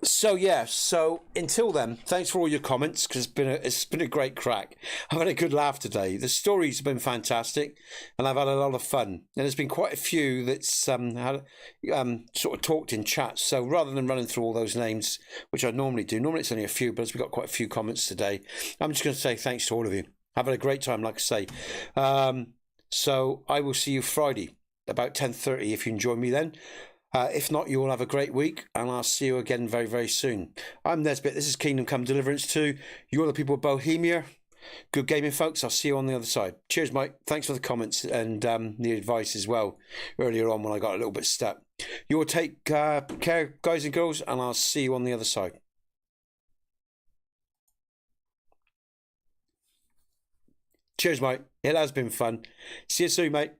So until then, thanks for all your comments, because it's been a great crack. I've had a good laugh today. The stories have been fantastic, and I've had a lot of fun. And there's been quite a few that's had sort of talked in chat. So rather than running through all those names, which I normally do, normally it's only a few, but we've got quite a few comments today. I'm just going to say thanks to all of you. I've had a great time, like I say. So I will see you Friday about 10:30 if you enjoy me then. If not, you all have a great week, and I'll see you again very, very soon. I'm Nesbit. This is Kingdom Come Deliverance 2. You're the people of Bohemia. Good gaming, folks. I'll see you on the other side. Cheers, Mike. Thanks for the comments and the advice as well earlier on when I got a little bit stuck. You all take care, guys and girls, and I'll see you on the other side. Cheers, mate. It has been fun. See you soon, mate.